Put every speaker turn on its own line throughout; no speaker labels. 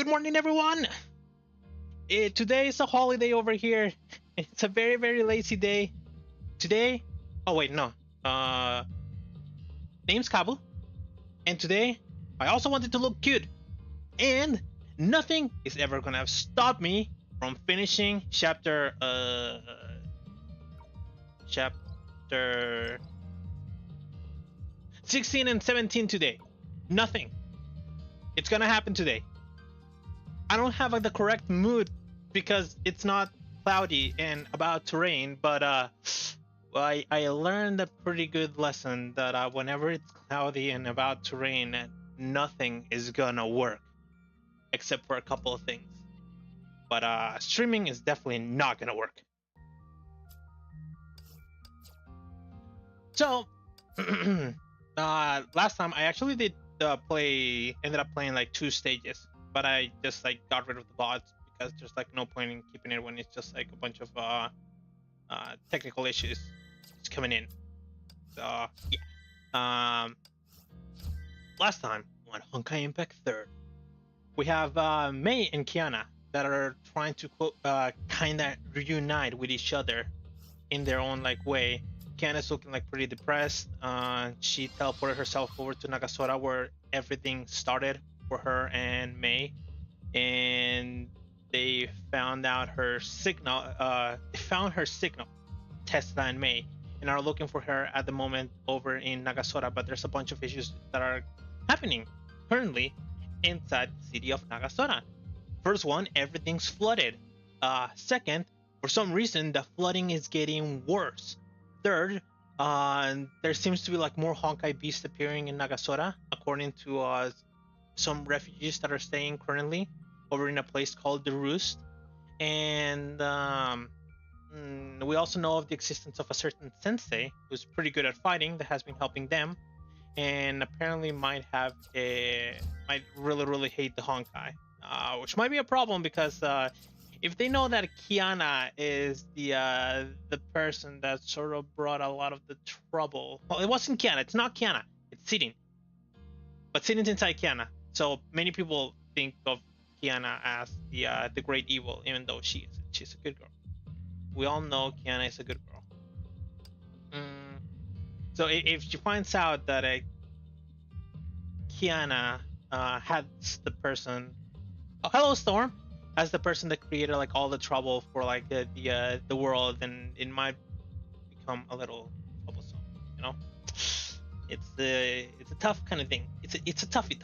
morning, everyone. Today is a holiday over here. It's a very, very lazy day. Today, oh wait, no. Name's Kabu, and today I also wanted to look cute, and nothing is ever gonna stop me from finishing chapter 16 and 17 today. Nothing. It's gonna happen today. I don't have the correct mood because it's not cloudy and about to rain, but I learned a pretty good lesson that whenever it's cloudy and about to rain, nothing is gonna work except for a couple of things. But streaming is definitely not gonna work. So last time I actually did ended up playing like 2 stages, but I just like got rid of the bots because there's like no point in keeping it when it's just like a bunch of technical issues coming in. So yeah. Last time on Honkai Impact 3rd, we have Mei and Kiana that are trying to kind of reunite with each other in their own like way. Kiana's looking like pretty depressed. She teleported herself over to Nagasora where everything started for her and Mei, and they found out her signal. They found her signal, Tesla and Mei, and are looking for her at the moment over in Nagasora. But there's a bunch of issues that are happening currently inside the city of Nagasora. First one, everything's flooded. Second, for some reason, the flooding is getting worse. Third, there seems to be like more Honkai beasts appearing in Nagasora, according to some refugees that are staying currently over in a place called the Roost. And we also know of the existence of a certain sensei who's pretty good at fighting that has been helping them, and apparently might really hate the Honkai, which might be a problem because if they know that Kiana is the person that sort of brought a lot of the trouble. Well, it wasn't Kiana. It's not Kiana. It's Sidin. But Sidin's inside Kiana. So many people think of Kiana as the great evil, even though she's a good girl. We all know Kiana is a good girl. So if she finds out that Kiana has the person... Oh, hello, Storm! As the person that created like all the trouble for like the world, then it might become a little troublesome, you know. It's a tough kind of thing. It's a toughie.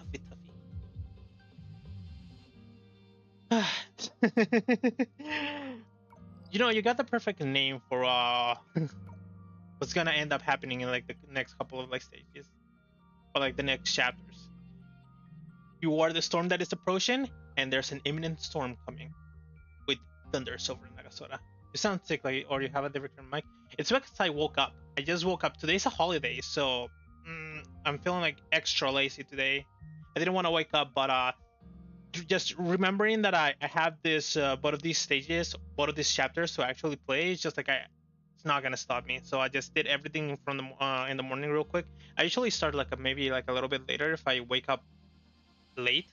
You know, you got the perfect name for what's gonna end up happening in like the next couple of like stages, or like the next chapters. You are the storm that is approaching, and there's an imminent storm coming with thunders over Nagasora. You sound sick, like, or you have a different mic. It's because I woke up. I just woke up. Today's a holiday, so I'm feeling like extra lazy today. I didn't want to wake up, but just remembering that I have this both of these chapters to actually play. It's just like it's not gonna stop me. So I just did everything from the in the morning real quick. I usually start like maybe like a little bit later if I wake up late,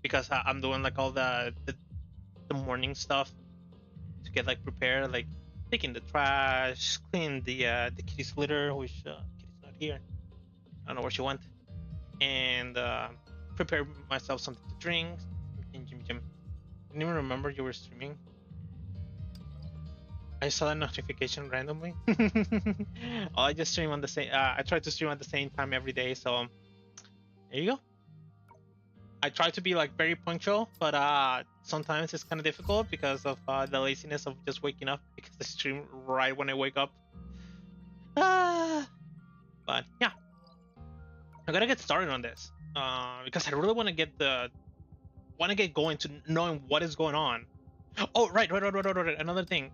because I'm doing like all the morning stuff to get like prepared, like taking the trash, clean the kitty's litter, which kitty's not here. I don't know where she went, and prepare myself something to drink. Jim. I didn't even remember you were streaming. I saw that notification randomly. I just stream on the same. I try to stream at the same time every day, so there you go. I try to be like very punctual, but sometimes it's kind of difficult because of the laziness of just waking up, because I stream right when I wake up. But yeah, I gotta get started on this because I really want to get going to knowing what is going on. Oh, right. Another thing.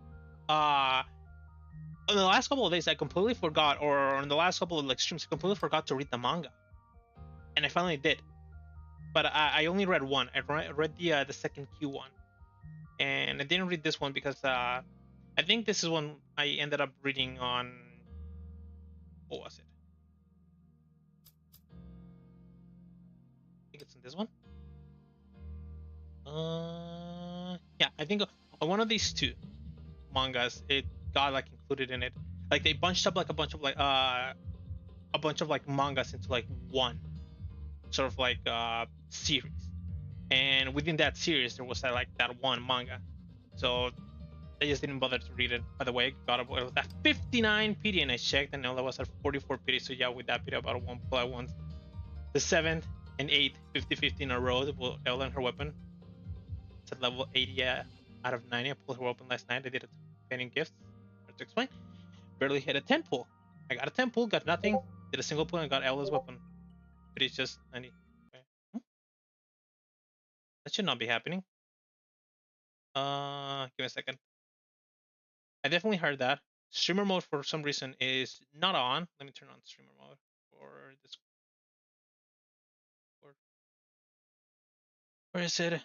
In the last couple of days, I completely forgot, or in the last couple of like streams, I completely forgot to read the manga, and I finally did. But I only read one. I read the second Q one, and I didn't read this one because I think this is one I ended up reading on. What was it? I think it's wasn't this one. Yeah, I think on one of these two mangas, it got like included in it. Like they bunched up like a bunch of like mangas into like one sort of like series, and within that series there was like that one manga. So I just didn't bother to read it. By the way, got it was at 59 PD, and I checked, and Ella was at 44 PD. So yeah, with that PD about one play once, the 7th and 8th 50-50 in a row. Well, Ella and her weapon. It's at level 80 out of 90. I pulled her weapon last night. I did it painting gifts. Hard to explain. Barely hit a 10 pull. I got a 10 pull, got nothing. Did a single pull and got Ella's weapon. But it's just 90. Okay. That should not be happening. Give me a second. I definitely heard that. Streamer mode for some reason is not on. Let me turn on streamer mode for this. Where is it?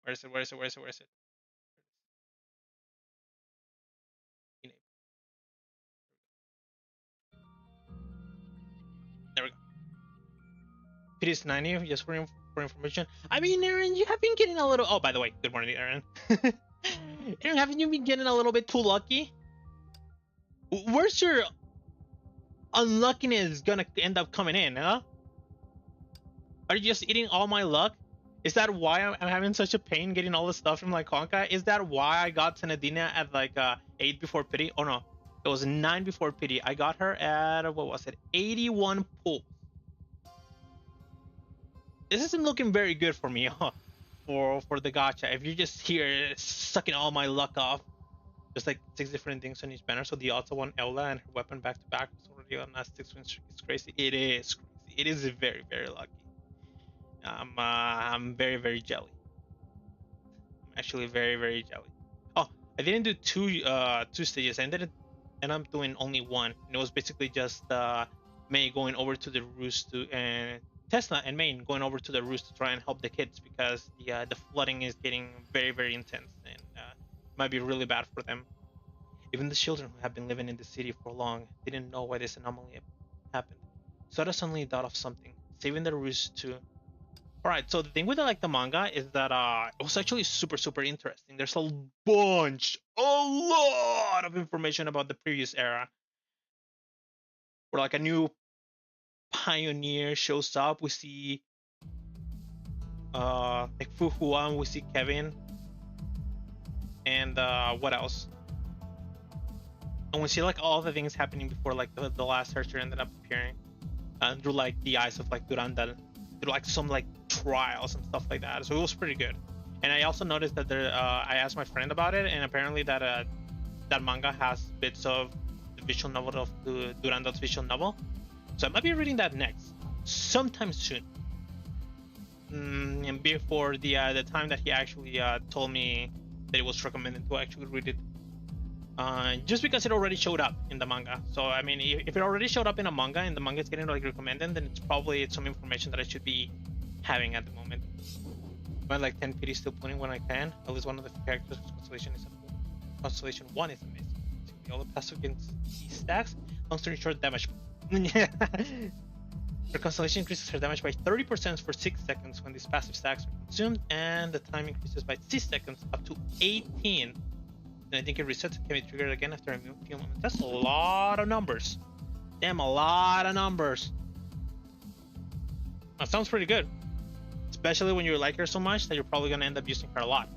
Where is it? Where is it? Where is it? Where is it? There we go. It is 90, just for information. I mean, Aaron, you have been getting a little. Oh, by the way, good morning, Aaron. Aaron, haven't you been getting a little bit too lucky? Where's your unluckiness gonna end up coming in, huh? Are you just eating all my luck? Is that why I'm having such a pain getting all the stuff from like Honkai? Is that why I got Senadina at like 8 before pity? Oh no, it was 9 before pity. I got her at, what was it, 81 pulls. This isn't looking very good for me, huh? For the gacha. If you're just here sucking all my luck off, there's like 6 different things on each banner. So the Alta one, Ella, and her weapon back to back was already on that 6-win streak. It's crazy. It is crazy. It is very, very lucky. I'm very, very jelly. I'm actually very, very jelly. Oh, I didn't do two stages. I ended and I'm doing only one. And it was basically just Mei going over to the roost and Tesla and Mei going over to the roost to try and help the kids because the flooding is getting very, very intense and might be really bad for them. Even the children who have been living in the city for long didn't know why this anomaly happened. Sora suddenly thought of something, saving the roost to. Alright, so the thing with like the manga is that it was actually super, super interesting. There's a lot of information about the previous era. Where like a new pioneer shows up. We see like Fu Huan, we see Kevin. And what else? And we see like all the things happening before like the last searcher ended up appearing. Through like the eyes of like Durandal. Through like some like trials and stuff like that. So it was pretty good. And I also noticed that there I asked my friend about it, and apparently that that manga has bits of the visual novel of Durandal's visual novel. So I might be reading that next, sometime soon. And before the time that he actually told me that it was recommended to actually read it. Just because it already showed up in the manga. So I mean, if it already showed up in a manga and the manga is getting like recommended, then it's probably some information that I should be having at the moment. But like 10 PD still putting when I can. At least one of the characters whose constellation is a constellation 1 is amazing. All the passive against these stacks. Long story short, damage. Her constellation increases her damage by 30% for 6 seconds when these passive stacks are consumed, and the time increases by 6 seconds up to 18. And I think it resets and can be triggered again after a few moments. That's a lot of numbers. Damn, a lot of numbers. That sounds pretty good. Especially when you like her so much that you're probably going to end up using her a lot.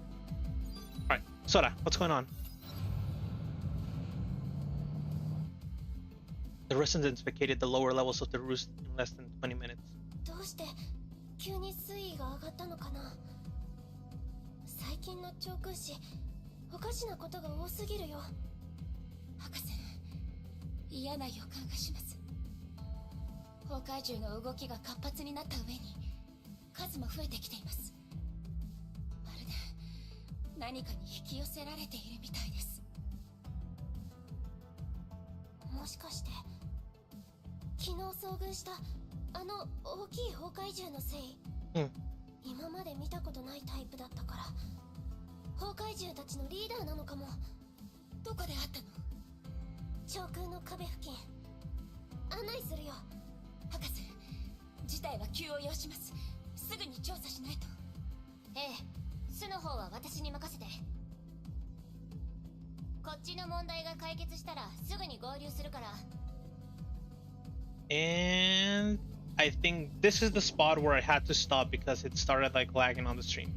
Alright, Sora, what's going on? The residents vacated the lower levels of the roost in less than 20 minutes.
どうして急に水位が上がったのかな。最近の長空詞、おかしなことが多すぎるよ。博士、嫌な予感がします。崩壊獣の動きが活発になった上に数も増えてきています。まるで何かに引き寄せられているみたいです。もしかして昨日遭遇したあの大きい崩壊獣のせい、今まで見たことないタイプだったから崩壊獣たちのリーダーなのかも。どこで会ったの？上空の壁付近案内するよ。博士、事態は急を要します。すぐに調査しないと。ええ、巣の方は私に任せて。こっちの問題が解決したらすぐに合流するから。
And I think this is the spot where I had to stop because it started like lagging on the stream.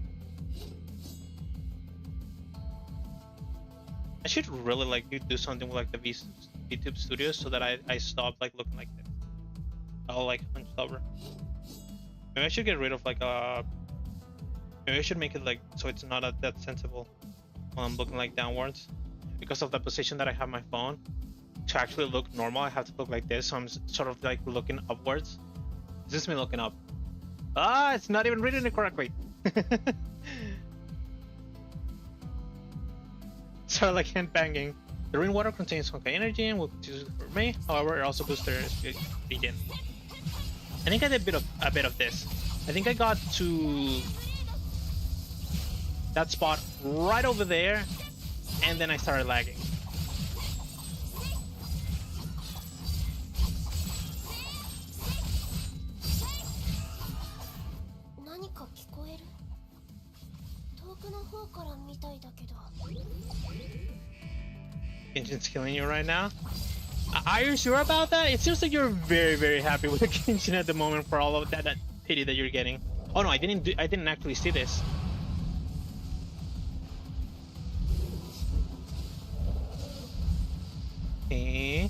I should really like do something with like the VTube studios so that I stop like looking like this. I'll like hunched over. Maybe I should get rid of like maybe I should make it like so it's not that sensible when I'm looking like downwards. Because of the position that I have my phone, to actually look normal, I have to look like this. So I'm sort of like looking upwards. This is me looking up. Ah, it's not even reading it correctly. So like hand banging. The rainwater contains Honkai energy and will use for me. However, it also boosts their regen. I think I did a bit of this. I think I got to that spot right over there, and then I started lagging. Kenshin's killing you right now? Are you sure about that? It seems like you're very, very happy with Kenshin at the moment for all of that pity that you're getting. Oh no, I didn't actually see this. Okay.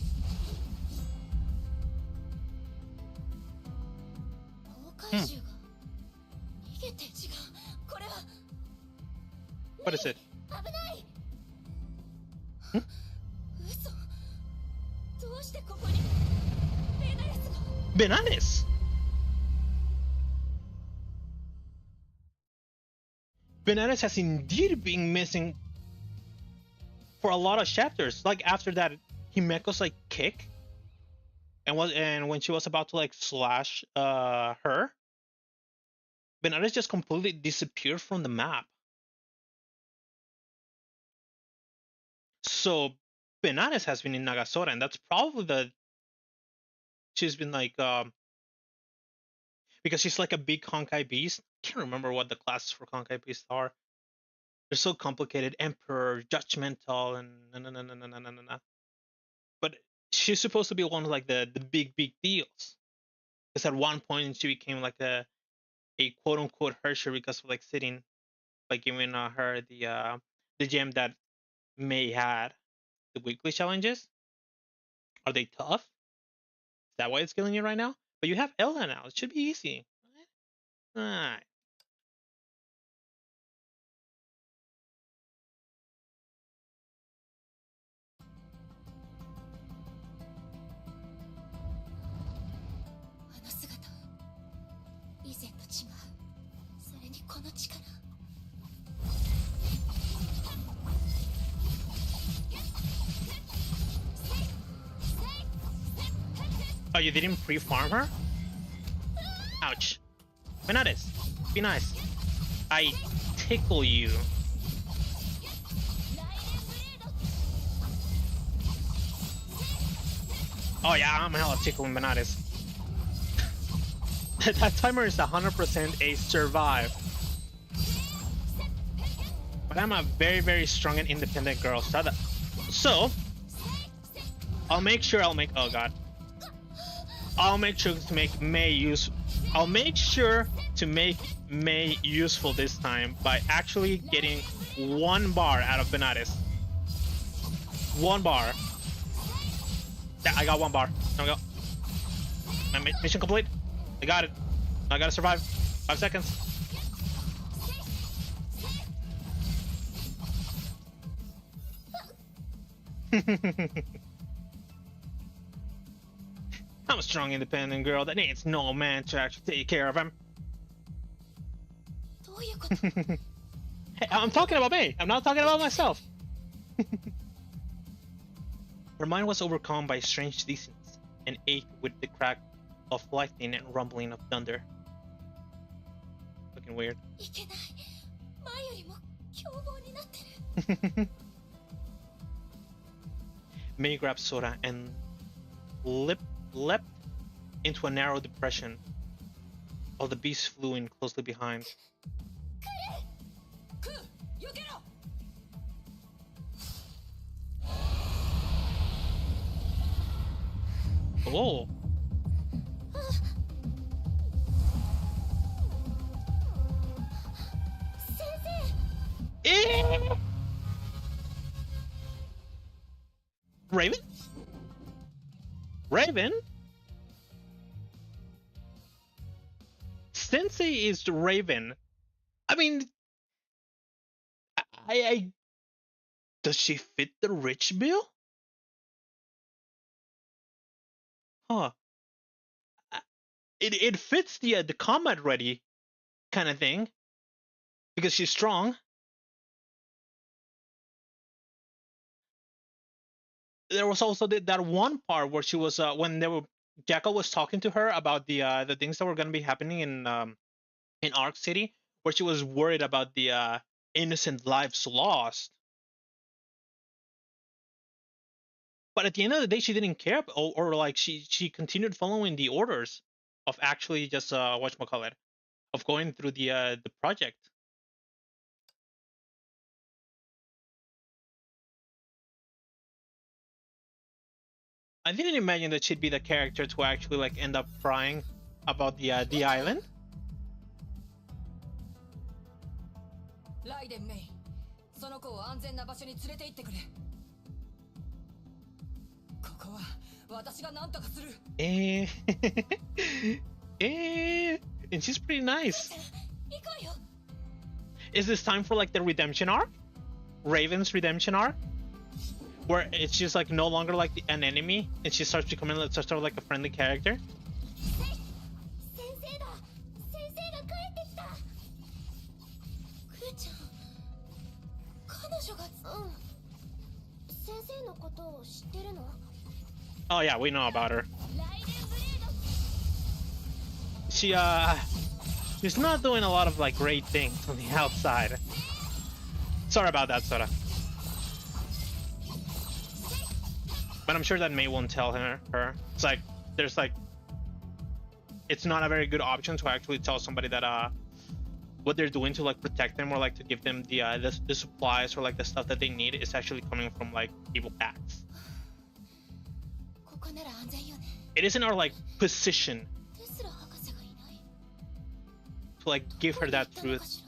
What is it? Hmm? Bananas! Bananas has indeed been missing for a lot of chapters. Like after that Himeko's like kick and when she was about to like slash her, Bananas just completely disappeared from the map. So Bananas has been in Nagasora, and that's probably she's been like because she's like a big Honkai beast. Can't remember what the classes for Honkai beasts are. They're so complicated. Emperor, Judgmental, and na. But she's supposed to be one of like the big deals. Because at one point she became like a quote unquote Herrscher because of like sitting, like giving her the gem that Mei had. The weekly challenges. Are they tough? Is that why it's killing you right now? But you have Ella now. It should be easy. Alright. Oh, you didn't pre-farm her? Ouch. Bananas, be nice. I tickle you. Oh yeah, I'm hella tickling Bananas. That timer is 100% a survive. But I'm a very, very strong and independent girl. So I'll make sure oh god. I'll make sure to make Mei useful this time by actually getting 1 bar out of Bananas. 1 bar. Yeah, I got 1 bar. There we go. My mission complete. I got it. I gotta survive. 5 seconds. I'm a strong, independent girl that needs no man to actually take care of him. Hey, I'm talking about me. I'm not talking about myself. Her mind was overcome by strange visions and ached with the crack of lightning and rumbling of thunder. Looking weird. Mei grabbed Sora and leapt into a narrow depression, while the beast flew in closely behind. Whoa. Raven? Raven? Sensei is Raven. I mean, I does she fit the rich bill? Huh. It fits the combat ready kind of thing because she's strong. There was also that one part where she was when Jackal was talking to her about the things that were going to be happening in Arc City, where she was worried about the innocent lives lost. But at the end of the day, she didn't care, or like she continued following the orders of actually just whatchamacallit, of going through the project. I didn't imagine that she'd be the character to actually like end up crying about the island. And she's pretty nice. Is this time for like the redemption arc? Raven's redemption arc? Where it's just like no longer like an enemy and she starts becoming sort of like a friendly character? Oh yeah, we know about her. She's not doing a lot of like great things on the outside. Sorry about that, Sora. But I'm sure that Mei won't tell her. It's like there's like it's not a very good option to actually tell somebody that what they're doing to like protect them or like to give them the supplies or like the stuff that they need is actually coming from like evil acts. It isn't our like position to like give her that truth.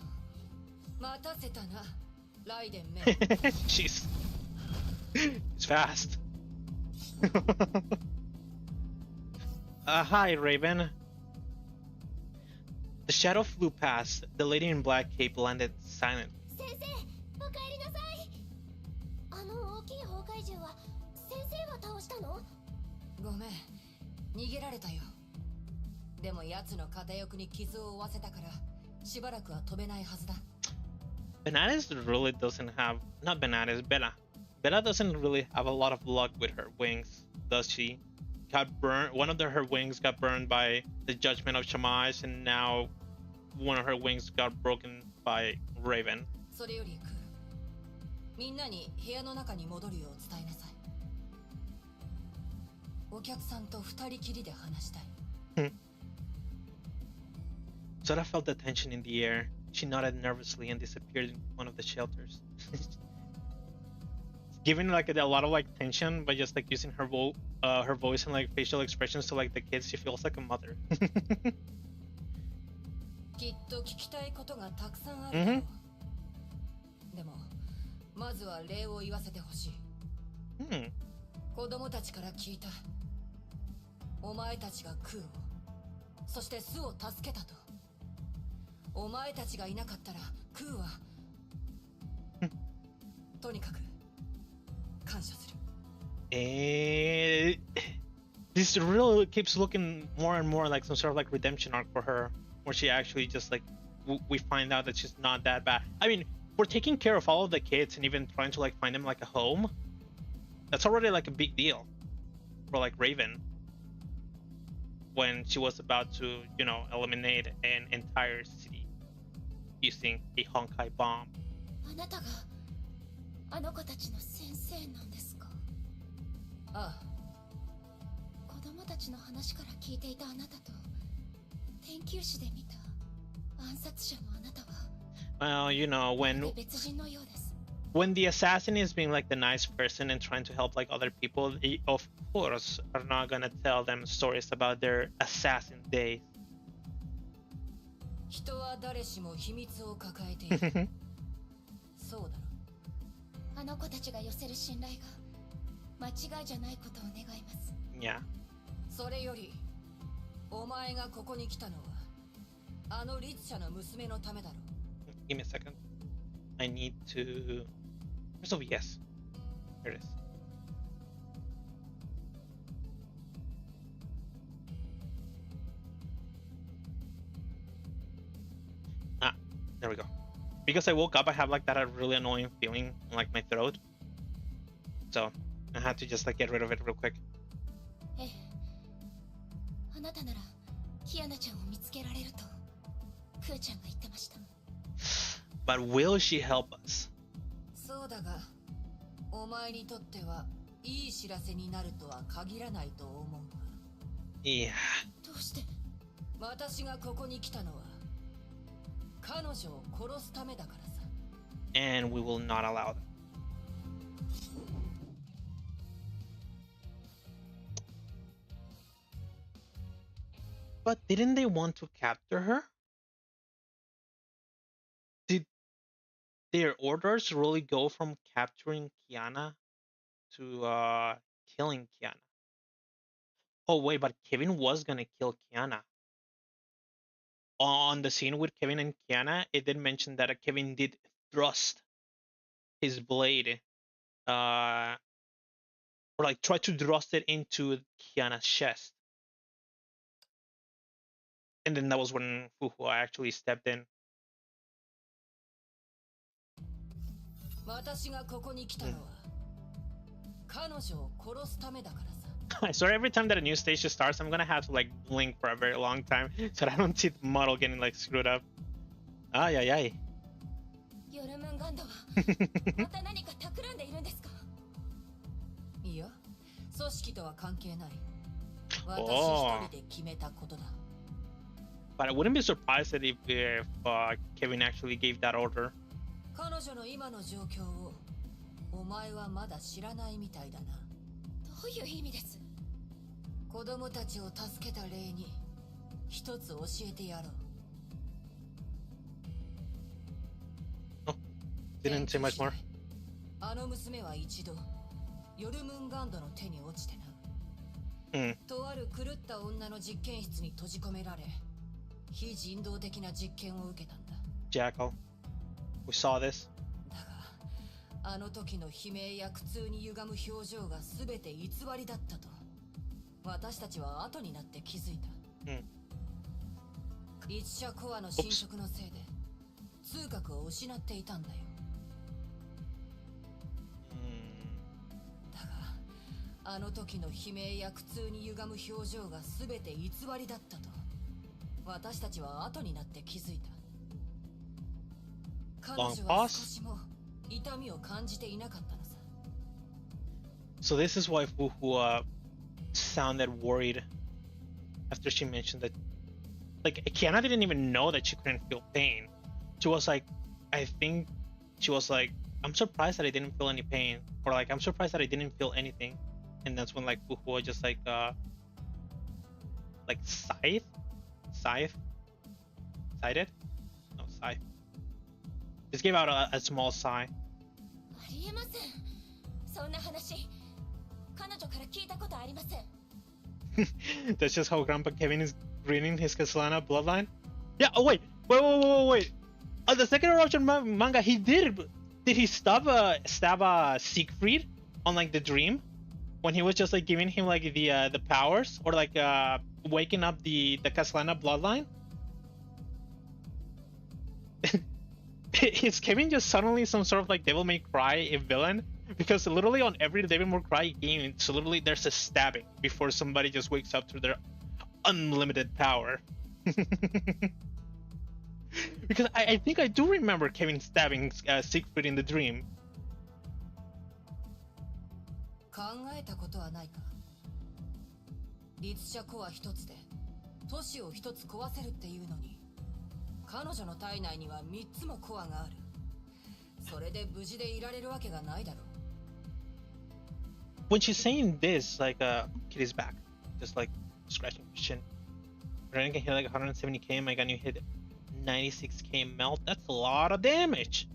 She's it's fast. Hi, Raven. The shadow flew past. The lady in black cape landed silent. Bananas really doesn't have... Not Bananas, Bella. Bella doesn't really have a lot of luck with her wings, does she? Got burned. One of her wings got burned by the judgment of Shamash, and now one of her wings got broken by Raven. Sora felt the tension in the air. She nodded nervously and disappeared in one of the shelters. Giving like a lot of like tension, but just like using her voice and like facial expressions to like the kids, she feels like a mother. This really keeps looking more and more like some sort of like redemption arc for her, where she actually just like we find out that she's not that bad. I mean, we're taking care of all of the kids and even trying to like find them like a home. That's already like a big deal for like Raven when she was about to, you know, eliminate an entire city using a Honkai bomb.
供たちの話から聞いていたあなたと研究室で見た暗殺者のあなたは
Well, you know,
別人のようです。
when the assassin is being like the nice person and trying to help like other people, they of course are not gonna tell them stories about their assassin days.
人は誰しも秘密を抱えている。そうだろ。
あの子たちが寄せる信頼が間違いじゃないことを願います。
Yeah.
それより、お前がここに来たのはあの律者の娘のためだろ。
Give me a second. I need to. First of all, yes. Here it is. Ah, there we go. Because I woke up, I have like that really annoying feeling in like my throat. So I had to just like get rid of it real quick.
ええ、あなたならキアナちゃんを見つけられるとクーちゃんが言ってました。
But will she help us?
そうだが、お前にとってはいい知らせになるとは限らないと思う。
Yeah.
どうして？
私がここに来たのは彼女を殺すためだからさ。
And we will not allow them. But didn't they want to capture her? Did their orders really go from capturing Kiana to killing Kiana? Oh wait, but Kevin was gonna kill Kiana. On the scene with Kevin and Kiana, it did mention that Kevin did thrust his blade, or like try to thrust it into Kiana's chest. And then that was when Fuhu actually stepped in.
私がここに来たのは彼女を殺すためだからさ。
I swear every time that a new station starts, I'm gonna have to like blink for a very long time so that I don't see the model getting like screwed up. Ay, ay, ay.
ヨルムンガンドはまた何か企んでいるんですか？
いや、組織とは関係ない。私一人で決めたことだ。
But I wouldn't be surprised that if Kevin actually gave that order.
彼女の今の状況をお前はまだ知らないみたいだな。
どういう意味です？
子供たちを助けた例に一つ教えてやろう。
Oh, didn't say much more.
あの娘は一度ヨルムンガンドの手に落ちてな。とある狂った女の実験室に閉じ込められ、非人道的な実験を受けたんだ。
Jackal, we saw this.
だが、あの時の悲鳴や苦痛に歪む表情が全て偽りだったと、私たちは後になって気づいた。律者コアの侵食のせいで痛覚を失っていたんだよ。だが、あの時の悲鳴や苦痛に歪む表情が全て偽りだったと、私たちは後になって気づいた。彼女は少しも痛みを感じていなかったのさ。
So this is why Fuhu sounded worried after she mentioned that, like, Kiana didn't even know that she couldn't feel pain. She was like, I think she was like, I'm surprised that I didn't feel any pain, or like, I'm surprised that I didn't feel anything. And that's when like Fuhu just like scythed? No, scythe. Just gave out a small sigh.
ありえません。そんな話、彼女から聞いたことありません。
That's just how Grandpa Kevin is reading his Castellana bloodline? Yeah, oh wait. The second eruption manga, did he stab Siegfried on like the dream? When he was just like giving him like the powers, or like waking up the Castellana bloodline? Is Kevin just suddenly some sort of like Devil May Cry villain? Because literally on every Devil May Cry game, so literally there's a stabbing before somebody just wakes up to their unlimited power. Because I think I do remember Kevin stabbing Siegfried in the dream.
考えたことはないか。律者コア一つで都市を一つ壊せるっていうのに、彼女の体内には3つもコアがある。それで無事でいられるわけがないだろう。
When she's saying this, like Kitty's back, just like scratching her chin. Ren can hit like 170k. My gun, you hit 96k melt. That's a lot of damage.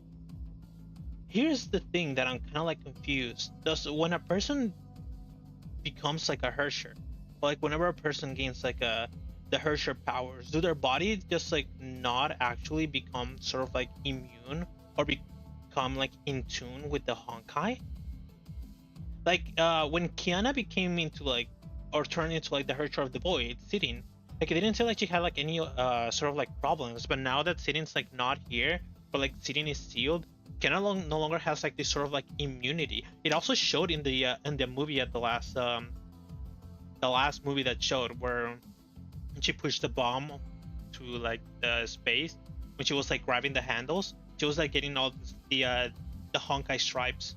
Here's the thing that I'm kind of like confused. Does when a person becomes like a Hersher, like whenever a person gains like the Hersher powers, do their body just like not actually become sort of like immune or become like in tune with the Honkai? Like when Kiana became into like or turned into like the Hersher of the Void, sitting, like it didn't seem like she had like any sort of like problems, but now that sitting's like not here, but like sitting is sealed, Kiana no longer has like this sort of like immunity. It also showed in the movie at the last movie that showed where she pushed the bomb to like the space, when she was like grabbing the handles, she was like getting all the Honkai stripes.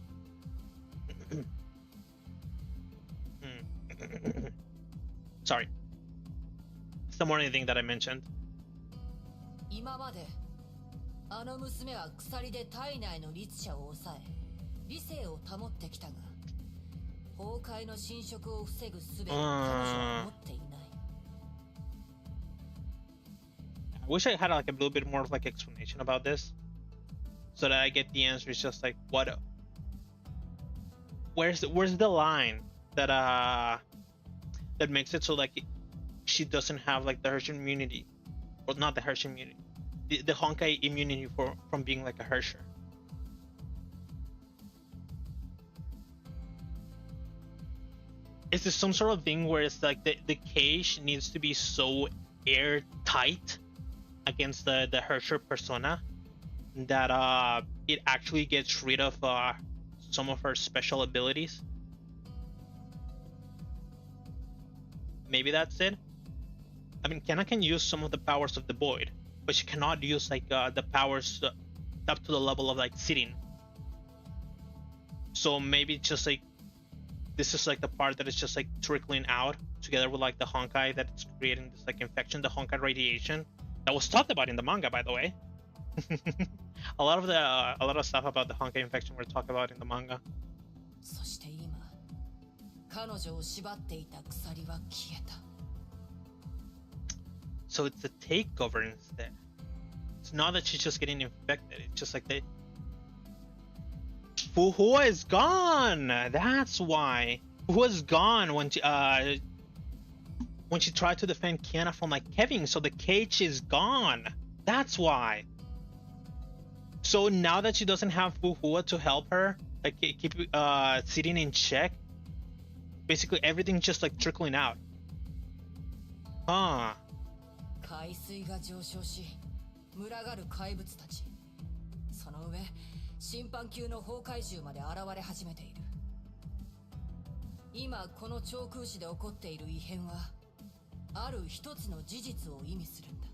Sorry, it's the morning thing that I mentioned.
今まであの娘は鎖で体内の律者を抑え理性を保ってきたが、崩壊の侵食を防ぐ術を彼女は持っていない。
I wish I had like a little bit more of like explanation about this, so that I get the answer. It's just like what? Where's the line that that makes it so like she doesn't have like the Hersher immunity, or not the Hersher immunity, the Honkai immunity from being like a Hersher? Is this some sort of thing where it's like the cage needs to be so airtight against the Hersher persona that it actually gets rid of some of her special abilities? Maybe that's it. I mean, Kiana can use some of the powers of the Void, but she cannot use like the powers up to the level of like sitting. So maybe it's just like this is like the part that is just like trickling out together with like the Honkai that's creating this like infection, the Honkai radiation that was talked about in the manga, by the way. a lot of stuff about the Honkai infection were talked about in the manga.
そして今、彼女を縛っていた鎖は消えた。
So it's a takeover instead. It's not that she's just getting infected. It's just like Fuhua is gone. That's why Fuhua is gone when she tried to defend Kiana from like Kevin. So the cage is gone. That's why. So now that she doesn't have Fuhua to help her, like keep sitting in check, basically everything's just like trickling out. Huh.
海水が上昇し、群がる怪物たち。その上、審判級の崩壊獣まで現れ始めている。今この長空市で起こっている異変は、ある一つの事実を意味するんだ。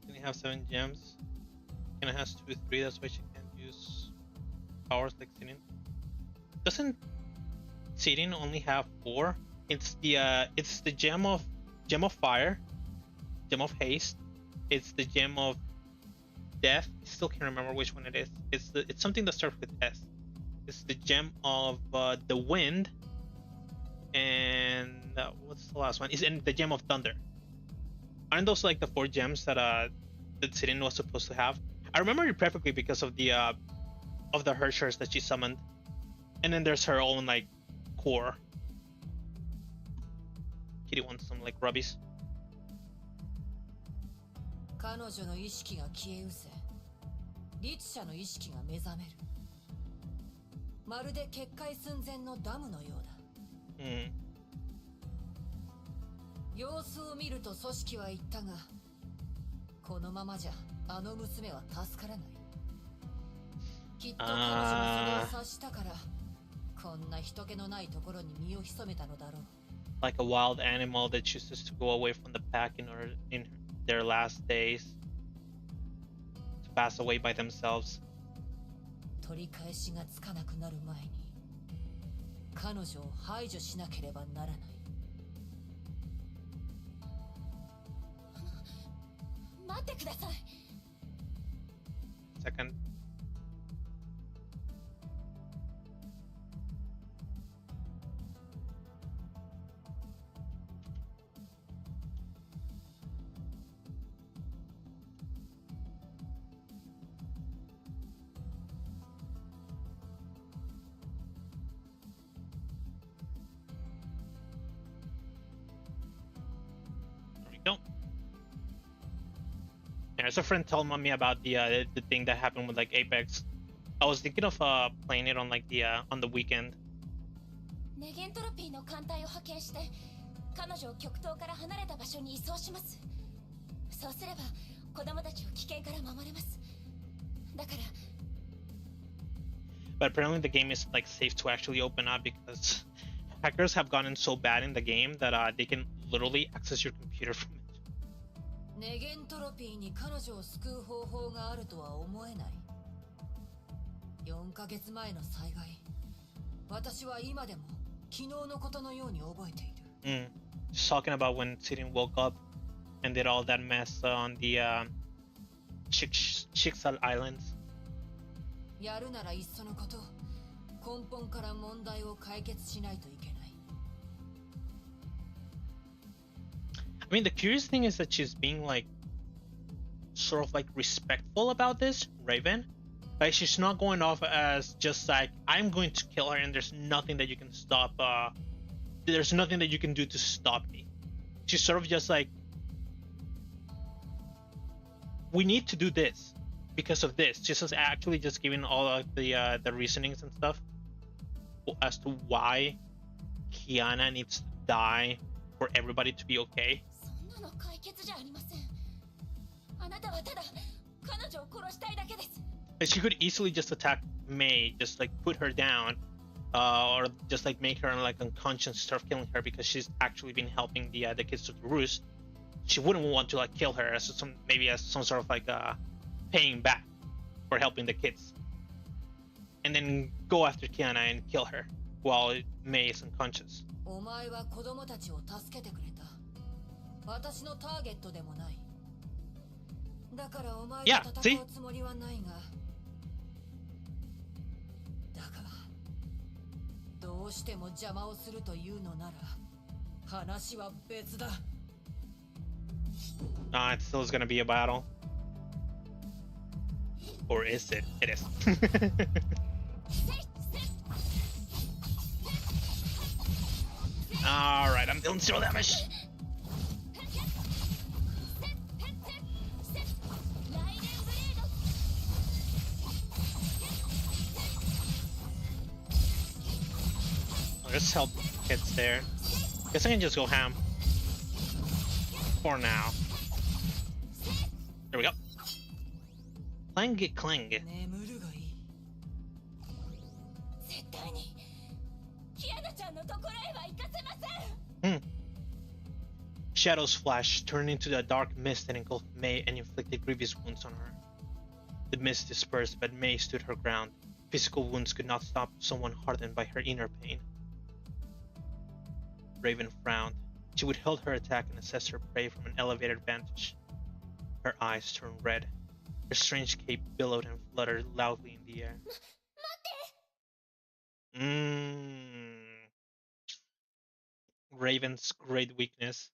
Can you have 7 gems? Can I has 2, 3? That's why she can't use powers like Sirin. Doesn't Sirin only have 4? It's the gem of fire, gem of haste. It's the gem of death. I still can't remember which one it is. It's something that starts with S. It's the gem of the wind, and what's the last one? Is the gem of thunder. Aren't those like the 4 gems that Sirin was supposed to have? I remember it perfectly because of the Hershers that she summoned, and then there's her own like core. Kitty wants some like rubbies.
彼女の意識が消え失せ、律者の意識が目覚める。まるで決壊寸前のダムのようだ。様子を見ると組織は言ったが、このままじゃあの娘は助からない。きっと彼女もそれを察したから、こんな人気のないところに身を潜めたのだろう。
Like a wild animal that chooses to go away from the pack in their last days, to pass away by themselves.
取り返しがつかなくなる前に、彼女を排除しなければならない。
待ってください。
Second. There we go. There's a friend telling me about the thing that happened with like Apex. I was thinking of playing it on like the on the weekend.
ネゲントロピーの艦隊を派遣して彼女を極東から離れた場所に移送します。そうすれば子供たちを危険から守れます。だから。
But apparently the game is like safe to actually open up because hackers have gotten so bad in the game that they can literally access your computer from it.
ネゲントロピーに彼女を救う方法があるとは思えない。4ヶ月前の災害、私は今でも昨日のことのように覚えている。
Just talking about when Sirin woke up and did all that mess on the Schicksal Islands.
やるならいっそのこと、根本から問題を解決しないといけない。
I mean, the curious thing is that she's being like sort of like respectful about this, Raven. Like she's not going off as just like I'm going to kill her and there's nothing that you can stop there's nothing that you can do to stop me. She's sort of just like, we need to do this because of this. She's just actually just giving all of the reasonings and stuff as to why Kiana needs to die for everybody to be okay. She could easily just attack Mei, just like put her down, or just like make her like unconscious, start killing her because she's actually been helping the kids to the roost. She wouldn't want to like kill her as some sort of like paying back for helping the kids, and then go after Kiana and kill her while Mei is unconscious. Yeah, see? It still is gonna be a battle. Or is it? It is. Alright, I'm dealing 0 damage. Let's help kids there. Guess I can just go ham. For now. There we go. Clang it clang. Shadows flashed, turned into the dark mist and engulfed Mei and inflicted grievous wounds on her. The mist dispersed, but Mei stood her ground. Physical wounds could not stop someone hardened by her inner pain. Raven frowned. She would hold her attack and assess her prey from an elevated vantage. Her eyes turned red. Her strange cape billowed and fluttered loudly in the air. Raven's great weakness.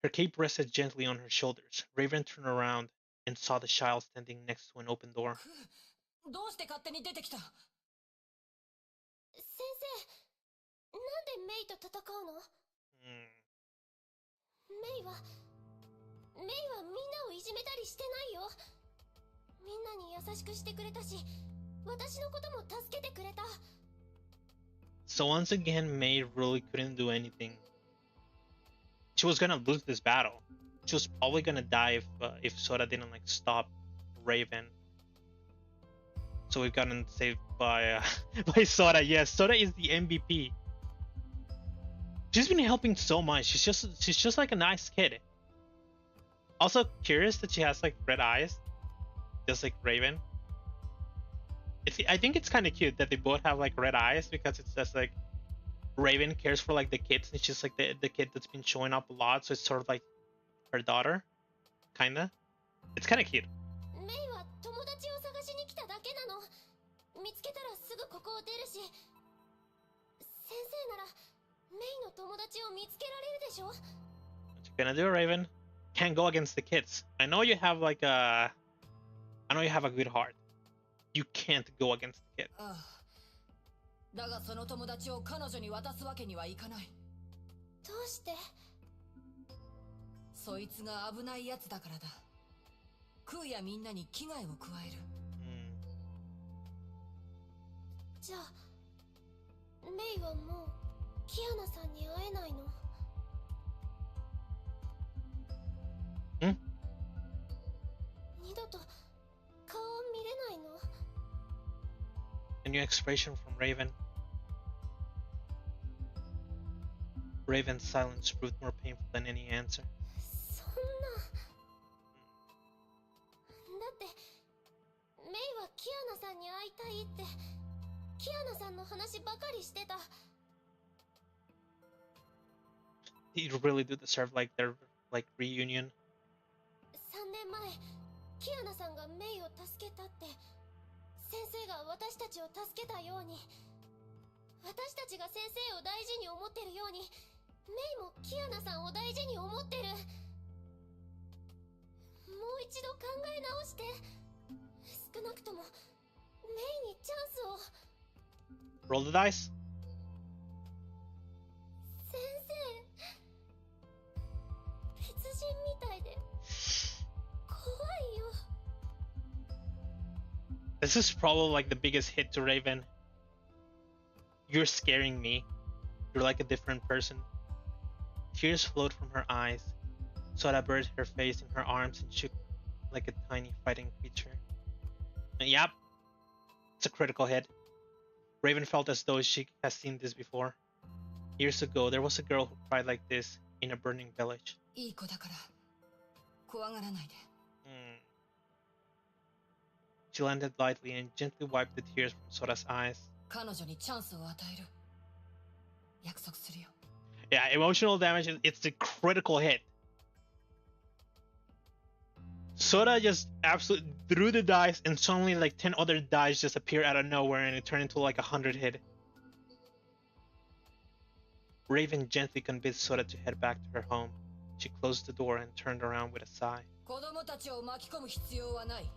Her cape rested gently on her shoulders. Raven turned around and saw the child standing next to an open door.
なんでメイと戦うの？メイはみんなをいじめたりしてないよ。みんなに優しくしてくれたし、私のことも助けてくれた。
So once again, Mei really couldn't do anything. She was gonna lose this battle. She was probably gonna die if Sora didn't like stop Raven. So we've gotten saved by by Sora. Yes, Sora is the MVP. She's been helping so much. She's just like a nice kid. Also curious that she has like red eyes, just like Raven. I think it's kind of cute that they both have like red eyes, because it's just like Raven cares for like the kids, and she's like the kid that's been showing up a lot, so it's sort of like her daughter, kinda. It's kind of cute.
メイは友達を探しに来ただけなの。見つけたらすぐここを出るし、先生ならメイの友達を見つけられるでしょ。
What you gonna do, Raven? Can't go against the kids. I know you have like a good heart. You can't go against the kids.
だがその友達を彼女に渡すわけにはいかない。
どうして？
そいつが危ないやつだからだ。クーやみんなに危害を加える。
じゃあメイはもうキアナさんに会えないの？二度と顔を見れないの？
A new expression from Raven. Raven's silence proved more painful than any answer.
そんな。だってメイはキアナさんに会いたいってキアナさんの話ばかりしてた。
You really do deserve like their like reunion.
3年前キアナさんがメイを助けたって、先生が私たちを助けたように、私たちが先生を大事に思ってるように、メイもキアナさんを大事に思ってる。もう一度考え直して、少なくともメイにチャンスを。
Roll the dice.
先生、別人みたいで怖いよ。
This is probably like the biggest hit to Raven. You're scaring me. You're like a different person. Tears flowed from her eyes. Sora buried her face in her arms and shook like a tiny fighting creature. Yep, it's a critical hit. Raven felt as though she has seen this before. Years ago, there was a girl who cried like this in a burning village.
いい子だから怖がらないで。
She landed lightly and gently wiped the tears from Sora's eyes.
彼女にチャンスを与える。約束するよ。
Yeah, emotional damage, it's a critical hit. Sora just absolutely threw the dice and suddenly like 10 other dice just appeared out of nowhere and it turned into like 100 hit. Raven gently convinced Sora to head back to her home. She closed the door and turned around with a sigh.
子供たちを巻き込む必要はない。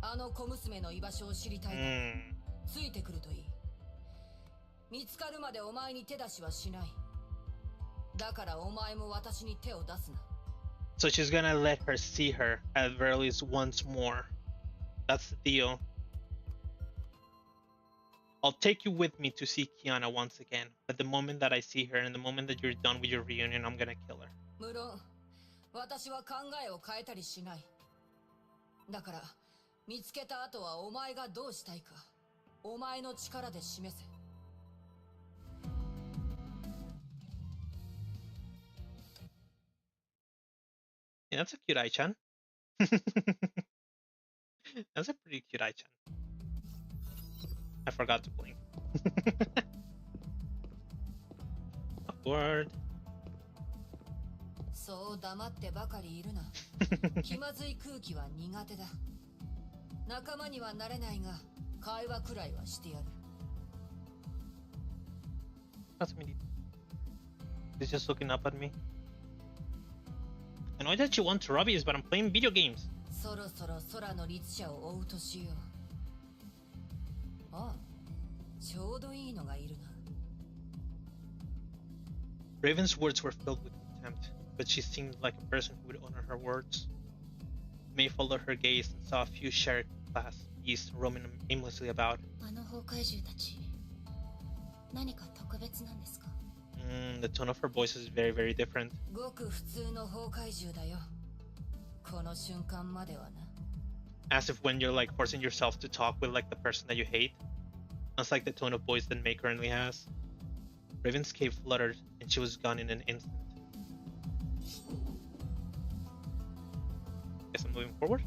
あの小娘の居場所を知りたいならついてくるといい。見つかるまでお前に手出しはしない。だからお前も私に手を出すな。
So she's gonna let her see her at very least once more. That's the deal. I'll take you with me to see Kiana once again, but the moment that I see her and the moment that you're done with your reunion, I'm gonna kill her.
無論、私は考えを変えたりしない。だから、見つけた後はお前がどうしたいか、お前の力で示せ。
Yeah, that's a cute Ai-chan. That's a pretty cute Ai-chan. I forgot to blink. Awkward.
そう黙ってばかりいるな。気まずい空気は苦手だ。仲間にはなれないが、会話くらいはしてやる。
That's me. He's just looking up at me. I know that you want to Robbie's, but I'm playing video games.
そろそろ空の律者を追うとしよう。ああ、ちょうどいいのがいるな。
Raven's words were filled with contempt, but she seemed like a person who would honor her words. Mei followed her gaze and saw a few share-class beasts roaming aimlessly about.
あの崩壊獣たち、何か特別なんですか？
The tone of her voice is very, very different.
ごく普通の崩壊獣だよ。この瞬間まではな。
As if when you're like forcing yourself to talk with like the person that you hate. That's like the tone of voice that Mei currently has. Raven's cape fluttered and she was gone in an instant. Guess I'm moving forward.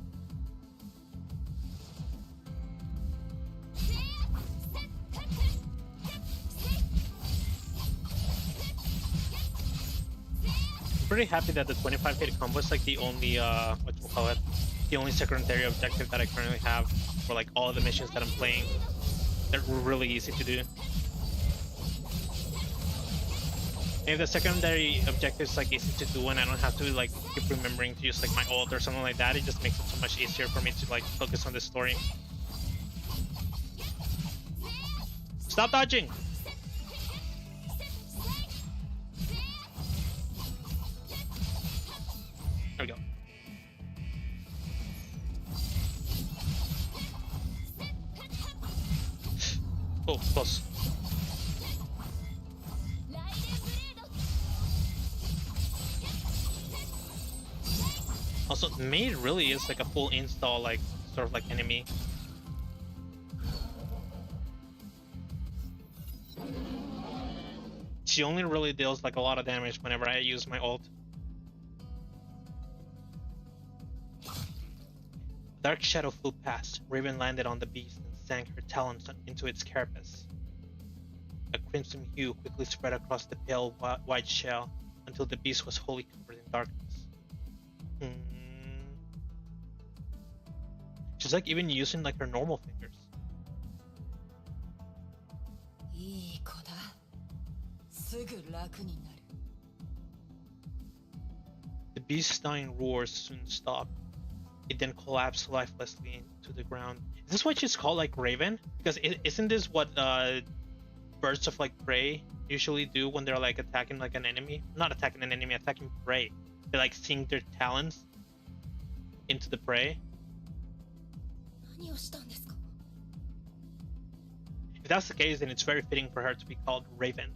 pretty happy that the 25 hit combo is like the only whatchamacallit, the only secondary objective that I currently have for like all of the missions that I'm playing. They're really easy to do. And if the secondary objective is like easy to do and I don't have to like keep remembering to use like my ult or something like that, it just makes it so much easier for me to like focus on the story. Stop dodging! There we go. Oh, close. Also, Mei really is like a full install, like sort of like enemy. She only really deals like a lot of damage whenever I use my ult. Dark shadow flew past. Raven landed on the beast and sank her talons into its carapace. A crimson hue quickly spread across the pale white shell until the beast was wholly covered in darkness. She's like even using like her normal fingers. The beast's dying roars soon stopped. It then collapsed lifelessly into the ground. Is this what she's called, like Raven? Because isn't this what birds of like prey usually do when they're like attacking like an enemy? Not attacking an enemy, attacking prey. They like sink their talons into the prey. If that's the case, then it's very fitting for her to be called Raven.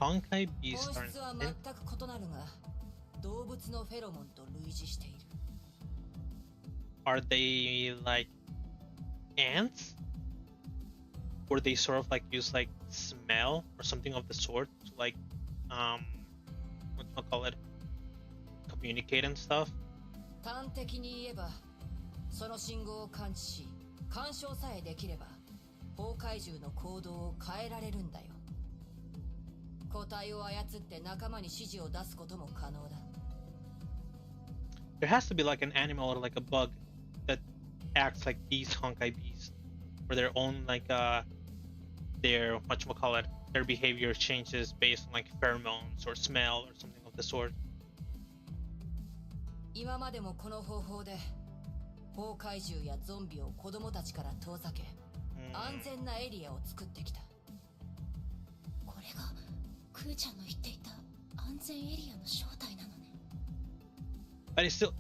Honkai beasts are they like ants? Or they sort of like use like smell or something of the sort to like whatchamacallit, communicate and stuff? There has to be like an animal or like a bug that acts like these Honkai beasts, where their own like their whatchamacallit, their behavior changes based on like pheromones or smell or something of the sort. But it's still,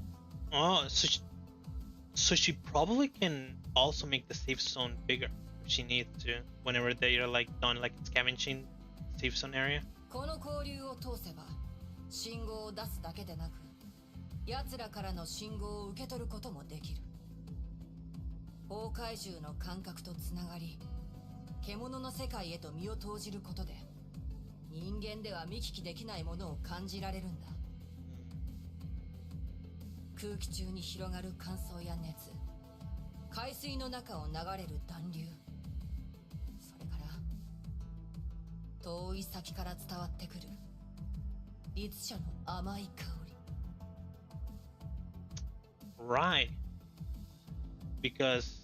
so she probably can also make the safe zone bigger if she needs to, whenever they are like done like scavenging safe zone area. Right, because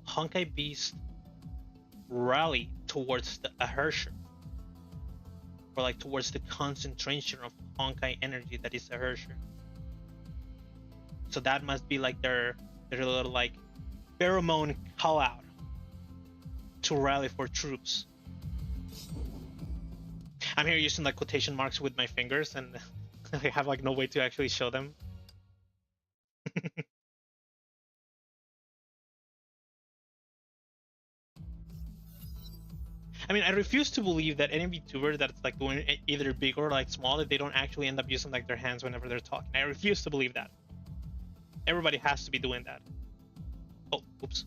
Honkai beasts rally towards the Ahersher, or like towards the concentration of Honkai energy that is Ahersher. So that must be like their little like pheromone call out to rally for troops. I'm here using like quotation marks with my fingers and I have like no way to actually show them. I mean, I refuse to believe that any Vtuber that's like doing either big or like small, that they don't actually end up using like their hands whenever they're talking. I refuse to believe that. Everybody has to be doing that. Oh, oops.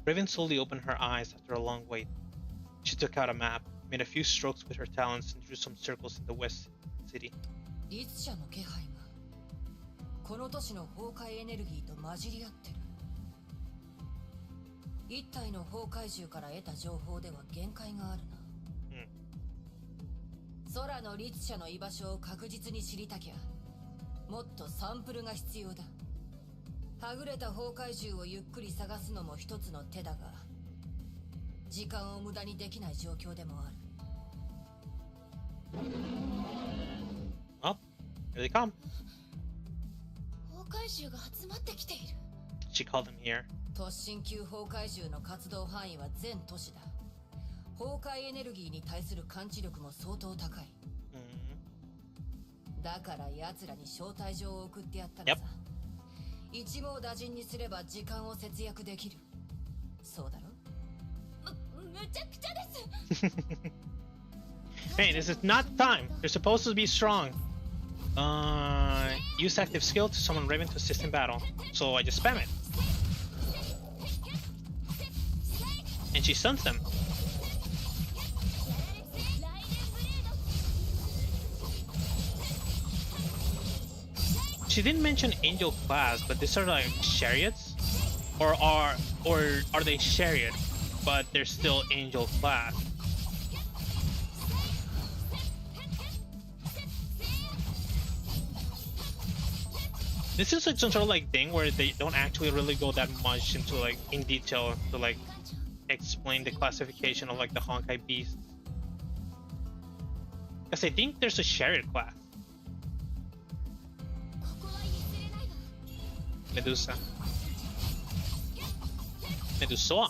Raven slowly opened her eyes after a long wait. She took out a map. made a few strokes with her talons and drew some circles in the west city.
律者の気配がこの都市の崩壊エネルギーと混じり合ってる。一体の崩壊獣から得た情報では限界があるな。空の律者の居場所を確実に知りたきゃ、もっとサンプルが必要だ。はぐれた崩壊獣をゆっくり探すのも一つの手だが、時間を無駄にできない状況でもある。
Oh, here they come.
崩壊獣が集まってきている。
She called them here.
突進級崩壊獣の活動範囲は全都市だ。崩壊エネルギーに対する感知力も相当高い。だから奴らに招待状を送ってやったのさ。一網打尽にすれば時間を節約できる。そうだろ？
むちゃくちゃです。
Hey, this is not time. You're supposed to be strong. Use active skill to summon Raven to assist in battle. So I just spam it. And she stuns them. She didn't mention angel class, but these are like chariots? Or are they chariot, but they're still angel class? This is like some sort of like thing where they don't actually really go that much into like in detail to like explain the classification of like the Honkai beasts. Because I think there's a chariot class. Medusa. Medusa.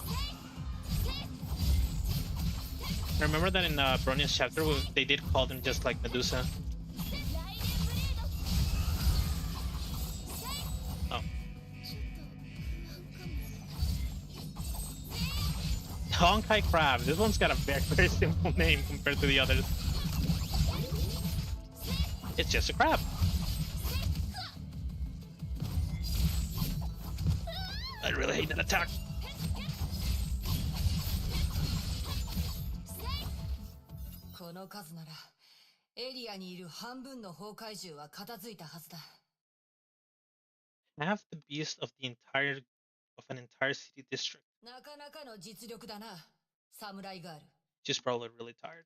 Remember that in Bronia's chapter they did call them just like Medusa. Oh. Honkai Crab. This one's got a very, very simple name compared to the others. It's just a crab. I really hate that attack. Half the beast of an entire city district. She's probably really tired.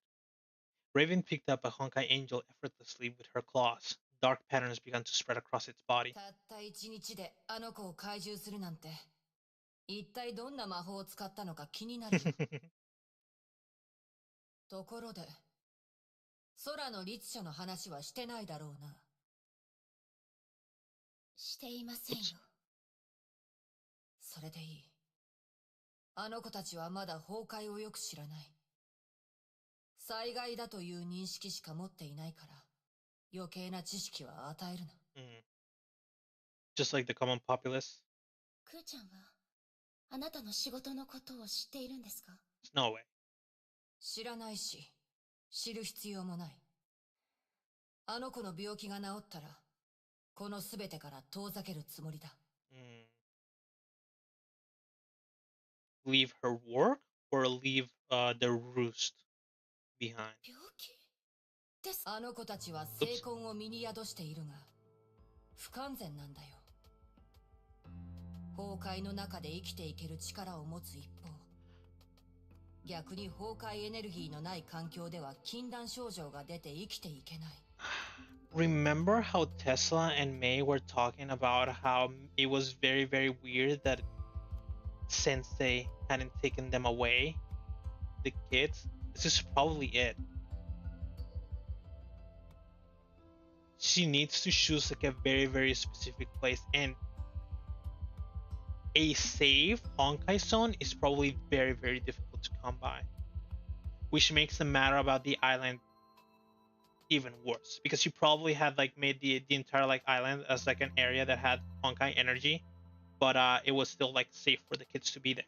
Raven picked up a Honkai angel effortlessly with her claws. Dark patterns began to spread across its body.
一体どんな魔法を使ったのか気になる。ところで、空の律者の話はしてないだろうな。
していませんよ。
それでいい。あの子たちはまだ崩壊をよく知らない。災害だという認識しか持っていないから、余計な知識は与えるな。
Just like the common populace.
クーちゃんはあなたの仕事のことを知っているんですか？
No way.
知らないし、知る必要もない。あの子の病気が治ったら、このすべてから遠ざけるつもりだ。
Leave her work or leave the roost behind?
病気です。
あの子たちは精魂を身に宿しているが、不完全なんだよ。崩壊の中で生きていける力を持つ一方、逆に崩壊エネルギーのない環境では禁断症状が出て生きていけない。
Remember how Tesla and Mei were talking about how it was very, very weird that Sensei hadn't taken them away? The kids? This is probably it. She needs to choose like a very, very specific place, and a safe Honkai zone is probably very, very difficult to come by, which makes the matter about the island even worse, because you probably had like made the entire like island as like an area that had Honkai energy, but it was still like safe for the kids to be there,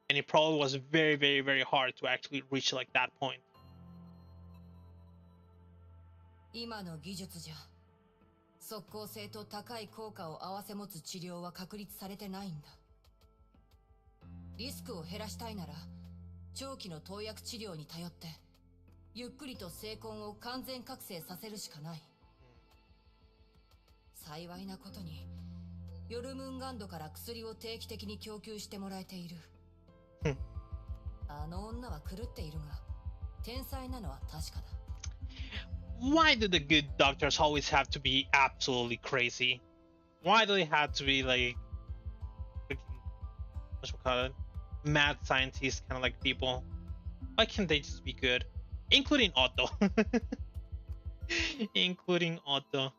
and it probably was very, very, very hard to actually reach like that point.
今の技術じゃ即効性と高い効果を併せ持つ治療は確立されてないんだ。リスクを減らしたいなら長期の投薬治療に頼ってゆっくりと精魂を完全覚醒させるしかない。幸いなことにヨルムンガンドから薬を定期的に供給してもらえている。あの女は狂っているが天才なのは確かだ。
Why do the good doctors always have to be absolutely crazy? Why do they have to be like freaking, what you call it, mad scientists kind of like people? Why can't they just be good? Including Otto. Including Otto.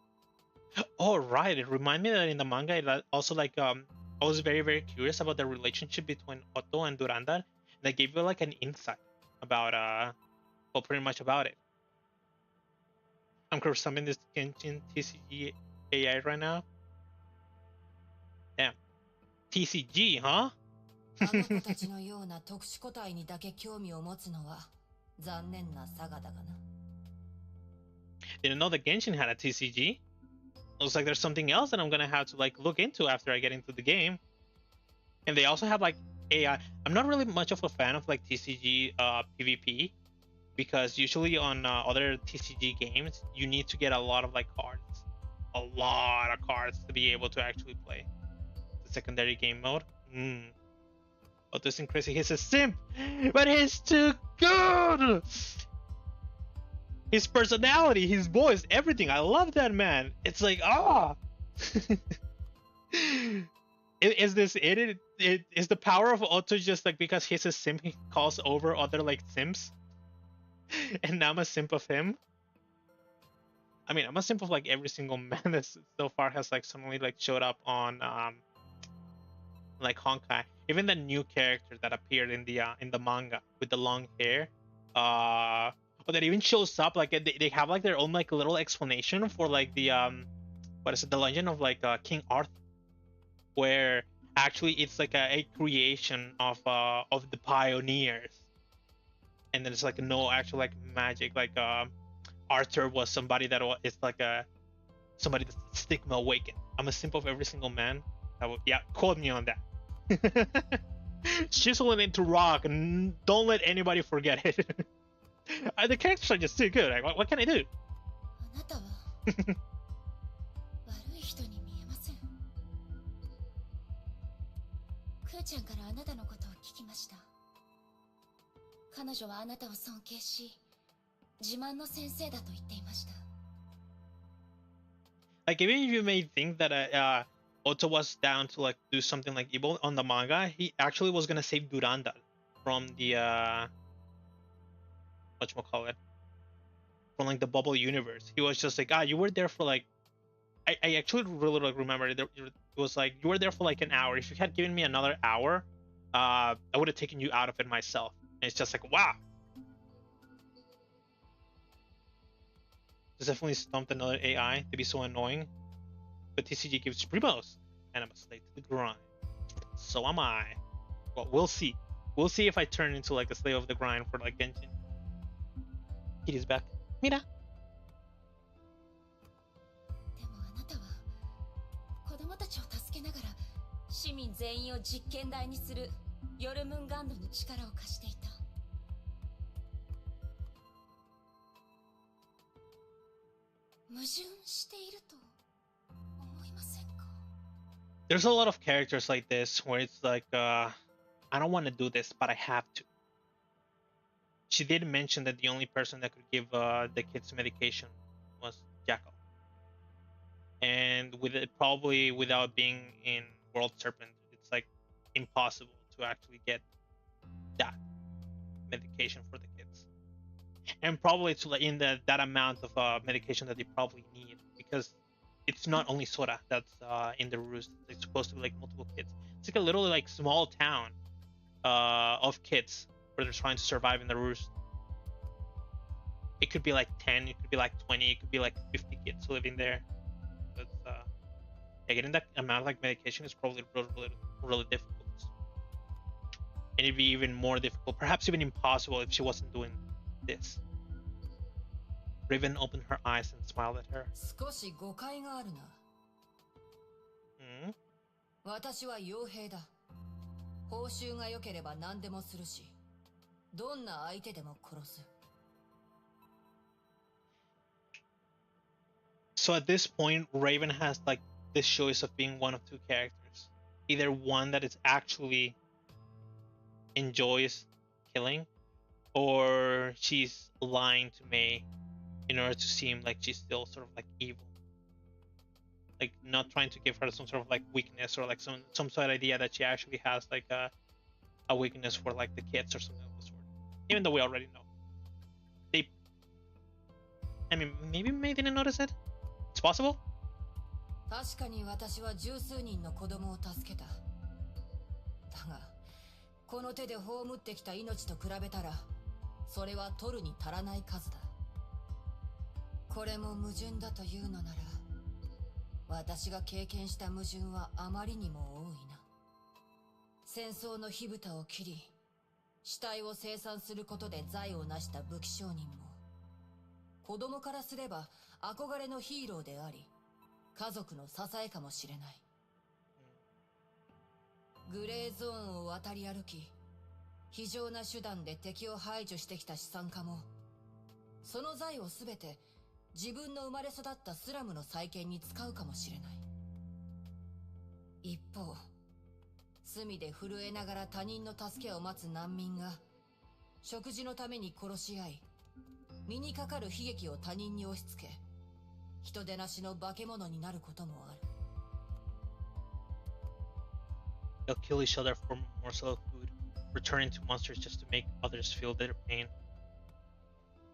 Oh right, it reminded me that in the manga it also like I was very curious about the relationship between Otto and Durandal. They gave you like an insight about well, pretty much about it. I'm consuming this Genshin TCG AI right now. Damn. TCG, huh?
あの子たちのような特殊個体にだけ興味を持つのは残念なサガだがな。
Didn't know that Genshin had a TCG. Looks like there's something else that I'm gonna have to like look into after I get into the game. And they also have like AI. I'm not really much of a fan of like TCG PvP because usually on other TCG games you need to get a lot of like cards, a lot of cards to be able to actually play the secondary game mode. Oh, this is crazy. He's a simp, but he's too good. His personality, his voice, everything. I love that man. It's like Is this it? Is the power of Otto just like because he's a simp, he calls over other like simps, and now I'm a simp of him? I mean, I'm a simp of like every single man that so far has like suddenly like showed up on like Honkai. Even the new character that appeared in the manga with the long hair, or that even shows up like they have like their own like little explanation for like the what is it, the legend of like King Arthur, where actually it's like a creation of the pioneers, and then it's like no actual like magic, like Arthur was somebody that is like somebody that's stigma awakened. I'm a simp of every single man. Yeah, quote me on that. Chiseling into rock, and don't let anybody forget it. The characters are just too good. Like, what can I do?
あなたは悪い人に見えません。クーちゃんからあなたのことを聞きました。彼女はあなたを尊敬し、自慢の先生だと言っていました。
Like, even if you may think that Otto was down to like do something like evil on the manga, he actually was gonna save Durandal from the whatchamacallit, from like the bubble universe. He was just like, you were there for like, I actually really like remember it was like you were there for like an hour. If you had given me another hour, I would have taken you out of it myself. And it's just like, wow, this definitely stumped another AI to be so annoying. But TCG gives primos, and I'm a slave to the grind. So am I. Well, we'll see. We'll see if I turn into like a slave of the grind for like Genshin. Kitty's back. Mira.
でもあなたは子供たちを助けながら市民全員を実験台にするヨルムンガンドに力を貸していた。矛盾していると思いませんか?
There's a lot of characters like this where it's like, I don't want to do this, but I have to. She did mention that the only person that could give the kids medication was Jackal. And with it, probably without being in World Serpent, it's like impossible to actually get that medication for the kids. And probably to like in that amount of medication that they probably need, because it's not only Sora that's in the roost. It's supposed to be like multiple kids. It's like a little like small town of kids where they're trying to survive in the roost. It could be like 10, it could be like 20, it could be like 50 kids living there. But yeah, getting that amount of like medication is probably really difficult. And it'd be even more difficult, perhaps even impossible, if she wasn't doing this. Raven opened her eyes and smiled at her.
少し誤解があるな。私は傭兵だ。報酬が良ければ何でもするし、どんな相手でも殺す。
So at this point, Raven has like this choice of being one of two characters. Either one that is actually enjoys killing, or she's lying to Mei in order to seem like she's still sort of like evil. Like not trying to give her some sort of like weakness or like some sort of idea that she actually has like a weakness for like the kids or something of the sort. Even though we already know. I mean, maybe Mei didn't notice it. It's possible.
確かに私は十数人の子供を助けた。だが、この手で葬ってきた命と比べたら、それは取るに足らない数だ。これも矛盾だというのなら、私が経験した矛盾はあまりにも多いな。戦争の火蓋を切り、死体を生産することで財を成した武器商人も、子供からすれば憧れのヒーローであり、家族の支えかもしれない。グレーゾーンを渡り歩き、非常な手段で敵を排除してきた資産家も、その財をすべて自分の生まれ育ったスラムの再建に使うかもしれない。一方、隅で震えながら他人の助けを待つ難民が、食事のために殺し合い、身にかかる悲劇を他人に押し付け、人でなしの化け物になることもある。
They'll kill each other for morsel of food, returning to monsters just to make others feel their pain.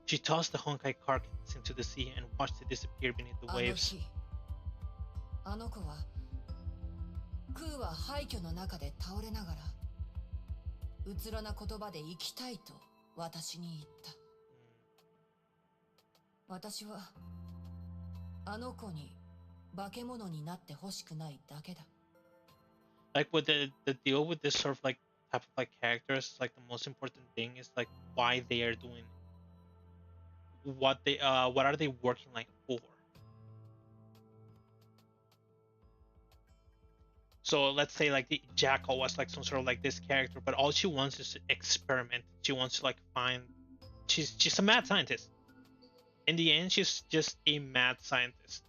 She tossed the Honkai carcass into the sea and watched it disappear beneath the waves.
あの子は、クーは廃墟の中で倒れながら、うつろな言葉で生きたいと私に言った。私は、あの子に化け物になってほしくないだけだ。
Like with the deal with this sort of like type of like characters, like the most important thing is like why they are doing it. What are they working like for? So let's say like the Jackal was like some sort of like this character, but all she wants is to experiment. She wants to like find. She's a mad scientist. In the end, she's just a mad scientist.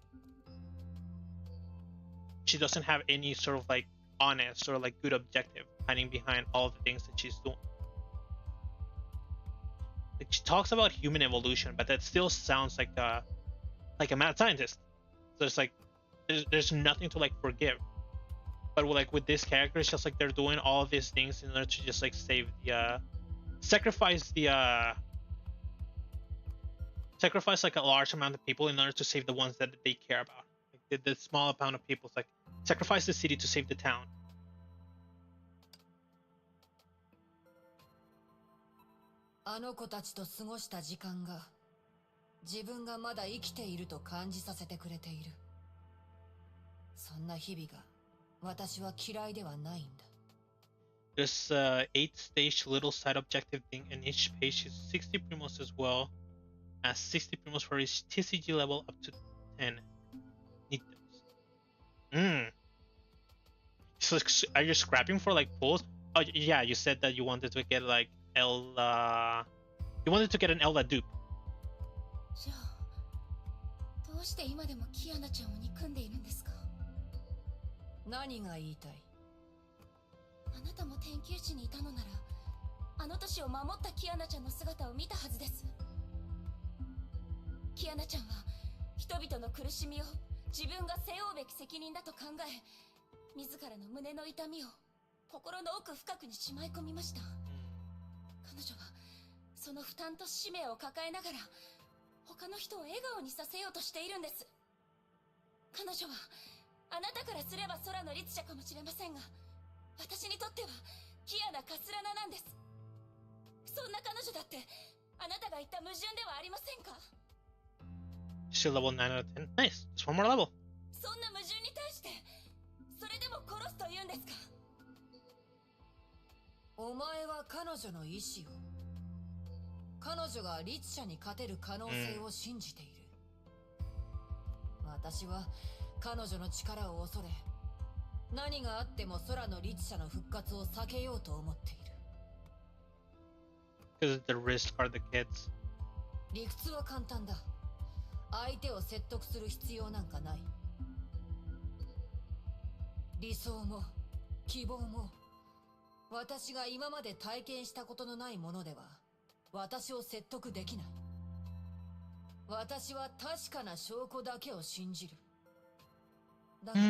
She doesn't have any sort of like honest or like good objective hiding behind all the things that she's doing. Like she talks about human evolution, but that still sounds like a mad scientist. So it's like there's nothing to like forgive. But with this character, it's just like they're doing all of these things in order to just like save the sacrifice like a large amount of people in order to save the ones that they care about. Like the small amount of people, it's like sacrifice the city to save the town.
あの子たちと過ごした時間が、自分がまだ生きていると感じさせてくれている。そんな日々が、私は嫌いではないんだ。
There's a 8-stage little side objective thing, and each page is 60 primos as well as 60 primos for each TCG level up to 10. Need those. So are you scrapping for like pulls? Oh yeah, you said that you wanted to get like you wanted to get an Elda dupe.
じゃあ、どうして今でもキアナちゃんを憎んでいるんですか？
何が言いたい？
あなたも天球地にいたのなら、あの年を守ったキアナちゃんの姿を見たはずです。キアナちゃんは人々の苦しみを自分が背負うべき責任だと考え、自らの胸の痛みを心の奥深くにしまい込みました。彼女はその負担と使命を抱えながら他の人を笑顔にさせようとしているんです。彼女はあなたからすれば空の律者かもしれませんが、私にとってはキアナ・カスラナなんです。そんな彼女だってあなたが言った矛盾ではありませんか？
Still level 9 out of 10. Nice. Just one more level.
そんな矛盾に対してそれでも殺すと言うんですか？
お前は彼女の意志を、彼女が律者に勝てる可能性を信じている。私は彼女の力を恐れ、何があっても空の律者の復活を避けようと思っている。
Because the risk are the kids.
理屈は簡単だ。相手を説得する必要なんかない。理想も希望も私が今まで体験したことのないものでは私を説得できない。私は確かな証拠だけを信じる。だが、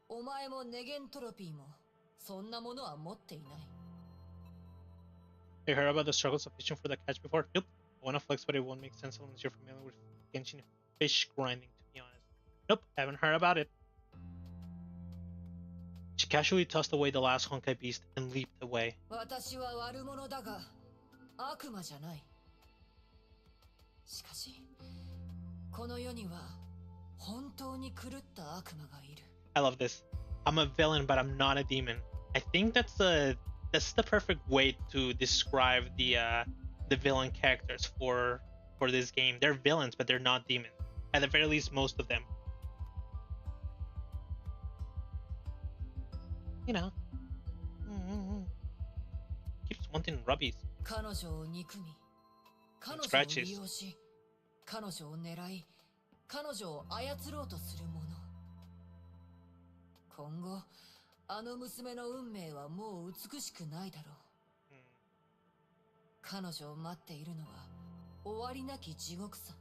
お前もネゲントロピーもそんなものは持っていない。
You heard about the struggles of fishing for the catch before? Nope. I wanna flex, but it won't make sense unless you're familiar with Genshin fish grinding, to be honest. Nope, haven't heard about it. She casually tossed away the last Honkai beast and leaped away.
私は悪者だが悪魔じゃない。しかし、この世には本当に狂った悪魔がいる。
I love this. I'm a villain, but I'm not a demon. I think that's the perfect way to describe the villain characters for this game. They're villains, but they're not demons. At the very least, most of them. You know. Keeps wanting rubbies.
彼女を憎み、彼女を利用し、彼女を狙い、彼女を操ろうとする者。今後、あの娘の運命はもう美しくないだろう。彼女を待っているのは終わりなき地獄さ。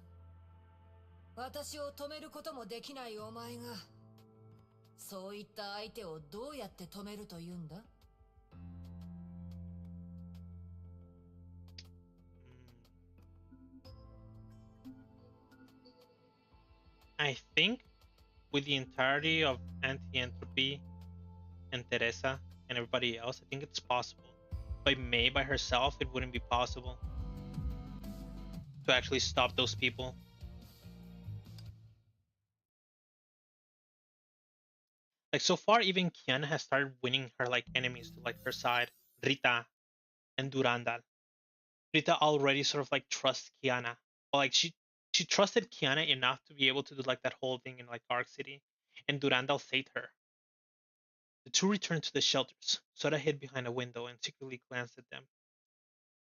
私を止めることもできないお前が、そういった相手をどうやって止めるというんだ
？I think with the entirety of Anti-Entropy and Teresa and everybody else, I think it's possible. By Mei by herself, it wouldn't be possible to actually stop those people. Like so far, even Kiana has started winning her like enemies to like her side. Rita and Durandal. Rita already sort of like trusts Kiana. Well, like she trusted Kiana enough to be able to do like that whole thing in like Arc City, and Durandal saved her. The two returned to the shelters. Sora hid behind a window and secretly glanced at them.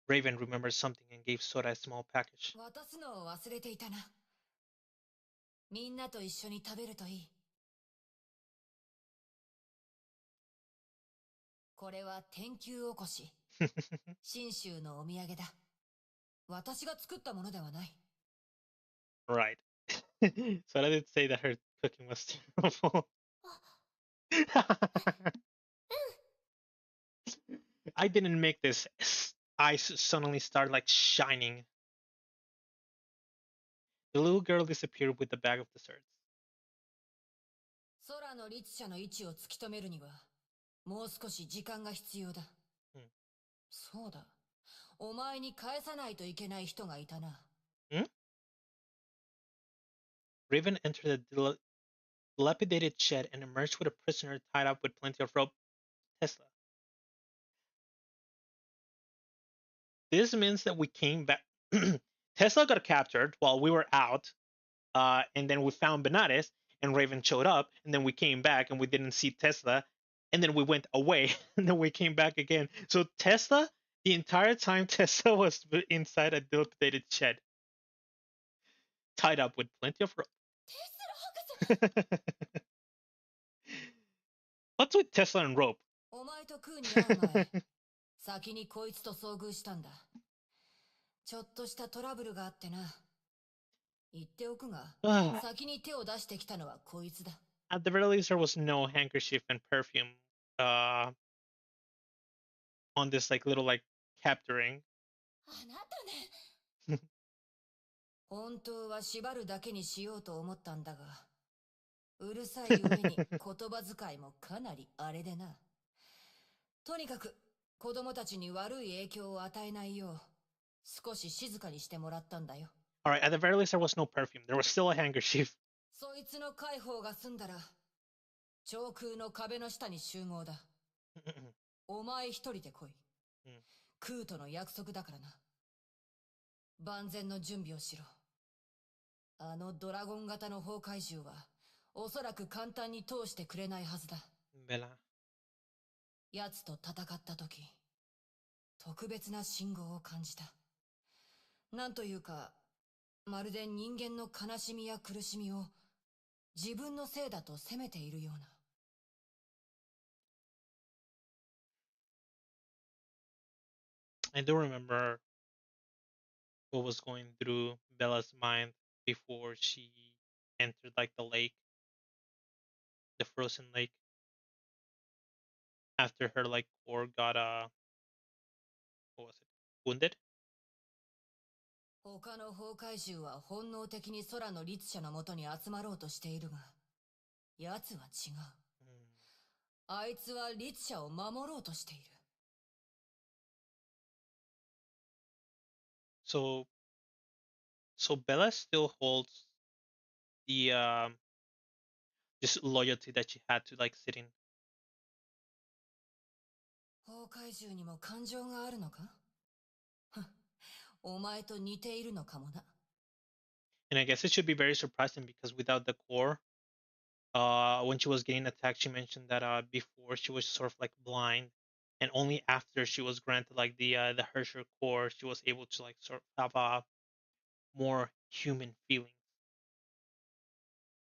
Raven remembered something and gave Sora a small package.
渡すのを忘れていたな。みんなと一緒に食べるといい。これは天球おこし。信州のお土産だ。私が作ったものではない。
Right. Sora did say that her cooking was terrible. I didn't make this. Eyes suddenly started like shining. The little girl disappeared with the bag of desserts.
空の律者の位置を突き止めるには、もう少し時間が必要だ。そうだ。お前に返さないといけない人がいたな。
Raven entered the dilapidated shed and emerged with a prisoner tied up with plenty of rope. Tesla. This means that we came back. Tesla got captured while we were out, and then we found Benares, and Raven showed up, and then we came back and we didn't see Tesla, and then we went away, and then we came back again. So Tesla, the entire time Tesla was inside a dilapidated shed, tied up with plenty of rope. What's with Tesla and rope?
お前とクーに会う前、先にこいつと遭遇したんだ。ちょっとしたトラブルがあってな。言っておくが、先に手を出してきたのはこいつだ。
At the very least, there was no handkerchief and perfume on this like little like capturing.
あなたね。
本当は縛るだけにしようと思ったんだが、うるさい上に言葉遣いもかなりあれでな。とにかく子供たちに悪い影響を与えないよう少し静かにしてもらったんだよ。
Alright, at the very least there was no perfume. There was still a handkerchief.
そいつの解放が済んだら、上空の壁の下に集合だ。お前一人で来い。クーとの約束だからな。万全の準備をしろ。あのドラゴン型の崩壊獣は、おそらく簡単に通してくれないはずだ。
ベラ。
奴と戦った時、特別な信号を感じた。なんというか、まるで人間の悲しみや苦しみを自分のせいだと責めているような。
I do remember what was going through Bella's mind before she entered like the lake, the frozen lake. After her like core got what was it? Wounded?
他の崩壊獣は本能的に空の律者のもとに集まろうとしているが、奴は違う。あいつは律者を守ろうとしている。
So Bella still holds the this loyalty that she had to like sitting.
崩壊獣にも感情があるのか？お前と似ているのかもな。
And I guess it should be very surprising because without the core, when she was getting attacked, she mentioned that before she was sort of like blind, and only after she was granted like the Hersher core, she was able to like sort of have more human feelings,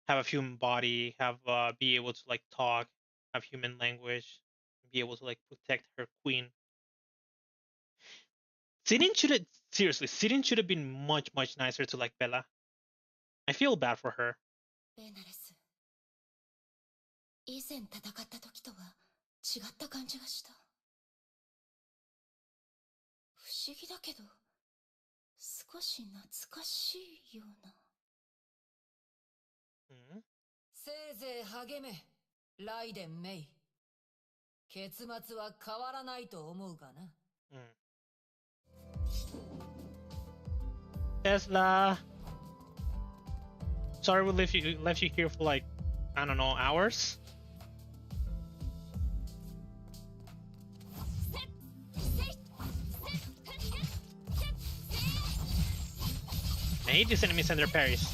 have a human body, have be able to like talk, have human language, be able to like protect her queen. Sirin should have been much nicer to like Bella. I feel bad for her.
ベナレス、以前戦った時とは違った感じがした。不思議だけど、少し懐かしいような。
せいぜい励め、ライデン・メイ。結末は変わらないと思うがな。
Tesla. Sorry we left you here for like, I don't know, hours. I hate these enemies and their parries.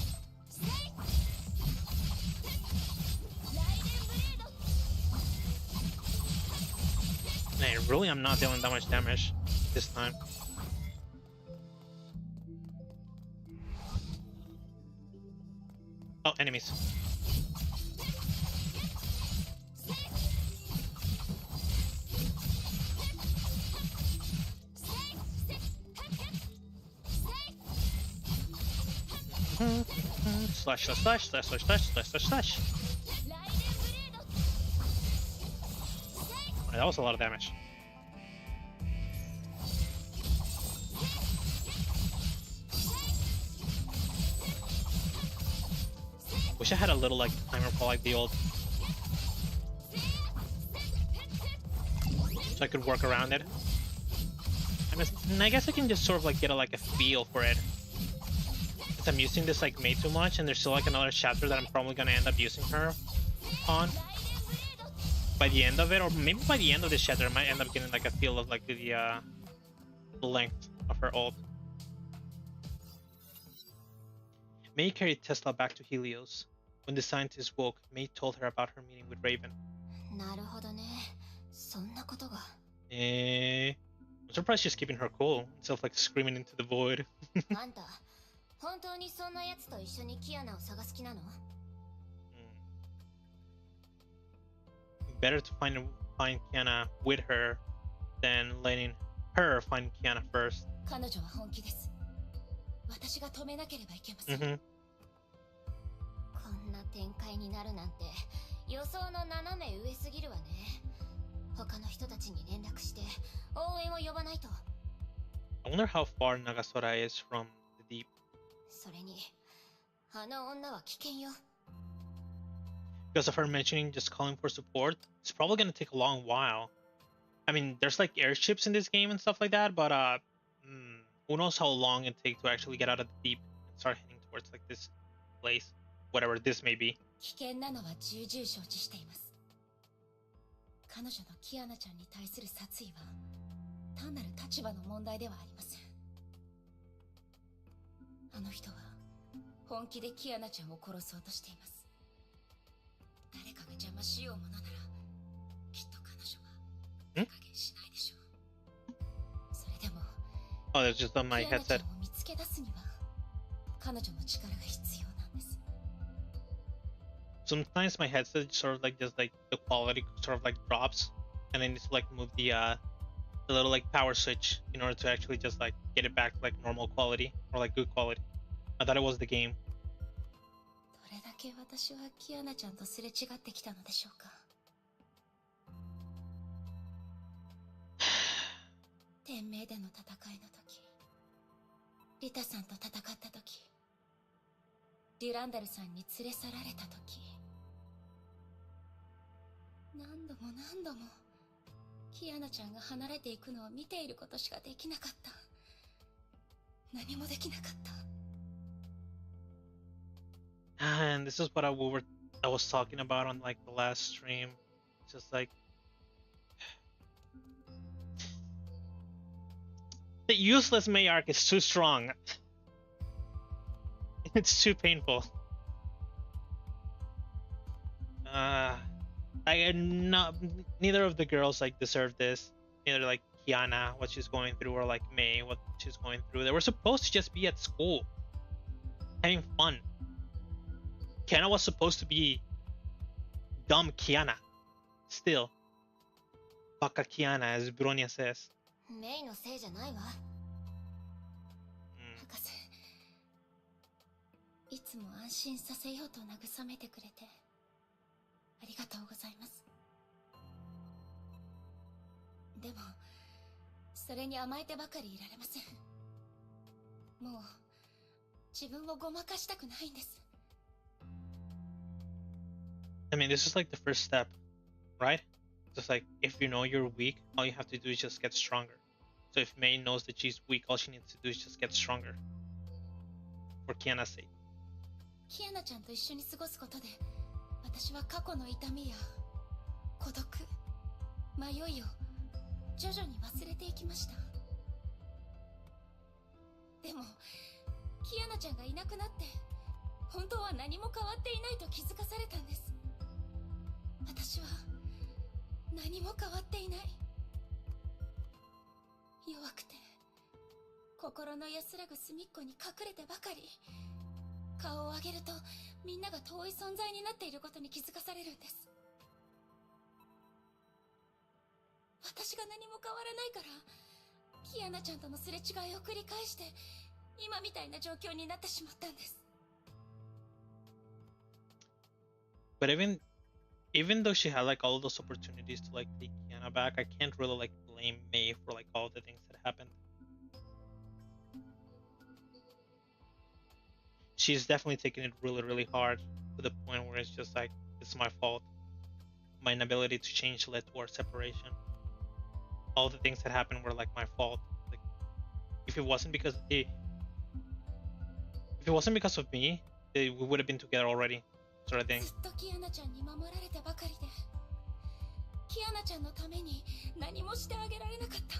Man, really I'm not dealing that much damage this time. Oh, enemies. Slash, slash, slash, slash, slash, slash, slash, slash, slash. That was a lot of damage. Wish I had a little like timer for like the old, so I could work around it. And I guess I can just sort of like get a feel for it. Because I'm using this like Mei too much, and there's still like another chapter that I'm probably gonna end up using her on by the end of it, or maybe by the end of this chapter I might end up getting like a feel of like the length of her ult. Mei carried Tesla back to Helios. When the scientist woke, Mei told her about her meeting with Raven. I'm surprised she's keeping her cool, instead of like screaming into the void. Better to find Kiana with her than letting her find Kiana first. Mm-hmm.
こんな展開になるなんて予想の斜め上すぎるわね。他の人たちに連絡して応援を呼ばないと。
I wonder how far Nagasora is from the deep.
それに、あの女は危険よ。
Because of her mentioning just calling for support, it's probably gonna take a long while. I mean, there's like airships in this game and stuff like that, but who knows how long it takes to actually get out of the deep and start heading towards like this place, whatever this may be.
危険なのは重々承知しています。彼女のキアナちゃんに対する殺意は単なる立場の問題ではありません。あの人は本気でキアナちゃんを殺そうとしています。誰かが邪魔しようものならきっと彼女は手加減しないでしょう。
Oh, that's just on my headset. Sometimes my headset sort of like just like the quality sort of like drops, and I need to like move the little like power switch in order to actually just like get it back to like normal quality or like good quality. I thought it was the game.
どれだけ私はキアナちゃんとすれ違ってきたのでしょうか。天命での戦いの時、リタさんと戦った時、デュランダルさんに連れ去られた時、何度も何度もキアナちゃんが離れていくのを見ていることしかできなかった。何もできなかった。
And this is what I was talking about on like the last stream. It's just like the useless Mei arc is too strong. It's too painful. Neither of the girls like deserve this. Neither like Kiana, what she's going through, or like Mei, what she's going through. They were supposed to just be at school, having fun. Kiana was supposed to be dumb Kiana. Still. Baka Kiana, as Bronya says.
メイのせいじゃないわ。博士、いつも安心させようと慰めてくれてありがとうございます。でも、それに甘えてばかりいられません。もう自分をごまかしたくないんです。
I mean, this is like the first step, right? Just like, if you know you're weak, all you have to do is just get stronger. So if Mei knows that she's weak, all she needs to do is just get stronger. For Kiana's sake.
キアナちゃんと一緒に過ごすことで、私は過去の痛みや孤独、迷いを徐々に忘れていきました。でも、キアナちゃんがいなくなって、本当は何も変わっていないと気づかされたんです。私は何も変わっていない。弱くて心の安らぐ隅っこに隠れてばかり、顔を上げるとみんなが遠い存在になっていることに気づかされるんです。私が何も変わらないから、キアナちゃんとのすれ違いを繰り返して今みたいな状況になってしまったんです。
But even though she had like all those opportunities to like take Kiana back, I can't really like blame Mei for like all the things that happened. She's definitely taken it really, really hard to the point where it's just like, it's my fault. My inability to change led to our separation. All the things that happened were like my fault. Like, if it wasn't because of me, we would have been together already. Sort of thing.
ずっとキアナちゃんに守られてばかりで、キアナちゃんのために何もしてあげられなかった。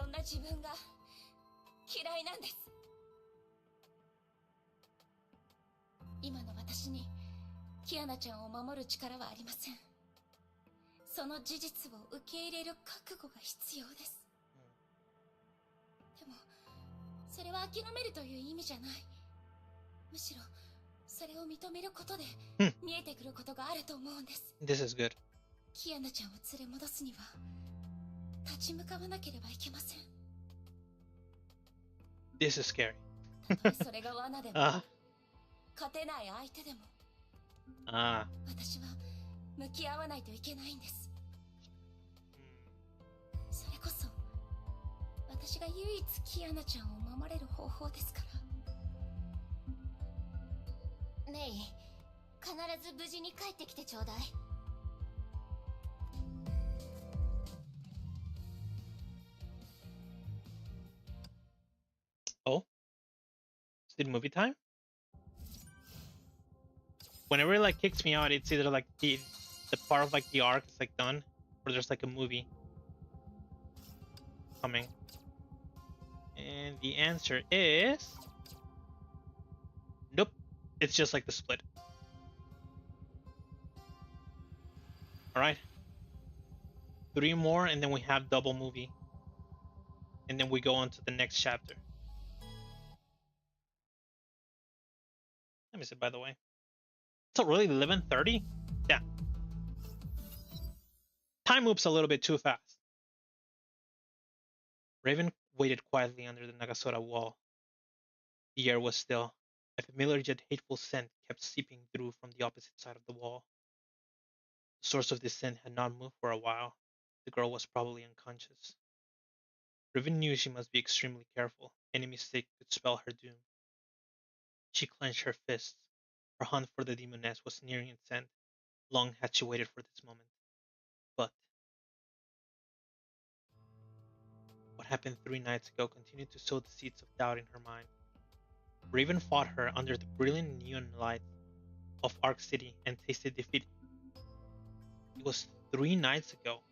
そんな自分が嫌いなんです。今の私にキアナちゃんを守る力はありません。その事実を受け入れる覚悟が必要です。でも、それは諦めるという意味じゃない。むしろそれを認めることで見えてくることがあると思うんです。
This is good.
キアナちゃんを連れ戻すには立ち向かわなければいけません。
This is scary.
たとえそれが罠でも勝てない相手でも私は向き合わないといけないんです。それこそ私が唯一キアナちゃんを守れる方法ですから。メイ、必ず無事に帰ってきてちょうだい。
Oh? Is it movie time? Whenever it like kicks me out, it's either like the part of like the arc is like done, or there's like a movie coming. And the answer is nope. It's just like the split. All right, 3 more, and then we have double movie. and then we go on to the next chapter. Let me see, by the way. So really 11:30? Yeah. Time moves a little bit too fast. Raven waited quietly under the Nagasora wall. The air was still. A familiar yet hateful scent kept seeping through from the opposite side of the wall. The source of this scent had not moved for a while. The girl was probably unconscious. Raven knew she must be extremely careful. Any mistake could spell her doom. She clenched her fists. Her hunt for the demoness was nearing its end. Long had she waited for this moment. But what happened 3 nights ago continued to sow the seeds of doubt in her mind. Raven fought her under the brilliant neon light of Ark City and tasted defeat. It was 3 nights ago.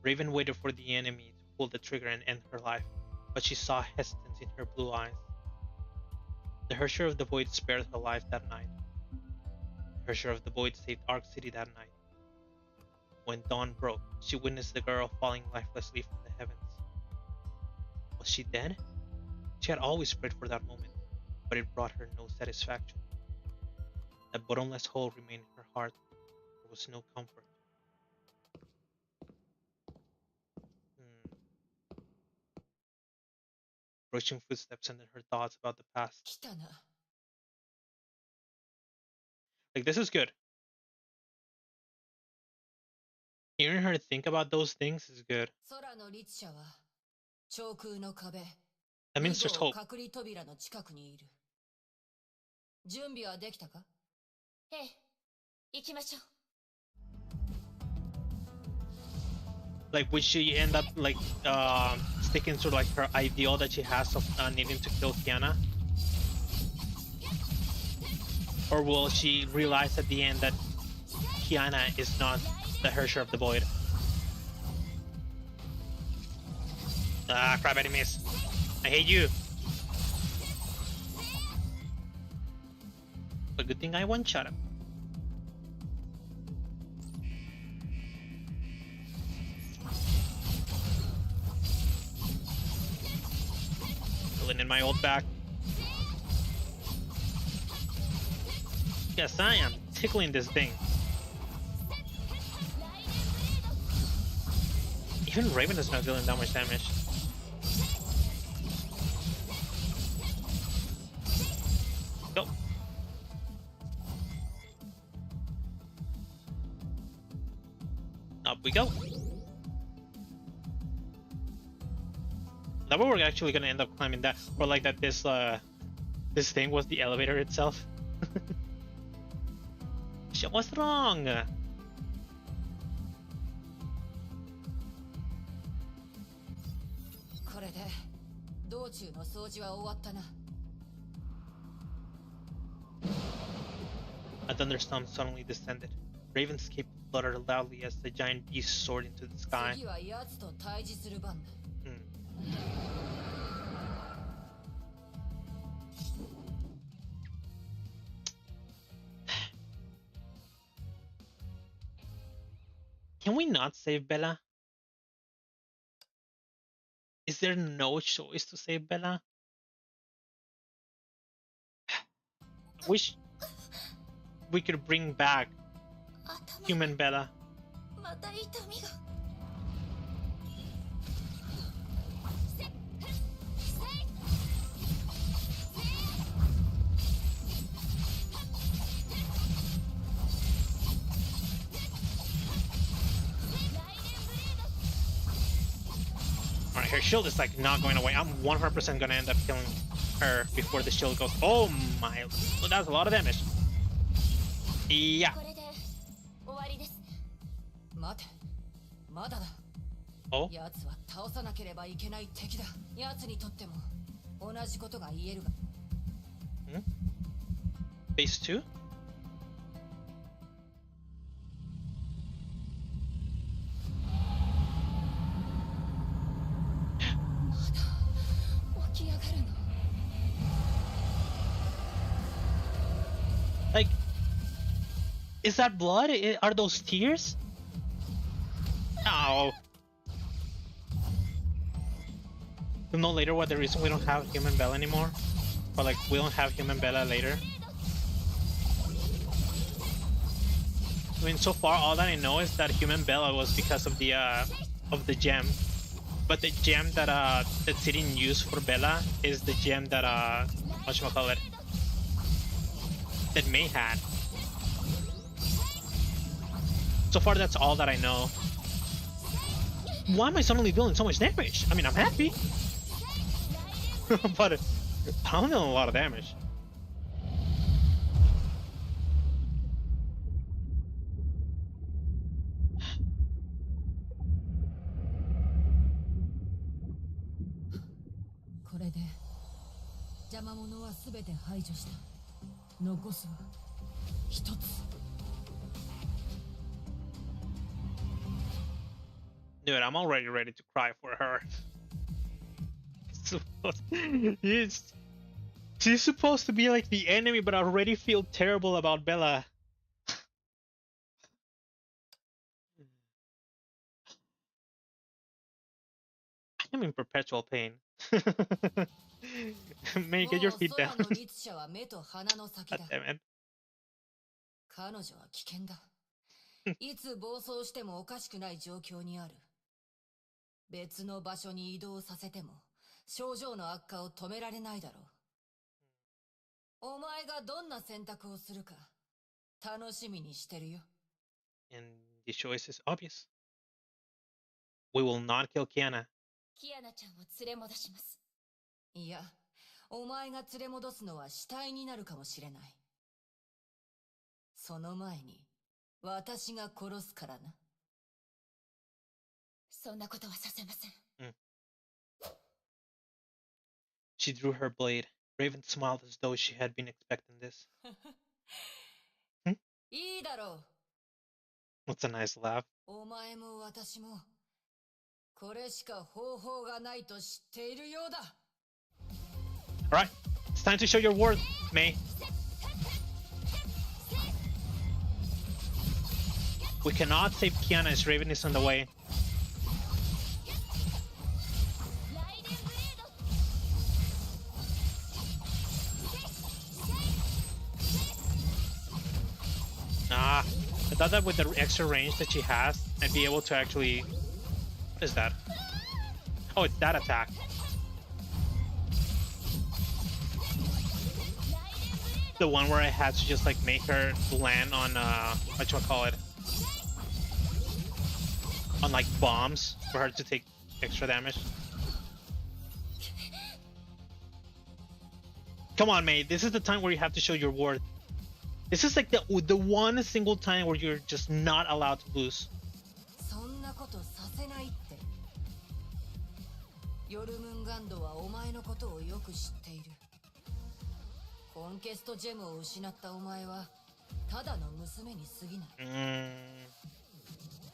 Raven waited for the enemy to pull the trigger and end her life, but she saw hesitance in her blue eyes. The Herrscher of the Void spared her life that night. The Herrscher of the Void saved Ark City that night. When dawn broke, she witnessed the girl falling lifelessly from the heavens. Was she dead? She had always prayed for that moment, but it brought her no satisfaction. That bottomless hole remained in her heart. There was no comfort. Approaching footsteps and then her thoughts about the past. Like, this is good. Hearing her think about those things is good. That means there's hope. Like, would she end up like sticking to like her ideal that she has of needing to kill Kiana, or will she realize at the end that Kiana is not the Herrscher of the Void? Ah, crap, enemies! I hate you. But good thing I one-shot him. Filling in my old back. Yes, I am tickling this thing. Even Raven is not dealing that much damage. Go. Up we go. That way we're actually gonna end up climbing that, or like that this thing was the elevator itself. Shit, what's wrong? A thunderstorm suddenly descended. Raven's cape fluttered loudly as the giant beast soared into the sky. Can we not save Bella? Is there no choice to save Bella? I wish we could bring back human Bella. Alright, her shield is like not going away. I'm 100% gonna end up killing her before the shield goes. Oh my, well, that's a lot of damage. Yeah. Oh? Phase 2? Like, is that blood? Are those tears? Oh. You'll know later what the reason we don't have human Bella anymore? Or like we don't have human Bella later? I mean, so far all that I know is that human Bella was because of the gem. But the gem that that Sirin used for Bella is the gem that whatchamacallit, that Mei had. So far that's all that I know. Why am I suddenly dealing so much damage? I mean, I'm happy. But I'm dealing a lot of damage. Dude, I'm already ready to cry for her. She's supposed to be like the enemy, but I already feel terrible about Bella. I'm in perpetual pain. May, get your feet down. God damn it.
彼女は危険だ。いつ暴走してもおかしくない状況にある。別の場所に移動させても症状の悪化を止められないだろう。お前がどんな選択をするか楽しみにしてるよ。
And the choice is obvious. We will not kill Kiana.
キアナちゃんを連れ戻します。
いや、お前が連れ戻すのは死体になるかもしれない。その前に私が殺すからな。
そんなことはさせません。
She drew her blade. Raven smiled as though she had been expecting this.
いいだろ
う。What's a nice laugh?
お前も私もこれしか方法がないと知っているようだ。
Alright, it's time to show your worth, Mei. We cannot save Kiana as Raven is on the way. I thought that with the extra range that she has, I'd be able to actually... What is that? Oh, it's that attack. The one where I had to just like make her land on whatchamacallit, on like bombs for her to take extra damage. Come on, Mei, this is the time where you have to show your worth. This is like the one single time where you're just not allowed to lose.
そんなことさせないって。ヨルムンガンドはお前のことをよく知っている。コンケストジェムを失ったお前はただの娘に過ぎない。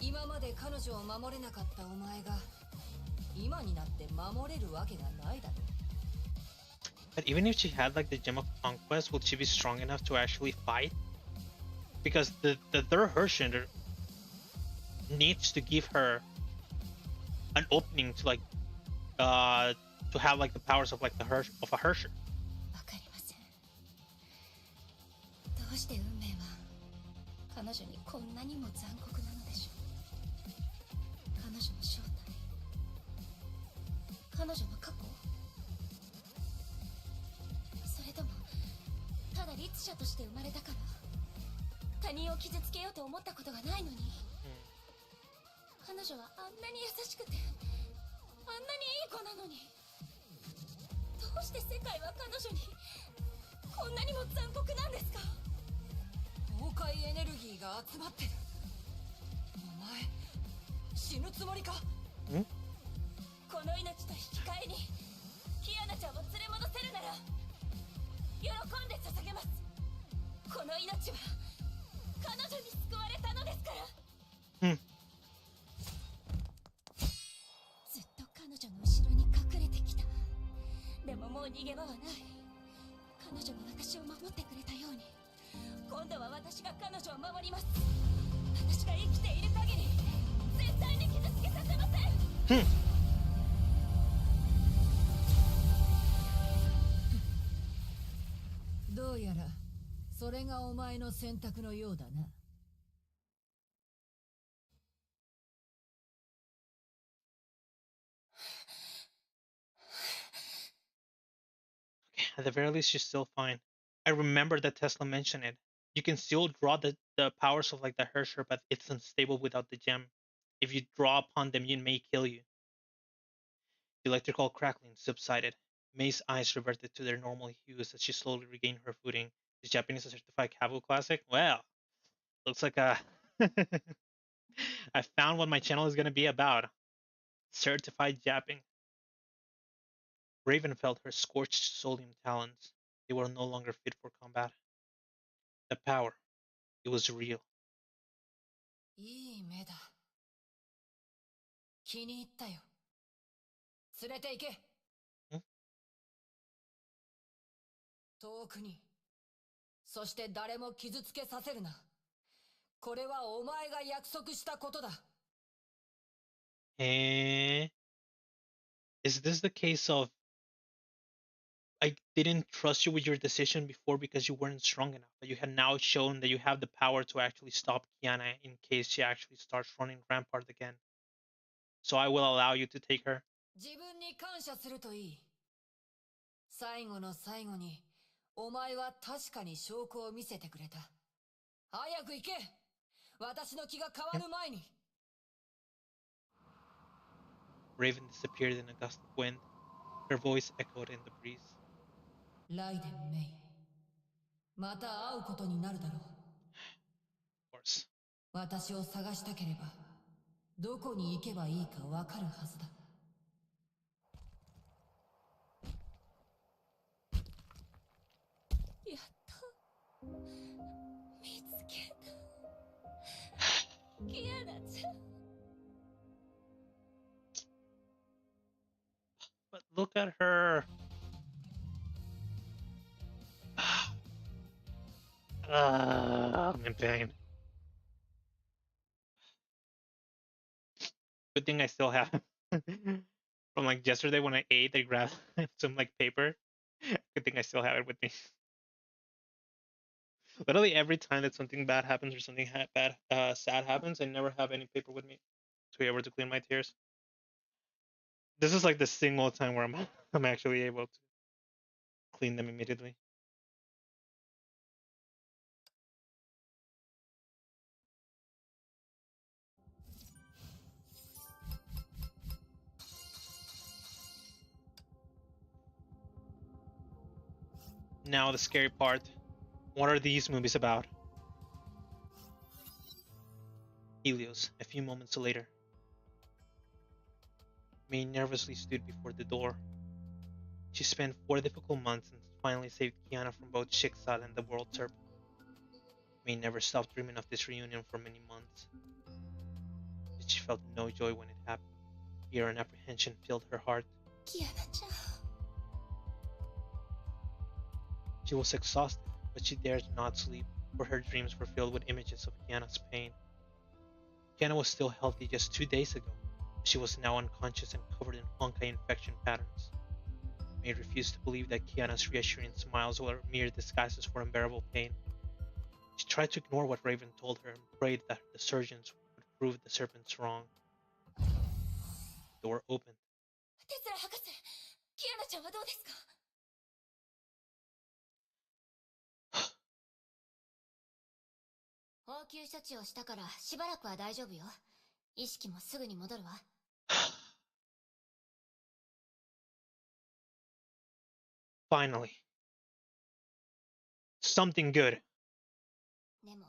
今まで彼女を守れなかったお前が今になって守れるわけがないだろう。
But even if she had like the Gem of Conquest, would she be strong enough to actually fight? Because the third Hershinder needs to give her an opening to like to have like the powers of like the Hersher of a Hersher.
わかりません。どうして運命は彼女にこんなにも残酷なのでしょう。彼女の正体、彼女の過去、それともただ律者として生まれたから他人を傷つけようと思ったことがないのに、彼女はあんなに優しくてあんなにいい子なのに、どうして世界は彼女にこんなにも残酷なんですか。
崩壊エネルギーが集まってる。お前死ぬつもりか。
この命と引き換えにキアナちゃんを連れ戻せるなら喜んで捧げます。この命は彼女に救われたのですから。ずっと彼女の後ろに隠れてきた。でももう逃げ場はない。彼女が私を守ってくれたように今度は私が彼女を守ります。私が生きている限り絶対に傷
どうやらそれがお前の選択のようだな。
At the very least, she's still fine. I remember that Tesla mentioned it. You can still draw the powers of like the Hersher, but it's unstable without the gem. If you draw upon them, it may kill you. The electrical crackling subsided. Mei's eyes reverted to their normal hues as she slowly regained her footing. Is Japanese a certified Kabu classic? Well, looks like a. I found what my channel is going to be about. Certified Japping. Raven felt her scorched solium talons. They were no longer fit for combat. The power. It was real.
いい目だ。気に入ったよ。連れて行け。遠くに。そして誰も傷つけさせるな。これはお前が約束したことだ。
Is this the case of I didn't trust you with your decision before because you weren't strong enough, but you had now shown that you have the power to actually stop Kiana in case she actually starts running rampart again. So I will allow you to take her.
自分に感謝するといい。最後の最後に、お前は確かに証拠を見せてくれた。早く行け。私の気が変わる前に。
Raven disappeared in a gust of wind. Her voice echoed in the breeze.
ライデン・メイ。また会うことになるだろう。
Of course.
私を探したければ、どこに行けばいいかわかるはずだ。やっと見つけた。キアナちゃん。
But look at her. I'm in pain. Good thing I still have from like yesterday when I ate. I grabbed some like paper. Good thing I still have it with me. Literally every time that something bad happens or something sad happens, I never have any paper with me to be able to clean my tears. This is like the single time where I'm actually able to clean them immediately. Now the scary part. What are these movies about? Helios, a few moments later. Mei nervously stood before the door. She spent 4 difficult months and finally saved Kiana from both Schicksal and the World Serpent. Mei never stopped dreaming of this reunion for many months. But she felt no joy when it happened. Fear and apprehension filled her heart.
Kiana-chan.
She was exhausted, but she dared not sleep, for her dreams were filled with images of Kiana's pain. Kiana was still healthy just 2 days ago. She was now unconscious and covered in Honkai infection patterns. Mei refused to believe that Kiana's reassuring smiles were mere disguises for unbearable pain. She tried to ignore what Raven told her and prayed that the surgeons would prove the serpents wrong. The door opened.
テスラ博士、キアナちゃんはどうですか？応急処置をしたからしばらくは大丈夫よ。意識もすぐに戻るわ。
Finally. Something good.
でも、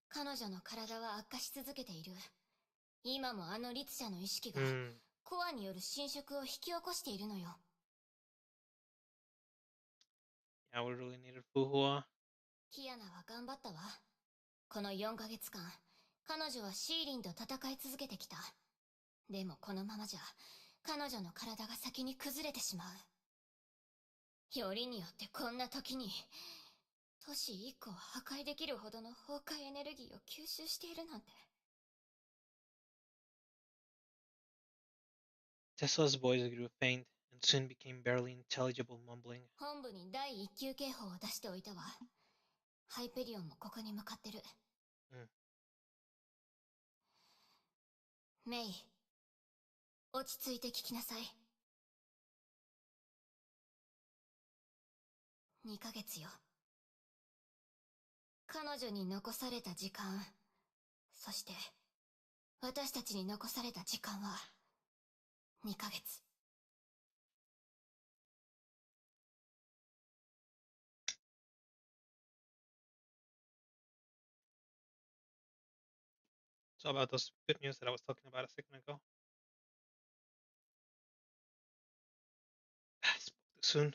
彼女の体は悪化し続けている。今もあの律者の意識が、コアによる侵食を引き起こしているのよ。
Yeah, we really needed Fuhua.
キアナは頑張ったわ。この4ヶ月間、彼女はシーリンと戦い続けてきた。でもこのままじゃ、彼女の体が先に崩れてしまう。よりによってこんな時に、都市1個を破壊できるほどの崩壊エネルギーを吸収しているなんて。
Tesla's voice grew faint and soon became barely intelligible mumbling.
本部に第一級警報を出しておいたわ。ハイペリオンもここに向かってる。メイ、落ち着いて聞きなさい。2ヶ月よ。彼女に残された時間、そして私たちに残された時間は2ヶ月。
So about those good news that I was talking about a second ago. I spoke too soon.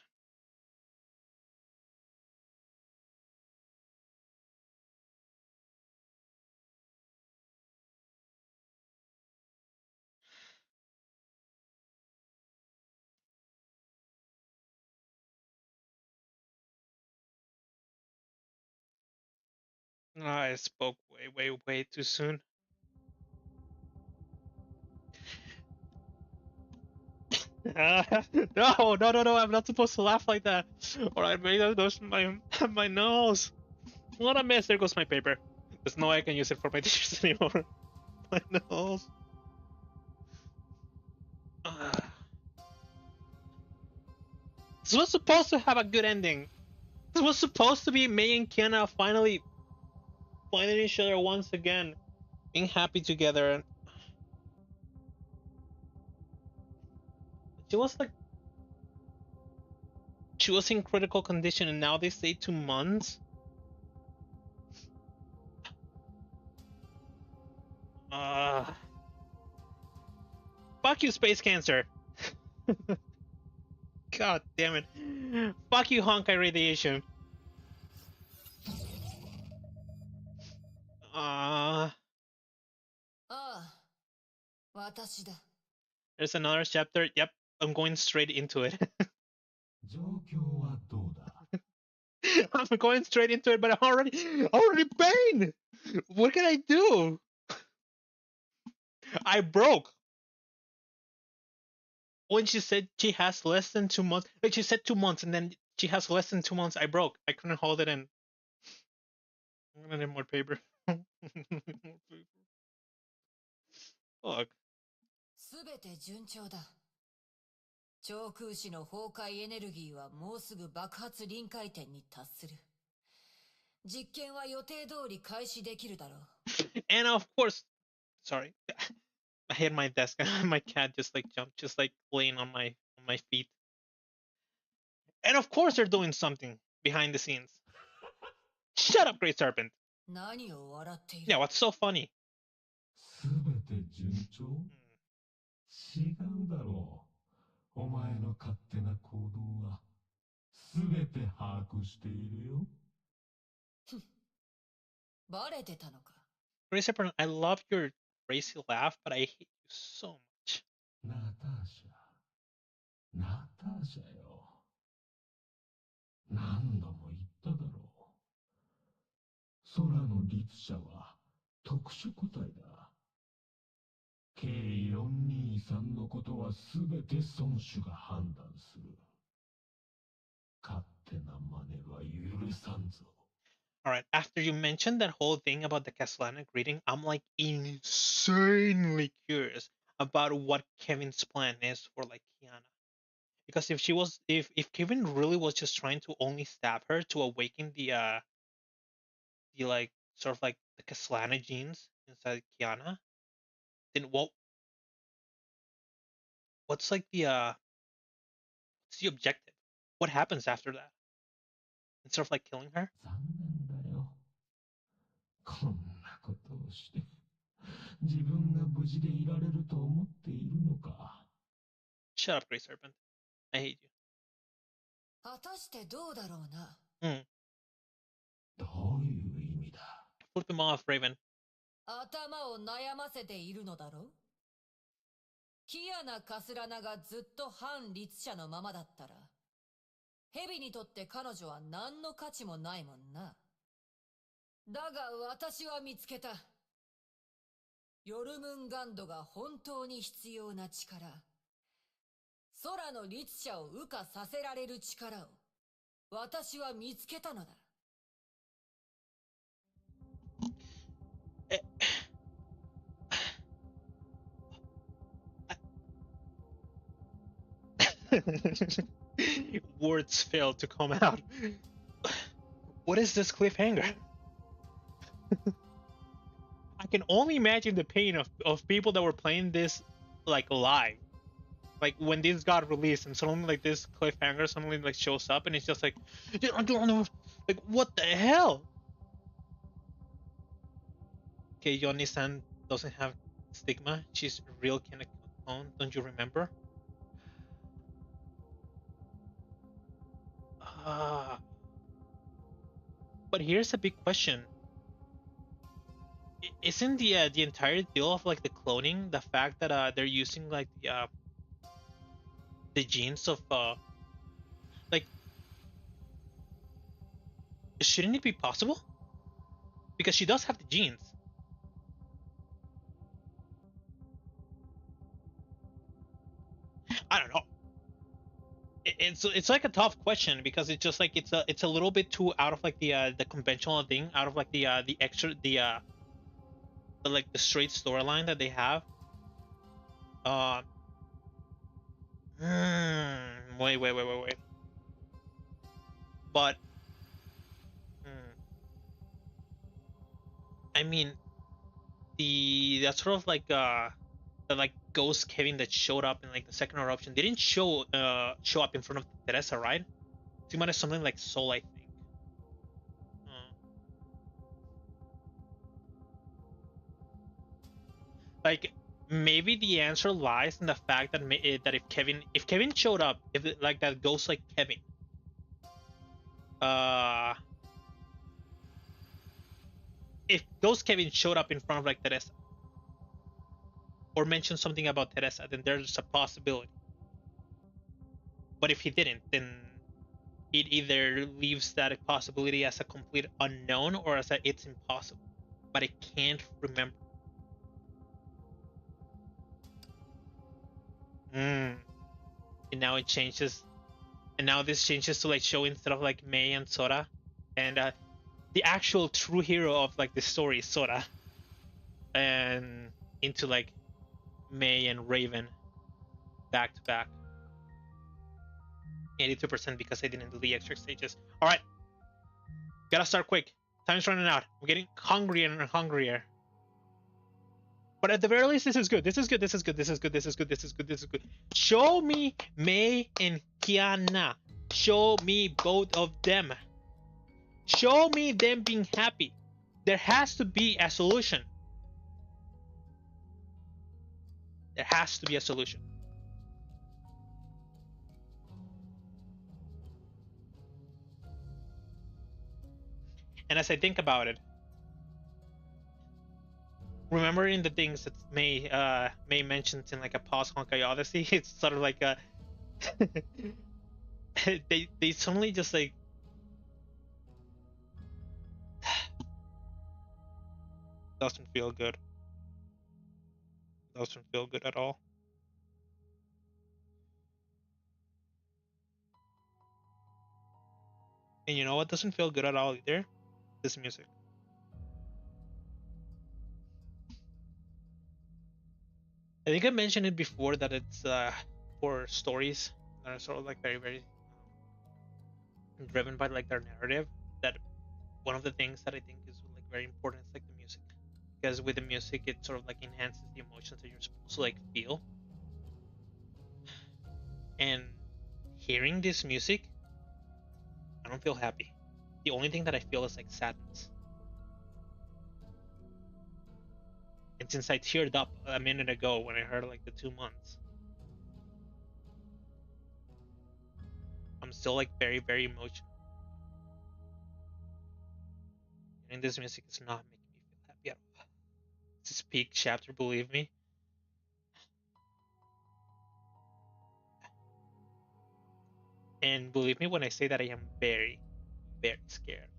I spoke way too soon. No, I'm not supposed to laugh like that. Alright, maybe that's my nose. What a mess, there goes my paper. There's no way I can use it for my dishes anymore. My nose. This was supposed to have a good ending. This was supposed to be Mei and Kiana finally finding each other once again, being happy together. She was in critical condition, and now they say 2 months. Fuck you, space cancer. God damn it. Fuck you, Honkai radiation. There's another chapter. Yep, I'm going straight into it. I'm going straight into it, but I'm already pain. What can I do? I broke. When she said she has less than 2 months, like she said 2 months, and then she has less than 2 months, I broke. I couldn't hold it in. I'm gonna need more paper. Fuck.
すべて順調だ。超空士の崩壊エネルギーはもうすぐ爆発臨界点に達する。実験は予定通り開始できるだろう。
And of course, sorry, I hit my desk and my cat just jumped, just laying on my feet. And of course they're doing something behind the scenes. Shut up, Great Serpent.
何を笑っている?
Yeah, what's so funny?
すべて順調? 違うだろう。お前の勝手な行動はすべて把握しているよ。
バレてたのか?
Great Serpent, I love your racy laugh, but I hate you so much.
ナターシャよ。何度も言っただろう。空の律者は特殊個体だ。計423のことはすべて孫主が判断する。勝手な真似は許さんぞ。
Alright, after you mentioned that whole thing about the Castellana greeting, I'm insanely curious about what Kevin's plan is for Kiana. Because if Kevin really was just trying to only stab her to awaken the sort of the Castellana genes inside Kiana, then what's the objective? What happens after that? Instead of killing her?
残念だよ。こんなことをして自分が無事でいられると思っているのか。
Shut up, Grey Serpent. I hate you.
果たしてどうだろうな。
どういう意味だ?
Flip him off, Raven.
頭を悩ませているのだろう。キアナ・カスラナがずっと反律者のままだったら、蛇にとって彼女は何の価値もないもんな。だが私は見つけた。ヨルムンガンドが本当に必要な力、空の律者を羽化させられる力を私は見つけたのだ。
Words fail to come out. What is this cliffhanger? I can only imagine the pain of people that were playing this like live. Like when this got released and suddenly like this cliffhanger suddenly like shows up and it's just like, I don't know, like what the hell? Okay, Yoni-san doesn't have stigma. She's real kind of clone. Don't you remember? But here's a big question. Isn't the entire deal of like the cloning the fact that they're using like the genes of like, shouldn't it be possible? Because she does have the genes. I don't know. It's like a tough question because it's just like it's a little bit too out of like the conventional thing, out of like the extra like the straight storyline that they have. Wait. But I mean that sort of like the like ghost Kevin that showed up in like the second eruption didn't show up in front of Teresa, right? It might have something like Soul, I think. Like maybe the answer lies in the fact that that if Kevin showed up, if like that ghost like Kevin, if ghost Kevin showed up in front of like Teresa or mentioned something about Teresa, then there's a possibility. But if he didn't, then it either leaves that possibility as a complete unknown or as a it's impossible. But I can't remember. And now it changes. And now this changes to like show instead of like Mei and Sora. And the actual true hero of like the story is Sora. And into like Mei and Raven back to back. 82% because I didn't do the extra stages. Alright. Gotta start quick. Time's running out. I'm getting hungrier and hungrier. But at the very least, this is good. This is good. Show me Mei and Kiana. Show me both of them. Show me them being happy. There has to be a solution. There has to be a solution. And as I think about it, remembering the things that Mei mentioned in like a past Honkai Odyssey, it's sort of like a they suddenly just like doesn't feel good. Doesn't feel good at all. And you know what doesn't feel good at all either? This music. I think I mentioned it before that it's for stories that are sort of like very, very driven by like their narrative. That one of the things that I think is like very important is like the music, because with the music it sort of like enhances the emotions that you're supposed to like feel. And hearing this music, I don't feel happy. The only thing that I feel is like sadness. And since I teared up a minute ago when I heard like the 2 months, I'm still like very, very emotional. And this music is not making me feel happy at all. This is peak chapter, believe me. And believe me when I say that I am very, very scared.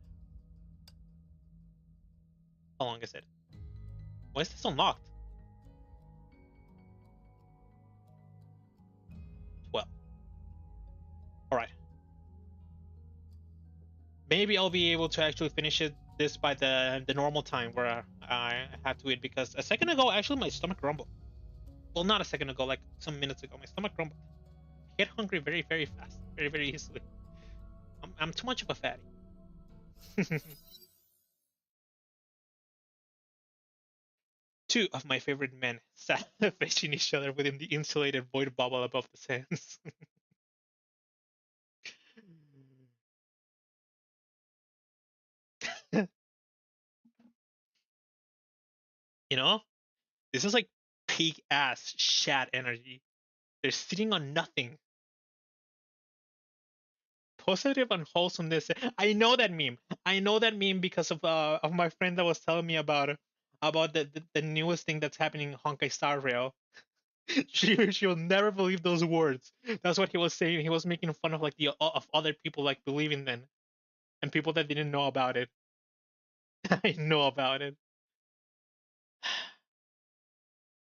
How long is it? Why is this unlocked? 12. maybe I'll be able to actually finish this by the normal time where I had to eat, because a second ago actually my stomach grumbled. Well, not a second ago, like some minutes ago, my stomach grumbled. I get hungry very, very fast, very, very easily. I'm too much of a fatty. Two of my favorite men sat facing each other within the insulated void bubble above the sands. You know, this is like peak ass shat energy. They're sitting on nothing. Positive unwholesomeness. I know that meme. I know that meme because of my friend that was telling me about the newest thing that's happening in Honkai Star Rail. She'll never believe those words. That's what he was saying. He was making fun of like the of other people like believing them, and people that didn't know about it. I know about it.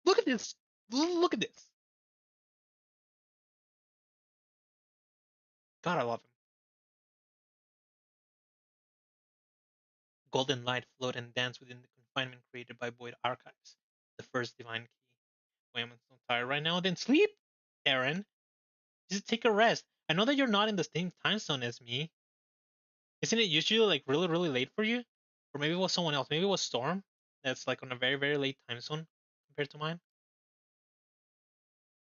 Look at this. Look at this. God, I love him. Golden light float and dance within the confinement created by Void Archives. The first divine key. Wait, I'm so tired right now. Then sleep, Aaron. Just take a rest. I know that you're not in the same time zone as me. Isn't it usually like really, really late for you? Or maybe it was someone else. Maybe it was Storm. That's like on a very, very late time zone compared to mine.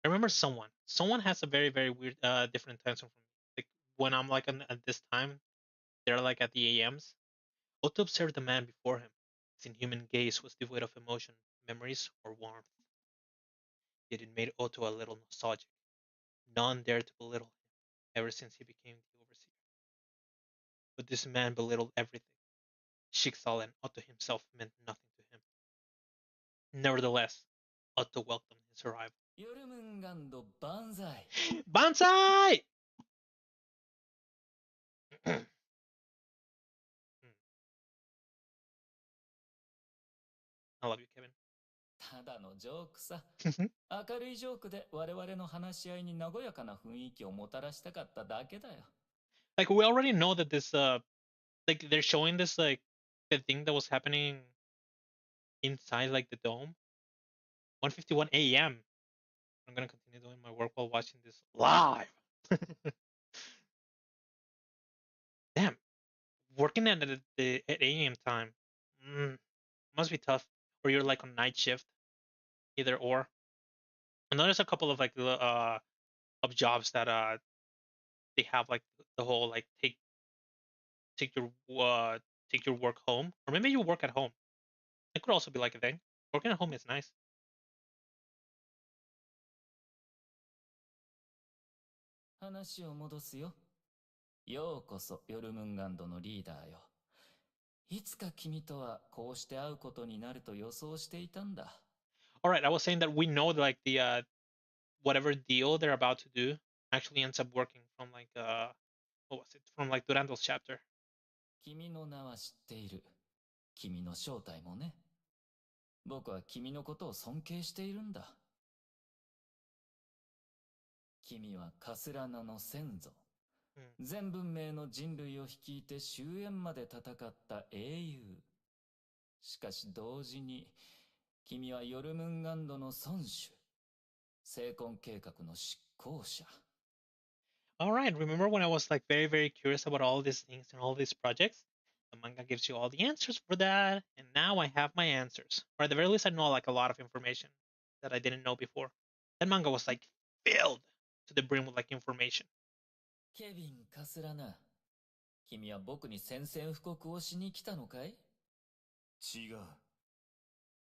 I remember someone. Someone has a very, very weird, different time zone from me. Like when I'm like at this time, they're like at the AMs. Otto observed the man before him. His inhuman gaze was devoid of emotion, memories, or warmth. Yet it made Otto a little nostalgic. None dared to belittle him ever since he became the overseer. But this man belittled everything. Schicksal and Otto himself meant nothing to him. Nevertheless, Otto welcomed his arrival. Banzai! I love you, Kevin.
ただのジョークさ。明るいジョークで我々の話し合いに和やかな雰囲気をもたらしたかっただけだよ。
Like we already know that this like they're showing this like the thing that was happening inside like the dome. 1:51 a.m. I'm gonna continue doing my work while watching this live. Damn, working at the at AM time must be tough. Or you're like on night shift, either or. And there's a couple of like of jobs that they have like the whole like take your take your work home, or maybe you work at home. It could also be like a thing. Working at home is nice.
話を戻すよ。ようこそヨルムンガンドのリーダーよ。いつか君とはこうして会うことになると予想していたんだ。
All right, I was saying that we know like the whatever deal they're about to do actually ends up working from like what was it? From like Durando's chapter.
君の名は知っている。君の正体もね。僕は君のことを尊敬しているんだ。君はカスラナの先祖。全文明の人類を率いて終焉まで戦った英雄。しかし同時に、君はヨルムンガンドの孫主。成婚計画の執行者。
All right, remember when I was like very, very curious about all these things and all these projects? The manga gives you all the answers for that, and now I have my answers. Or at the very least, I know like a lot of information that I didn't know before. That manga was like filled to the brim with like information.
ケビン・カスラナ、君は僕に宣戦布告をしに来たのかい？
違う。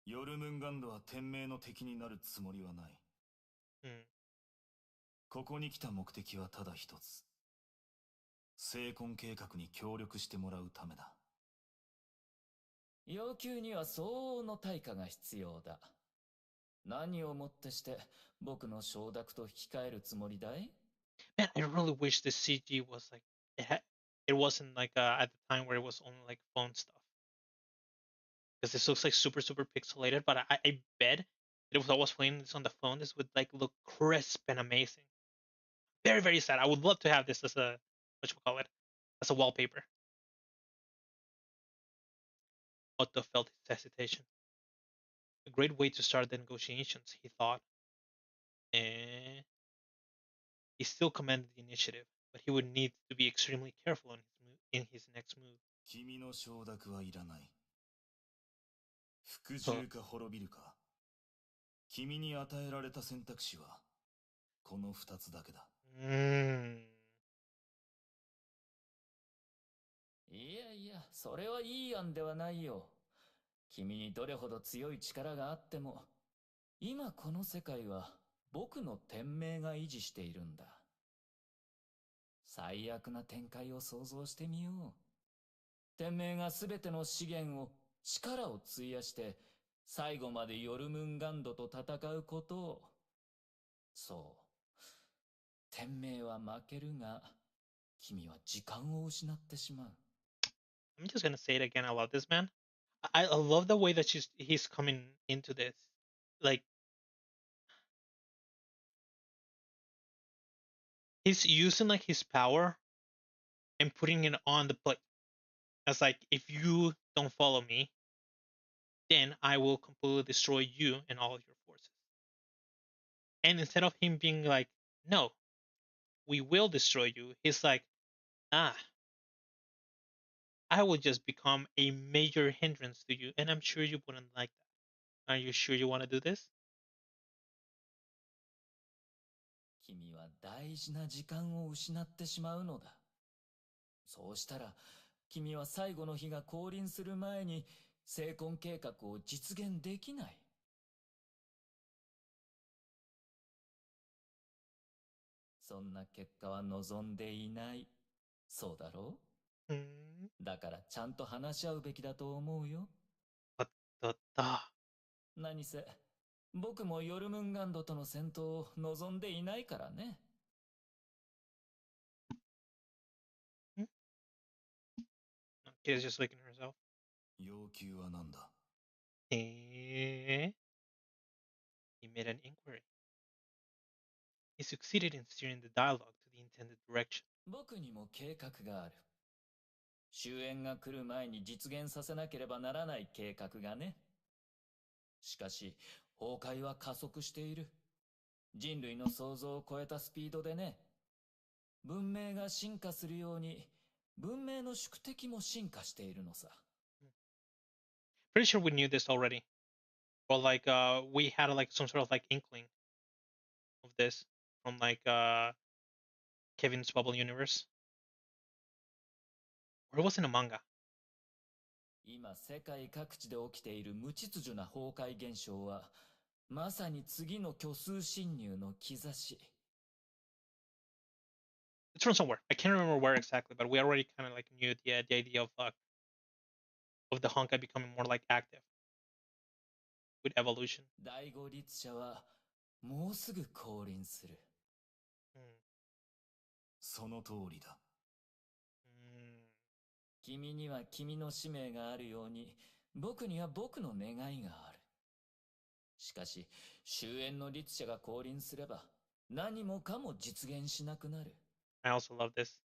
ヨルムンガンドは天命の敵になるつもりはない。ここに来た目的はただ一つ。成婚計画に協力してもらうためだ。
要求には相応の対価が必要だ。何をもってして僕の承諾と引き換えるつもりだい？
Man, I really wish the CG was like it wasn't like at the time where it was only like phone stuff. Because this looks like super super pixelated, but I bet if I was playing this on the phone, this would like look crisp and amazing. Very very sad. I would love to have this as a what you call it as a wallpaper. Otto felt his hesitation. A great way to start the negotiations, he thought. He still commanded the initiative, but he would need to be extremely careful in his next move.
君の承諾はいらない。服従か滅びるか。君に与えられた選択肢はこの2つだけだ。
いやいや、それはいい案ではないよ。君にどれほど強い力があっても、今この世界は僕の天命が維持しているんだ。最悪な展開を想像してみよう。天命が全ての資源を、力を費やして、最後までヨルムンガンドと戦うことを。そう。天命は負けるが、君は時間を失ってしまう。
I'm just gonna say it again. I love this man. I love the way that he's coming into this. Like, he's using like his power and putting it on the plate. As like, if you don't follow me, then I will completely destroy you and all of your forces. And instead of him being like, no, we will destroy you, he's like, I will just become a major hindrance to you, and I'm sure you wouldn't like that. Are you sure you want to do this?
君は大事な時間を失ってしまうのだ。そうしたら、君は最後の日が降臨する前に、成婚計画を実現できない。そんな結果は望んでいない。そうだろう？だからちゃんと話し合うべきだと思うよ。何せ、僕もヨルムンガンドとの戦闘を望んでいないからね。
She's just looking at herself.
要求は何だ？
He made an inquiry. He succeeded in steering the dialogue to the intended direction.
僕にも計画がある。終焉が来る前に実現させなければならない計画がね。しかし、崩壊は加速している。人類の想像を超えたスピードでね。文明が進化するように、文明の宿敵も進化しているのさ。
Pretty sure we knew this already. But like we had like some sort of like inkling of this from like Kevin's Bubble Universe. Or it wasn't a manga.
今世界各地で起きている無秩序な崩壊現象は、まさに次の虚数侵入の兆し。
It's from somewhere. I can't remember where exactly, but we already kind of like knew the idea of the Honkai becoming more like active with evolution.
第五律者はもうすぐ降臨する。
その通りだ。
君には君の使命があるように、僕には僕の願いがある。しかし、終焉の律者が降臨すれば、何もかも実現しなくなる。
I also love this.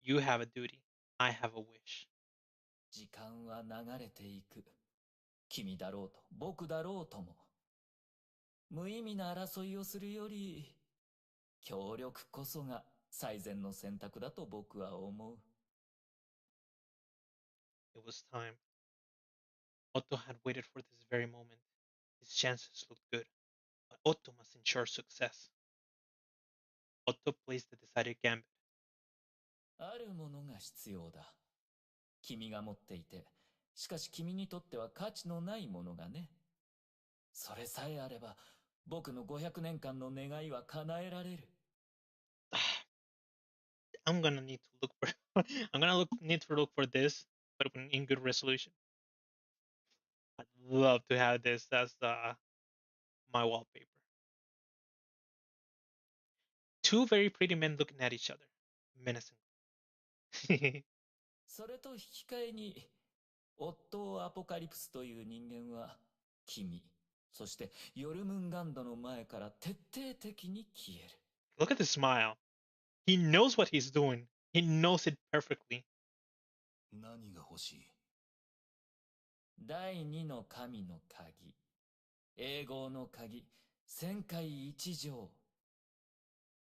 You have a duty. I have a wish.
時間は流れていく。君だろうと、僕だろうとも。無意味な争いをするより、協力こそが最善の選択だと僕は思う。
It was time. Otto had waited for this very moment. His chances looked good, but Otto must ensure success. Otto placed the decided gambit.
あるものが必要だ。君が持っていて、しかし君にとっては価値のないものがね。それさえあれば、僕の500年間の願いは叶えられる。
I'm gonna need to look for. Need to look for this, but in good resolution. I'd love to have this as my wallpaper. Two very pretty men looking at each other, menacingly.
それと引き換えに、オットー・アポカリプスという人間は、君、そしてヨルムンガンドの前から徹底的に消える。
Look at the smile. He knows what he's doing. He knows it perfectly.
何が欲しい？
第二の神の鍵、永劫の鍵、千回一条。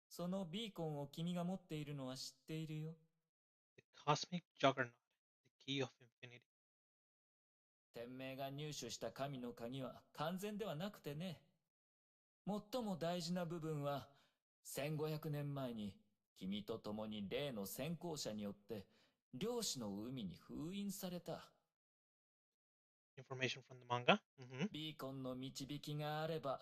そのビーコンを君が持っているのは知っているよ。
The cosmic juggernaut, the key of infinity.
天命が入手した神の鍵は完全ではなくてね。最も大事な部分は、1500年前に君と共に例の先行者によって漁師の海に封印された。
Information from the manga.
ビーコンの導きがあれば、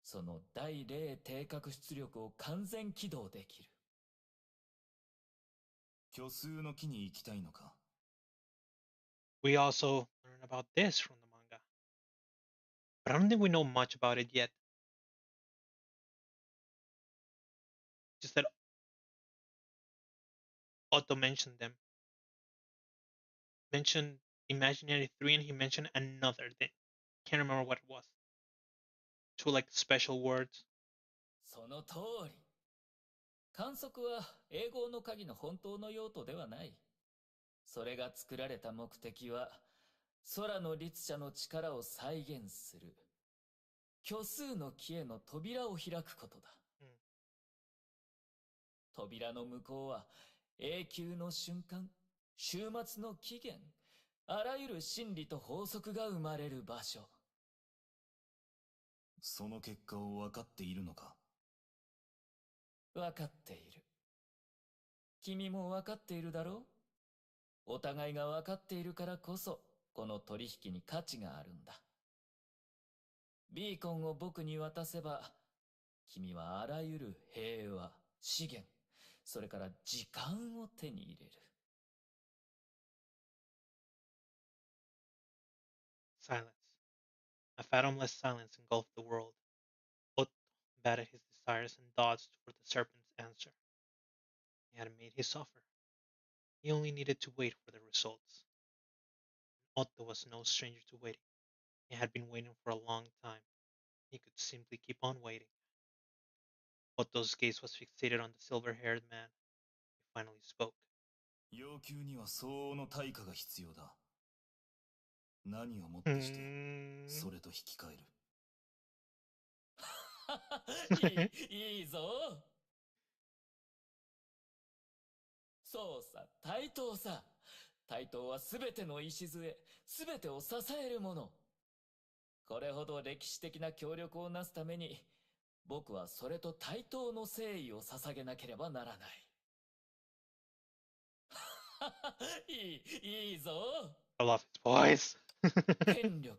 その大霊定格出力を完全起動できる。
虚数の木に行きたいのか。
We also learn about this from the manga. But I don't think we know much about it yet. Just that Otto mentioned them. Mentioned Imaginary 3 and he mentioned another thing. Can't remember what it was. Two like special words.
その通り。観測は永劫の鍵の本当の用途ではない。それが作られた目的は、空の律者の力を再現する。虚数の木への扉を開くことだ。扉の向こうは、永久の瞬間、終末の起源、あらゆる真理と法則が生まれる場所。
その結果を分かっているのか。
分かっている。君も分かっているだろう？お互いが分かっているからこそ、この取引に価値があるんだ。ビーコンを僕に渡せば、君はあらゆる平和、資源、それから時間を手に入れる。
Silence. A fathomless silence engulfed the world. Otto batted his desires and dodged for the serpent's answer. He had made his offer. He only needed to wait for the results. Otto was no stranger to waiting. He had been waiting for a long time. He could simply keep on waiting. Otto's gaze was fixated on the silver-haired man. He finally spoke.
要求には相応の対価が必要だ。何をもってしてそれと引き換
える。いいぞ。そうさ、対等さ。対等はすべての礎、すべてを支えるもの。これほど歴史的な協力をなすために、僕はそれと対等の誠意を捧げなければならない。いいぞ。
I love his voice.
権力、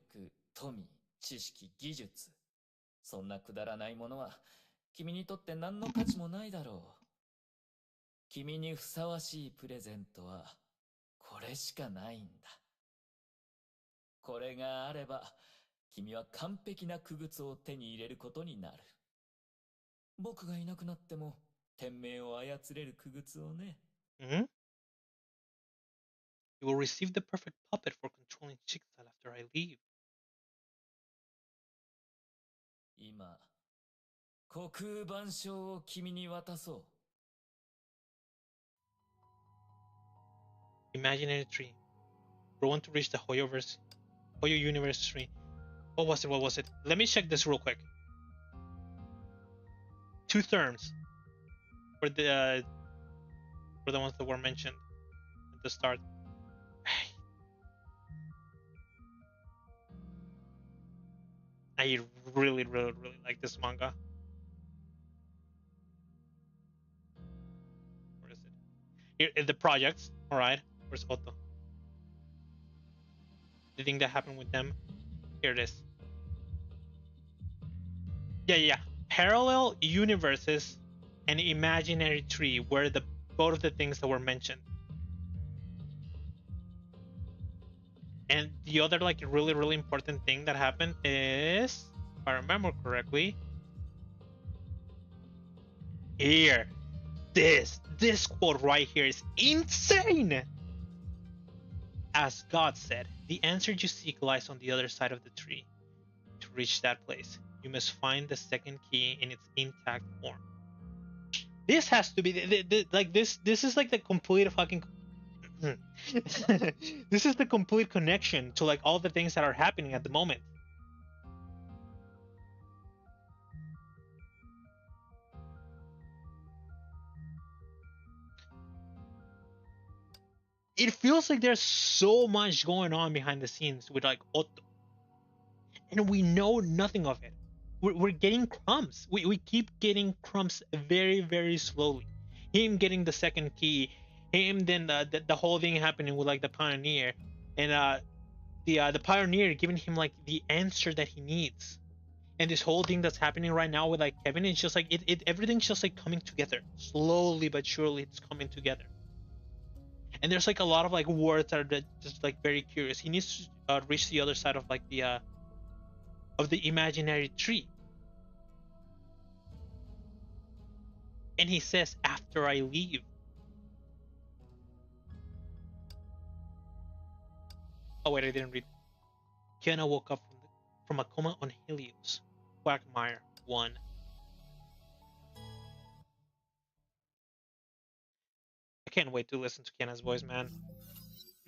富、知識、技術。そんなくだらないものは、君にとって何の価値もないだろう。君にふさわしいプレゼントは、これしかないんだ。これがあれば、君は完璧な傀儡を手に入れることになる。僕がいなくなっても、天命を操れる傀儡をね。
You will receive the perfect puppet for controlling Schicksal after I leave.
今、虚空万象を君に渡そう。
Imaginary tree. We're going to reach the Hoyoverse, Hoyo Universe tree. What was it? Let me check this real quick. 2 terms for the ones that were mentioned at the start. I really like this manga. Where is it? Here in the projects. All right. Where's Otto? The thing that happened with them. Here it is. Yeah. Parallel universes and imaginary tree were both of the things that were mentioned. And the other like really important thing that happened is, if I remember correctly, here, this quote right here is insane. As God said, the answer you seek lies on the other side of the tree. To reach that place, you must find the second key in its intact form. This has to be like this is like the complete fucking This is the complete connection to like all the things that are happening at the moment. It feels like there's so much going on behind the scenes with like Otto, and we know nothing of it. We're getting crumbs. We keep getting crumbs very, very slowly. Him getting the second key, him then the whole thing happening with like the pioneer, and the pioneer giving him like the answer that he needs. And this whole thing that's happening right now with like Kevin, it's just like it everything's just like coming together slowly but surely. It's coming together, and there's like a lot of like words that are just like very curious. He needs to reach the other side of like the imaginary tree, and he says after I leave. Oh wait, I didn't read. Kiana woke up from a coma on Helios. Quagmire 1. I can't wait to listen to Kiana's voice, man.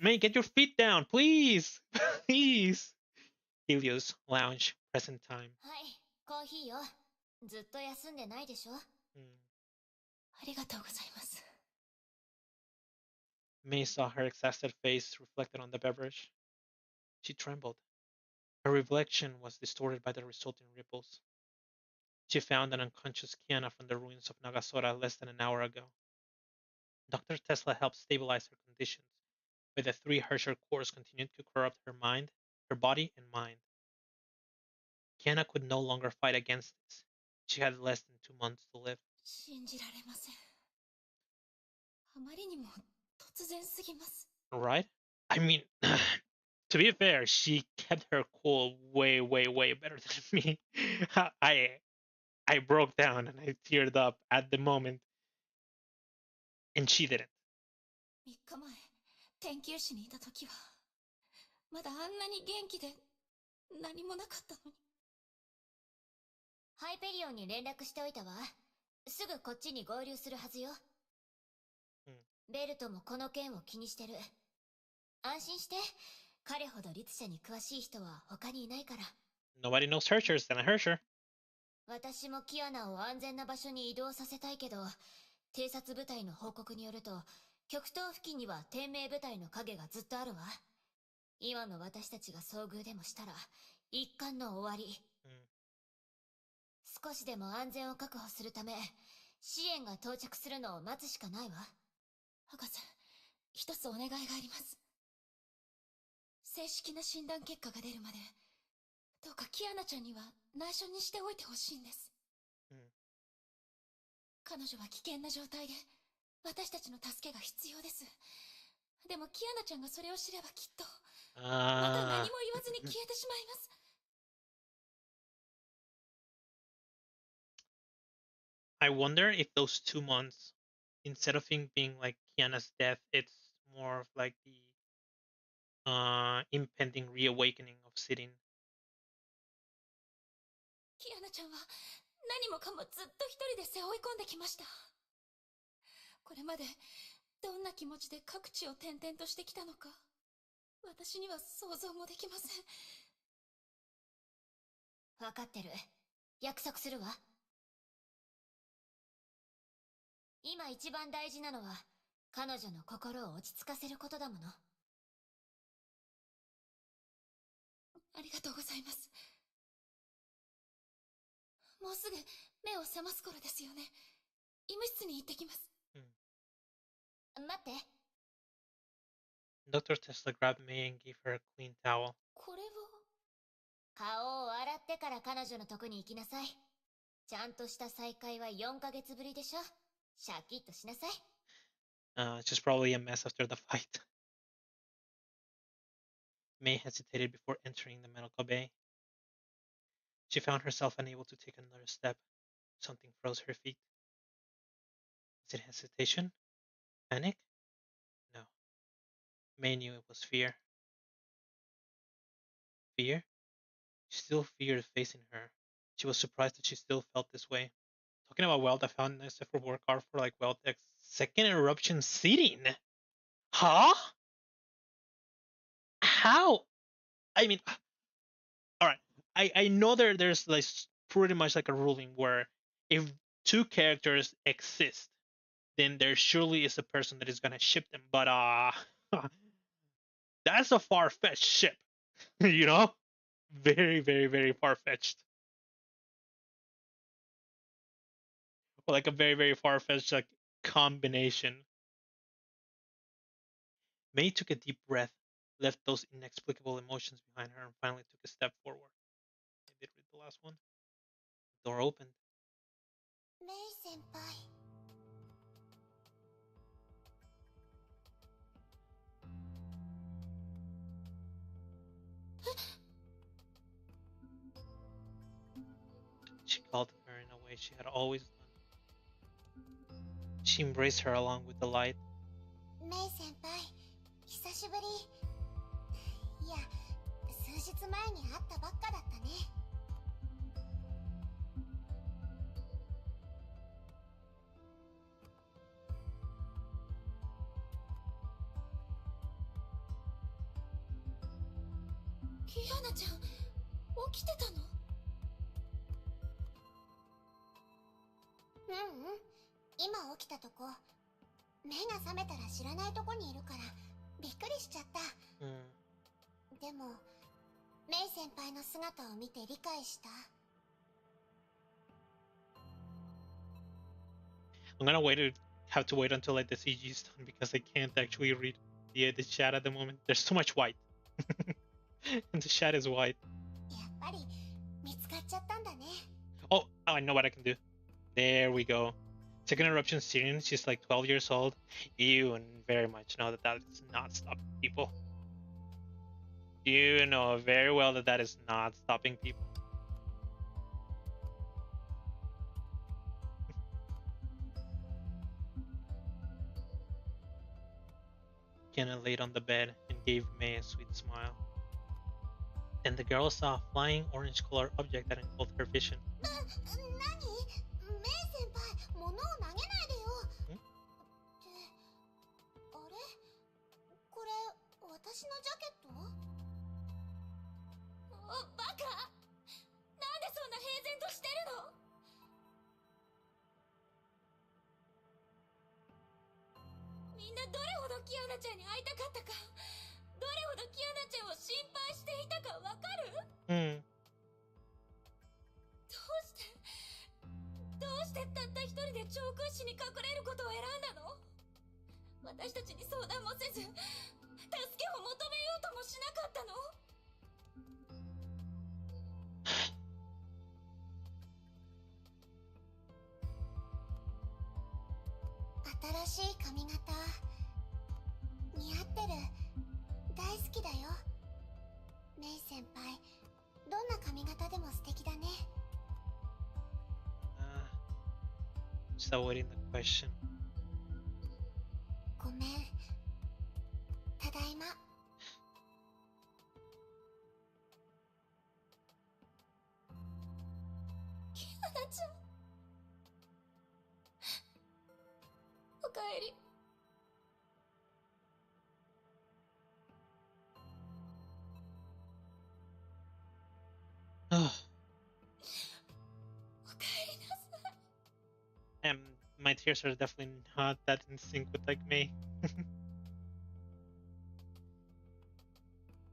Mei, get your feet down, please! Please! Helios Lounge, present time.
はい、コーヒーよ。ずっと休んでないでしょ。ありがとうございます。
Mei saw her exhausted face reflected on the beverage. She trembled. Her reflection was distorted by the resulting ripples. She found an unconscious Kiana from the ruins of Nagasora less than an hour ago. Dr. Tesla helped stabilize her conditions, but the 3 Herrscher cores continued to corrupt her mind, her body, and mind. Kiana could no longer fight against this. She had less than 2 months to live.
信じられません。あまりにも突然すぎます。
Right? I mean, to be fair, she kept her cool way, way, way better than me. I broke down and I teared up at the moment, and she didn't.
3日前、天球市にいた時は、まだあんなに元気で何もなかったのに。ハイペリオンに連絡しておいたわ。すぐこっちに合流するはずよ。ベルトもこの件を気にしてる。安心して、彼ほど律者に詳しい人は他にいないから。
Nobody knows Herschers than a Herrscher.
私もキアナを安全な場所に移動させたいけど、偵察部隊の報告によると、極東付近には天命部隊の影がずっとあるわ。今の私たちが遭遇でもしたら、一巻の終わり。少しでも安全を確保するため、支援が到着するのを待つしかないわ。博士、一つお願いがあります。正式な診断結果が出るまで、どうかキアナちゃんには内緒にしておいてほしいんです。彼女は危険な状態で、私たちの助けが必要です。でもキアナちゃんがそれを知ればきっと、また何も言わずに消えてしまいます。
I wonder if those 2 months, instead of it being like Kiana's death, it's more of like the impending reawakening of Sirin.
キアナちゃんは何もかもずっと一人で背負い込んできました。これまでどんな気持ちで各地を転々としてきたのか、私には想像もできません。分かってる。約束するわ。今一番大事なのは、彼女の心を落ち着かせることだもの。ありがとうございます。もうすぐ目を覚ます頃ですよね。医務室に行ってきます。待って。
Dr. Tesla grabbed Mei and gave her a clean towel.
これは顔を洗ってから彼女のとこに行きなさい。ちゃんとした再会は4ヶ月ぶりでしょ。シャキッとしなさい。
It's just probably a mess after the fight. Mei hesitated before entering the medical bay. She found herself unable to take another step. Something froze her feet. Was it hesitation? Panic? No. Mei knew it was fear. Fear? She still feared facing her. She was surprised that she still felt this way. Talking about Weld, I found SF for work hard for like Weld's second eruption seating. Huh? How? I mean, all right. I know there's like pretty much like a ruling where if two characters exist, then there surely is a person that is gonna ship them. But that's a far-fetched ship, you know? Very, very, very far-fetched. Like a very, very far-fetched like combination. Mei took a deep breath, left those inexplicable emotions behind her, and finally took a step forward. I did read the last one. The door opened.
Mei senpai.
She called her in a way she had always done. She embraced her along with delight.
Mei senpai, 久しぶり。いや、数日前に会ったばっかだったね。キアナちゃん、起きてたの？今起きたとこ。目が覚めたら知らないとこにいるからびっくりしちゃった。でもメイ先輩の姿を見て理解した。
I'm gonna have to wait until like the CG is done because I can't actually read the chat at the moment. There's too much white. And the chat is white.
やっぱり見つかっちゃったんだね。
Oh, I know what I can do. There we go. Second eruption Syrian, she's like 12 years old. You very much know that is not stopping people. You know very well that is not stopping people. Kiana laid on the bed and gave Mei a sweet smile. Then the girl saw a flying orange-colored object that engulfed her vision.
私のジャケット？お、バカ！なんでそんな平然としてるの？みんなどれほどキアナちゃんに会いたかったか、どれほどキアナちゃんを心配していたかわかる？どうしてたった一人で長空市に隠れることを選んだの？私たちに相談もせず助けを求めようともしなかったの？新しい髪型似合ってる。大好きだよ。メイ先輩、どんな髪型でも素敵だね。
Just avoiding the question.
ごめん。ただいま。キアナちゃん、おかえり。
Oh.
おかえりなさい。
My tears are definitely not that in sync with like me.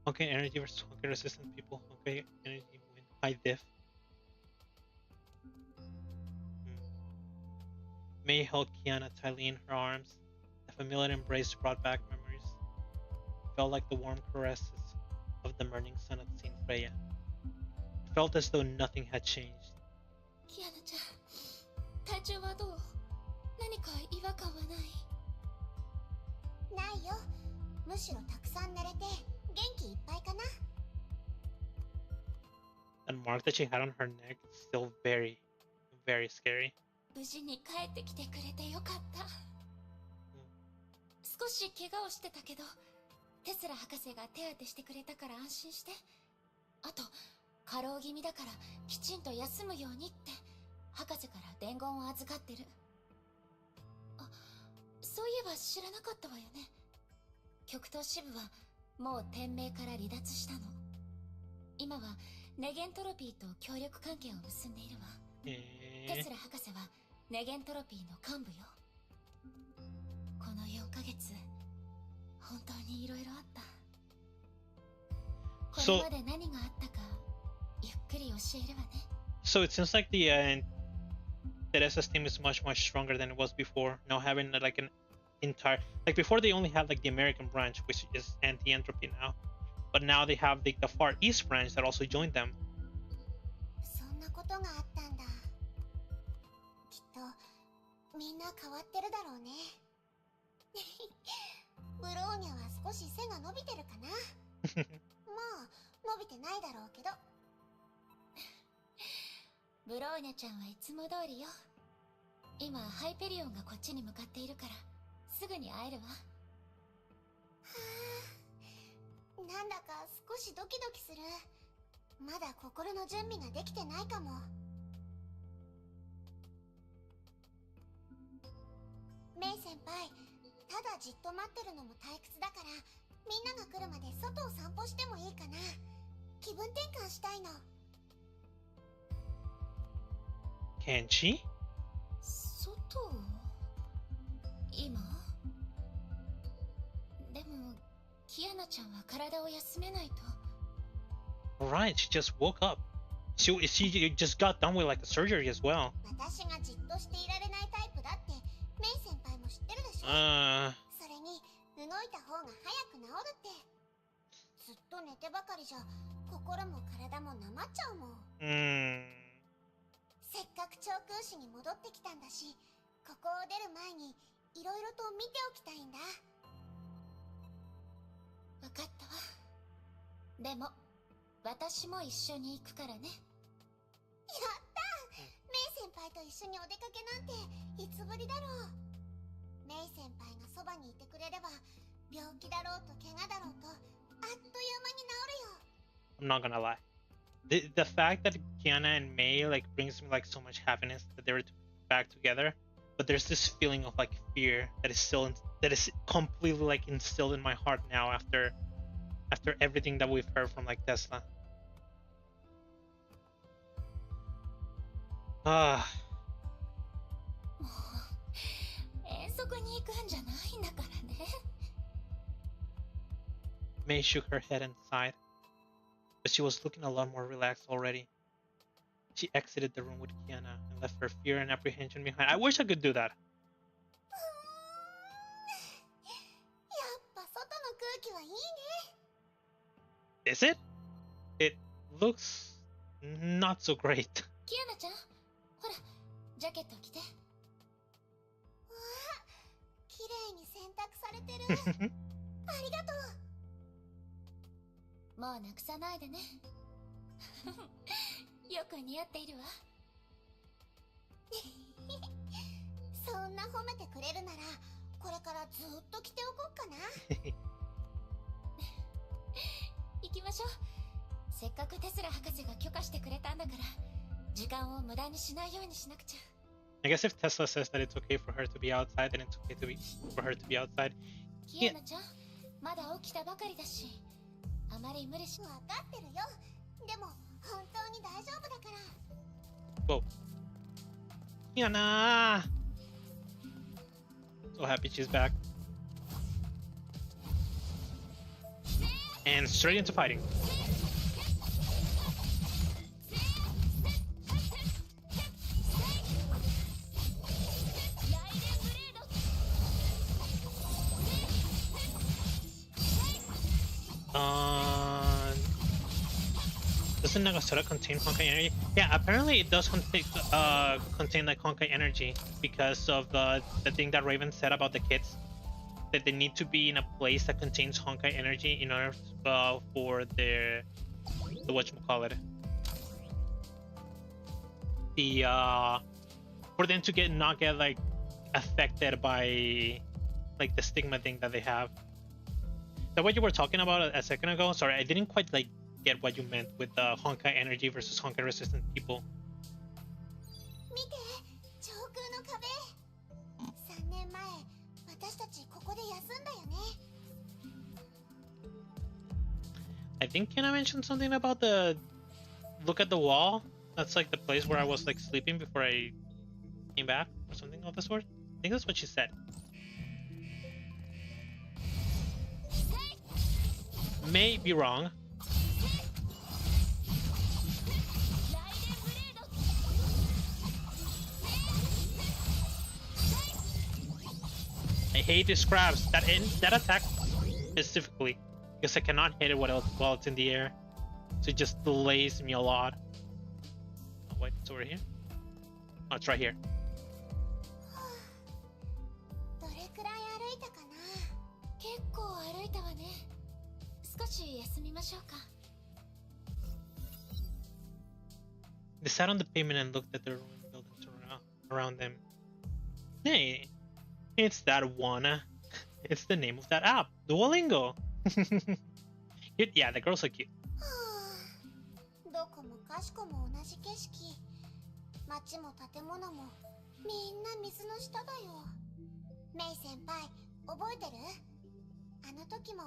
Okay, energy versus Honkai resistant people. Okay, energy win high diff. Mei held Kiana tightly in her arms. The familiar embrace brought back memories. It felt like the warm caresses of the morning sun at St. Freya. It felt as though nothing had changed.
Kiana ちゃん、体調はどう？何か違和感はない？ないよ。むしろたくさん寝れて元気いっぱいかな。
That mark that she had on her neck is still very, very scary.
無事に帰ってきてくれてよかった。少し怪我をしてたけど、テスラ博士が手当てしてくれたから安心して。あと、過労気味だからきちんと休むようにって博士から伝言を預かってる。あ、そういえば知らなかったわよね。極東支部はもう天命から離脱したの。今はネゲントロピーと協力関係を結んでいるわ。テスラ博士はネゲントロピーの幹部よ。この4ヶ月本当にいろいろあった。これまで何があったかゆっくり教えるわね。
So it seems like the Teresa's team is much stronger than it was before. Now having like an entire, like before they only had like the American branch, which is anti-entropy now, but now they have the Far East branch that also joined them.
そんなことがあったんだ。きっとみんな変わってるだろうね。ブローニャは少し背が伸びてるかな。まあ伸びてないだろうけど。ブローニャちゃんはいつも通りよ。今ハイペリオンがこっちに向かっているからすぐに会えるわ。はあ、なんだか少しドキドキする。まだ心の準備ができてないかも。メイ先輩、ただじっと待ってるのも退屈だから、みんなが来るまで外を散歩してもいいかな。気分転換したいの。
Can she?
外？今？でも、キアナちゃんは体を休めないと。
Right, she just woke up. She just got done with like the surgery as well.
私がじっとしていられないタイプだってメイ先輩も知ってるでしょ。それに動いた方が早く治るって。ずっと寝てばかりじゃ心も体もなまっちゃうもん。せっかく長空市に戻ってきたんだし、ここを出る前にいろいろと見ておきたいんだ。わかったわ。でも私も一緒に行くからね。やったー！メイ先輩と一緒にお出かけなんていつぶりだろう。メイ先輩がそばにいてくれれば病気だろうと怪我だろうとあっという間に治るよ。
I'm not gonna lie. The fact that Kiana and Mei like brings me like so much happiness that they were back together, but there's this feeling of like fear that is completely like instilled in my heart now after everything that we've heard from like Tesla.
もう遠足に行くんじゃないんだからね。
Mei shook her head and sighed, but she was looking a lot more relaxed already. She exited the room with Kiana and left her fear and apprehension behind. I wish I could do that.
やっぱ外の空気はいいね。
Is it? It looks not so great.
キアナちゃん、ほら、ジャケット着て。わあ、綺麗に洗濯されてる。ありがとう。もうなくさないでね。よく似合っているわ。そんな褒めてくれるなら、これからずっと着ておこうかな。行きましょう。せっかくテスラ博士が許可してくれたんだから、時間を無駄にしないようにしなくちゃ。
I guess if Tesla says that it's okay for her to be outside, then it's okay for her to be outside.
キアナちゃん、まだ起きたばかりだし、あまり無理し。分かってるよ。でも本当に大丈夫だから。
Whoa. Kiana! So happy she's back. And straight into fighting. Doesn't Nagasura contain Honkai energy? Yeah, apparently it does contain like Honkai energy because of the thing that Raven said about the kids, that they need to be in a place that contains Honkai energy in order for the whatchamacallit, for them to not get like affected by like the stigma thing that they have. Is that what you were talking about a second ago? Sorry, I didn't quite like get what you meant with the Honkai energy versus Honkai resistant people.
見て、上空の壁。3年前、私たちここで休んだよね。
I think Kiana mentioned something about the look at the wall. That's like the place where I was like sleeping before I came back or something of the sort. I think that's what she said. May be wrong. I hate these crabs. That attack specifically, because I cannot hit it while it's in the air. So it just delays me a lot. Oh wait, it's over here. Oh, it's right here.
どれくらい歩いたかな。結構歩いたわね。少し休みましょうか。
They sat on the pavement and looked at the ruined buildings around them. Hey, it's that one. It's the name of that app, Duolingo. Yeah, the girls are cute.
どこもかしこも同じ景色。街も建物もみんな水の下だよ。メイ先輩、覚えてる？あの時も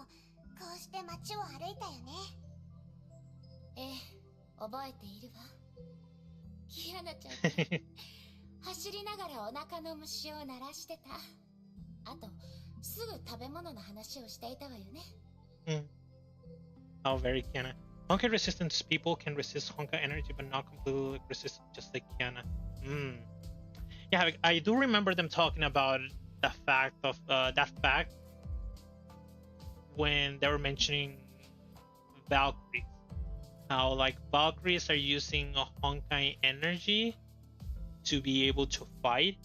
こうして街を歩いたよね。ええ、覚えているわ。キアナちゃん走りながらお腹の虫を鳴らしてた。あとすぐ食べ物の話をしていたわよね。
Oh, very Kiana. Honkai resistance people can resist Honkai energy, but not completely resist, just like Kiana. Yeah, I do remember them talking about the fact of that fact when they were mentioning Valkyries. How like Valkyries are using a Honkai energy to be able to fight,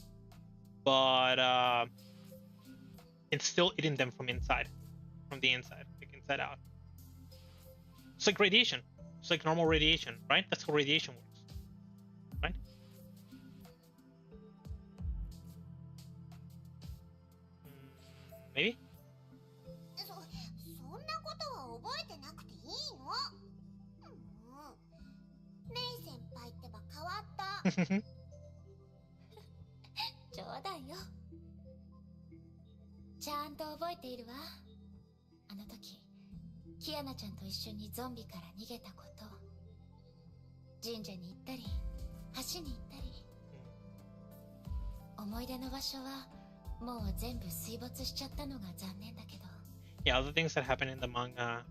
but it's still eating them from the inside, like inside out. It's like radiation. It's like normal radiation, right? That's how radiation works, right? Maybe?
そんなことは覚えてなくていいの。メイ先輩ってば変わった。冗談よ。ちゃんと覚えているわ。あの時キアナちゃんと一緒にゾンビから逃げたこと。神社に行ったり橋に行ったり。思い出の場所はもう全部水没しちゃったのが残念だけど。
Yeah, other things that happen in the manga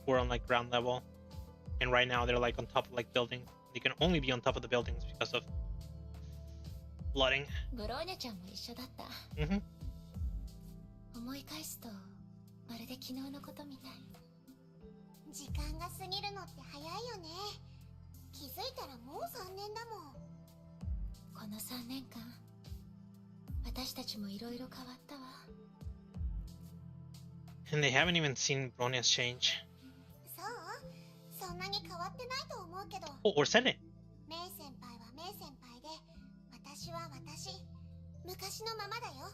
were on like ground level, and right now they're like on top of like buildings. They can only be on top of the buildings because of flooding.
ブローニャちゃんも一緒だった。思い返すとまるで昨日のことみたい。時間が過ぎるのって早いよね。気づいたらもう3年だもん。この3年間私たちもいろいろ変わったわ。
And they haven't even seen Bronia's change.
そう、そんなに変わってないと思うけど。
Oh, or said it.
メイ先輩はメイ先輩で、私は私。昔のままだよ。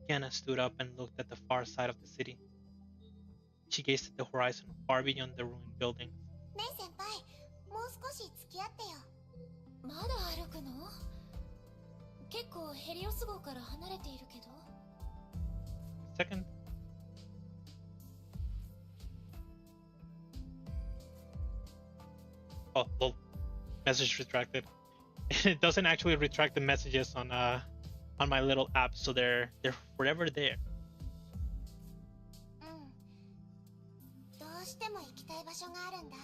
Kiana stood up and looked at the far side of the city. She gazed at the horizon, far beyond the ruined buildings.
メイ先輩、もう少し付き合ってよ。まだ歩くの？結構ヘリオス号から離れているけど。
Second. Oh, well, message retracted. It doesn't actually retract the messages on my little app, so they're forever there.
どうしても行きたい場所があるんだ。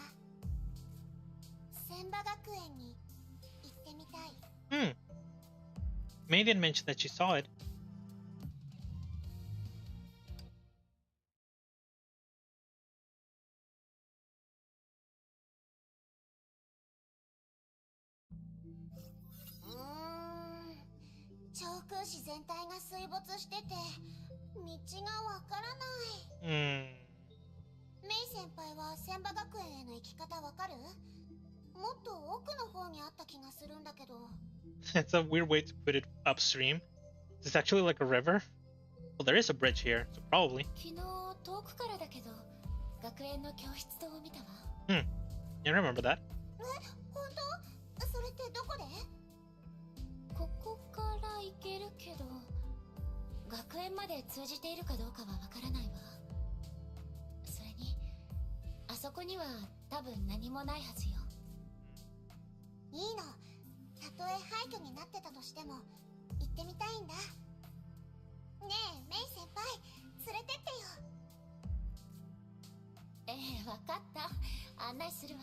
千葉学園に行ってみたい。
May didn't mention that she saw it. .
長空市全体が水没してて道がわからない。メイ先輩は千葉学園への行き方わかる？もっと奥の方にあった気がするんだけど。
It's a weird way to put it upstream. It's actually like a river. Well, there is a bridge here, so probably.
昨日遠くからだけど学園の教室棟を見たわ。
I remember that.
本当？それってどこで？ここから行けるけど学園まで通じているかどうかはわからないわ。こには多分何もないはずよ。いいの。たとえ廃墟になってたとしても行ってみたいんだ。ねえメイ先輩、連れてってよ。わかった。案内するわ。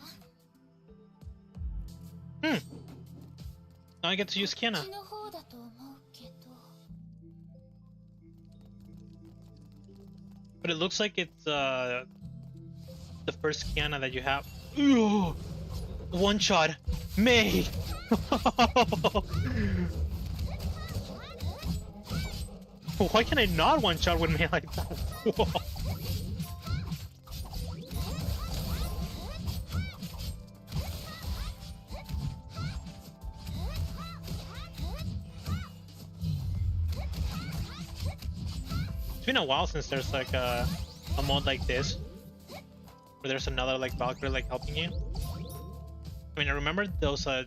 Now I get to use Kiana.
こっちの方だと思うけど。
But it looks like it's the first Kiana that you have. Ooh, one shot, Mei. Why can I not one shot with Mei like that? Whoa. It's been a while since there's like a mod like this, where there's another like Valkyrie like helping you. I mean, I remember those. I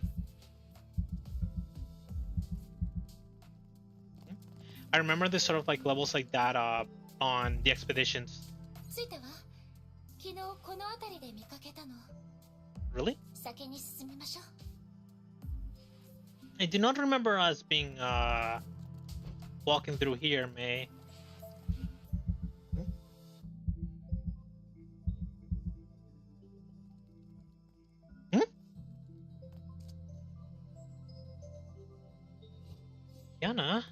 remember this sort of like levels like that on the expeditions. Really? I do not remember us being walking through here, Mei. Kiana?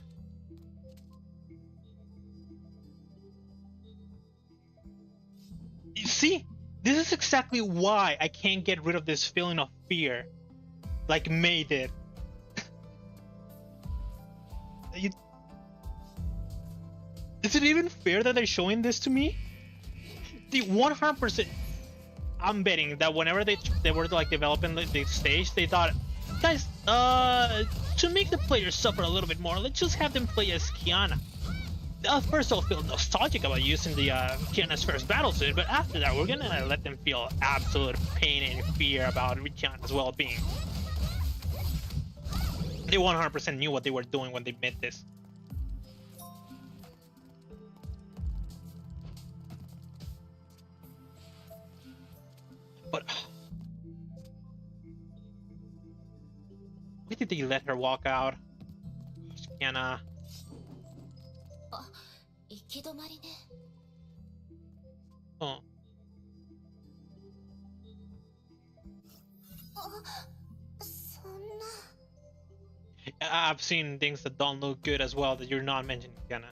You see, this is exactly why I can't get rid of this feeling of fear, like Mei did. Is it even fair that they're showing this to me? The 100%. I'm betting that whenever they were like developing the stage, they thought, guys, to make the players suffer a little bit more, let's just have them play as Kiana. First they'll feel nostalgic about using the Kiana's first battle suit, but after that we're gonna let them feel absolute pain and fear about Kiana's well-being. They 100% knew what they were doing when they made this. But why did they let her walk out? Kiana. Oh. I've seen things that don't look good as well that you're not mentioning, Kiana.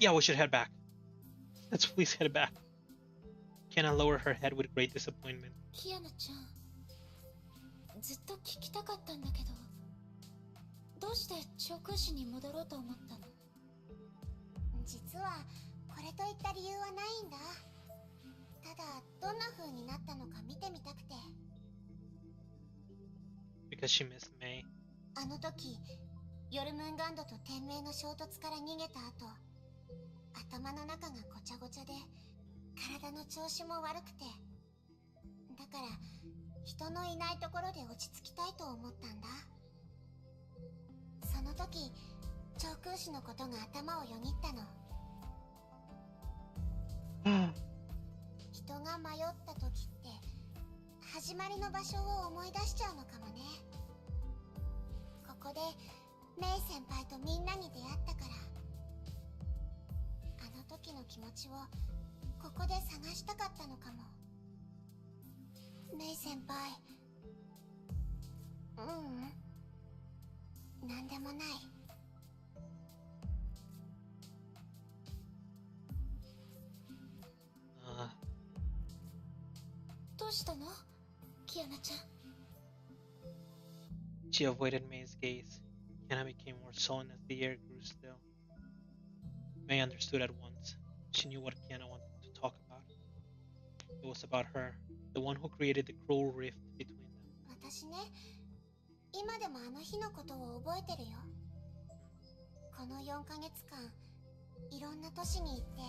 Yeah, we should head back. Let's please head back. Kiana lowered her head with great disappointment. Because she missed Mei.
ヨルムンガンドと天命の衝突から逃げた後、頭の中がごちゃごちゃで体の調子も悪くて、だから人のいないところで落ち着きたいと思ったんだ。その時長空士のことが頭をよぎったの。人が迷った時って始まりの場所を思い出しちゃうのかもね。ここでメイ先輩とみんなに出会ったから、あの時の気持ちをここで探したかったのかも。メイ先輩、なんでもない。どうしたの、キアナちゃん。
She avoided Mei's gaze. Kiana became more sullen as the air grew still. Mei understood at once. She knew what Kiana wanted to talk about. It was about her, the one who created the cruel rift between them.
私ね、今でもあの日のことを覚えてるよ。この4ヶ月間、いろんな都市に行って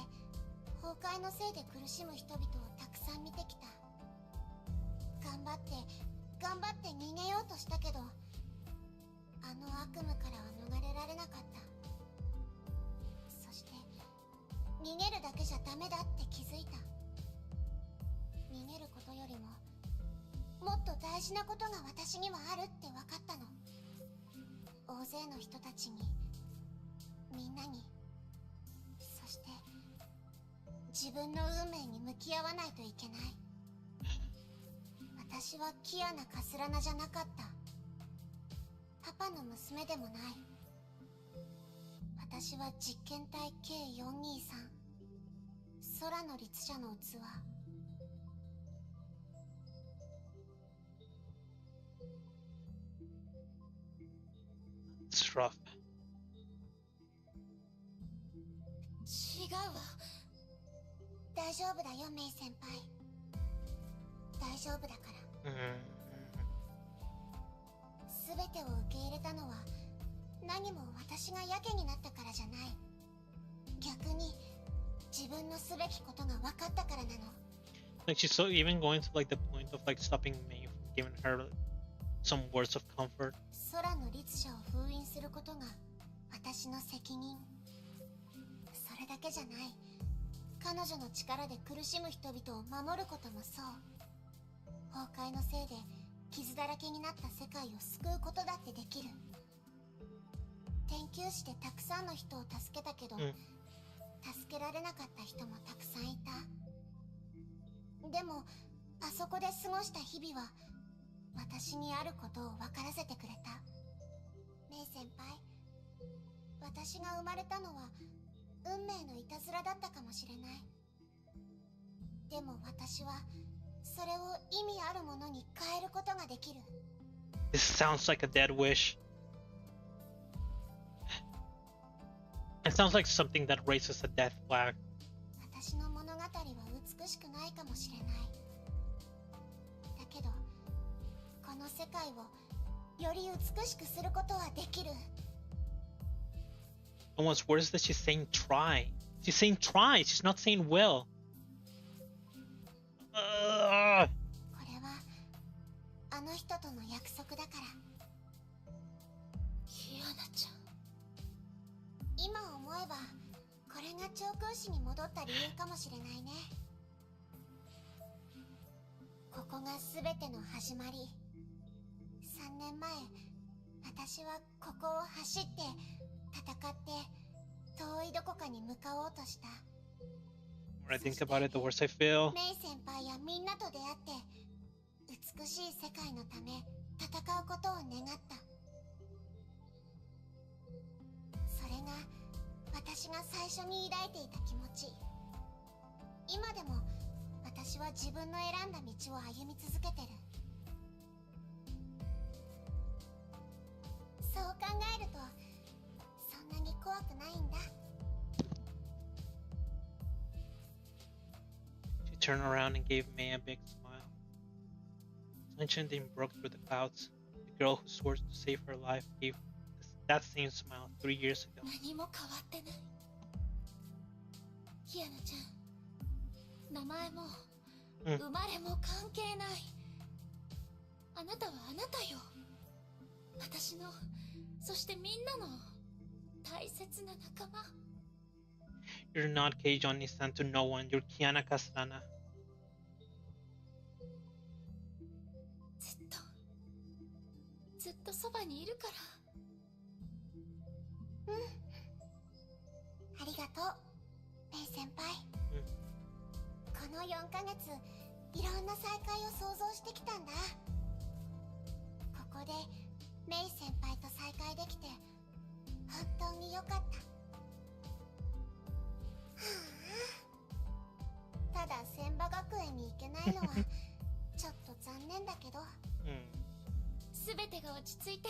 崩壊のせいで苦しむ人々をたくさん見てきた。頑張って逃げようとしたけど、あの悪夢からは逃れられなかった。そして逃げるだけじゃダメだって気づいた。逃げることよりももっと大事なことが私にはあるって分かったの。大勢の人たちに、みんなに、そして自分の運命に向き合わないといけない。私はキアナ・カスラナじゃなかった。パパの娘でもない。私は実験体 K423、空の律者の器。
It's rough.
違うわ。大丈夫だよ、メイ先輩。大丈夫だから。全てを受け入れたのは何も私がやけになったからじゃない。逆に自分のすべきことが分かったからなの。
Like she's so even going to like the point of like stopping Mei from giving her some words of comfort.
空の律者を封印することが私の責任。それだけじゃない。彼女の力で苦しむ人々を守ることもそう。崩壊のせいで傷だらけになった世界を救うことだってできる。研究士でたくさんの人を助けたけど、助けられなかった人もたくさんいた。でもあそこで過ごした日々は私にあることを分からせてくれた。メイ先輩、私が生まれたのは運命のいたずらだったかもしれない。でも私はそれを意味あるものに変えることができる。
This sounds like a dead wish. It sounds like something that raises a death flag.
私の物語は美しくないかもしれない。だけど、この世界をより美しくすることはできる。
Almost worse that she's saying try. She's saying try. She's not saying will.
これはあの人との約束だから。キアナちゃん。今思えばこれが調空士に戻った理由かもしれないね。ここが全ての始まり。3年前、私はここを走って戦って遠いどこかに向かおうとした。
When I think about it, the worse I feel.
メイ先輩やみんなと出会って美しい世界のため戦うことを願った。それが私が最初に抱いていた気持ち。今でも私は自分の選んだ道を歩み続けてる。そう考えるとそんなに怖くないんだ。
She turned around and gave Mei a big smile. Sunshine then broke through the clouds. The girl who swore to save her life gave that same smile 3 years ago.
何も変わってない。キアナちゃん、名前も生まれも関係ない。あなたはあなたよ。私の、そしてみんなの大切な仲間。
You're not Kei Johnny-san to no one. You're Kiana Kasrana.
ずっとそばにいるから。ありがとう、メイ先輩。この4ヶ月、いろんな再会を想像してきたんだ。ここでメイ先輩と再会できて本当に良かった。はあ、ただ千葉学園に行けないのはちょっと残念だけど、全てが落ち着いて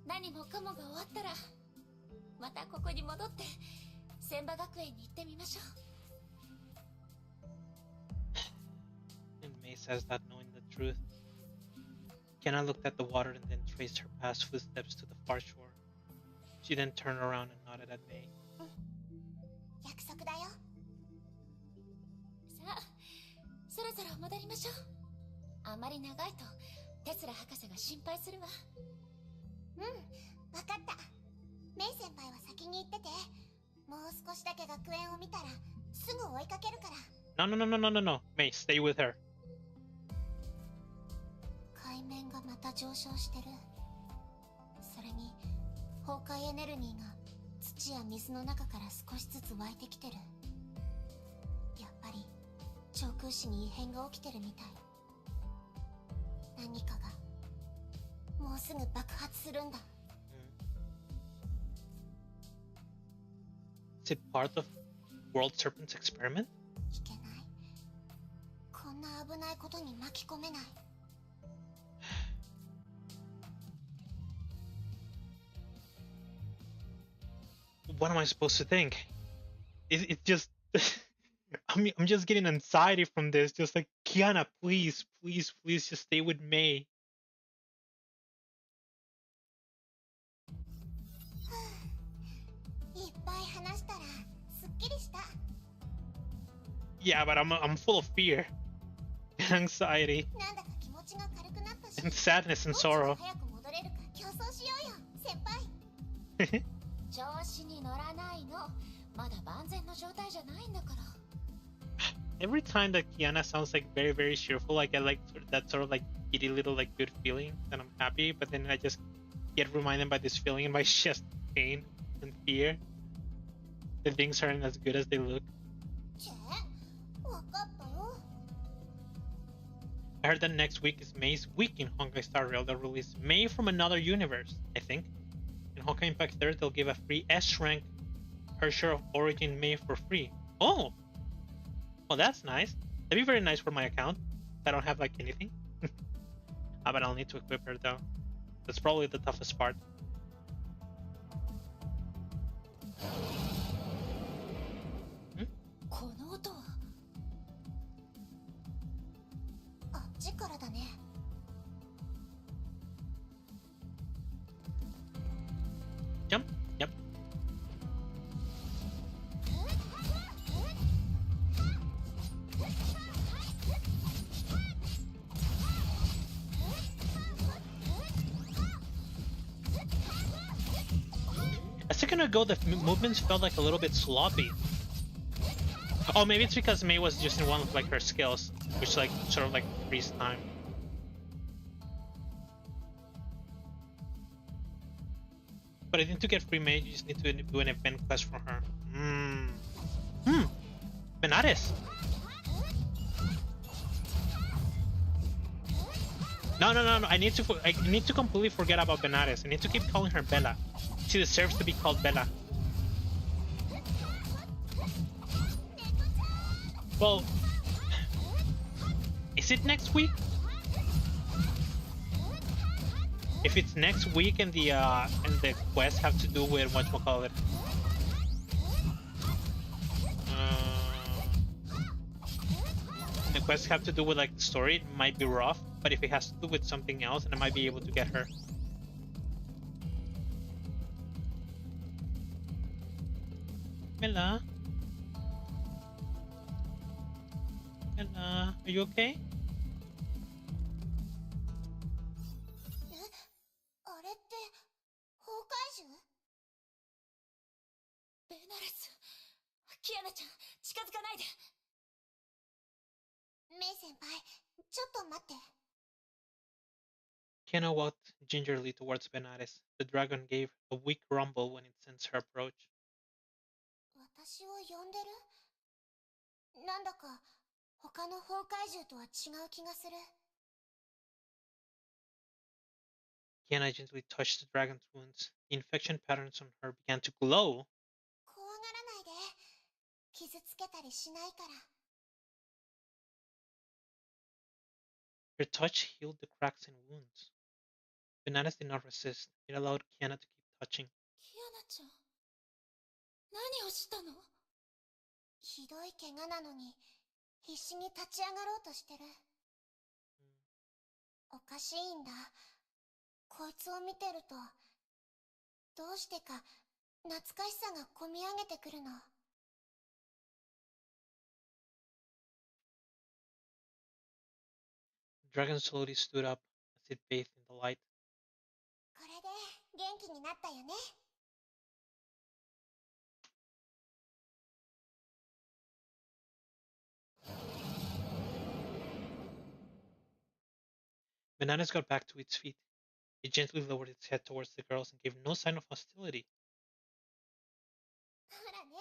何もかもが終わったらまたここに戻って千葉学園に行ってみましょう。
And Mei says that knowing the truth. Kiana looked at the water and then traced her past footsteps to the far shore. She then turned around and nodded at Mei.
約束だよ。さあ、そろそろ戻りましょう。あまり長いとテスラ博士が心配するわ。うん、わかった。メイ先輩は先に行ってて、もう少しだけ学園を見たらすぐ追いかけるから。
No, no, no, no, no, no, no. Mei, stay with her.
海面がまた上昇してる。それに崩壊エネルギーが土や水の中から少しずつ湧いてきてる。やっぱり上空市に異変が起きてるみたい。何かがもうすぐ爆発するんだ。
Is it part of World Serpent's experiment?
いけない。こんな危ないことに巻き込めない。
What am I supposed to think? It just I'm just getting anxiety from this. Just like, Kiana, please, please, please, just stay with Mei. Yeah, but I'm full of fear, and anxiety, and sadness and sorrow. Every time that Kiana sounds like very, very cheerful, I get like that sort of like giddy little like good feeling that I'm happy, but then I just get reminded by this feeling in my chest, pain and fear that things aren't as good as they look. I heard that next week is Mei's week in Honkai Star Rail. They'll release Mei from another universe, I think. In Honkai Impact 3rd, they'll give a free S rank her share of Origin Mei for free. Oh! Well, that's nice. That'd be very nice for my account. I don't have like anything. But I'll need to equip her though. That's probably the toughest part. Jump. Yep. A second ago, the movements felt like a little bit sloppy. Oh, maybe it's because Mei was using one of like her skills, which like sort of like freeze time. But I think to get free Mei, you just need to do an event quest for her. Benares. No. I need to completely forget about Benares. I need to keep calling her Bella. She deserves to be called Bella. Well, is it next week? If it's next week and the quests have to do with whatchamacallit, the quests have to do with like the story, it might be rough. But if it has to do with something else, then I might be able to get her. Bella? Bella, are you okay? Kiana walked gingerly towards Benares. The dragon gave a weak rumble when it sensed her approach. Kiana gently touched the dragon's wounds. The infection patterns on her began to glow. Her touch healed the cracks and wounds. Benares did not resist. It allowed Kiana to keep touching. dragon slowly stood up as it bathed in the light.
これで元気になったよね。
Bananas got back to its feet. It gently lowered its head towards the girls and gave no sign of hostility.
ほらね、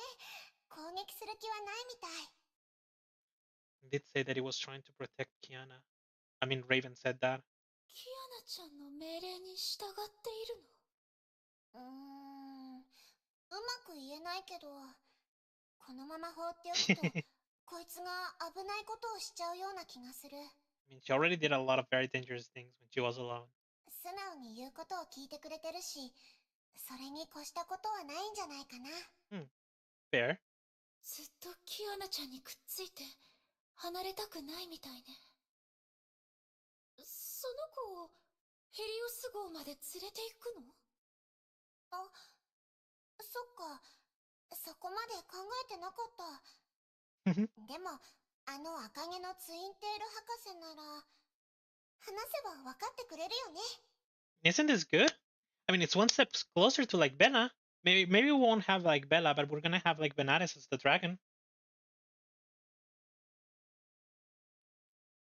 攻撃する気はないみたい。
It did say that it was trying to protect Kiana. I mean, Raven said that.
キアナちゃんの命令に従っているの？うまく言えないけど、このまま放っておくと、こいつが危ないことをしちゃうような気がする。
I mean, she already did a lot of very dangerous things when she was alone.
素直に言うことを聞いてくれてるし、それに越したことはないんじゃないかな。
Fair.
ずっとキアナちゃんにくっついて離れたくないみたいね。その子をヘリオス号まで連れて行くの？あ、そっか。そこまで考えてなかった。でも、あの赤毛のツインテール博士なら、話せば分かってくれるよね。
Isn't this good? I mean, it's one step closer to like Bella. Maybe we won't have like Bella, but we're gonna have like Benares as the dragon.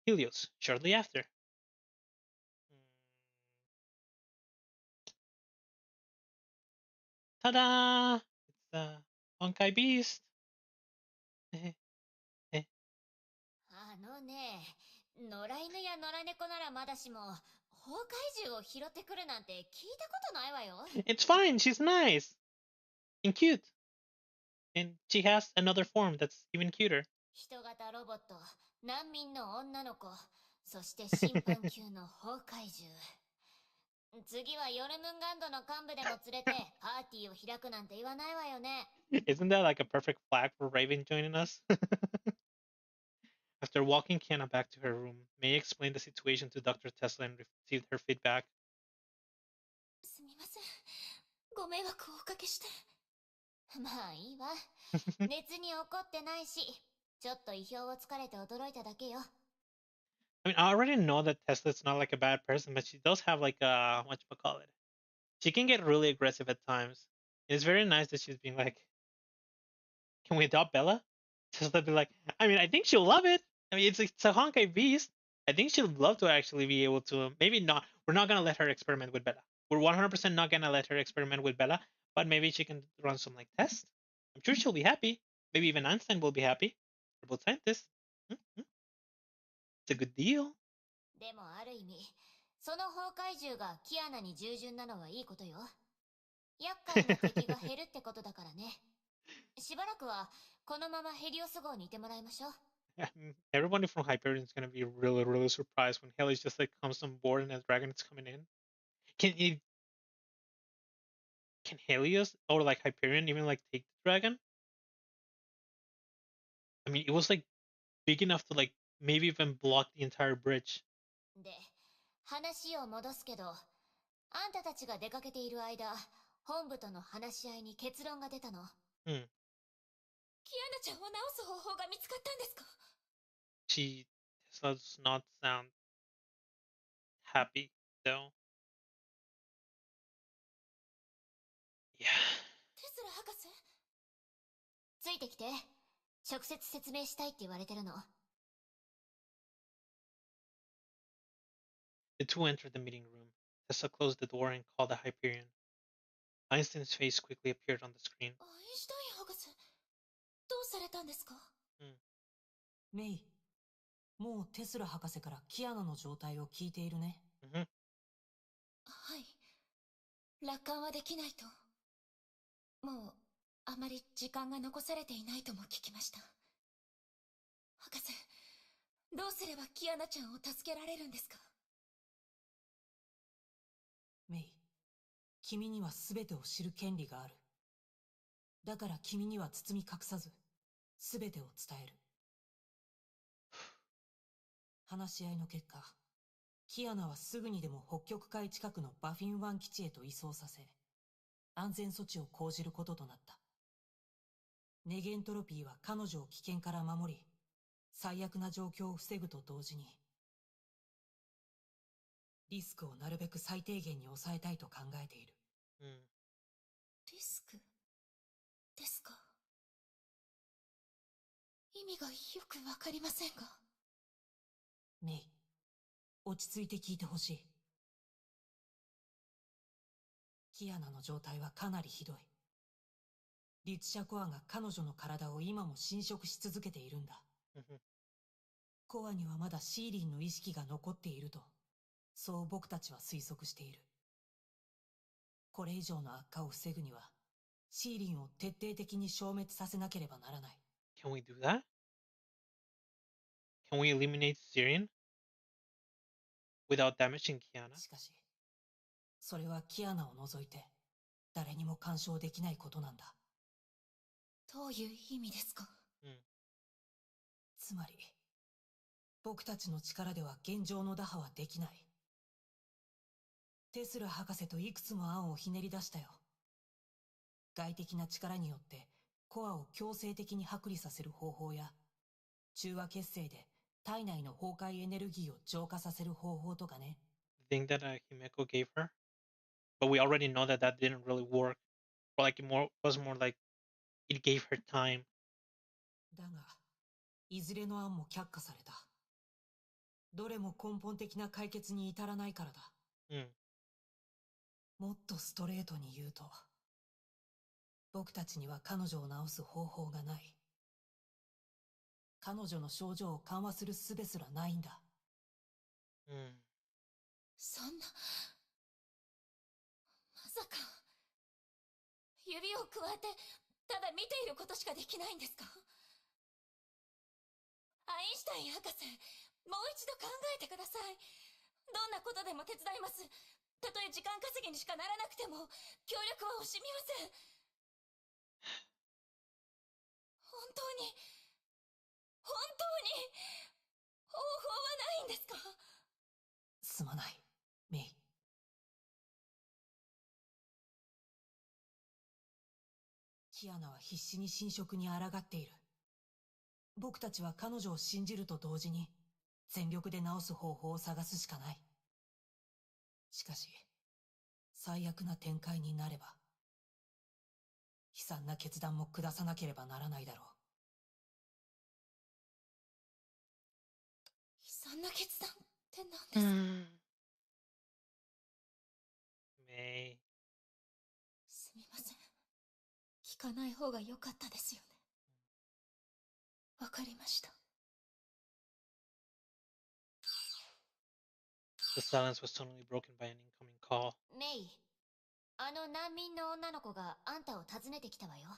Helios, shortly after. Ta-da! It's the Honkai Beast.
野良犬や野良猫ならまだしも、崩壊獣を拾ってくるなんて聞いたことないわよ。
It's fine, she's nice and cute. And she has another form that's even cuter.
人型ロボット、難民の女の子、そして審判級の崩壊獣。次はヨルムンガンドの幹部でも連れてパーティーを開くなんて言わないわよね。
Isn't that like a perfect flag for Raven joining us? After walking Kiana back to her room, Mei explained the situation to Dr. Tesla and received her feedback.
すみません。ご迷惑をおかけして。まあいいわ。熱に怒ってないし、ちょっと意表をつかれて驚いただけよ。
I mean, I already know that Tesla's not like a bad person, but she does have like a whatchamacallit. She can get really aggressive at times. And it's very nice that she's being like, "Can we adopt Bella?" Tesla be like, "I mean, I think she'll love it. I mean, it's a Honkai beast. I think she'll love to actually be able to. Maybe not. We're not gonna let her experiment with Bella. We're 100% not gonna let her experiment with Bella. But maybe she can run some like tests. I'm sure she'll be happy. Maybe even Einstein will be happy. They're both scientists. It's a good deal."
でもある意味、その崩壊獣がキアナに従順なのはいいことよ。厄介な敵が減るってことだからね。しばらくはこのままヘリオス号にいてもらいましょう。
Everybody from Hyperion is gonna be really, really surprised when Helios just like comes on board and a dragon is coming in. Can Helios or like Hyperion even like take the dragon? I mean, it was like big enough to like maybe even block the entire bridge.
で、話を戻すけど、あんたたちが出かけている間、本部との話し合いに結論が出たの。キアナちゃんを治す方法が見つかったんですか？
She does not sound happy though. Yeah.
テスラ博士？ついてきて。直接説明したいって言われてるの。
The two entered the meeting room. Tessa closed the door and called the Hyperion. Einstein's face quickly appeared on the screen.
アインシュタイン博士、どうされたんですか？
メイ、もうテスラ博士からキアナの状態を聞いているね。
はい。楽観はできないと。もう、あまり時間が残されていないとも聞きました。博士、どうすればキアナちゃんを助けられるんですか？
メイ、君には全てを知る権利がある。だから君には包み隠さず、全てを伝える。話し合いの結果、キアナはすぐにでも北極海近くのバフィン湾基地へと移送させ、安全措置を講じることとなった。ネゲントロピーは彼女を危険から守り、最悪な状況を防ぐと同時に、リスクをなるべく最低限に抑えたいと考えている。
リスクですか。意味がよくわかりませんが。
メイ、落ち着いて聞いてほしい。キアナの状態はかなりひどい。律者コアが彼女の体を今も侵食し続けているんだ。コアにはまだシーリンの意識が残っていると、そう僕たちは推測している。これ以上の悪化を防ぐには、シーリンを徹底的に消滅させなければならない。
Can we do that? Can we eliminate Syrian without damaging Kiana?
しかし、それはキアナを除いて、誰にも干渉できないことなんだ。
どういう意味ですか？
つまり、僕たちの力では現状の打破はできない。テスラ博士といくつも案をひねり出したよ。外的な力によってコアを強制的に剥離させる方法や、中和結成で体内の崩壊エネルギーを浄化させる方法とかね。
The thing that Himeko gave her, but we already know that that didn't really work. Or like it was more like it gave her time.
だが、いずれの案も却下された。どれも根本的な解決に至らないからだ。もっとストレートに言うと、僕たちには彼女を治す方法がない。彼女の症状を緩和する術すらないんだ。
そんな、まさか、指を加えて、ただ見ていることしかできないんですか？アインシュタイン博士、もう一度考えてください。どんなことでも手伝います。たとえ時間稼ぎにしかならなくても、協力は惜しみません。本当に、方法はないんですか？
すまない、メイ。キアナは必死に侵食に抗っている。僕たちは彼女を信じると同時に、全力で治す方法を探すしかない。しかし、最悪な展開になれば、悲惨な決断も下さなければならないだろう。
悲惨な決断って何ですか？
メイ。
すみません。聞かない方が良かったですよね。わかりました。
The silence was suddenly broken by an incoming call.
メイ、あの難民の女の子があんたを訪ねてきたわよ。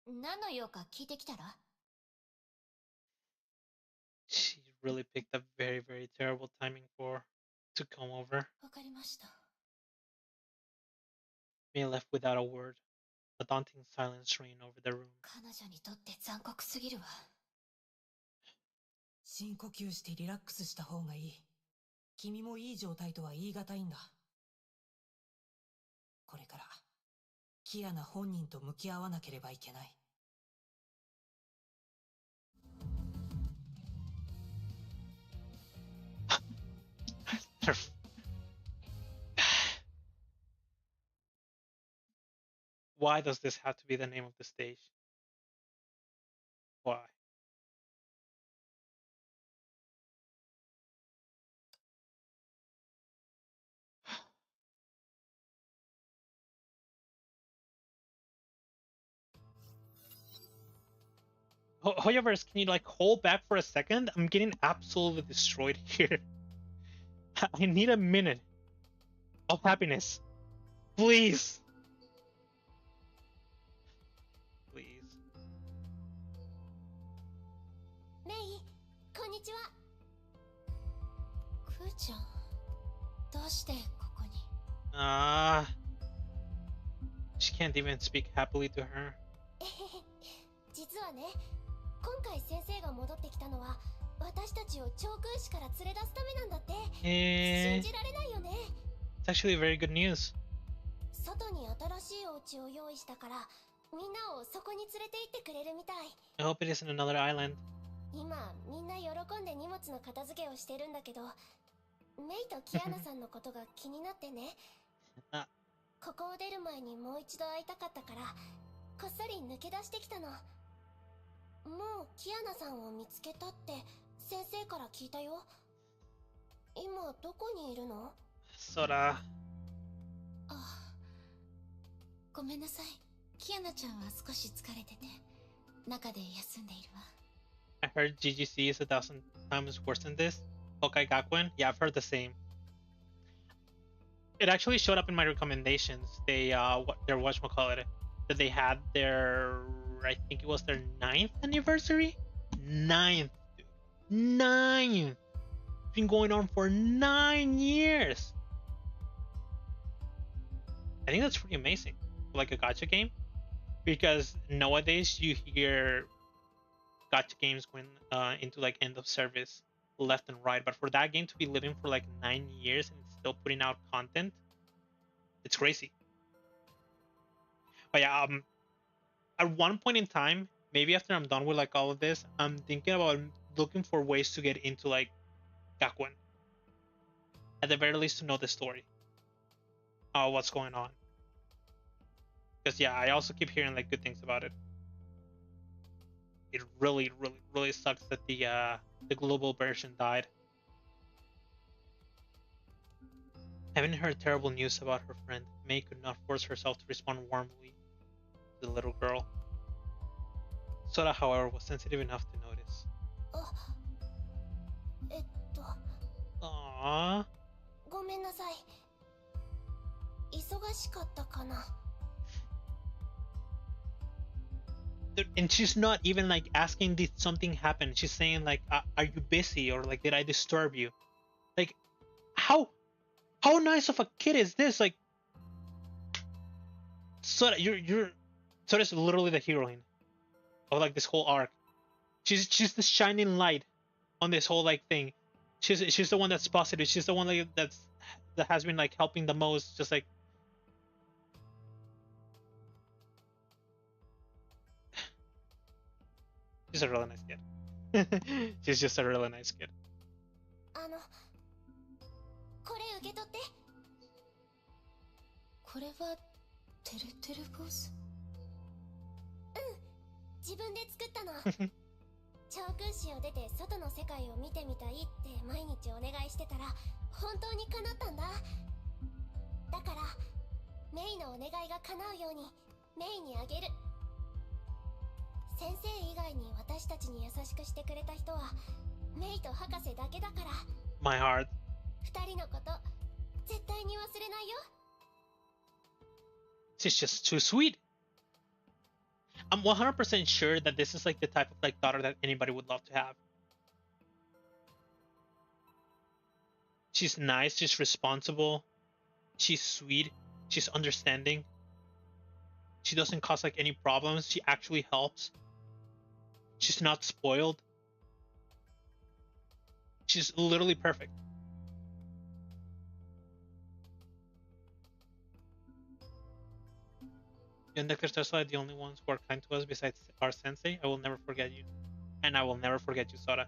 何の用か聞いてきたら？
She really picked a very, very terrible timing to come over.
わかりました。
May left without a word. A daunting silence reigned over the room.
彼女にとって残酷すぎるわ。
深呼吸してリラックスした方がいい。君もいい状態とは言い難いんだ。これから、キアナ本人と向き合わなければいけない。
Why does this have to be the name of the stage? Why? Hoyoverse, can you like hold back for a second? I'm getting absolutely destroyed here. I need a minute of happiness. Please. Please.
メイ、こんにちは。クーちゃん、どうしてここに？She
can't even speak happily to her.
実はね、今回先生が戻ってきたのは私たちを長空市から連れ出すためなんだって。信じられないよね。
It's actually very good news.
外に新しいお家を用意したから、みんなをそこに連れて行ってくれるみたい。
I hope it isn't another island.
今、みんな喜んで荷物の片付けをしてるんだけど、メイとキアナさんのことが気になってね。ここを出る前にもう一度会いたかったから、こっそり抜け出してきたの。もうキアナさんを見つけたって先生から聞いたよ。今どこにいるの？Sora. ごめんなさい。キアナちゃんは少し疲れてて、中で休んでいるわ。
I heard GGC is 1,000 times worse than this. Honkai Gakuen? Yeah, I've heard the same. It actually showed up in my recommendations. They, their whatchamacallit, that they had their, I think it was their 9th anniversary? 9th, dude. 9th! It's been going on for 9 years! I think that's pretty amazing. Like a gacha game. Because nowadays you hear gacha games going into like end of service left and right, but for that game to be living for like 9 years and still putting out content, it's crazy. But yeah, at one point in time, maybe after I'm done with like all of this, I'm thinking about looking for ways to get into like Gakuen. At the very least, to know the story, what's going on. Because yeah, I also keep hearing like good things about it. It really, really, really sucks that the global version died. Having heard terrible news about her friend, Mei could not force herself to respond warmly to the little girl. Sora, however, was sensitive enough to notice. Aww.
ごめんなさい。忙しかったかな。
And she's not even like asking did something happen. She's saying like, are you busy, or like, did I disturb you? Like, how nice of a kid is this? Like, Sora, Sora's literally the heroine of like this whole arc. She's the shining light on this whole like thing. She's the one that's positive. She's the one like that has been like helping the most. Just like. She's a really nice kid. She's just a really nice kid.
これ受け取って。これはてるてる坊主？自分で作ったの。長空市を出て外の世界を見てみたいって毎日お願いしてたら本当に叶ったんだ。だからメイのお願いが叶うようにメイにあげる。先生以外に私たちに優しくしてくれた人はメイと博士だけだから。
My heart.
二人のこと絶対に忘れないよ。
She's just too sweet. I'm 100% sure that this is like the type of like daughter that anybody would love to have. She's nice, she's responsible, she's sweet, she's understanding. She doesn't cause like any problems, she actually helps. She's not spoiled. She's literally perfect. You and Dr. Tesla are the only ones who are kind to us besides our sensei. I will never forget you. And I will never forget you, Sora.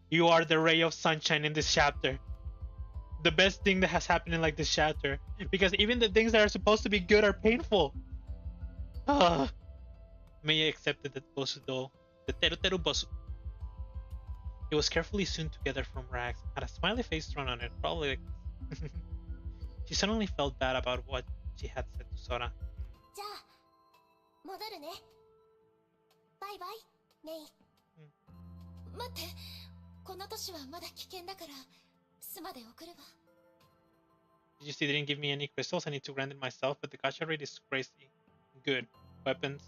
You are the ray of sunshine in this chapter. The best thing that has happened in like this chapter. Because even the things that are supposed to be good are painful. Mei accepted the bosu doll. The teru bosu. It was carefully sewn together from rags. Had a smiley face drawn on it. Probably like She suddenly felt bad about what she had said to Sora.
じゃあ戻るね。バイバイ、メイ。待って、この年はまだ危険だから巣まで送るわ。
You see, they didn't give me any crystals. I need to grant it myself, but the gacha rate is crazy. Good. Weapons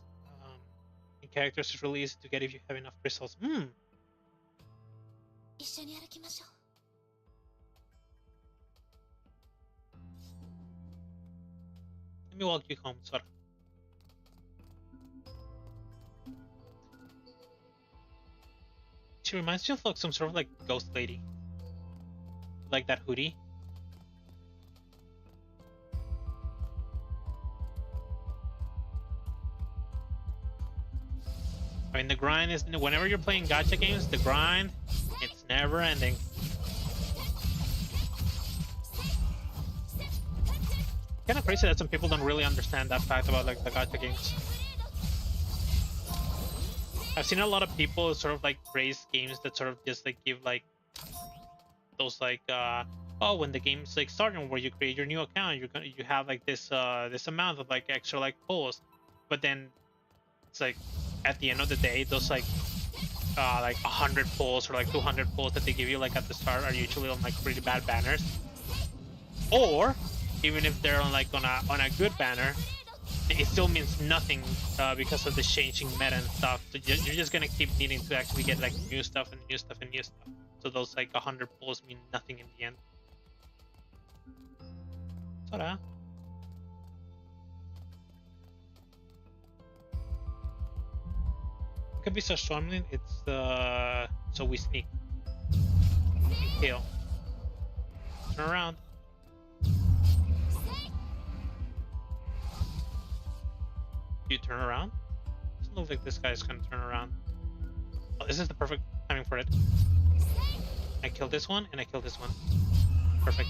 and characters is really easy to get if you have enough crystals.
一緒に歩きましょう。
Let me walk you home, Sora. She reminds me of like some sort of like ghost lady. Like that hoodie. I mean, the grind is, whenever you're playing gacha games, the grind, it's never ending. Kind of crazy that some people don't really understand that fact about like the gacha games. I've seen a lot of people sort of like praise games that sort of just like give like those like oh, when the game's like starting, where you create your new account, you have like this this amount of like extra like pulls, but then it's like at the end of the day, those like 100 pulls or like 200 pulls that they give you like at the start are usually on like pretty bad banners, or even if they're on like on a good banner, it still means nothing because of the changing meta and stuff. So you're just gonna keep needing to actually get like new stuff and new stuff and new stuff. So those like 100 pulls mean nothing in the end. Sora. It could be so strong. It's so we sneak, kill, turn around. You turn around? Doesn't look like this guy's gonna turn around. Oh, this is the perfect timing for it. I kill this one and I kill this one. Perfect.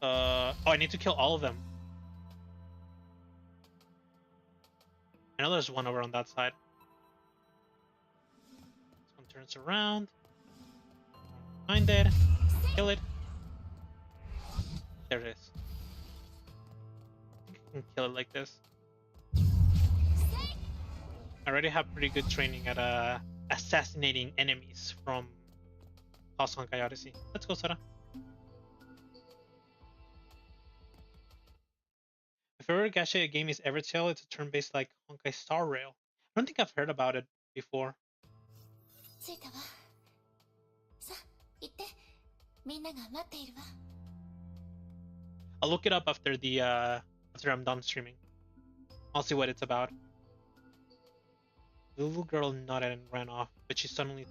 Oh, I need to kill all of them. I know there's one over on that side. This one turns around. Find it. Kill it. There it is. I can kill it like this. I already have pretty good training at assassinating enemies from Honkai Odyssey. Let's go, Sora. My favorite gacha game is Evertail. It's a turn-based like Honkai Star Rail. I don't think I've heard about it before. I'll look it up after after I'm done streaming. I'll see what it's about. The little girl nodded and ran off, but she suddenly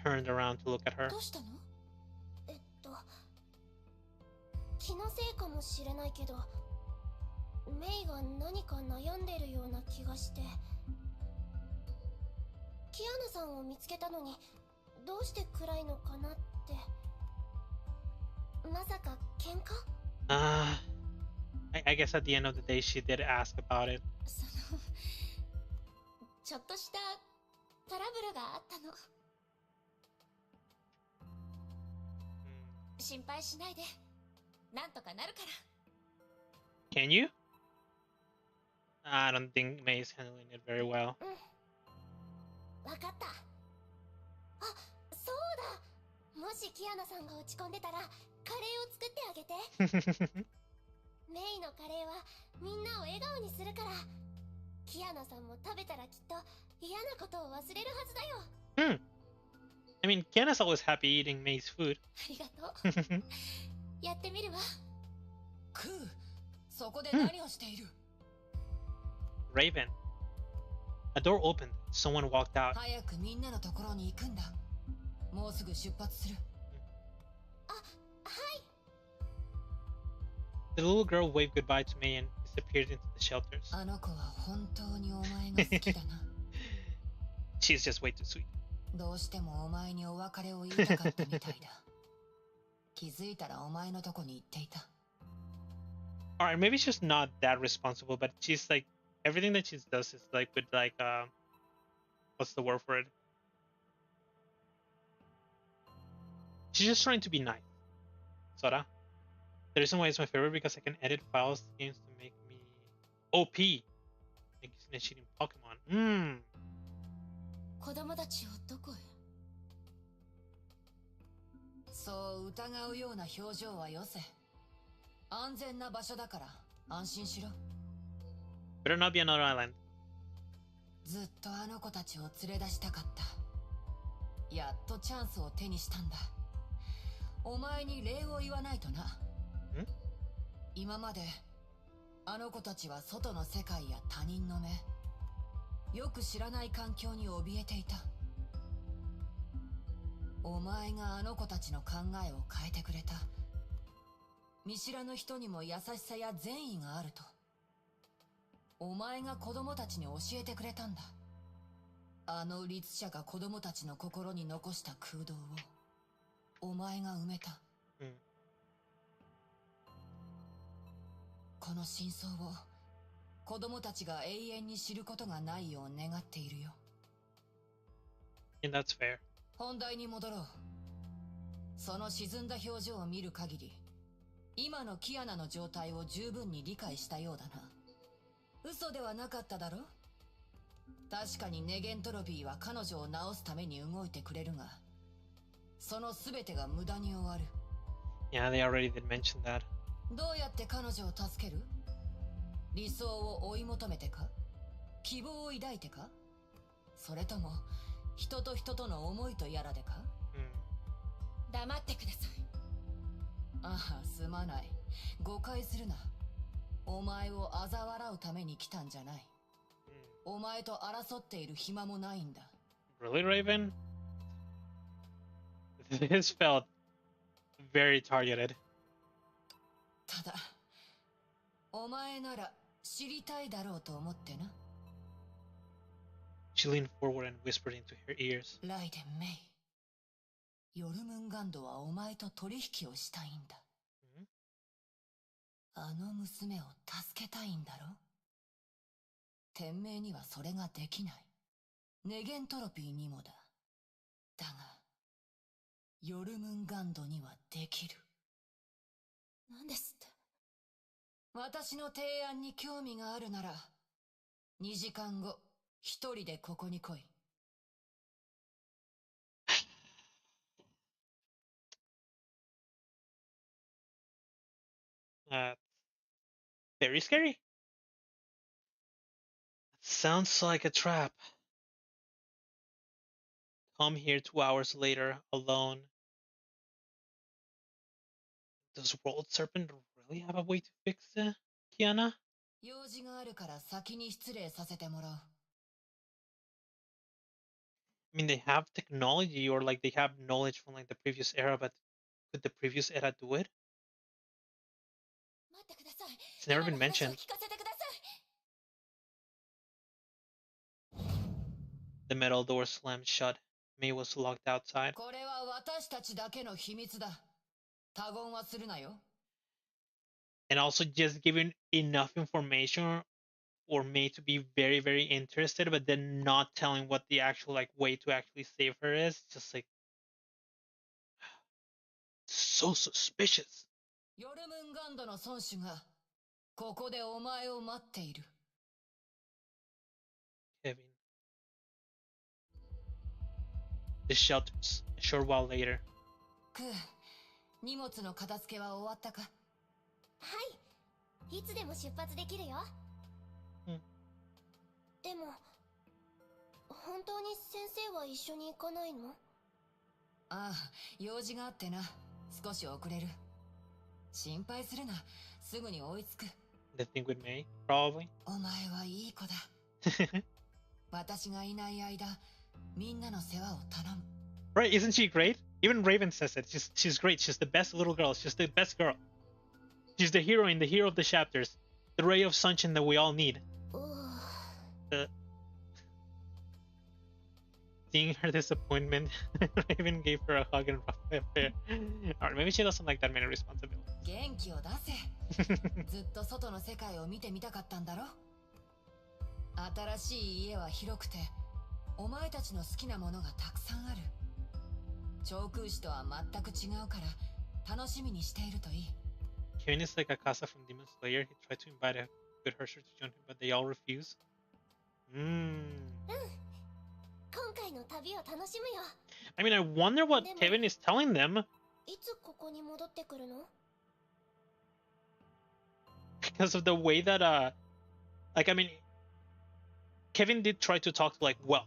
turned around to look at her.
気のせいかもしれないけど、メイが何か悩んでるような気がして。キアナさんを見つけたのに、どうして暗いのかなって。まさか喧嘩?
I guess at the end of the day she did ask about it.
ちょっとしたトラブルがあったの。心配しないで。なんとかなるから。
Can you? I don't think Mei is handling it very well.
わかった。あ、そうだ。もしキアナさんが落ち込んでたら、カレーを作ってあげて。メイのカレーはみんなを笑顔にするから。キアナさんも食べたらきっと嫌なことを忘れるはずだよ。
I mean, Kiana's always happy eating Mei's food.
ありがとう。やってみるわ。
クー、そこで何をしている?
Raven. A door opened. Someone walked out.
早くみんなのところに行くんだ。もうすぐ出発する。
あ、はい。
The little girl waved goodbye to Mei and disappeared into the shelters.
あの子は本当にお前が好きだな。
She's just way too sweet.
どうしてもお前にお別れを言いたかったみたいだ。気づいたらお前のとこに行っていた。
Alright, maybe she's not that responsible, but she's like, everything that she does is like with like, what's the word for it? She's just trying to be nice. Sora. The reason why it's my favorite because I can edit files games to make me OP. Like cheating Pokemon.
子供たちをどこへ? そう疑うような表情はよせ。安全な場所だから安心しろ。
Better not be another island.
ずっとあの子たちを連れ出したかった。やっとチャンスを手にしたんだ。お前に礼を言わないとな。今まであの子たちは外の世界や他人の目、よく知らない環境に怯えていた。お前があの子たちの考えを変えてくれた。見知らぬ人にも優しさや善意があると。お前が子供たちに教えてくれたんだ。あの律者が子供たちの心に残した空洞をお前が埋めた。この真相を子供たちが永遠に知ることがないよう願っているよ。
And that's fair.
本題に戻ろう。その沈んだ表情を見る限り、今のキアナの状態を十分に理解したようだな。嘘ではなかっただろ。確かにネゲントロピーは彼女を治すために動いてくれるが、その全てが無駄に終わる。
Yeah, they already did mention that.
どうやって彼女を助ける？理想を追い求めてか？希望を抱いてか？それとも人と人との思いとやらでか？黙ってください。ああ、すまない。誤解するな。お前を嘲笑うために来たんじゃない。お前と争っている暇もないんだ。
Really, Raven? This felt very targeted.
ただ、お前なら知りたいだろうと思ってな。
She leaned forward and whispered into her ears.
ライデン・メイ。ヨルムンガンドはお前と取引をしたいんだ。あの娘を助けたいんだろ？天命にはそれができない。ネゲントロピーにもだ。だが、ヨルムンガンドにはできる。
何ですって？
私の提案に興味があるなら、2時間後、一人でここに来い。
Very scary. Sounds like a trap. Come here 2 hours later, alone. Does World Serpent really have a way to fix it, Kiana?
用事があるから先に失礼させてもらう。
I mean, they have technology, or like they have knowledge from like the previous era, but could the previous era do it?
待ってください。
It's never been mentioned.
聞かせてください。
The metal door slammed shut. Mei was locked outside.
これは私たちだけの秘密だ。他言はするなよ。
And also just giving enough information or Mei to be very, very interested, but then not telling what the actual like way to actually save her is. Just like so suspicious.
ヨルムンガンドの孫子がここでお前を待っている。
Kevin. The shelters. A short while later.
クー、荷物の片付けは終わったか？
はい。いつでも出発できるよ。でも、本当に先生は一緒に行かないの？
ああ、用事があってな。少し遅れる。心配するな。すぐに追いつく。
The thing with Mei, probably.
お前はいい子だ。私がいない間、みんなの世話を頼む。
Right, isn't she great? Even Raven says it. She's great. She's the best little girl. She's the best girl. She's the heroine, the hero of the chapters. The ray of sunshine that we all need. Seeing her disappointment, Raven gave her a hug and rough hair. Alright, maybe she doesn't like that many responsibilities.
元気を出せ。ずっと外の世界を見てみたかったんだろ？新しい家は広くて、お前たちの好きなものがたくさんある。長空士とは全く違うから、楽しみにしているといい。
Kevin is like Akasa from Demon Slayer. He tried to invite a good Hersher to join him, but they all refuse.
今回の旅を楽しむよ。
I mean, I wonder what Kevin is telling them.
いつここに戻ってくるの？
Because of the way that, like, I mean, Kevin did try to talk to, like, Welt.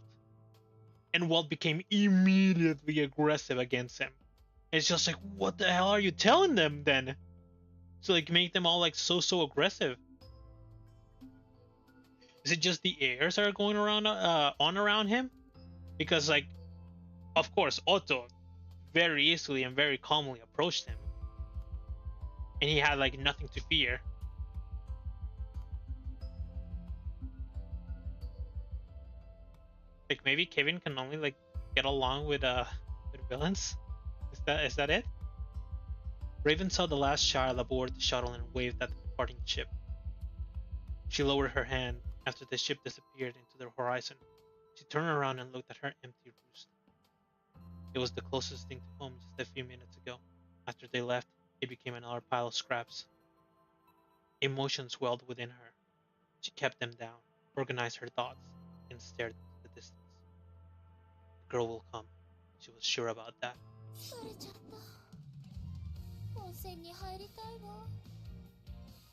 And Welt became immediately aggressive against him. It's just like, what the hell are you telling them then? To, like, make them all, like, so aggressive. Is it just the airs that are going around, on around him? Because, like, of course, Otto very easily and very calmly approached him. And he had, like, nothing to fear. Like maybe Kevin can only like get along with villains. Is that it? Raven saw the last child aboard the shuttle and waved at the departing ship. She lowered her hand after the ship disappeared into the horizon. She turned around and looked at her empty roost. It was the closest thing to home just a few minutes ago. After they left, it became another pile of scraps. Emotions welled within her. She kept them down, organized her thoughts, and stared into the distance. The girl will come. She was sure about that.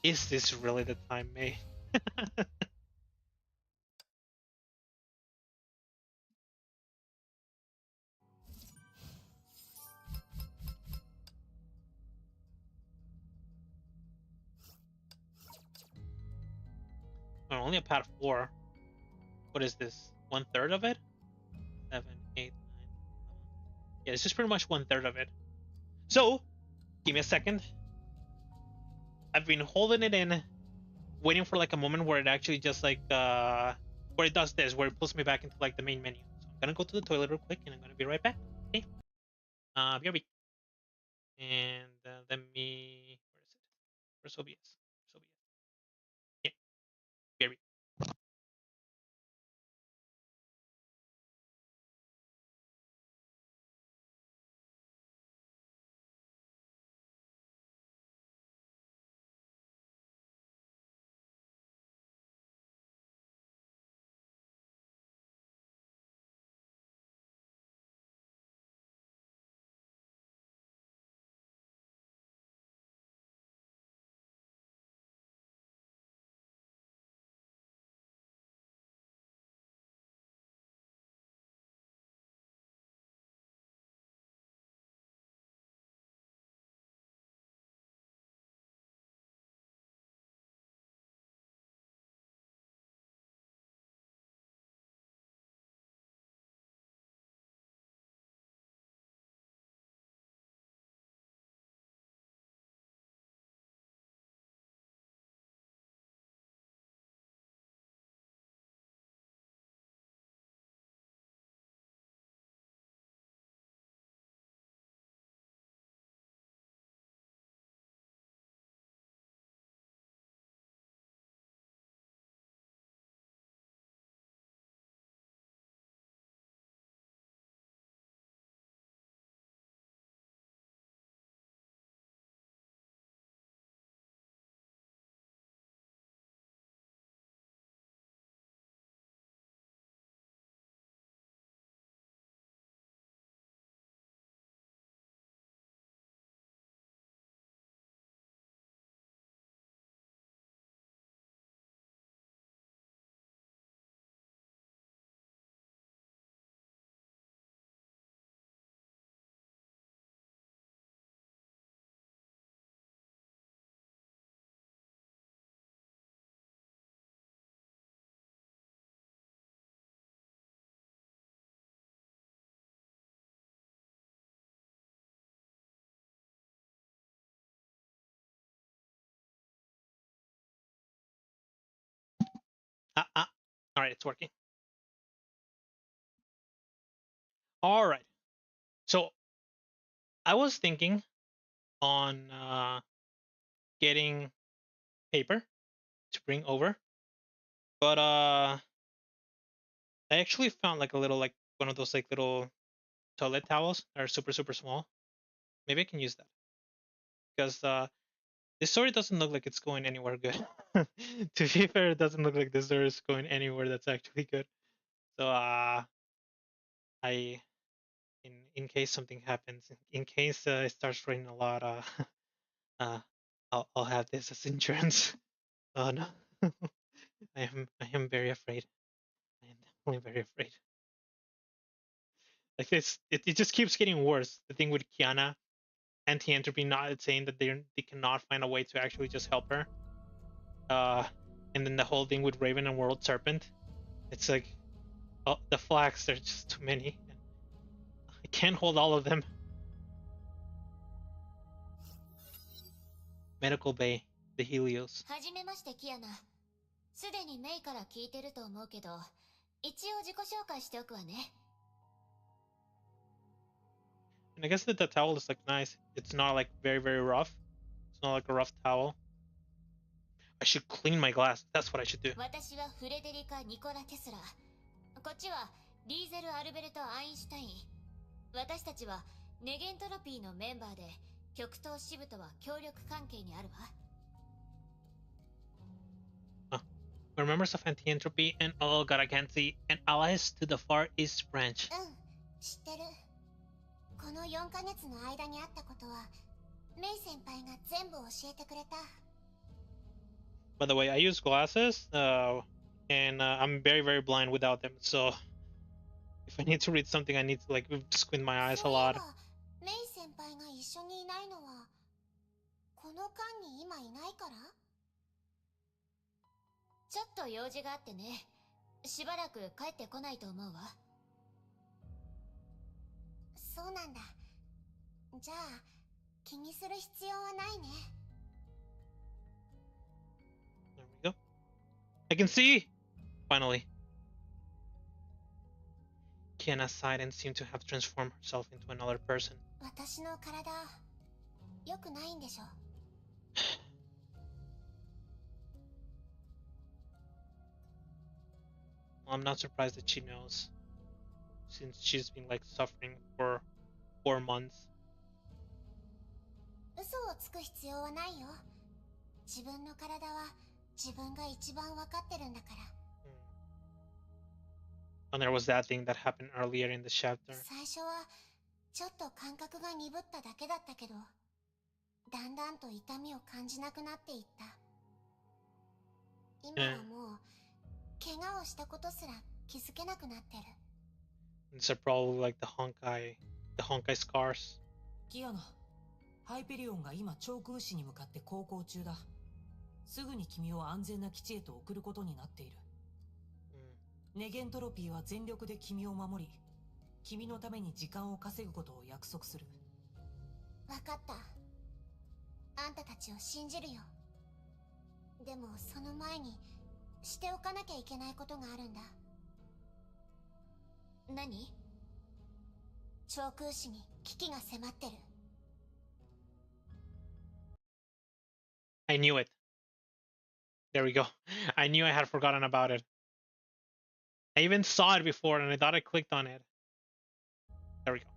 Is this really the time, Mei? Only a pad of 4. What is this? 1/3 of it? 7, 8, 9. Yeah, it's just pretty much 1/3 of it. So, give me a second. I've been holding it in, waiting for like a moment where it actually just like where it does this, where it pulls me back into like the main menu. So I'm gonna go to the toilet real quick, and I'm gonna be right back. Okay. BRB. And let me. Where is it? Where's OBS? Where's OBS? Yeah. BRB. All right, it's working. All right. So I was thinking on getting paper to bring over, but I actually found like a little like one of those like little toilet towels that are super small. Maybe I can use that because this story doesn't look like it's going anywhere good. To be fair, it doesn't look like this story is going anywhere that's actually good. So I in case something happens, in case it starts raining a lot, uh, I'll have this as insurance. Oh no, I am very afraid. I am definitely very afraid. Like it just keeps getting worse. The thing with Kiana, anti-entropy not saying that they cannot find a way to actually just help her. And then the whole thing with Raven and World Serpent, it's like, oh, the flags, there's just too many. I can't hold all of them. Medical Bay, the Helios.
はじめましてキアナ。すでにメイから聞いてると思うけど、一応自己紹介しておくわね。
And I guess that the towel is like nice. It's not like very, very rough. It's not like a rough towel. I should clean my glass. That's what I should do.
私はフレデリカ・ニコラ・テスラ。こっちはリーゼル・アルベルト・アインシュタイン。私たちはネゲントロピーのメンバーで、極東支部とは協力関係にあるわ。
We're members of Anti-Entropy and oh god I can't see and allies to the Far East Branch.
うん、知ってる。この4ヶ月の間にあったことは、メイ先輩が全部教えてくれた。
By the way, I use glasses, and I'm very, very blind without them. So if I need to read something, I need to like squint my eyes a lot.
メイ先輩が一緒にいないのは、この間に今いないから？ちょっと用事があってね。しばらく帰ってこないと思うわ。そうなんだ。じゃあ、気にする必要はないね。
There we go. I can see! Finally. Kiana sighed and seemed to have transformed herself into another person.
私の体、良くないんでしょ
I'm not surprised that she knows, since she's been like suffering for 4 months.
嘘をつく必要はないよ。自分の体は自分が一番わかってるんだから。
And there was that thing that happened earlier in the chapter.
最初はちょっと感覚が鈍っただけだったけど、だんだんと痛みを感じなくなっていった。今はもう怪我をしたことすら気づけなくなってる。
These are probably like the Honkai scars.
キアナ、ハイペリオンが今長空市に向かって航行中だ。すぐに君を安全な基地へと送ることになっている。ネゲントロピーは全力で君を守り、君のために時間を稼ぐことを約束する。
わかった。あんたたちを信じるよ。でもその前にしておかなきゃいけないことがあるんだ。何？長空市に危機が迫ってる。
I knew it. There we go. I knew I had forgotten about it. I even saw it before and I thought I clicked on it. There we go.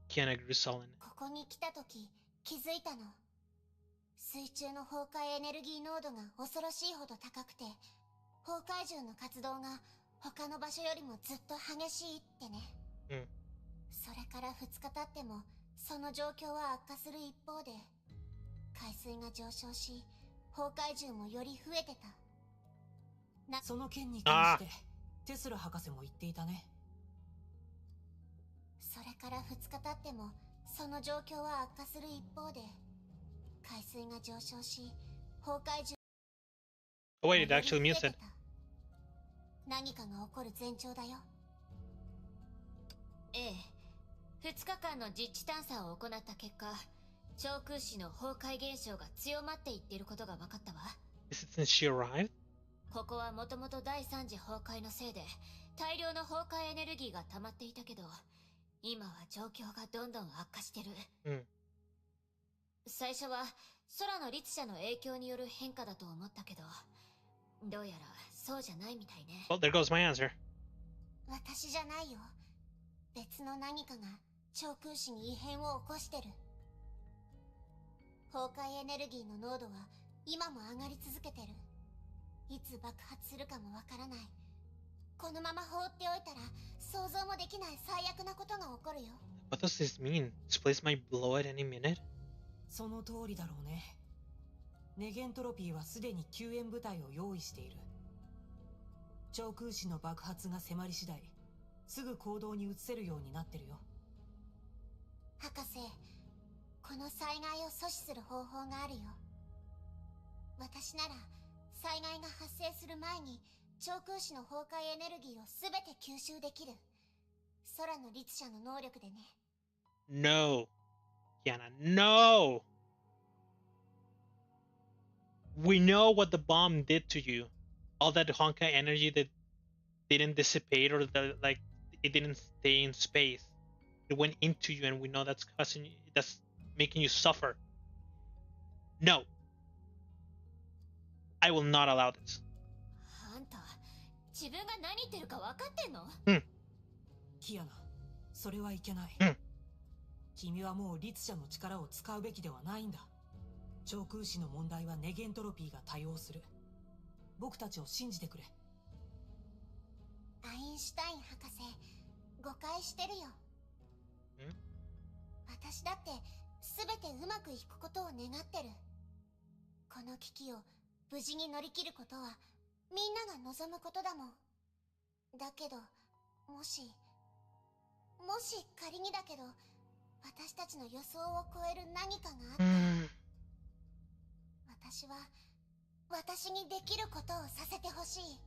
Kiana grew sullen.
ここに来た時気づいたの。水中の崩壊エネルギー濃度が恐ろしいほど高くて、崩壊獣の活動が他の場所よりもずっと激しいってね。それから2日経ってもその状況は悪化する一方で、海水が上昇し崩壊獣もより増えてた。
その件に関してテスラ博士も言っていたね。
それから2日経ってもその状況は悪化する一方で、海水が上昇し崩壊獣
Oh wait, it actually muted.
何かが起こる前兆だよ。ええ、2日間の実地探査を行った結果、長空市の崩壊現象が強まっていっていることが分かったわ。
Is it since she arrived?
ここはもともと第3次崩壊のせいで大量の崩壊エネルギーが溜まっていたけど、今は状況がどんどん悪化してる。最初は空の律者の影響による変化だと思ったけど、どうやらそうじゃないみたいね。
Well, there goes my answer.
私じゃないよ。別の何かが長空市に異変を起こしてる。崩壊エネルギーの濃度は今も上がり続けてる。いつ爆発するかもわからない。このまま放っておいたら想像もできない最悪なことが起こるよ。
What does this mean? This place might blow at any minute?
その通りだろうね。ネゲントロピーはすでに救援部隊を用意している。長空市の爆発が迫り次第、すぐ行動に移せるようになってるよ。
博士、この災害を阻止する方法があるよ。私なら災害が発生する前に長空市の崩壊エネルギーをすべて吸収できる。空の律者の能力でね。
No. Kiana, no! We know what the bomb did to you. all that Honkai energy that didn't dissipate, or that like it didn't stay in space. It went into you, and we know that's causing you, that's making you suffer. No, I will not allow this.
あんた、自分が何言ってるか分かってんの？
キアナ、それはいけない。君はもう律者の力を使うべきではないんだ。超空士の問題はネゲントロピーが対応する。僕たちを信じてくれ。
アインシュタイン博士、誤解してるよ。私だって全てうまくいくことを願ってる。この危機を無事に乗り切ることはみんなが望むことだもん。だけど、もし仮にだけど、私たちの予想を超える何かがあったら、私は私にできることをさせてほしい。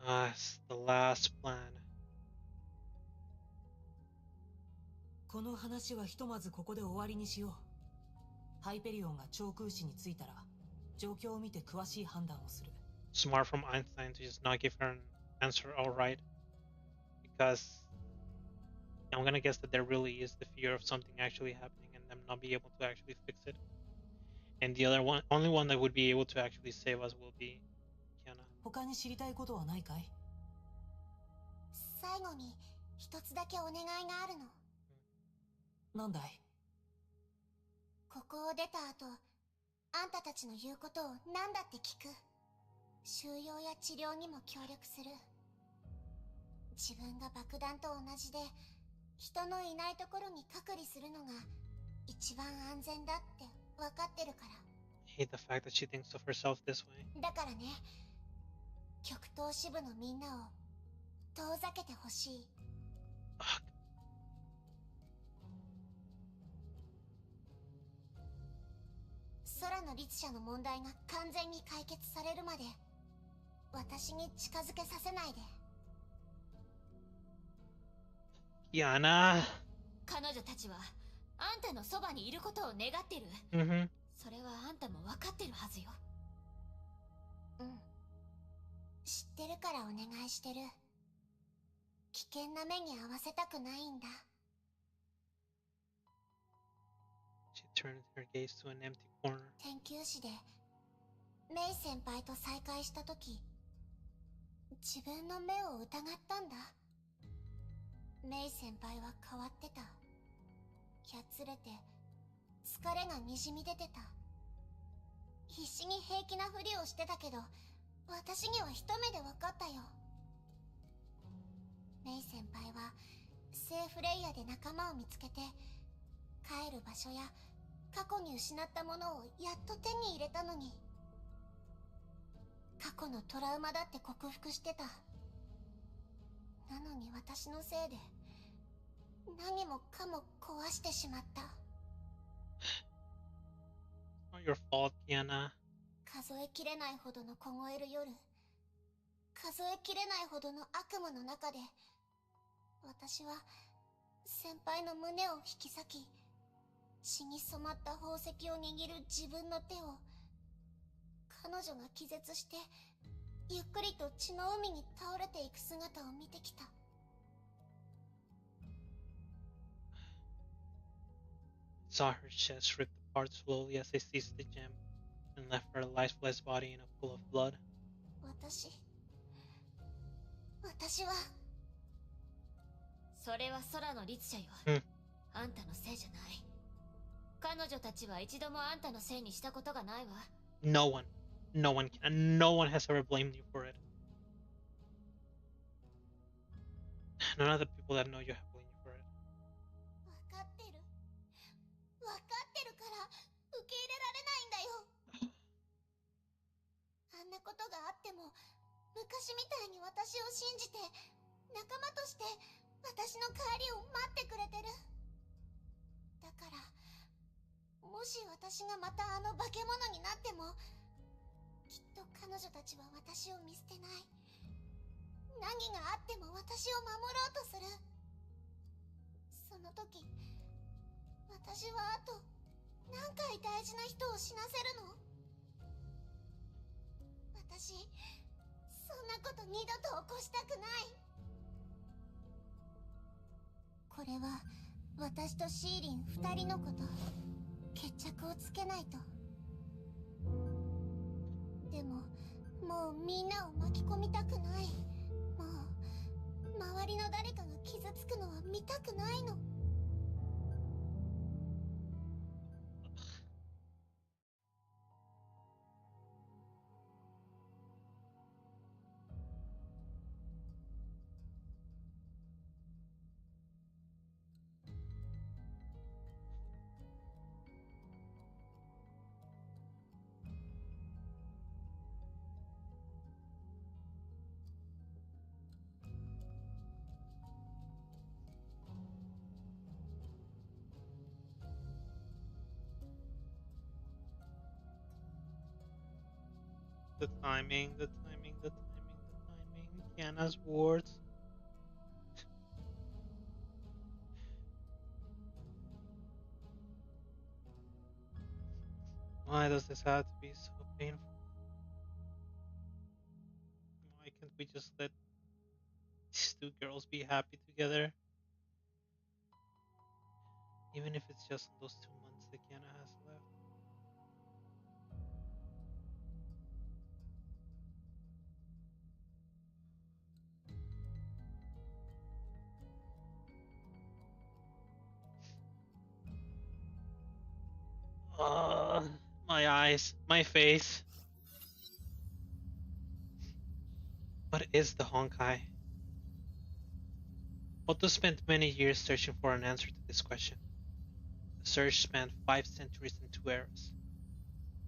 It's the last plan.
この話はひとまずここで終わりにしよう。ハイペリオンが超空士に着いたら、状況を見て詳しい判断をする。
Smart from Einstein to just not give her an answer outright, because I'm gonna guess that there really is the fear of something actually happening and them not be able to actually fix it. And the only one that would be able to actually save us will be Kiana.
他に知りたいことはないかい？
最後に一つだけお願いがあるの。
なんだい？
ここを出た後、あんたたちの言うことを何だって聞く。収容や治療にも協力する。自分が爆弾と同じで、人のいないところに隔離するのが一番安全だって分かってるから。
I hate the fact that she thinks of herself this way.
だからね、極東支部のみんなを遠ざけてほしい。空の律者の問題が完全に解決されるまで、私に近づけさせないで。
Kiana.
彼女たちはあんたのそばにいることを願ってる。それはあんたも分かってるはずよ。知ってるからお願いしてる。危険な目に遭わせたくないんだ。
She turned her gaze to an empty corner.
研究室でメイ先輩と再会したとき、自分の目を疑ったんだ。メイ先輩は変わってた。やつれて疲れがにじみ出てた。必死に平気なふりをしてたけど、私には一目で分かったよ。メイ先輩はセーフレイヤーで仲間を見つけて、帰る場所や過去に失ったものをやっと手に入れたのに、過去のトラウマだって克服してた。なのに私のせいで何もかも壊してしまった。
Not your fault, Kiana.
数えきれないほどの凍える夜、数えきれないほどの悪夢の中で、私は先輩の胸を引き裂き、血に染まった宝石を握る自分の手を、彼女が気絶してゆっくりと血の海に倒れていく姿を見てきた。
Saw her chest ripped apart slowly as they seized the gem and left her lifeless body in a pool of blood.
私はそれは空の律者よ。あんたのせいじゃない。彼女たちは一度もあんたのせいにしたことがないわ。
No one has ever blamed you for it. None of the people that know you have blamed you for it.
分かってるから受け入れられないんだよ。あんなことがあっても、昔みたいに私を信じて、仲間として私の帰りを待ってくれてる。だから、もし私がまたあの化け物になっても、きっと彼女たちは私を見捨てない。何があっても私を守ろうとする。その時、私はあと何回大事な人を死なせるの？なこと二度と起こしたくない。これは私とシーリン二人のこと、決着をつけないと。でももうみんなを巻き込みたくない。もう周りの誰かが傷つくのは見たくないの。
The timing, the timing, the timing, the timing. Kiana's words. Why does this have to be so painful? Why can't we just let these two girls be happy together? Even if it's just those 2 months that Kiana has left. My eyes, my face. What is the Honkai? Otto spent many years searching for an answer to this question. The search spanned 5 centuries and 2 eras.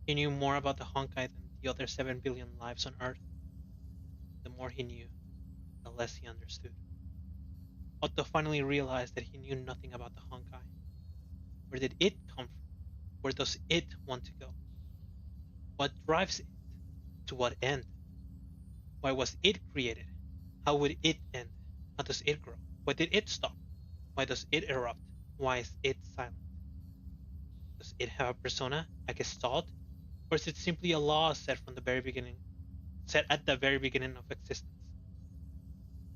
He knew more about the Honkai than the other 7 billion lives on Earth. The more he knew, the less he understood. Otto finally realized that he knew nothing about the Honkai. Where did it come from? Where does it want to go? What drives it? To what end? Why was it created? How would it end? How does it grow? Why did it stop? Why does it erupt? Why is it silent? Does it have a persona, a gestalt? Or is it simply a law set at the very beginning of existence?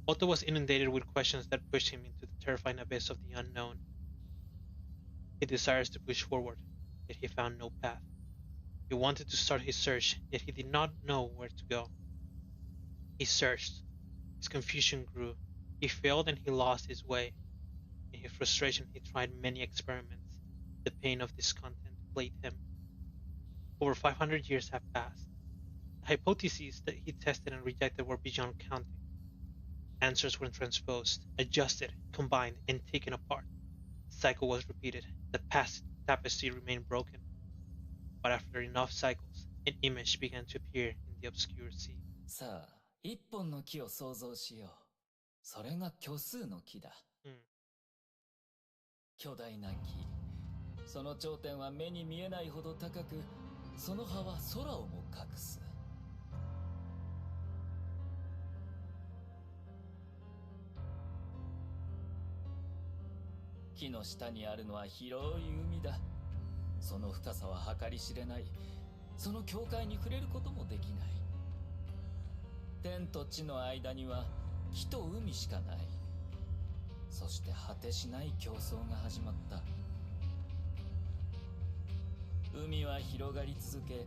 Otto was inundated with questions that pushed him into the terrifying abyss of the unknown. He desires to push forward, yet he found no path. He wanted to start his search, yet he did not know where to go. He searched. His confusion grew. He failed and he lost his way. In his frustration, he tried many experiments. The pain of discontent plagued him. Over 500 years have passed. The hypotheses that he tested and rejected were beyond counting. Answers were transposed, adjusted, combined, and taken apart. The cycle was repeated. The past tapestry remained broken. But after enough cycles, an image began to appear in the obscure sea.
さあ、一本の木を想像しよう。それが虚数の木だ。巨大な木。その頂点は目に見えないほど高く、その葉は空をも隠す。木の下にあるのは広い海だ。その深さは計り知れない。その境界に触れることもできない。天と地の間には木と海しかない。そして果てしない競争が始まった。海は広がり続け、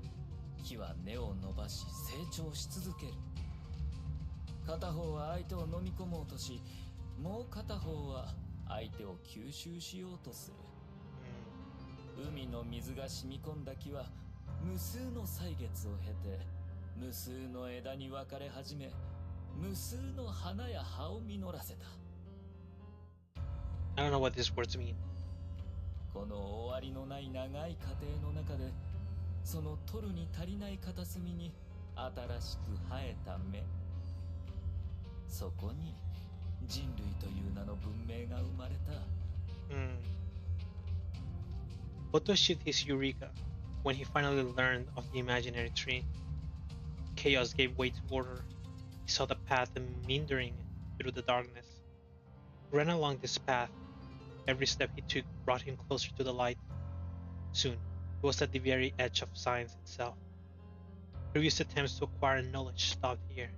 木は根を伸ばし成長し続ける。片方は相手を飲み込もうとし、もう片方は相手を吸収しようとする。海の水が染み込んだ木は無数の歳月を経て無数の枝に分かれ始め、無数の花や葉を実らせた。
I don't know what these words mean.
この終わりのない長い過程の中で、その取るに足りない片隅に新しく生えた芽。そこに人類という名の文明が生まれた。
Otto achieved his eureka when he finally learned of the imaginary tree. Chaos gave way to order. He saw the path meandering through the darkness. He ran along this path. Every step he took brought him closer to the light. Soon, he was at the very edge of science itself. Previous attempts to acquire knowledge stopped here.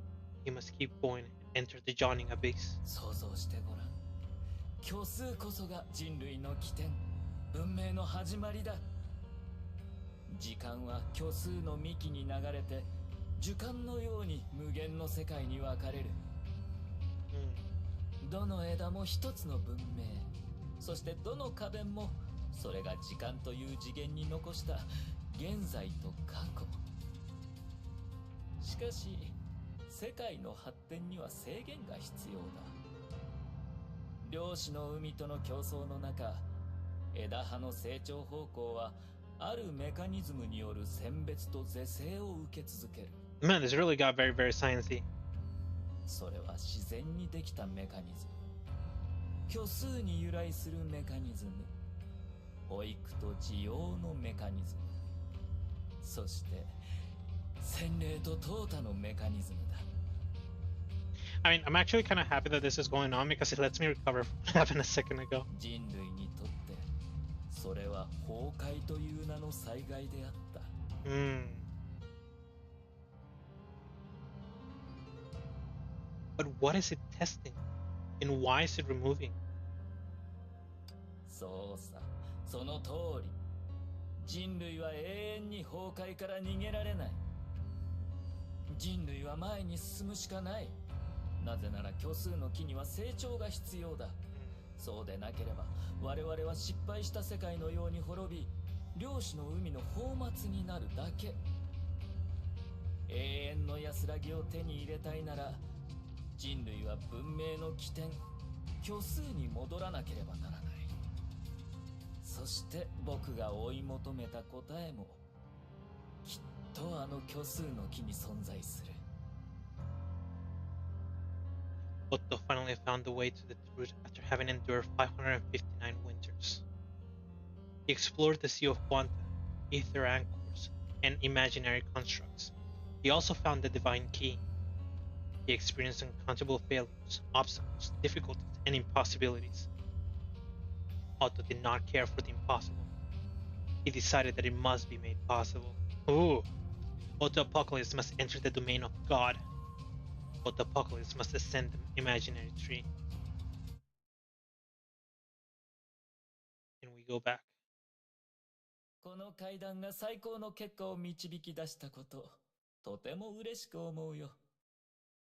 He he must keep going and enter the yawning abyss.
想像してごらん。虚数こそが人類の起点、文明の始まりだ。時間は虚数の幹に流れて、樹幹のように無限の世界に分かれる。どの枝も一つの文明、そしてどの花弁もそれが時間という次元に残した現在と過去。しかし世界の発展には制限が必要だ。量子の海との競争の中、枝葉の成長方向はあるメカニズムによる選別と是正を受け続ける。
Man, this really got very, very sciencey.
それは自然にできたメカニズム。虚数に由来するメカニズム。保育と需要のメカニズム。そして洗礼と淘汰のメカニズムだ。
I mean, I'm actually kind of happy that this is going on because it lets me recover from what happened a second ago.
人類にとってそれは崩壊という名の災害であった。
But what is it testing? And why is it removing?
そうさ、その通り。人類は永遠に崩壊から逃げられない。人類は前に進むしかない。なぜなら虚数の木には成長が必要だ。そうでなければ我々は失敗した世界のように滅び、量子の海の放末になるだけ。永遠の安らぎを手に入れたいなら、人類は文明の起点、虚数に戻らなければならない。そして僕が追い求めた答えもきっとあの虚数の木に存在する。
Otto finally found the way to the truth after having endured 559 winters. He explored the sea of quanta, ether anchors, and imaginary constructs. He also found the divine key. He experienced uncountable failures, obstacles, difficulties, and impossibilities. Otto did not care for the impossible. He decided that it must be made possible. Ooh! Otto Apocalypse must enter the domain of God. Otto Apocalypse must ascend the imaginary tree. And we go back.
この階段が最高の結果を導き出したこと、とても嬉しく思うよ。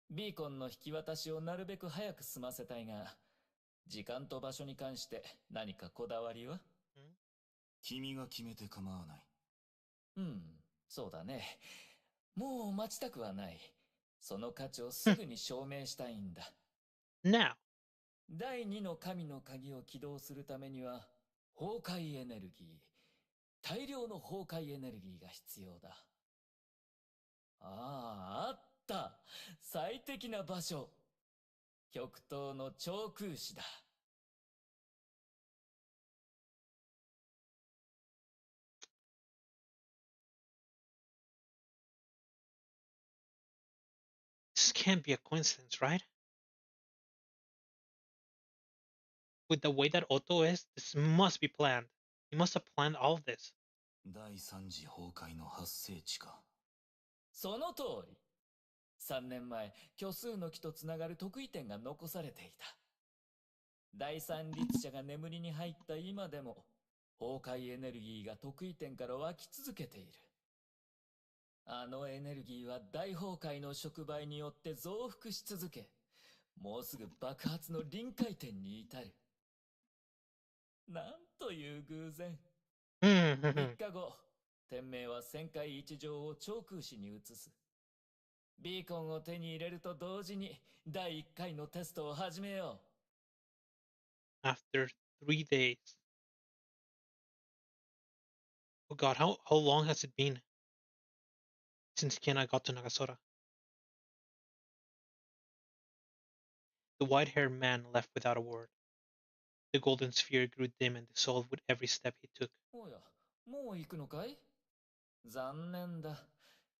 ビーコンの引き渡しをなるべく早く済ませたいが、時間と場所に関して何かこだわりは？
君が決めて構わない。
そうだね。もう待ちたくはない。その価値をすぐに証明したいんだ。
Now.
第二の神の鍵を起動するためには、崩壊エネルギー、大量の崩壊エネルギーが必要だ。あった。最適な場所。極東の長空市だ。
This can't be a coincidence, right? With the way that Otto is, this must be planned. He must have planned all of this.
第三次崩壊の発生地か。
その通り。3年前、虚数の木とつながる特異点が残されていた。第三律者が眠りに入った今でも、崩壊エネルギーが特異点から湧き続けている。あのエネルギーは大崩壊の触媒によって増幅し続け、もうすぐ爆発の臨界点に至る。なんという偶然。3日後、天命は旋回一条を長空市に移す。ビーコンを手に入れると同時に第1回のテストを始めよ
う。After 3 days. Oh god, how long has it been since Kiana got to Nagasora? The white-haired man left without a word. The golden sphere grew dim and dissolved with every step he took.
おや、もう行くのかい？残念だ。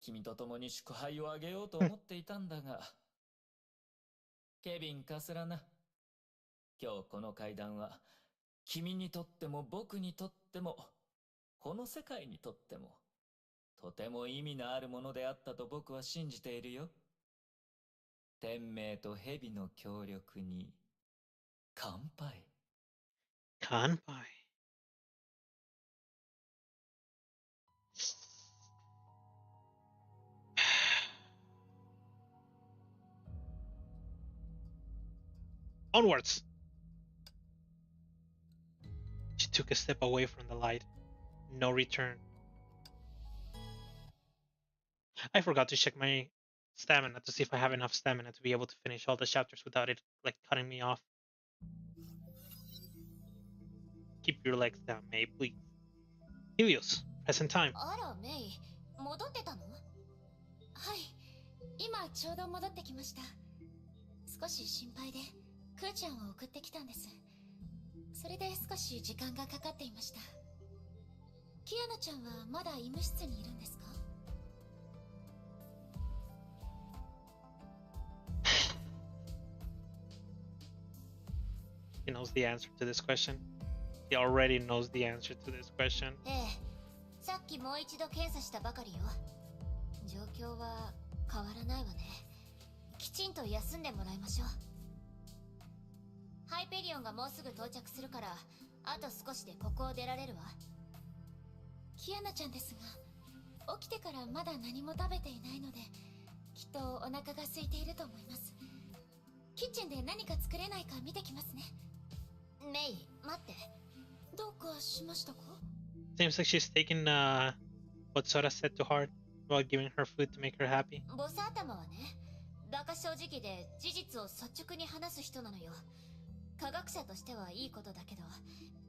君と共に祝杯をあげようと思っていたんだが。ケビン・カスラナ。今日この会談は、君にとっても僕にとっても、この世界にとっても、とても意味のあるものであったと僕は信じているよ。天命と蛇の協力に乾杯。
乾杯。Onwards! She took a step away from the light. No return. I forgot to check my stamina to see if I have enough stamina to be able to finish all the chapters without it like cutting me off. Keep your legs down, Mei, please. Helios, present time.
あら、メイ、戻ってたの？はい、今ちょうど戻ってきました。少し心配で、クーちゃんを送ってきたんです。それで少し時間がかかっていました。キアナちゃんはまだ医務室にいるんですか
？He knows the answer to this question. He already knows the answer to this question.
ええ、さっきもう一度検査したばかりよ。状況は変わらないわね。きちんと休んでもらいましょう。ハイペリオンがもうすぐ到着するから、あと少しでここを出られるわ。キアナちゃんですが、起きてからまだ何も食べていないので、きっとお腹が空いていると思います。キッチンで何か作れないか見てきますね。メイ、待って。どうかしましたか？
Seems like she's taking what Sora said to heart while giving her food to make her happy.
ボス頭はね、馬鹿正直で事実を率直に話す人なのよ。科学者としてはいいことだけど、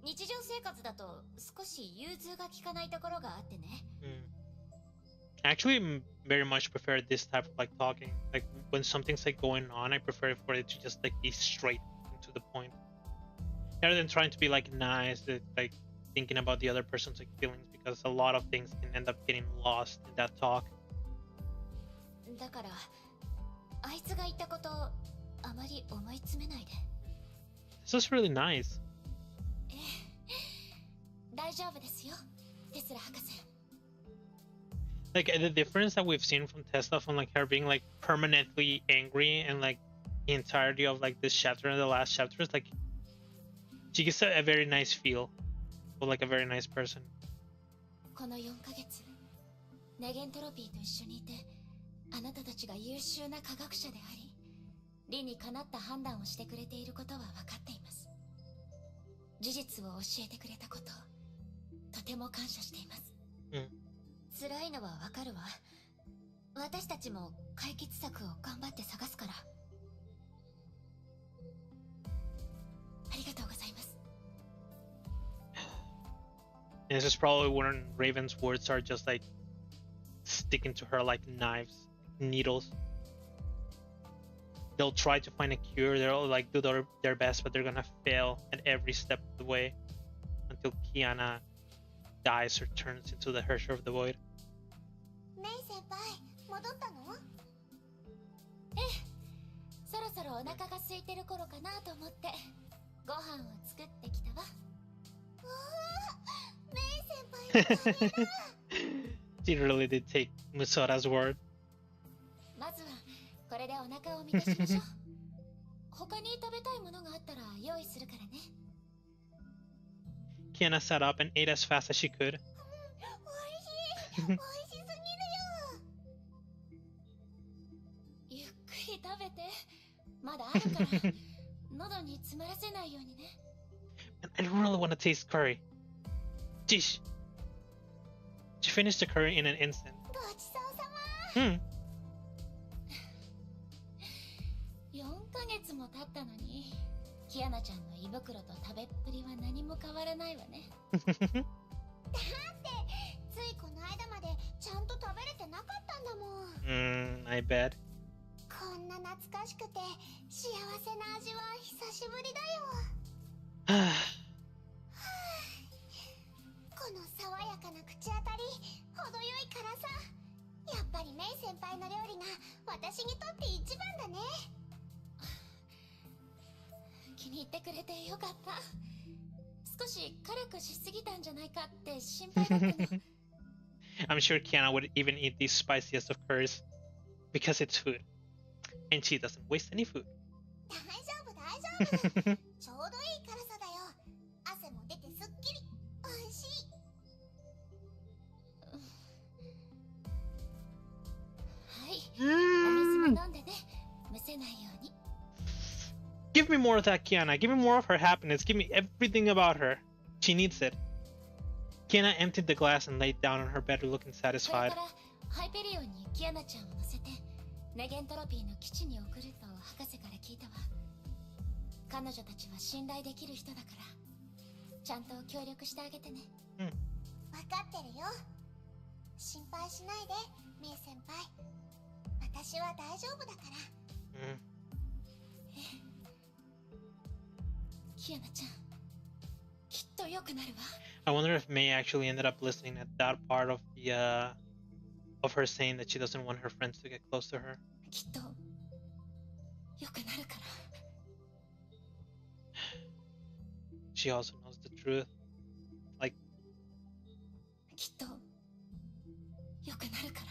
日常生活だと少し融通が利かないところがあってね。
I actually very much prefer this type of like talking. Like when something's like going on, I prefer for it to just like be straight and to the point, rather than trying to be like nice, like thinking about the other person's like feelings, because a lot of things can end up getting lost in that talk.
だから、あいつが言ったこと、あまり思い詰めないで。
This is really nice.
ええ、大丈夫ですよ、テスラ博士。
Like the difference that we've seen from Tesla, from like her being like permanently angry and like the entirety of like this chapter and the last chapter, is like she gets a very nice feel, or like a very nice person.
この4ヶ月、ネゲントロピーと一緒にいて、あなたたちが優秀な科学者であり、理にかなった判断をしてくれていることは分かっています。事実を教えてくれたこと、とても感謝しています。辛いのはわかるわ。私たちも解決策を頑張って探すから。ありがとうございます。
And this is probably when Raven's words are just like sticking to her like knives, needles. They'll try to find a cure, they'll like do their best, but they're gonna fail at every step of the way until Kiana dies or turns into the Herrscher of the Void.
メイ先輩、戻ったの？ええ、そろそろお腹が空いてる頃かなと思ってご飯を作ってきたわ。わあ、メイ先輩のおかげだ。
She really did take Musora's word.
まずはこれでお腹を満たしましょう。他に食べたいものがあったら用意するからね。
Kiana sat up and ate as fast as she could.
おいしい、おいしすぎるよ。ゆっくり食べて、まだあるから、喉に詰まらせないようにね。
I really want to taste curry. Jeez. She finished the curry in an instant.
ごちそうさま。4ヶ月も経ったのに、キアナちゃんの胃袋と食べっぷりは何も変わらないわね。だって、ついこの間までちゃんと食べれてなかったんだもん。
I bet.
こんな懐かしくて幸せな味は久しぶりだよ。この爽やかな口当たり、程よい辛さ。やっぱりメイ先輩の料理が私にとって一番だね。気に入ってくれてよかった。少し辛くしすぎたんじゃないかって心配だったの。
I'm sure Kiana would even eat the spiciest of curries because it's food. And she doesn't waste any food.
大丈夫大丈夫。ちょうどいい辛さだよ。汗も出てすっきり。美味しい。はい。お水も飲んでね。むせないように。
Give me more of that, Kiana. Give me more of her happiness. Give me everything about her. She needs it. Kiana emptied the glass and laid down on her bed looking satisfied.
これからハイペリオンにキアナちゃんを乗せてネゲントロピーの基地に送ると博士から聞いたわ。彼女たちは信頼できる人だからちゃんと協力してあげてね。分かってるよ。心配しないでメイ先輩。私は大丈夫だから。キアナちゃんきっと良くなるわ。
I wonder if Mei actually ended up listening at that part of the of her saying that she doesn't want her friends to get close to her.
きっと良くなるから。
She also knows the truth. Like,
きっと良くなるから。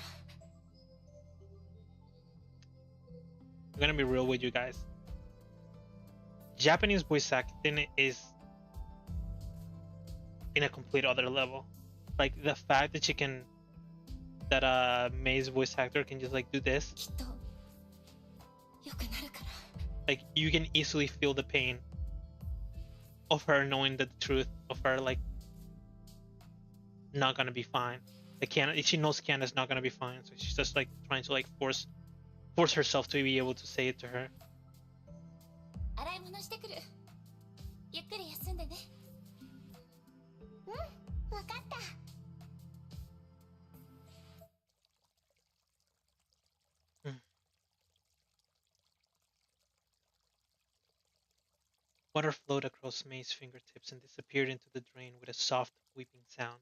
I'm gonna be real with you guys. Japanese voice acting is in a complete other level. Like the fact that Mei's voice actor can just like do this.
きっと良くなるから。
Like you can easily feel the pain of her knowing the truth of her like not gonna be fine. Like she knows Kiana's not gonna be fine, so she's just like trying to like force herself to be able to say it to her.
洗い物してくる。ゆっくり休んでね。分かった。
Water flowed across Mei's fingertips and disappeared into the drain with a soft weeping sound.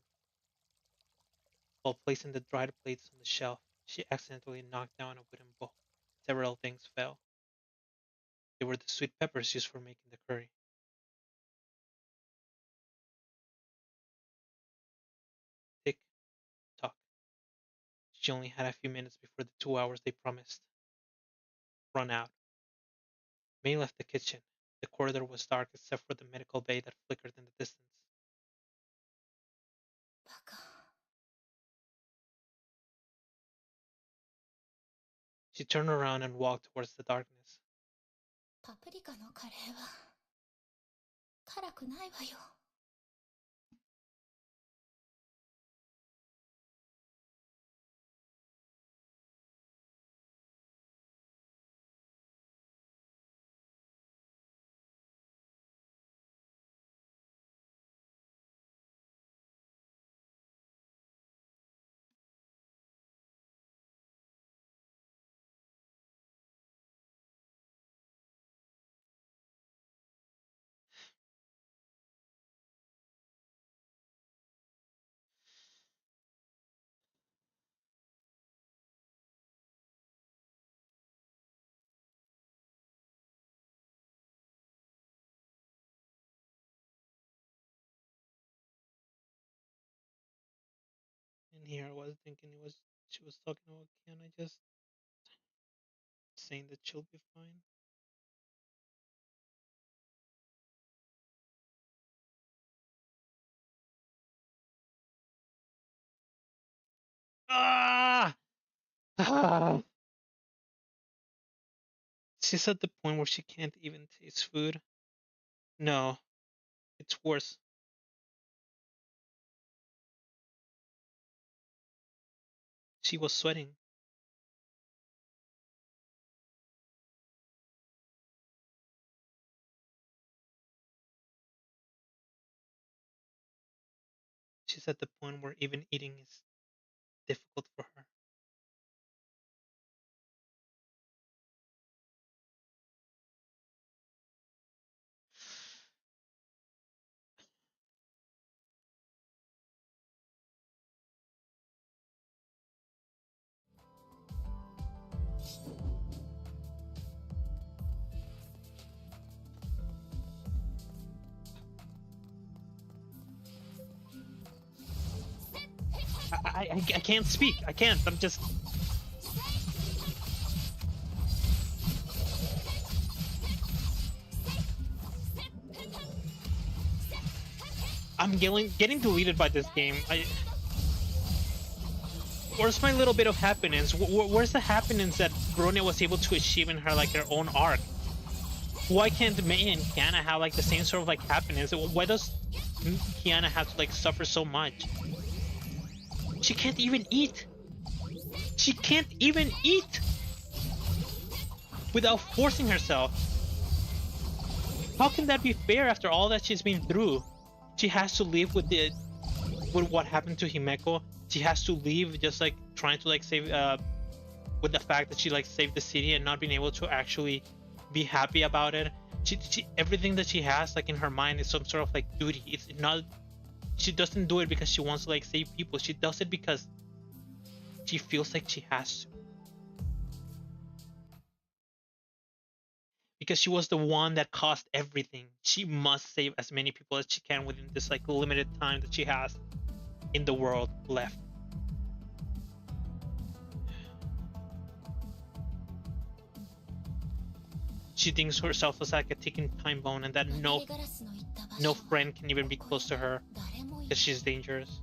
While placing the dried plates on the shelf, she accidentally knocked down a wooden bowl. Several things fell. They were the sweet peppers used for making the curry. Tick tock. She only had a few minutes before the 2 hours they promised run out. Mei left the kitchen. The corridor was dark except for the medical bay that flickered in the distance.
バカ。
She turned around and walked towards the darkness.
パプリカのカレーは辛くないわよ。
And here I was thinking she was talking about Kiana just saying that she'll be fine. She's at the point where she can't even taste food. No, it's worse. She was sweating. She's at the point where even eating is difficult for her. I can't speak. I can't. I'm just. I'm getting deleted by this game. Where's my little bit of happiness? Where's the happiness that Bronya was able to achieve in her like her own arc? Why can't Mei and Kiana have like the same sort of like happiness? Why does Kiana have to like suffer so much? She can't even eat. She can't even eat without forcing herself. How can that be fair after all that she's been through? She has to live with what happened to Himeko. She has to leave just like trying to like save with the fact that she like saved the city and not being able to actually be happy about it. She everything that she has like in her mind is some sort of like duty. It's not, she doesn't do it because she wants to like save people. She does it because she feels like she has to. Because she was the one that caused everything. She must save as many people as she can within this like limited time that she has in the world left. She thinks herself as like a ticking time bomb and that no friend can even be close to her because she's dangerous.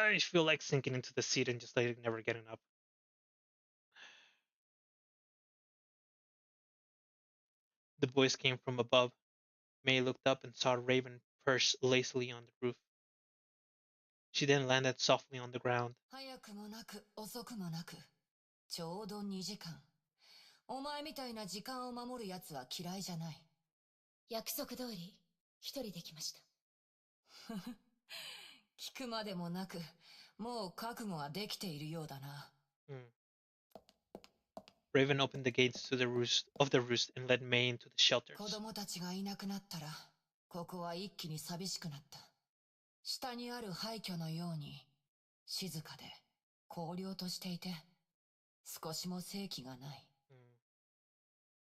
I feel like sinking into the seat and just like never getting up. The voice came from above. Mei looked up and saw Raven perched lazily on the roof. She then landed softly on the ground.
ちょうど2時間。お前みたいな時間を守る奴は嫌いじゃない。
約束通り、一人できました。
聞くまでもなく、もう覚悟はできているようだな。
Raven opened the gates to the roost and led Mei into the shelters.
子供たちがいなくなったら、ここは一気に寂しくなった。下にある廃墟のように、静かで荒涼としていて、少しも生気がない。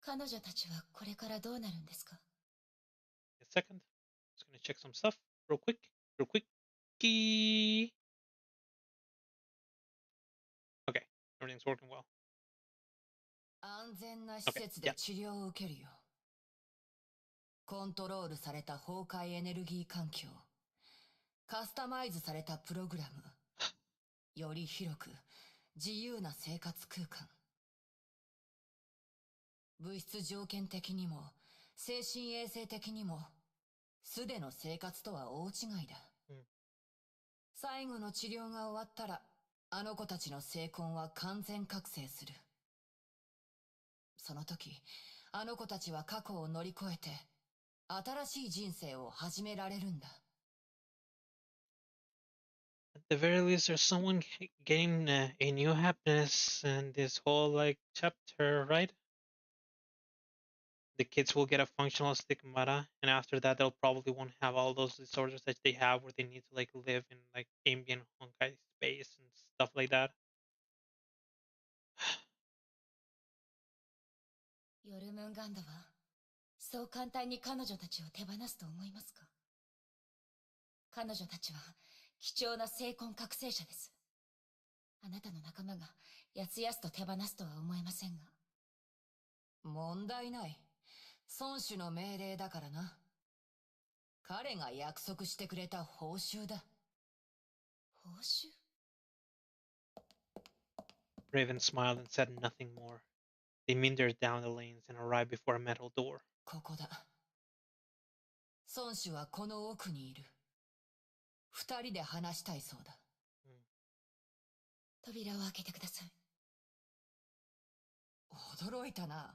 彼女たちはこれからどうなるんですか?
A second. Just gonna check some stuff real quick. Okay, everything's working well.
安全な施設で治療を受けるよ。コントロールされた崩壊エネルギー環境、カスタマイズされたプログラム、より広く自由な生活空間。物質条件的にも精神衛生的にも素での生活とは大違いだ。最後の治療が終わったらあの子たちの成婚は完全覚醒する。その時あの子たちは過去を乗り越えて新しい人生を始められるんだ。
At the very least, there's someone getting a new happiness in this whole like chapter, right? The kids will get a functional stigmata, and after that, they'll probably won't have all those disorders that they have, where they need to like live in like ambient Honkai space and stuff like that.
ヨルムンガンドはそう簡単に彼女たちを手放すと思いますか? 彼女たちは貴重な精魂覚醒者です。あなたの仲間がやつやすと手放すとは思えませんが。
問題ない。孫子の命令だからな。彼が約束してくれた報酬だ。
報酬?
Raven smiled and said nothing more. They meandered down the lanes and arrived before a metal door.
ここだ。孫子はこの奥にいる。二人で話したいそうだ。
扉を開けてください。
驚いたな。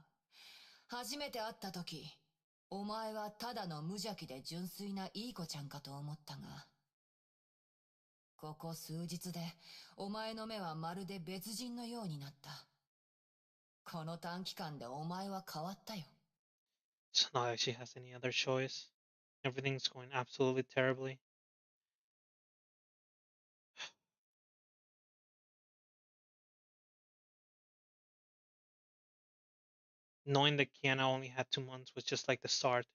初めて会った時、お前はただの無邪気で純粋ないい子ちゃんかと思ったが、ここ数日でお前の目はまるで別人のようになった。この短期間でお前は変わったよ。
It's not like she has any other choice. Everything's going absolutely terribly. Knowing that Kiana only had 2 months was just like the start.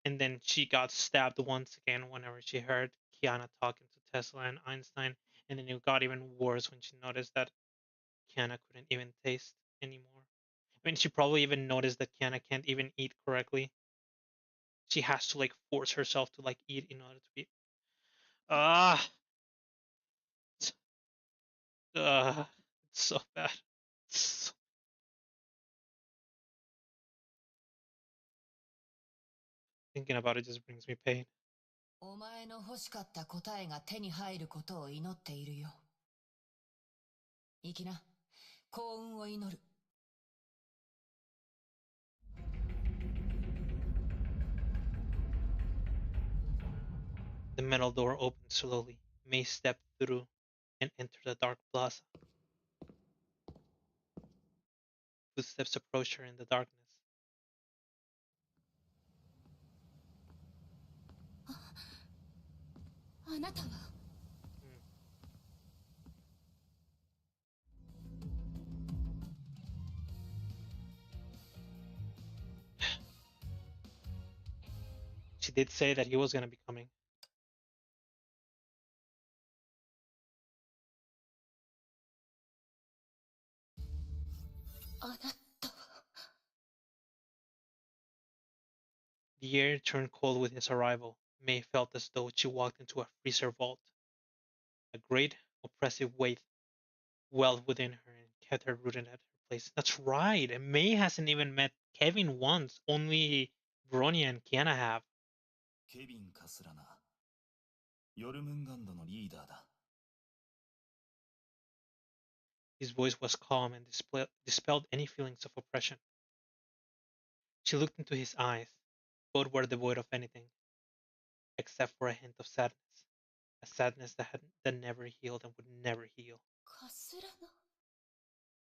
And then she got stabbed once again whenever she heard Kiana talking to Tesla and Einstein. And then it got even worse when she noticed that Kiana couldn't even taste anymore. I mean, she probably even noticed that Kiana can't even eat correctly. She has to like force herself to like eat in order to be. Ah, it's so bad. So... Thinking about it just brings me pain.
お前の欲しかった答えが手に入ることを祈っているよ。行きな、幸運を祈る。
The metal door opened slowly. Mei stepped through and entered the dark plaza. Footsteps approached her in the darkness. She did say that he was going to be coming. The air turned cold with his arrival. Mei felt as though she walked into a freezer vault. A great, oppressive weight welled within her and kept her rooted at her place. That's right. And Mei hasn't even met Kevin once. Only Bronya and Kiana have.
ケビンかすらな。ヨルムンガンドのリーダーだ。
His voice was calm and dispelled any feelings of oppression. She looked into his eyes. Both were devoid of anything, except for a hint of sadness. A sadness that never healed and would never heal.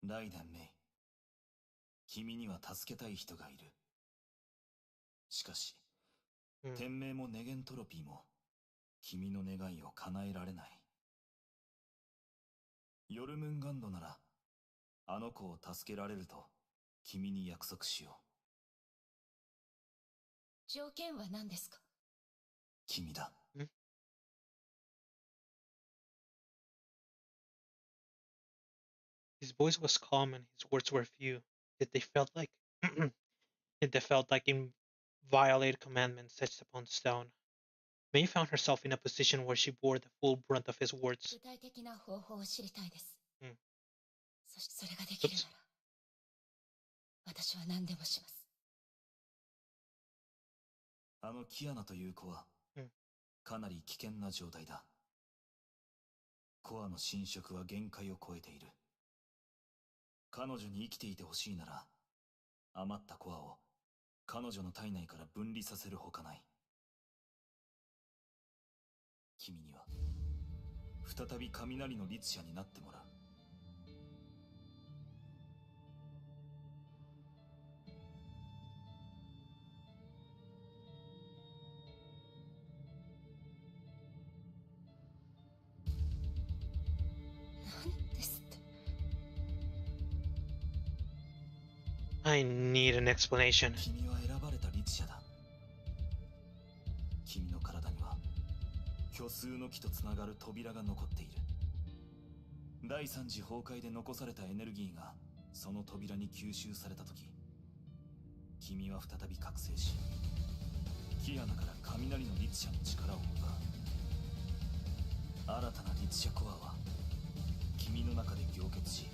ライデン・メイ。君には助けたい人がいる。しかし、天命もネゲントロピーも君の願いを叶えられない。ヨルムンガンドならあの子を助けられると君に約束しよう。
条件は何ですか？
君だ。
His voice was calm and his words were few, yet they felt like inviolate commandments etched upon stone. Mei found herself in a position where she bore the full brunt of his words.
具体的な方法を知りたいです。そしてそれができるなら、私は何でもします。
あのキアナという子は、かなり危険な状態だ。コアの侵食は限界を超えている。彼女に生きていてほしいなら、余ったコアを彼女の体内から分離させるほかない。君には再び雷の律者になってもらう。
I need an explanation.
君は選ばれた律者だ。君の体には虚数の木とつながる扉が残っている。第三次崩壊で残されたエネルギーがその扉に吸収されたとき、君は再び覚醒し、キアナから雷の律者の力を奪う。新たな律者コアは君の中で凝結し、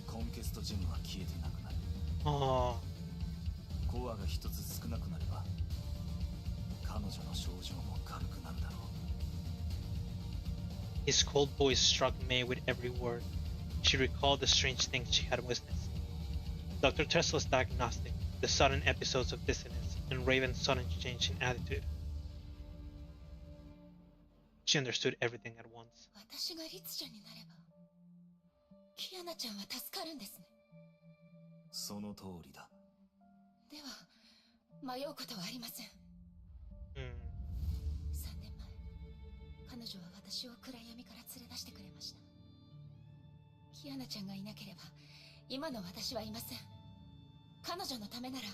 コンケストジェムは消えてなくなる。コアが一つ少なくなれば、彼女の症状も軽くなるだろう。
His cold voice struck Mei with every word. She recalled the strange things she had witnessed. Dr. Tesla's diagnostic, the sudden episodes of dissonance, and Raven's sudden change in attitude. She understood everything at once.
私が律者になれば、キアナちゃんは助かるんですね。
その通りだ。
では、迷うことはありません。3年前、彼女は私を暗闇から連れ出してくれました。キアナちゃんがいなければ、今の私はいません。彼女のためなら、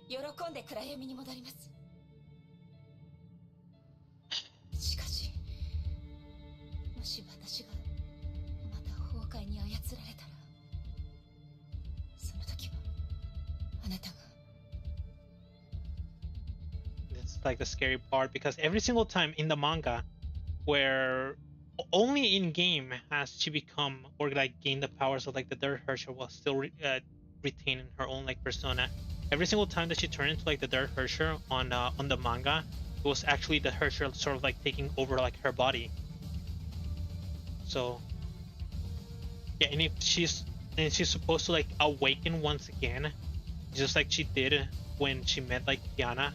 喜んで暗闇に戻ります。しかし、もし私がまた崩壊に操られたら、
like the scary part, because every single time in the manga where only in game has she become or like gained the powers of like the Dirt Herrscher while still retaining her own like persona. Every single time that she turned into like the Dirt Herrscher on the manga, it was actually the Herrscher sort of like taking over like her body. So yeah, and if she's supposed to like awaken once again, just like she did when she met like Kiana,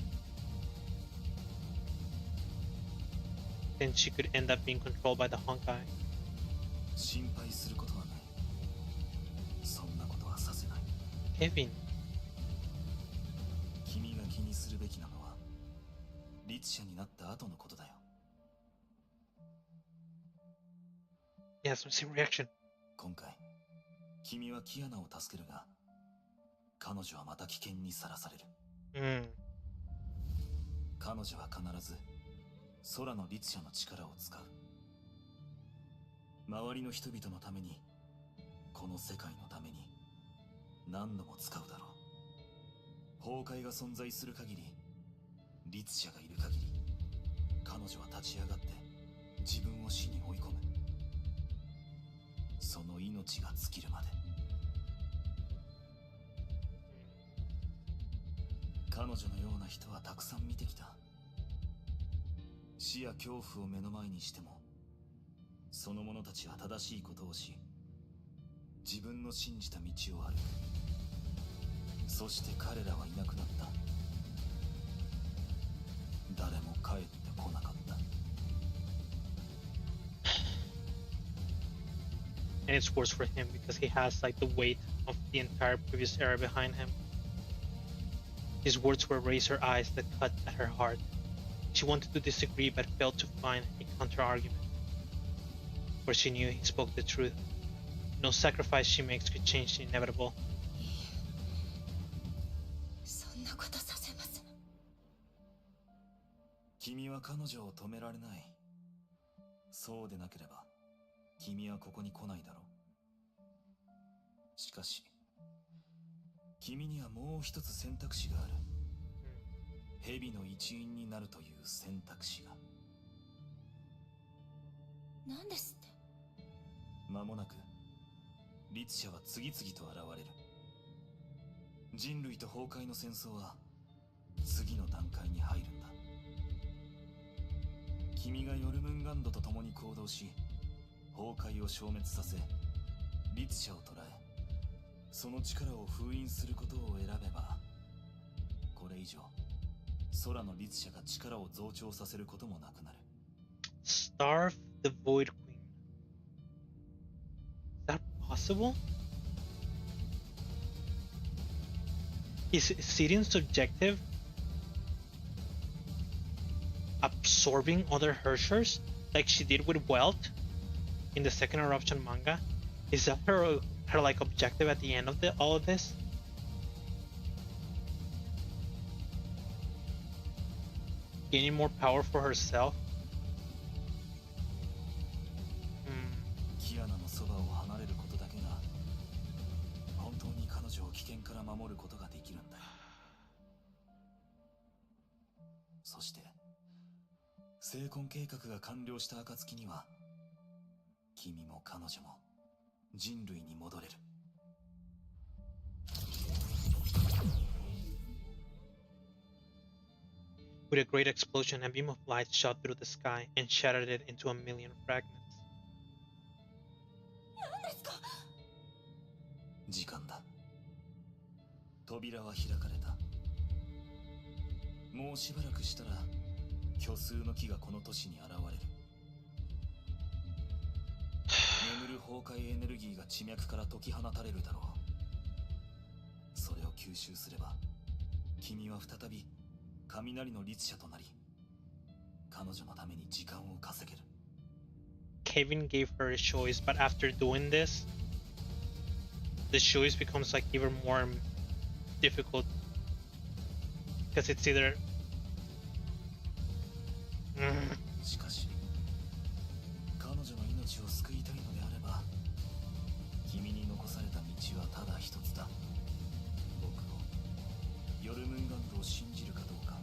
then she could end up being controlled by the Honkai. Kevin. He has the same reaction.
今回、君はキアナを助けるが、彼女はまた危険にさらされる。彼女は必ず空の律者の力を使う。周りの人々のために、この世界のために何度も使うだろう。崩壊が存在する限り、律者がいる限り、彼女は立ち上がって自分を死に追い込む。その命が尽きるまで。彼女のような人はたくさん見てきた。死や恐怖を目の前にしても、その者たちは正しいことをし、自分の信じた道を歩く。そして彼らはいなくなった。誰も帰ってこなかった。
And it's worse for him because he has like the weight of the entire previous era behind him. His words were razor eyes that cut at her heart. She wanted to disagree but failed to find a counter-argument. For she knew he spoke the truth. No sacrifice she makes could change the inevitable.
そんなことさせません。
君は彼女を止められない。そうでなければ、君はここに来ないだろう。しかし、君にはもう一つ選択肢がある。蛇の一員になるという選択肢が。
何ですって？
間もなく、律者は次々と現れる。人類と崩壊の戦争は次の段階に入るんだ。君がヨルムンガンドと共に行動し、崩壊を消滅させ、律者を捕らえ、その力を封印することを選べば、これ以上空の律者が力を増長させることもなくなる。
Starve the Void Queen. Is that possible? Is Sirin's objective absorbing other Herrschers like she did with Welt in the second Eruption manga? Is that her like objective at the end of all of this? Gaining more power for herself?
キアナのそばを離れることだけが本当に彼女を危険から守ることができるんだよ。そして生婚計画が完了した暁には、君も彼女も人類に戻れる。
With a great explosion, a beam of light shot through the sky and shattered it into a million fragments.
何ですか？
時間だ。扉は開かれた。もうしばらくしたら虚数の木がこの都市に現れる。眠る崩壊エネルギーが地脈から解き放たれるだろう。それを吸収すれば、君は再び雷の律者となり、彼女のために時間を稼げる。
Kevin gave her a choice, but after doing this, the choice becomes like even more difficult because it's either
しかし、彼女の命を救いたいのであれば、君に残された道はただ一つだ。僕を、ヨルムンガンドを信じるかどうか。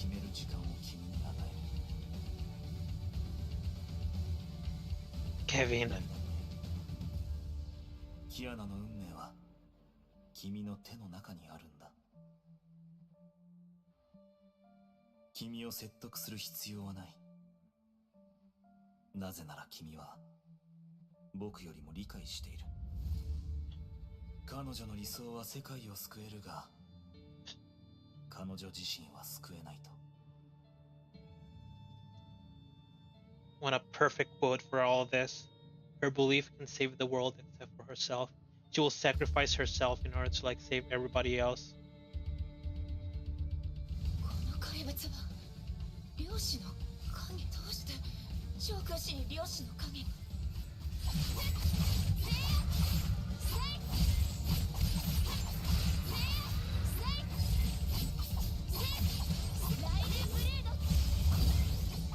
決める時間を君に与える。
ケビン。
キアナの運命は君の手の中にあるんだ。君を説得する必要はない。なぜなら君は僕よりも理解している。彼女の理想は世界を救えるが、彼女自身は救えないと。
What a perfect quote for all this. Her belief can save the world except for herself. She will sacrifice herself in order to save everybody else.
この怪物は漁師の影。どうして長空士に漁師の影が。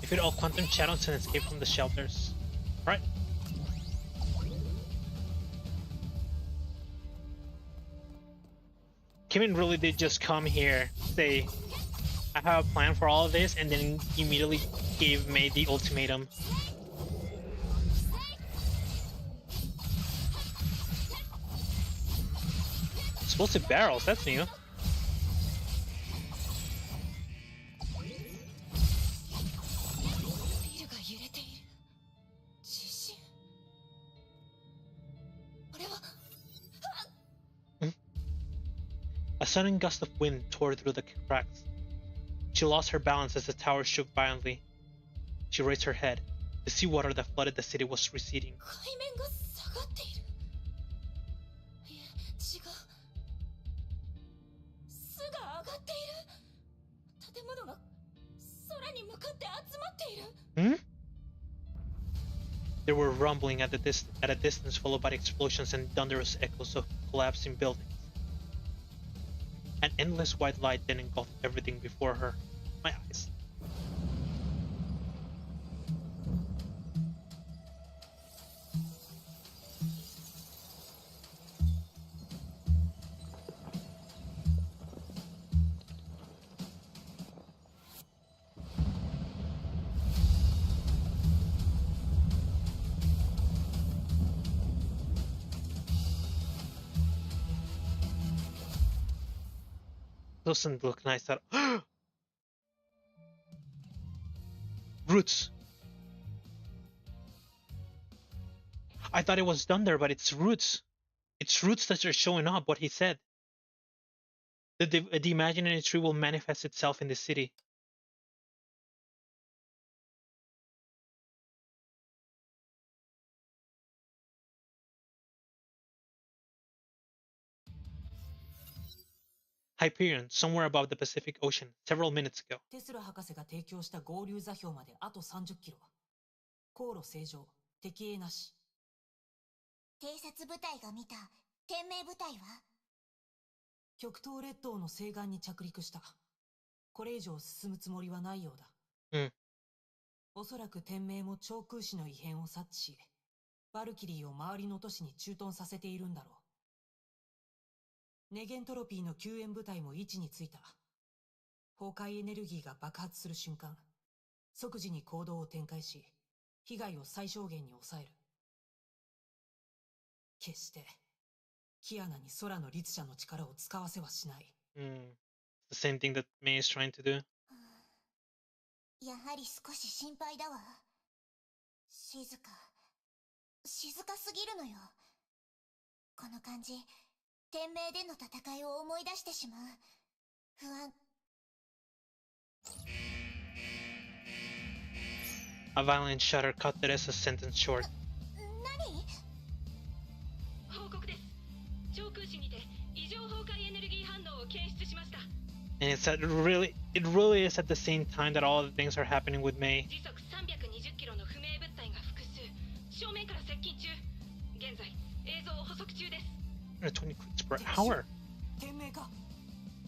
Defeat all quantum shadows and escape from the shelters. Alright. Kevin really did just come here, say, I have a plan for all of this, and then immediately gave Mei the ultimatum. Explosive barrels, that's new. A sudden gust of wind tore through the cracks. She lost her balance as the tower shook violently. She raised her head. The seawater that flooded the city was receding. Hmm? There were rumbling at a distance, followed by explosions and thunderous echoes of collapsing buildings. An endless white light then engulfed everything before her. My eyes. Doesn't look nice at all. Roots. I thought it was done there, but it's roots. It's roots that are showing up, what he said. The imaginary tree will manifest itself in the city. Hyperion, somewhere above the Pacific Ocean, several minutes ago.
テスラ博士が提供した合流座標まであと30キロ。航路正常、敵影なし。
偵察部隊が見た天命部隊は？
極東列島の西岸に着陸した。これ以上進むつもりはないようだ。おそらく天命も長空士の異変を察知し、バルキリーを周りの都市に駐屯させているんだろう。ネゲントロピーの救援部隊も位置についた。崩壊エネルギーが爆発する瞬間、即時に行動を展開し、被害を最小限に抑える。決して、キアナに空の律者の力を使わせはしない。
The same thing that Mei is trying to do.
やはり少し心配だわ。静かすぎるのよ。この感じ、天命での戦いを思い出してしまう。不安。
A violent shudder cut Teresa's sentence short.
何？
報告です。長空士にて異常崩壊エネルギー反応を検出しました。
And it really is at the same time that all the things are happening with Mei.
時速320キロの不明物体が複数、正面から接近中。現在映像を補足中です。
20 clicks per hour.
天命か？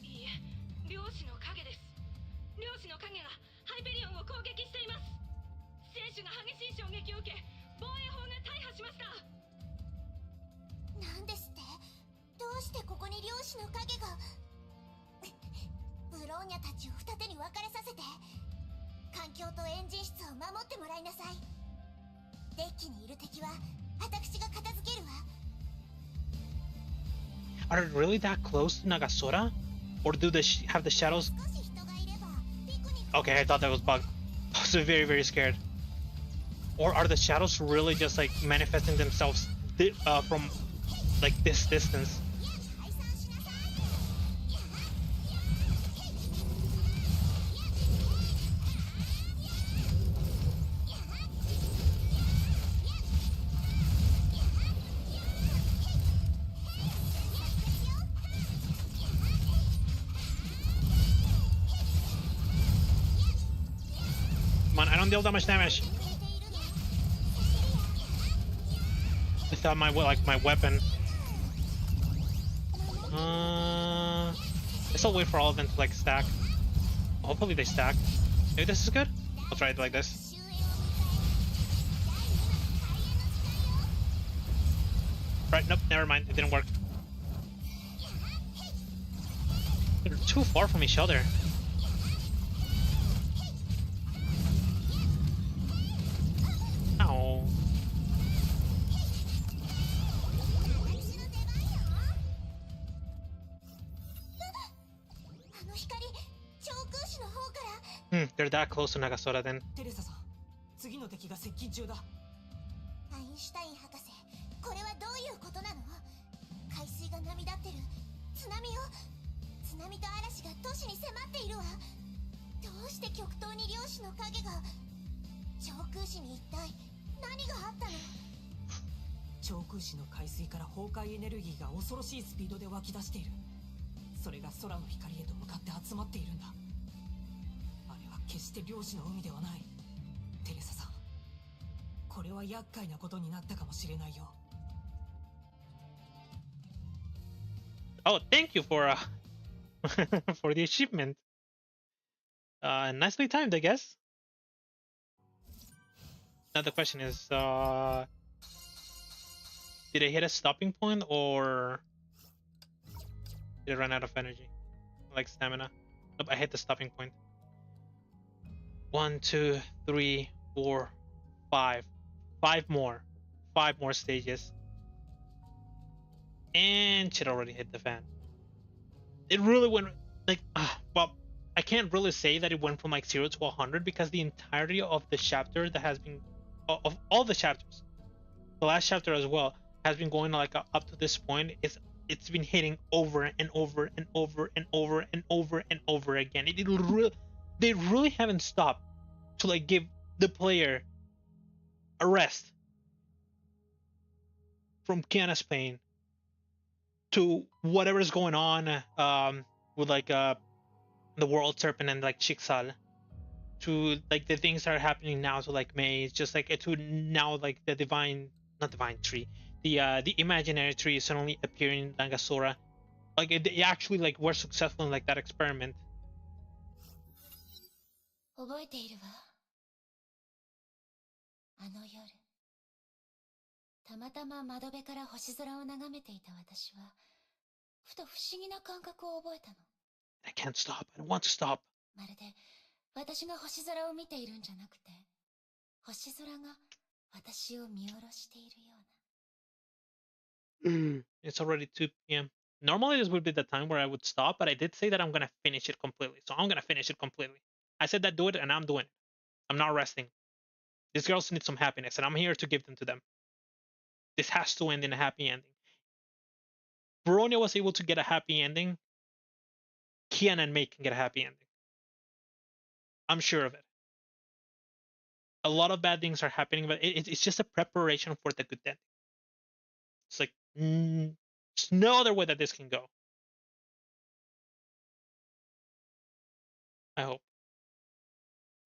いいえ、漁師の影です。漁師の影がハイペリオンを攻撃しています。選手が激しい衝撃を受け、防衛砲が大破しました。
なんですって？どうしてここに漁師の影が？ブローニャたちを二手に分かれさせて環境とエンジン室を守ってもらいなさい。デッキにいる敵は私が片付けるわ。
Are they really that close to Nagasora? Or do they have the shadows? Okay, I thought that was bugged. I was very, very scared. Or are the shadows really just like manifesting themselves from like this distance? Come on, I don't deal that much damage. I thought my weapon. I still wait for all of them to like stack. Hopefully they stack. Maybe this is good. I'll try it like this. Right, nope, never mind. It didn't work. They're too far from each other. Ow. They're that close to Nagasora then.
テレサさん、次の敵が接近中だ。
アインシュタイン博士、これはどういうことなの？海水が波立ってる。津波よ。津波と嵐が都市に迫っているわ。どうして極東に漁師の影が？長空市に一体何があったの？
長空市の海水から崩壊エネルギーが恐ろしいスピードで湧き出している。それが空の光へと向かって集まっているんだ。あれは決して漁師の海ではない。テレサさん、これは厄介なことになったかもしれないよ。
Oh, thank you for for the achievement. Nicely timed, I guess. Now the question is, did I hit a stopping point or did I run out of energy? Like stamina? Nope, I hit the stopping point. 1, 2, 3, 4, 5. 5 more. 5 more stages. And shit already hit the fan. It really went like, well, I can't really say that it went from like 0 to 100 because the entirety of the chapter that has been, of all the chapters, the last chapter as well, has been going like up to this point. It's been hitting over and over and over and over and over and over again. They really haven't stopped to like give the player a rest from Kiana's pain to whatever's going on with like the World Serpent and like Schicksal, to like the things that are happening now to like Mei. It's just like to now like the not divine tree, the imaginary tree is suddenly appearing in Nagasora. Like they actually like were successful in like that experiment.
覚えているわ。あの夜、たまたま窓辺から星空を眺めていた私は、ふと不思議な感覚を覚えたの。
I can't stop. I don't want to stop.
まるで私が星空を見ているんじゃなくて、星空が私を見下ろしているような。
It's already 2 p.m. Normally this would be the time where I would stop, but I did say that I'm gonna finish it completely. So I'm gonna finish it completely. I said that do it, and I'm doing it. I'm not resting. These girls need some happiness, and I'm here to give them to them. This has to end in a happy ending. Veronia was able to get a happy ending. Kiana and Mei can get a happy ending. I'm sure of it. A lot of bad things are happening, but it's just a preparation for the good ending. It's like, there's no other way that this can go. I hope.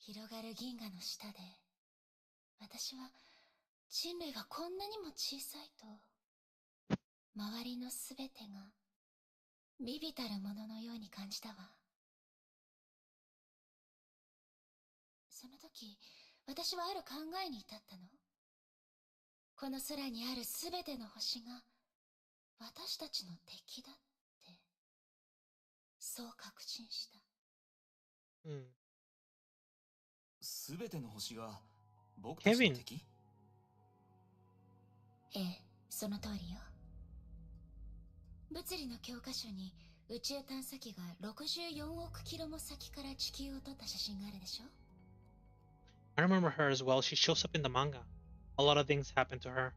広がる銀河の下で、私は人類がこんなにも小さいと、周りのすべてが微々たるもののように感じたわ。その時、私はある考えに至ったの。この空にあるすべての星が私たちの敵だって、そう確信した。
すべての星が僕たちの敵？
ええ、その通りよ。物理の教科書に宇宙探査機が64億キロも先から地球を撮った写真があるでしょ？
I remember her as well. She shows up in the manga. A lot of things happen to her.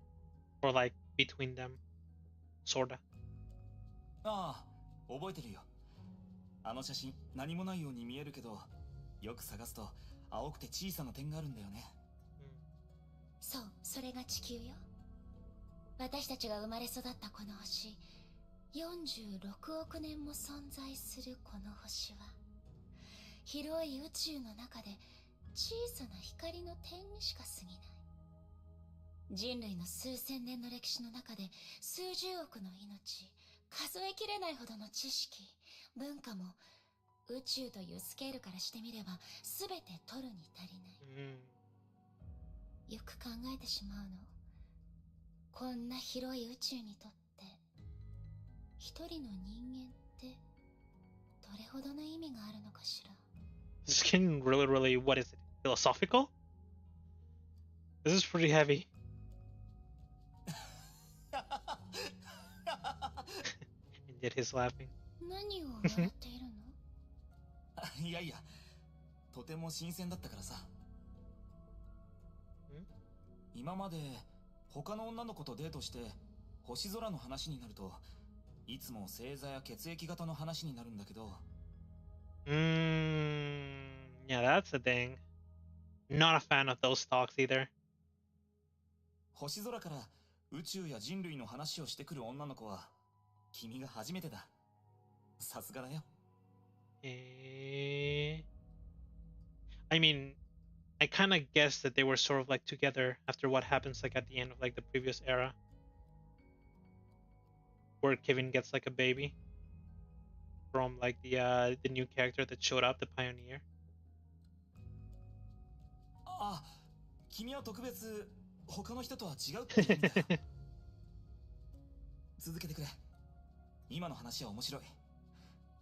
Or like between them. Sorta.
ああ、覚えてるよ。あの写真、何もないように見えるけど、よく探すと青くて小さな点があるんだよね。
そう、それが地球よ。私たちが生まれ育ったこの星、46億年も存在するこの星は、広い宇宙の中で小さな光の点にしか過ぎない。人類の数千年の歴史の中で数十億の命、数えきれないほどの知識、文化も宇宙というスケールからしてみれば全て取るに足りない。よく考えてしまうの。こんな広い宇宙にとって一人の人間ってどれほどの意味があるのかしら。
This is getting really, what is it? Philosophical? This is pretty heavy. Indeed, he's laughing.
何を笑っているの？
いやいや、とても新鮮だったからさ。今まで他の女の子とデートして星空の話になるといつも星座や血液型の話になるんだけど。
Yeah, that's a thing. Not a fan of those talks either.
星空から宇宙や人類の話をしてくる女の子は君が初めてだ。さすがだよ。
I mean, I kind of guessed that they were sort of like together after what happens like at the end of like the previous era, where Kevin gets like a baby from like the new character that showed up, the Pioneer.
あ、君は特別他の人とは違うって意味だよ。続けてくれ。今の話は面白い。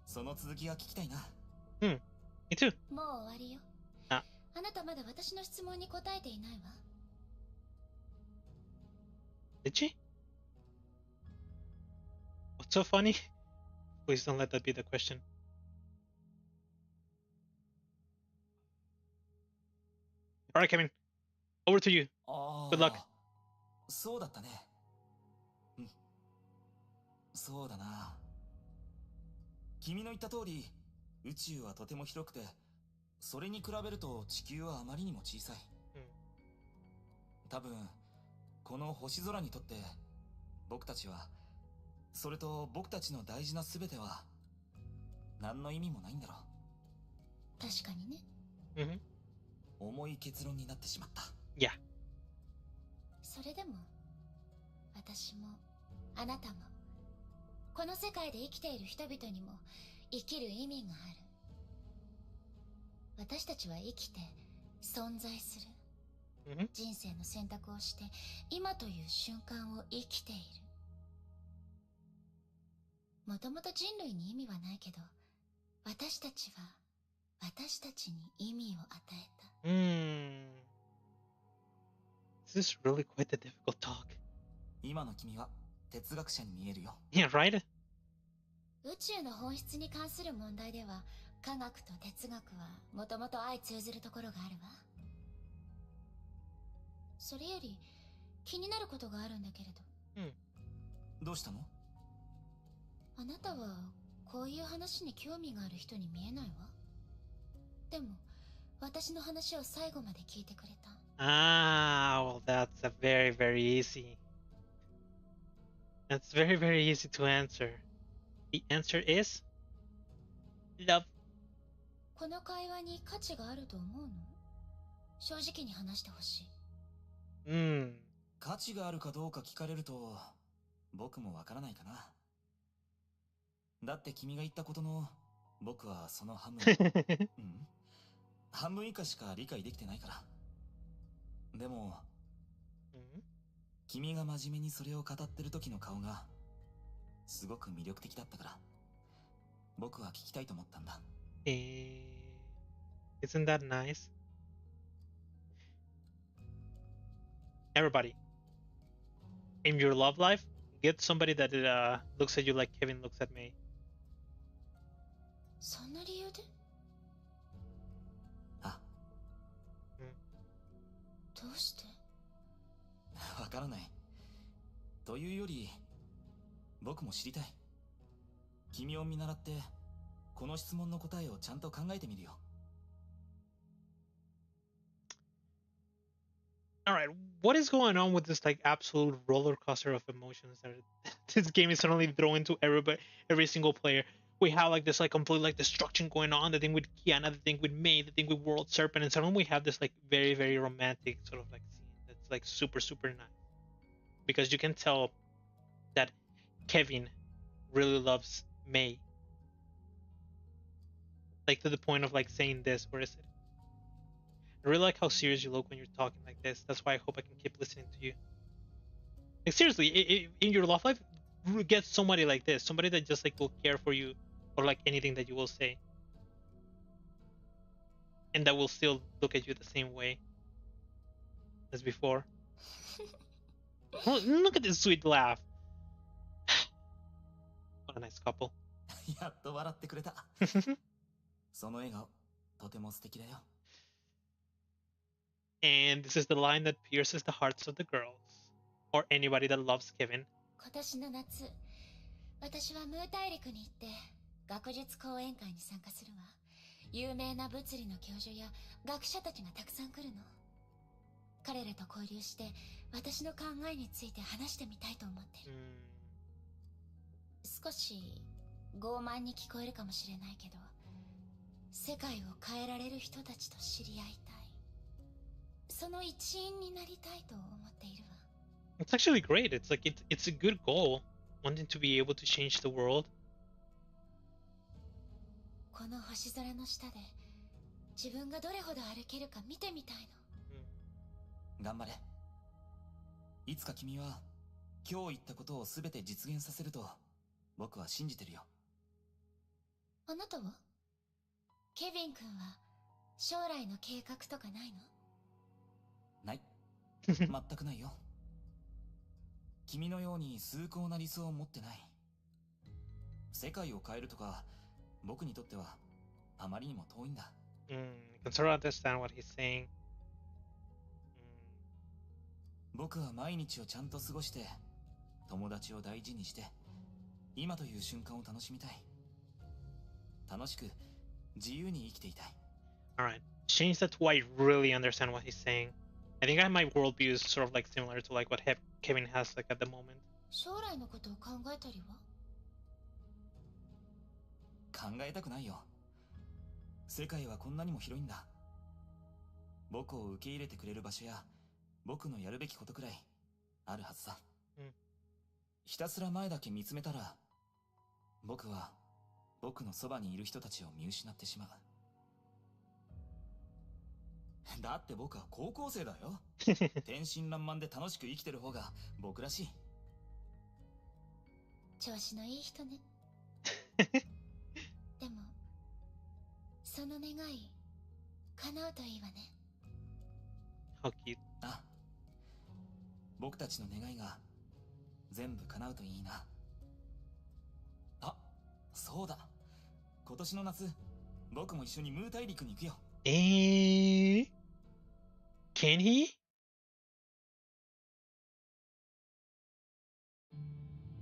その続きが聞きたいな。
Me too.
もう終わりよ。あなたまだ私の質問に答えていないわ。
Did she? What's so funny? Please don't let that be the question. Alright, Kevin. Over to you. Good luck.
そうだったね。うん。そうだな。君の言った通り、宇宙はとても広くて、それに比べると地球はあまりにも小さい。多分、この星空にとって僕たちは、それと僕たちの大事な全ては何の意味もないんだろう。
確かにね。
重い結論になってしまった。
いや。
それでも、私もあなたもこの世界で生きている人々にも生きる意味がある。私たちは生きて存在する。人生の選択をして今という瞬間を生きている。もともと人類に意味はないけど、私たちは私たちに意味を与えた。
This is really quite a difficult talk.
今の君は哲学者に見えるよ。
Yeah, right?
宇宙の本質に関する問題では、科学と哲学はもともと相通ずるところがあるわ。それより気になることがあるんだけれど。
どうしたの？
あなたはこういう話に興味がある人に見えないわ。でも私の話を最後まで聞いてくれた。
Well, that's a very, very easy. That's very, very easy to answer. The answer is love.
この会話に価値があると思うの？正直に話してほしい。
価値があるかどうか聞かれると僕もわからないかな。だって君が言ったことの僕はその半分半分以下しか理解できてないから。でも君が真面目にそれを語ってる時の顔がすごく魅力的だったから僕は聞きたいと思ったんだ。
Isn't that nice? Everybody. In your love life, get somebody that looks at you like Kevin looks at Mei.
そんな理由で？
あ、
どうして？
わからない。というより、僕も知りたい。君を見習って、この質問の答えをちゃんと考えてみるよ。
Alright, what is going on with this like absolute roller coaster of emotions that this game is suddenly throwing to every single player? We have like this like complete like destruction going on, the thing with Kiana, the thing with Mei, the thing with World Serpent, and suddenly we have this like very, very romantic sort of like scene that's like super, super nice. Because you can tell that Kevin really loves Mei. Like to the point of like saying this, where is it? I really like how serious you look when you're talking like this. That's why I hope I can keep listening to you. Like seriously, in your love life, get somebody like this, somebody that just like will care for you, or like anything that you will say, and that will still look at you the same way as before. Look at this sweet laugh. What a nice couple.
やっと笑ってくれた。その笑顔、とても素敵だよ。
And this is the line that pierces the hearts of the girls, or anybody that loves Kevin.
今年の夏、私はムー大陸に行って学術講演会に参加するわ。有名な物理の教授や学者たちがたくさん来るの。彼らと交流して私の考えについて話してみたいと思ってる。少し傲慢に聞こえるかもしれないけど、世界を変えられる人たちと知り合いたい。その一員になりたいと思っているわ。
It's actually great. It's like it's a good goal, wanting to be able to change the world.
この星空の下で自分がどれほど歩けるか見てみたいの。
頑張れ。いつか君は今日言ったことをすべて実現させると僕は信じてるよ。
あなたは？ケビン君は将来の計画とかないの？
ない。全くないよ。君のように崇高な理想を持ってない。世界を変えるとか、僕にとってはあまりにも遠いんだ。
I can sort of understand what he's saying.
僕は毎日をちゃんと過ごして、友達を大事にして、今という瞬間を楽しみたい。楽しく、自由に生きていたい。
Alright, change that to I really understand what he's saying. I think I have my worldview is sort of like similar to like what Kevin has like at the moment.
将来のことを考えたりは？
考えたくないよ。世界はこんなにも広いんだ。僕を受け入れてくれる場所や、僕のやるべきことくらいあるはずさ。ひたすら前だけ見つめたら、僕は僕のそばにいる人たちを見失ってしまう。だって僕は高校生だよ。天真爛漫で楽しく生きてる方が僕らしい。
調子のいい人ね。でも、その願い、叶うといいわね。
How cute.
あ、僕たちの願いが全部叶うといいな。あ、そうだ。今年の夏、僕も一緒にムー大陸に行くよ。
Can he?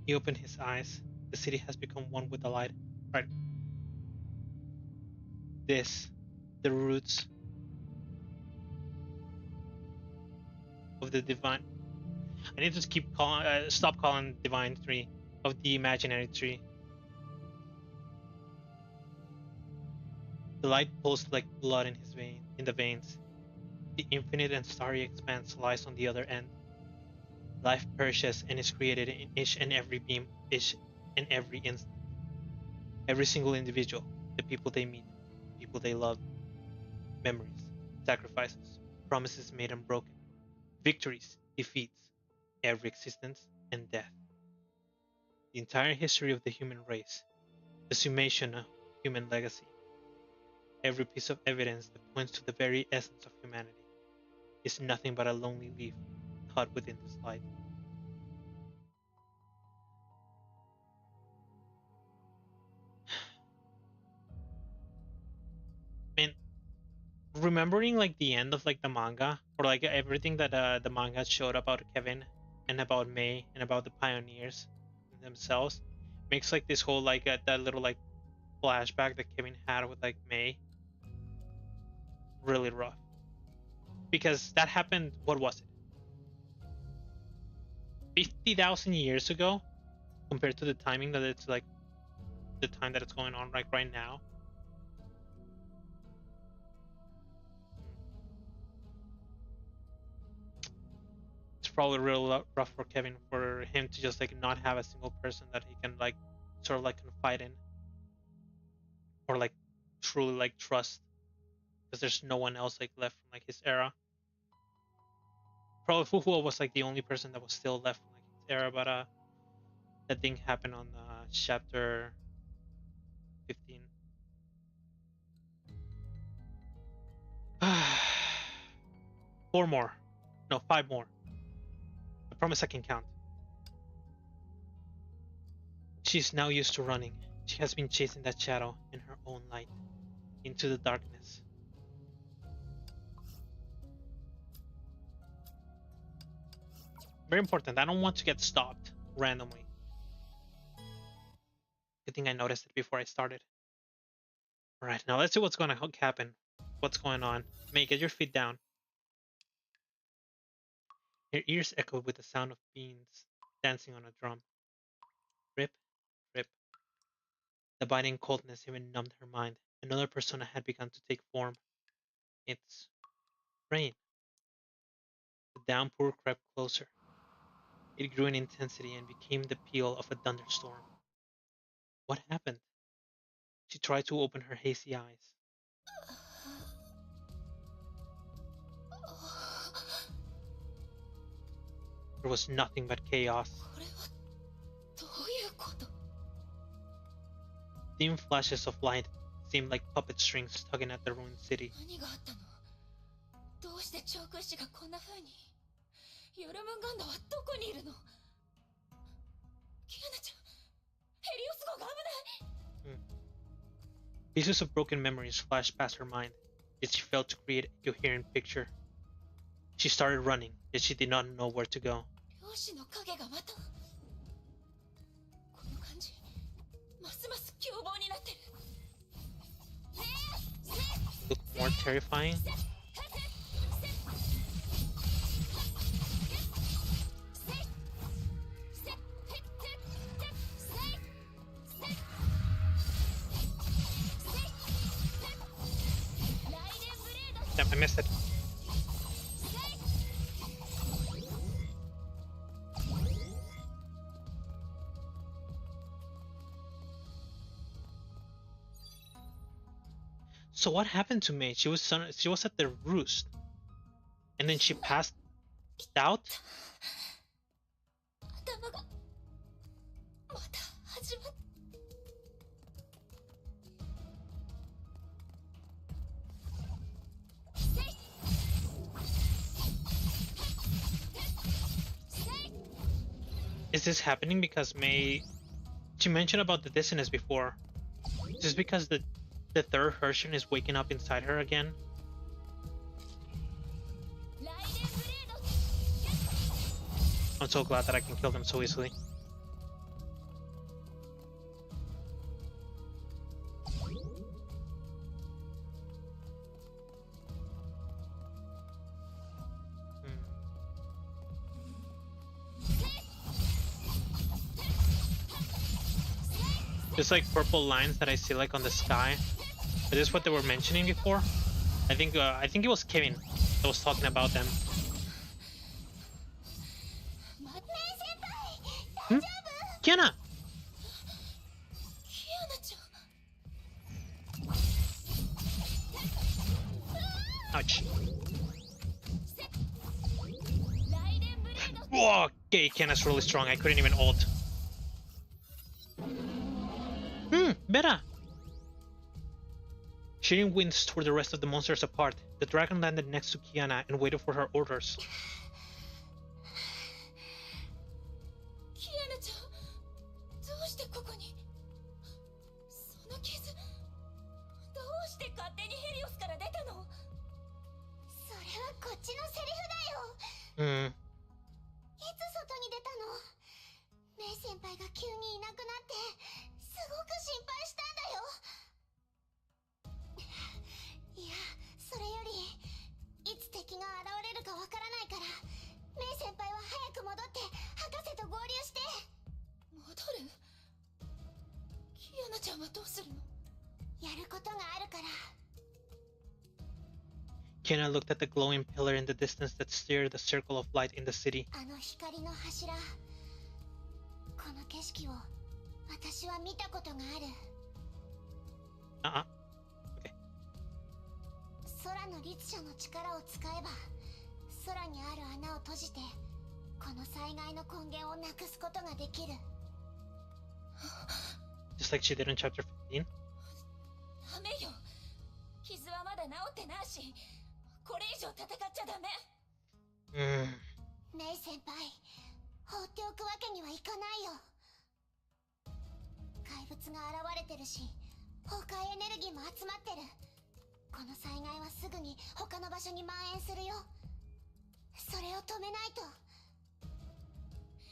He opened his eyes. The city has become one with the light. Right. This, the roots of the divine. I need to keep stop calling divine tree of the imaginary tree. The light pulsed like blood in the veins. The infinite and starry expanse lies on the other end. Life perishes and is created in each and every beam, each and every instant. Every single individual, the people they meet, people they love, memories, sacrifices, promises made and broken, victories, defeats, every existence and death. The entire history of the human race, the summation of human legacy, every piece of evidence that points to the very essence of humanity, is nothing but a lonely leaf caught within this light. And remembering like the end of like the manga, or like everything that the manga showed about Kevin and about Mei and about the pioneers themselves, makes like this whole like that little like flashback that Kevin had with like Mei really rough, because that happened, what was it, 50,000 years ago, compared to the timing that it's like the time that it's going on like right now. It's probably real rough for Kevin, for him to just like not have a single person that he can like sort of like confide in, or like truly like trust, because there's no one else like left from like his era. Probably Fufu was like the only person that was still left from like his era, but that thing happened on chapter 15. 4 more. No, 5 more. I promise I can count. She's now used to running. She has been chasing that shadow in her own light, into the darkness. Very important. I don't want to get stopped randomly. Good thing I noticed it before I started. Alright, now let's see what's going to happen. What's going on? Mei, get your feet down. Her ears echoed with the sound of beans dancing on a drum. Rip, rip. The biting coldness even numbed her mind. Another persona had begun to take form. It's rain. The downpour crept closer. It grew in intensity and became the peal of a thunderstorm. What happened? She tried to open her hazy eyes. There was nothing but chaos. Dim flashes of light seemed like puppet strings tugging at the ruined city. Pieces of broken memories flashed past her mind, yet she failed to create a coherent picture. She started running, yet she did not know where to go. Look more terrifying? Damn, I missed it. So what happened to Mei? She was at the roost, and then she passed out. Is this happening because Mei? She mentioned about the dissonance before. Is this because the third version is waking up inside her again? I'm so glad that I can kill them so easily. There's like purple lines that I see like on the sky. Is this what they were mentioning before? I think it was Kevin that was talking about them. Hmm? Kiana! Ouch. Whoa, okay, Kiana's really strong. I couldn't even ult. Better! Shearing winds tore the rest of the monsters apart. The dragon landed next to Kiana and waited for her orders.
て勝手にヘリオスから出たの？それはこっちのセリフだよ。いつ外に出たの？メイ先輩が急にいなくなってすごく心配したんだよ。いや、それよりいつ敵が現れるかわからないから、メイ先輩は早く戻って博士と合流して。戻る？キアナちゃんはどうするの？やることがあるから。
Kiana looked at the glowing pillar in the distance that steered the circle of light in the city.
あの光の柱、この景色を私は見たことがある。
Okay.
空の律者の力を使えば、空にある穴を閉じて、この災害の根源をなくすことができる。
Just like she did in chapter 15.
ダメよ。傷はまだ治ってないし、これ以上戦っちゃダメ。メイ先輩、放っておくわけにはいかないよ。怪物が現れてるし、崩壊エネルギーも集まってる。この災害はすぐに他の場所に蔓延するよ。それを止めないと。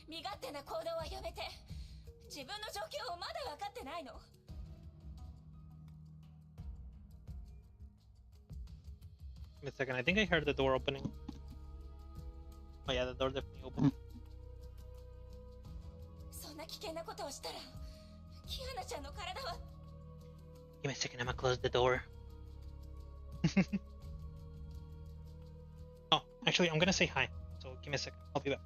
身勝手な行動はやめて。自分の状況をまだ分かってないの。
Wait a second, I think I heard the door opening. Oh yeah, the door definitely opened.
そんな危険なことをしたら、キアナちゃんの体は。
Give me a second, I'm gonna close the door. Oh, actually, I'm gonna say hi. So give me a second, I'll be back.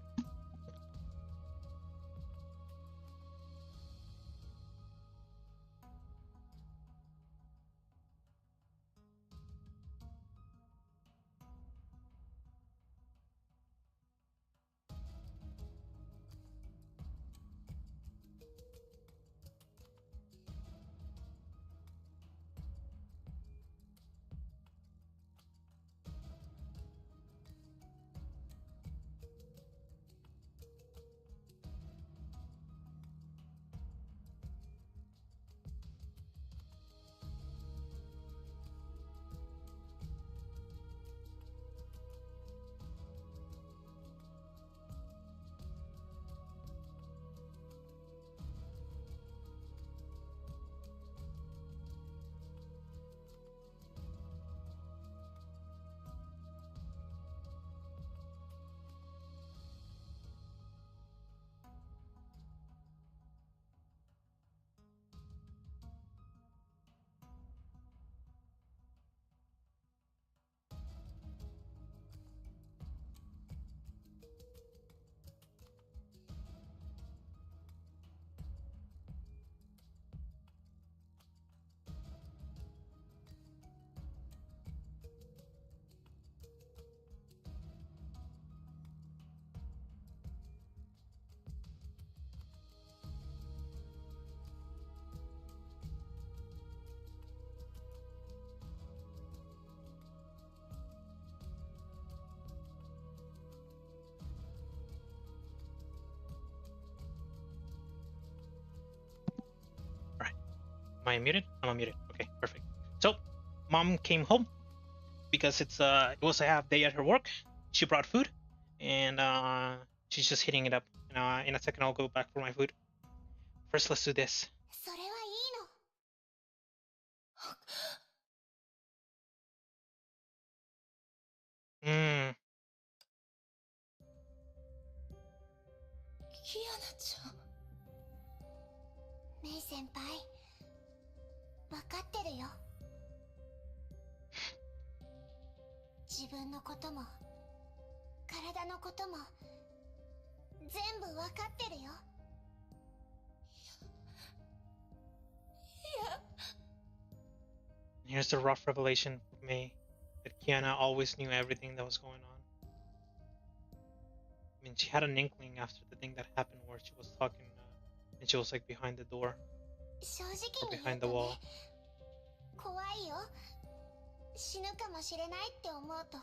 Am I muted? I'm unmuted. Okay, perfect. So, mom came home because it was a half day at her work. She brought food, and she's just heating it up. In a second, I'll go back for my food. First, let's do this.
それはいいの。キアナちゃん。メイ先輩、分かってるよ。自分のことも体のことも全部分かってるよ。いや。
Here's the rough revelation for Mei that Kiana always knew everything that was going on. I mean, she had an inkling after the thing that happened where she was talking, and she was like behind the door, or behind the wall.
怖いよ。死ぬかもしれないって思うと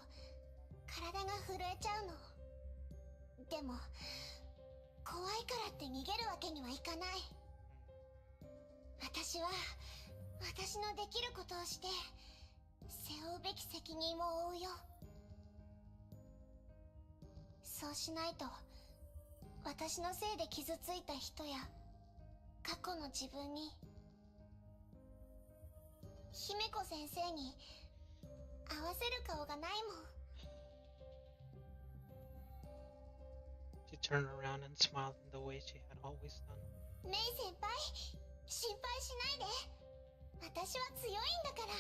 体が震えちゃうの。でも怖いからって逃げるわけにはいかない。私は私のできることをして背負うべき責任を負うよ。そうしないと私のせいで傷ついた人や過去の自分に、姫子先生に合わせる顔がないもん。
She turned around and smiled in the way she had always done.
メイ先輩、心配しないで。私は強いんだから。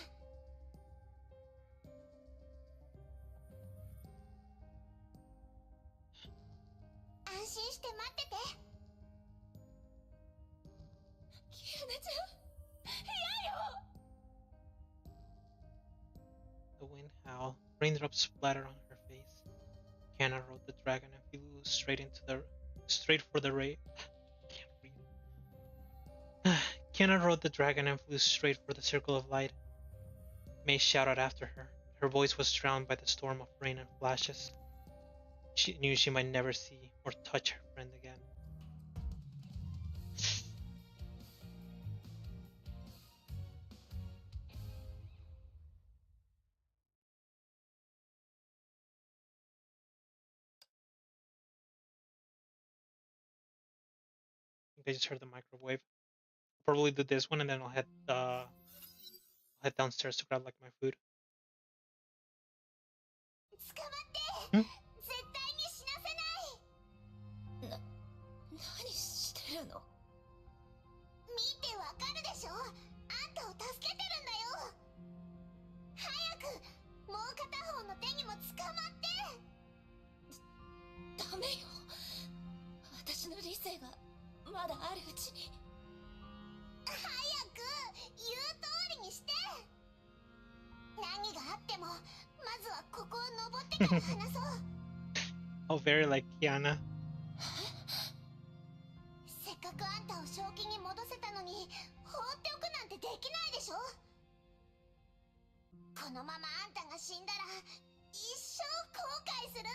安心して待ってて。キアナちゃん、嫌よ。
The wind howled. Raindrops splattered on her face. Kiana rode the dragon and flew straight for the ray. Kiana rode the dragon and flew straight for the circle of light. Mei shouted after her. Her voice was drowned by the storm of rain and flashes. She knew she might never see or touch her friend again. I just heard the microwave. I'll probably do this one and then I'll head downstairs to grab like my food.
捕まって、絶対に死なせない。何してるの？見てわかるでしょ。あんたを助けてるんだよ。早くもう片方の手にも捕まって。ダメよ。私の理性がまだあるうちに。早く言う通りにして。何があってもまずはここを登ってから話そう。
Oh, very like Kiana.
せっかくあんたを正気に戻せたのに放っておくなんてできないでしょ。このままあんたが死んだら一生後悔する。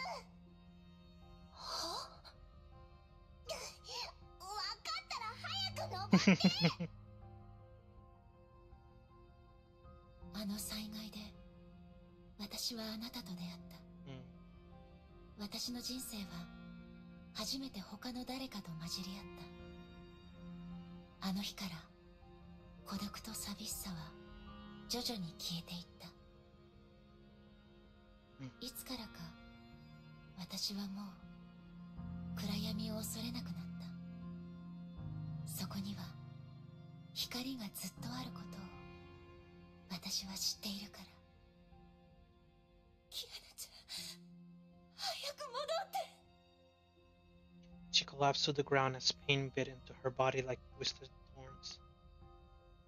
は？分かったら早く登って。あの災害で私はあなたと出会った。私の人生は初めて他の誰かと混じり合った。あの日から孤独と寂しさは徐々に消えていった。いつからか私はもう暗闇を恐れなくなった。そこには光がずっとあることを私は知っているから。キアナちゃん、早く戻って。
She collapsed to the ground as pain bit into her body like twisted thorns.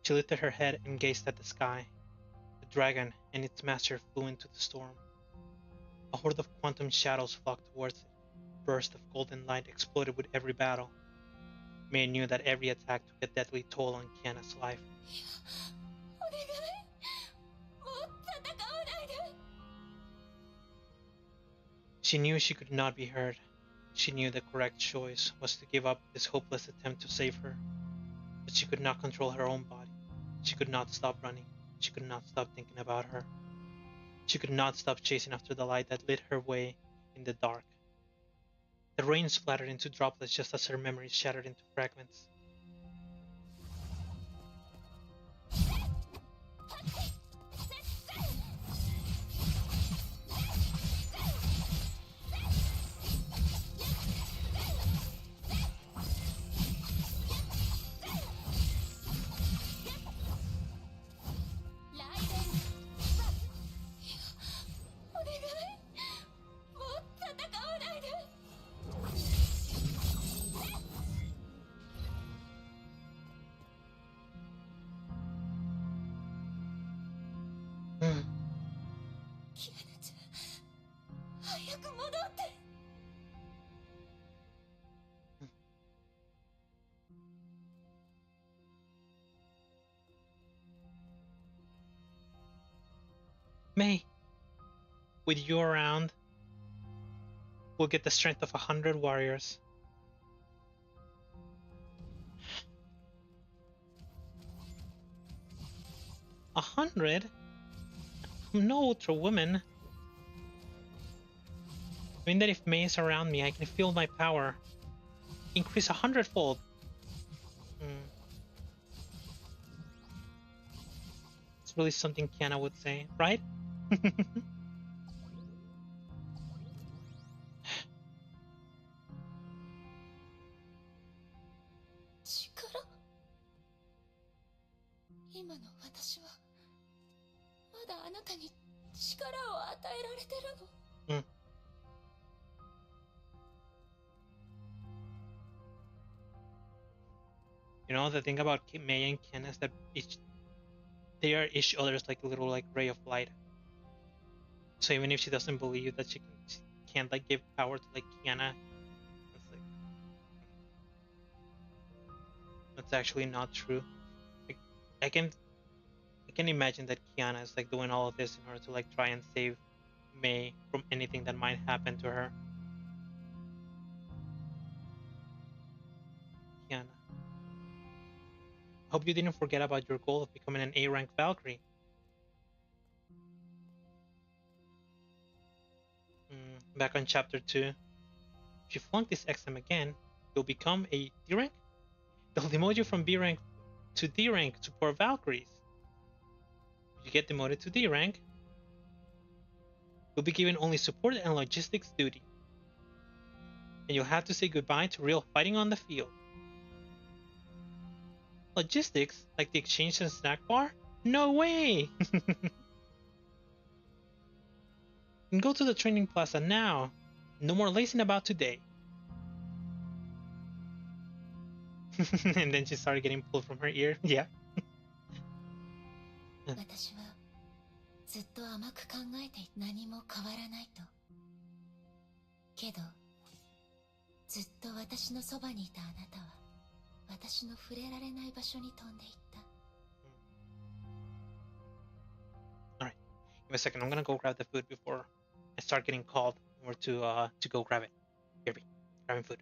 She lifted her head and gazed at the sky. The dragon and its master flew into the storm. A horde of quantum shadows flocked towards it. A burst of golden light exploded with every battle. Mei knew that every attack took a deadly toll on Kiana's life. She knew she could not be hurt. She knew the correct choice was to give up this hopeless attempt to save her. But she could not control her own body. She could not stop running. She could not stop thinking about her. She could not stop chasing after the light that lit her way in the dark. The rain splattered into droplets just as her memories shattered into fragments. Mei, with you around, we'll get the strength of 100 warriors. $100? I'm no ultra woman. I mean that if Mei is around me, I can feel my power increase 100-fold. It's really something Kiana would say, right? You know, the thing about Mei and Kiana is that they are each other's like a little like ray of light. So even if she doesn't believe that she can't like give power to like Kiana, it's like that's actually not true. Like, I can imagine that Kiana is like doing all of this in order to like try and save Mei from anything that might happen to her. Kiana, hope you didn't forget about your goal of becoming an A-rank Valkyrie. Back on chapter 2. If you flunk this exam again, you'll become a D rank? They'll demote you from B rank to D rank to poor Valkyries. If you get demoted to D rank, you'll be given only support and logistics duty. And you'll have to say goodbye to real fighting on the field. Logistics? Like the exchange and snack bar? No way! And go to the training plaza now. No more lazing about today. And then she started getting pulled from her ear. Yeah.
私はずっと甘く考えて何も変わらないと。けど、ずっと私のそばにいたあなたは、私の触れられない場所に飛んでいった。
Alright, give me a second. I'm gonna go grab the food before I start getting called or to go grab it. Here, be grabbing food.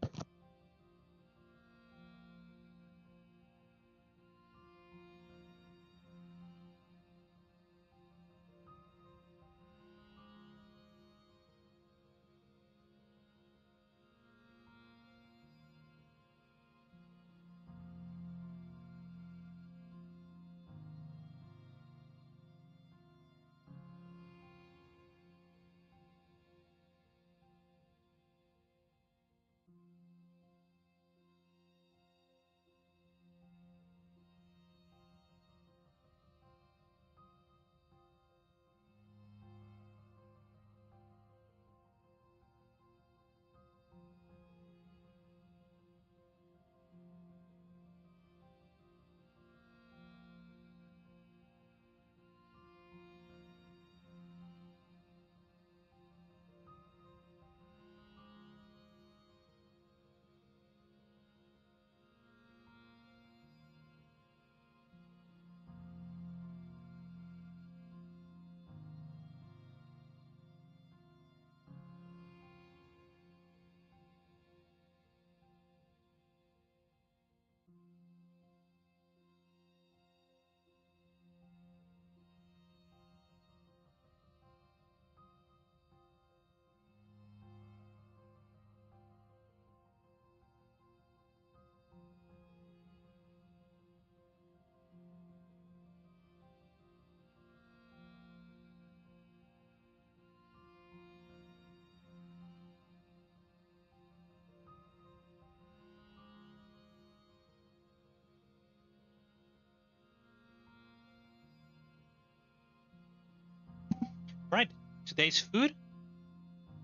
Right, today's food,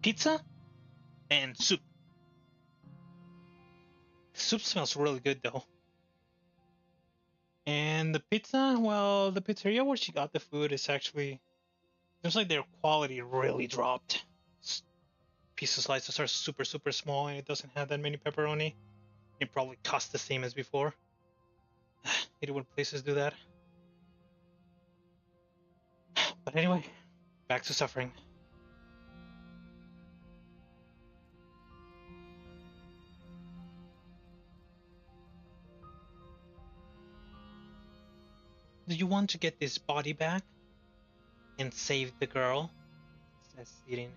pizza and soup. The soup smells really good though. And the pizza, well, the pizzeria where she got the food is actually, seems like their quality really dropped. Pizza slices are super small and it doesn't have that many pepperoni. It probably costs the same as before. I hate it when places do that. But anyway, back to suffering. Do you want to get this body back? and save the girl, says Sirin.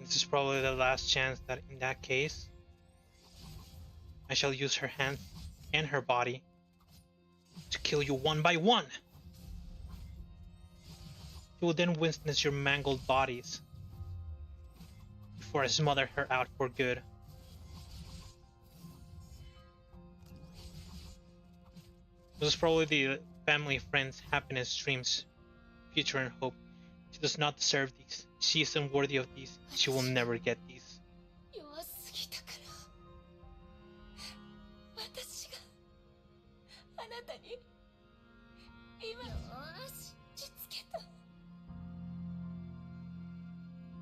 This is probably the last chance that in that case, I shall use her hands and her body to kill you one by one. You will then witness your mangled bodies before I smother her out for good. This is probably the family, friends, happiness, dreams, future, and hope. She does not deserve these. She is unworthy of these. She will never get these.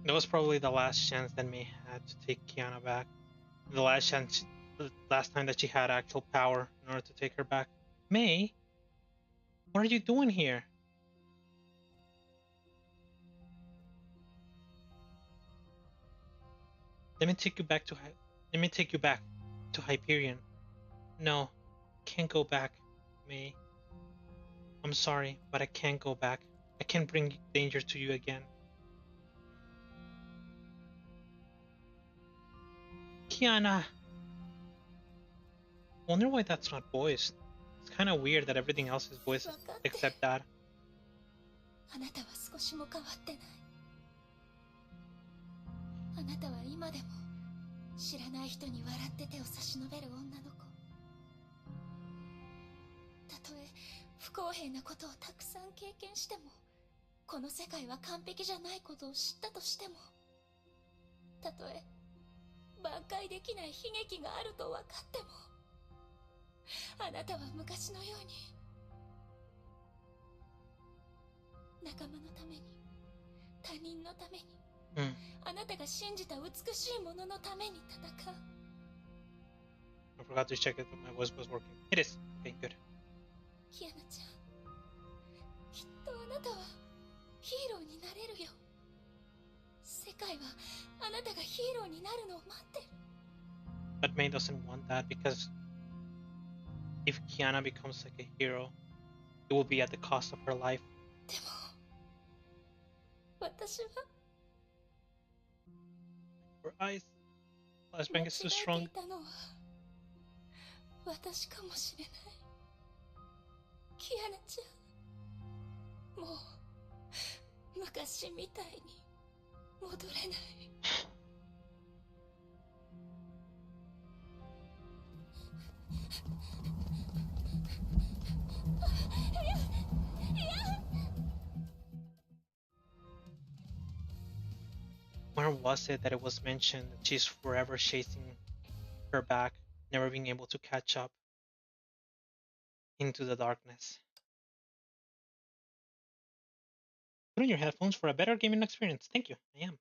That was probably the last chance that Mei had to take Kiana back. The last time that she had actual power in order to take her back. Mei, what are you doing here? Let me take you back to Hyperion. No, can't go back, Mei. I'm sorry, but I can't go back. I can't bring danger to you again. Kiana. Wonder why that's not voiced. It's kind of weird that everything else is voiced except that.
あなたは少しも変わってない。あなたは今でも知らない人に笑って手を差し伸べる女の子。たとえ不公平なことをたくさん経験しても、この世界は完璧じゃないことを知ったとしても、たとえ挽回できない悲劇があると分かっても、あなたは昔のように仲間のために、他人のために、あなたが信じた美しいもののために戦う。
I forgot to check if my voice was working. It is. Okay, good.
キアナちゃん、きっとあなたはヒーローになれるよ。世界はあなたがヒーローになるのを待ってる。
But Mei doesn't want that because if Kiana becomes like a hero, it will be at the cost of her life.
でも、私は
Her eyes. Flashbang is too strong.
間違えていたのは私かもしれない。キアナちゃん、もう昔みたいに戻れない。
Where was it that it was mentioned that she's forever chasing her back, never being able to catch up into the darkness? Put in your headphones for a better gaming experience. Thank you. I am.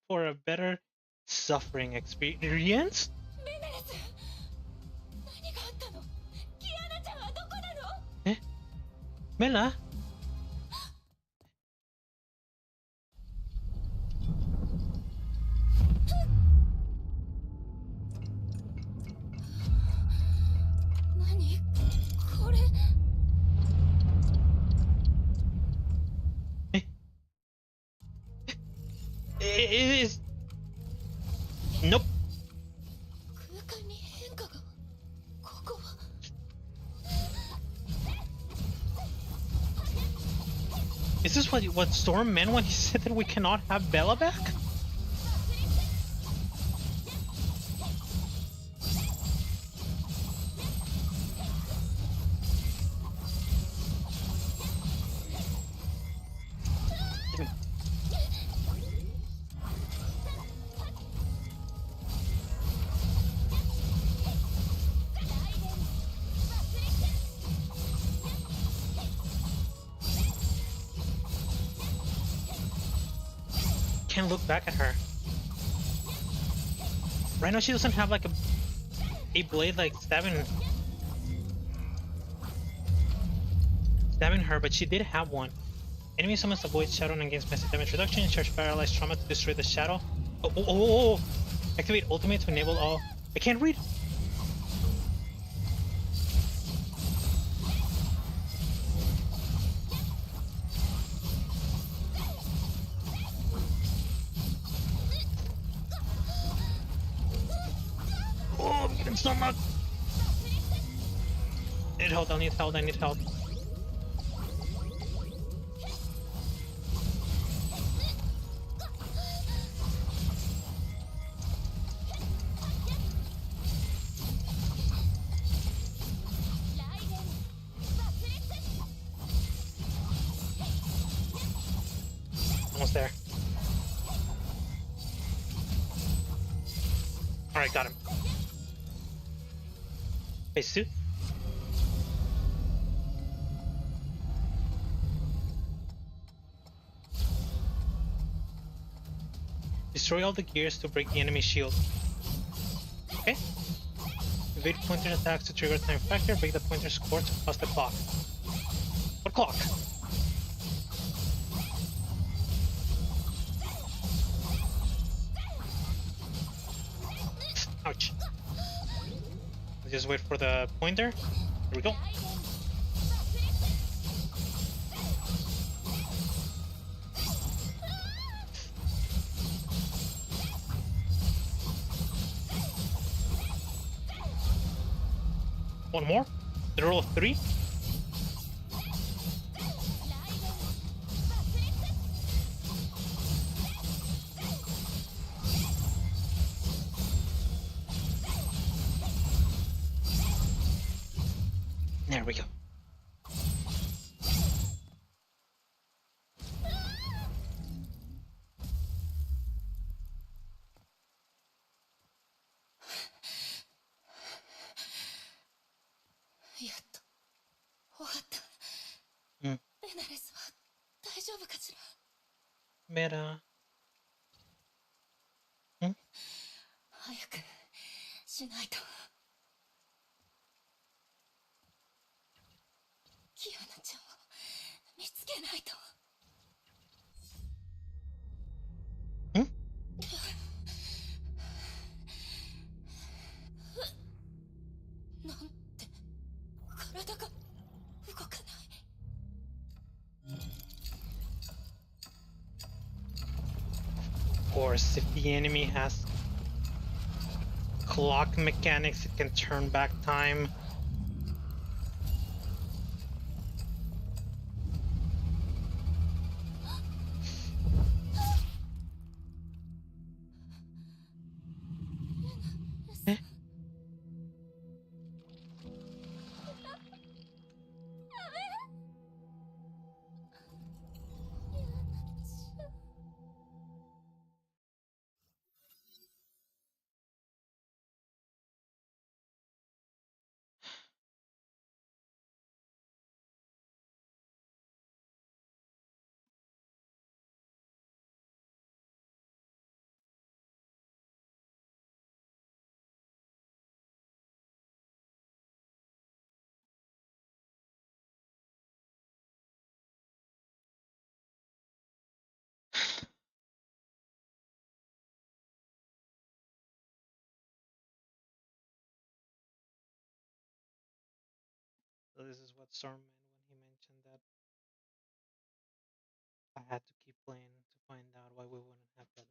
For a better suffering experience? Eh? Mela? It is. Nope. Is this what Storm meant when he said that we cannot have Bella back? Can't look back at her. Right now she doesn't have like a blade like stabbing her, but she did have one. Enemy summons the void shadow and gains massive damage reduction. Charge paralyzed trauma to destroy the shadow. Oh. Activate ultimate to enable all. I can't read. stomach! I need help, I need help, I need help. Almost there. Alright, got him. Hey, suit. Destroy all the gears to break the enemy shield. Okay. Evade pointer attacks to trigger time factor. Break the pointer's core to cause the clock. What clock? Ouch. Let's just wait for the pointer. Here we go. One more. The roll of 3. There we go. Meta.
早くしないと。キアナちゃんを見つけないと。なんて体が動かない。
Of course, if the enemy has clock mechanics, it can turn back time. So this is what Storm meant when he mentioned that I had to keep playing to find out why we wouldn't have Bella.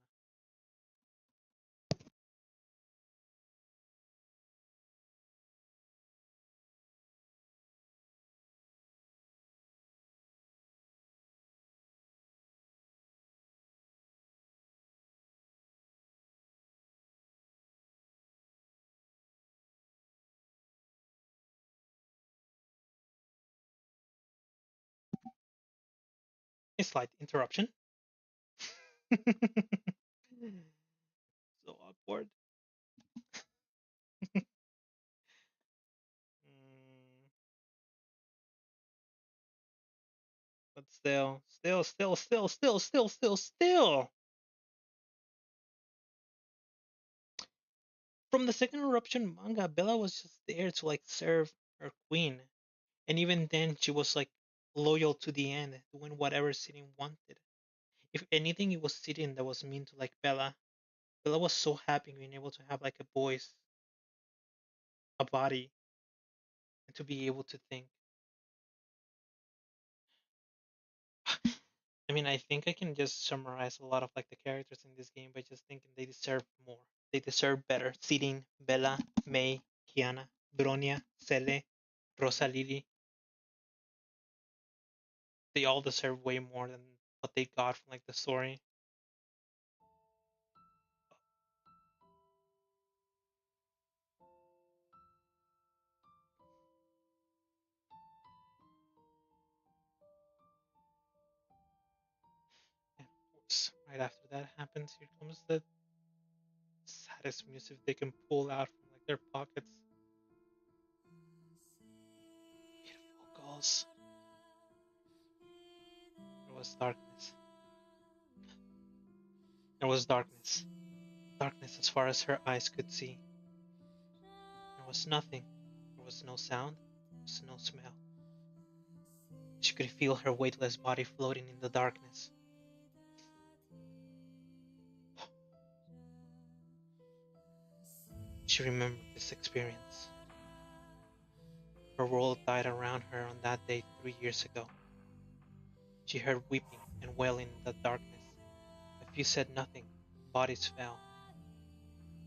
A slight interruption. So awkward. But still. From the second eruption manga, Bella was just there to like serve her queen. And even then she was like loyal to the end, doing whatever Sirin wanted. If anything, it was Sirin that was mean to like Bella. Bella was so happy being able to have like a voice, a body, and to be able to think. I mean, I think I can just summarize a lot of like the characters in this game by just thinking they deserve more. They deserve better. Sirin, Bella, Mei, Kiana, Bronia, Cele, Rosa Lili. They all deserve way more than what they got from like the story. And of course, right after that happens, here comes the saddest music they can pull out from like their pockets. Beautiful vocals. There was darkness. There was darkness. Darkness as far as her eyes could see. There was nothing. There was no sound. There was no smell. She could feel her weightless body floating in the darkness. She remembered this experience. Her world died around her on that day 3 years ago. She heard weeping and wailing in the darkness. A few said nothing. Bodies fell.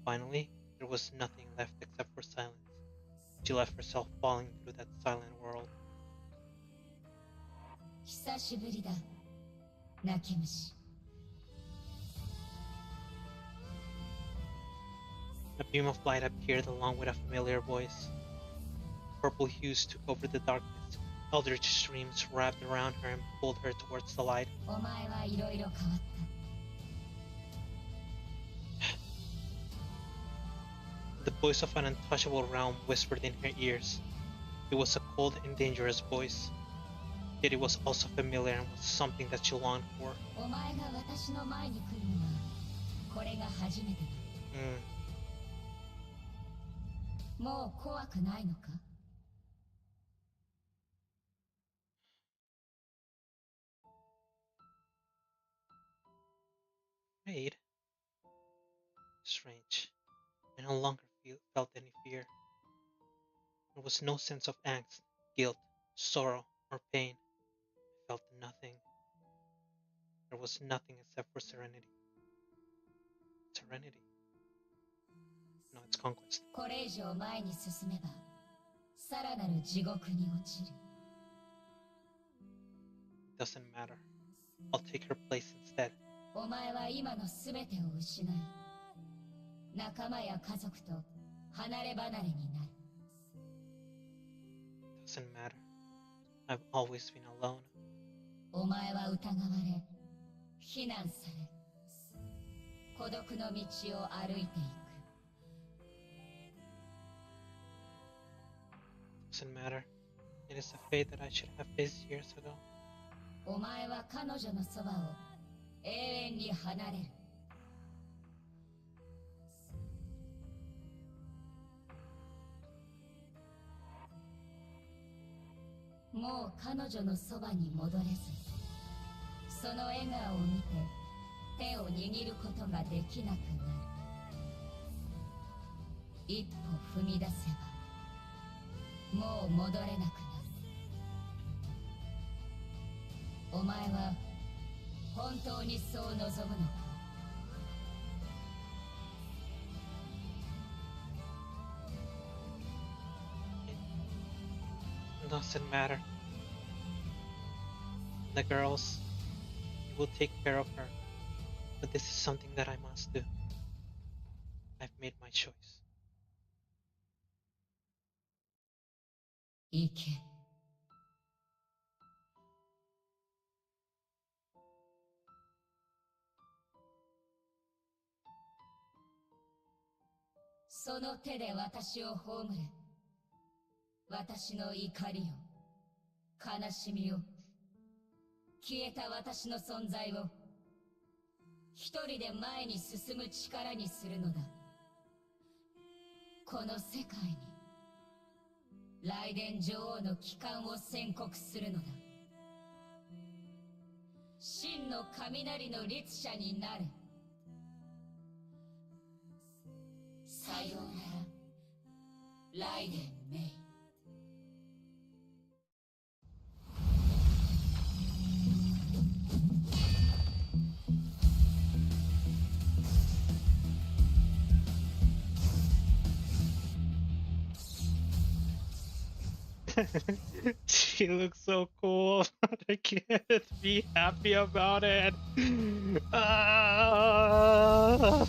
Finally, there was nothing left except for silence. She left herself falling through that silent world. A beam of light appeared along with a familiar voice. Purple hues took over the darkness. Eldritch streams wrapped around her and pulled her towards the light. The voice of an untouchable realm whispered in her ears. It was a cold and dangerous voice, yet it was also familiar and was something that she longed for. Afraid? Strange. I no longer felt any fear. There was no sense of angst, guilt, sorrow, or pain. I felt nothing. There was nothing except for serenity. Serenity. No, it's conquest. Doesn't matter. I'll take her place instead. Doesn't matter. I've always been alone. Doesn't matter. It is a fate that I should have faced years ago. It doesn't matter. The girls, you will take care of her, but this is something that I must do. I've made my choice.
行け。その手で私を葬れ。私の怒りを、悲しみを、消えた私の存在を、一人で前に進む力にするのだ。この世界に、雷電女王の帰還を宣告するのだ。真の雷の律者になれ。さようなら、雷電メイ。
She looks so cool. I can't be happy about it. Ah!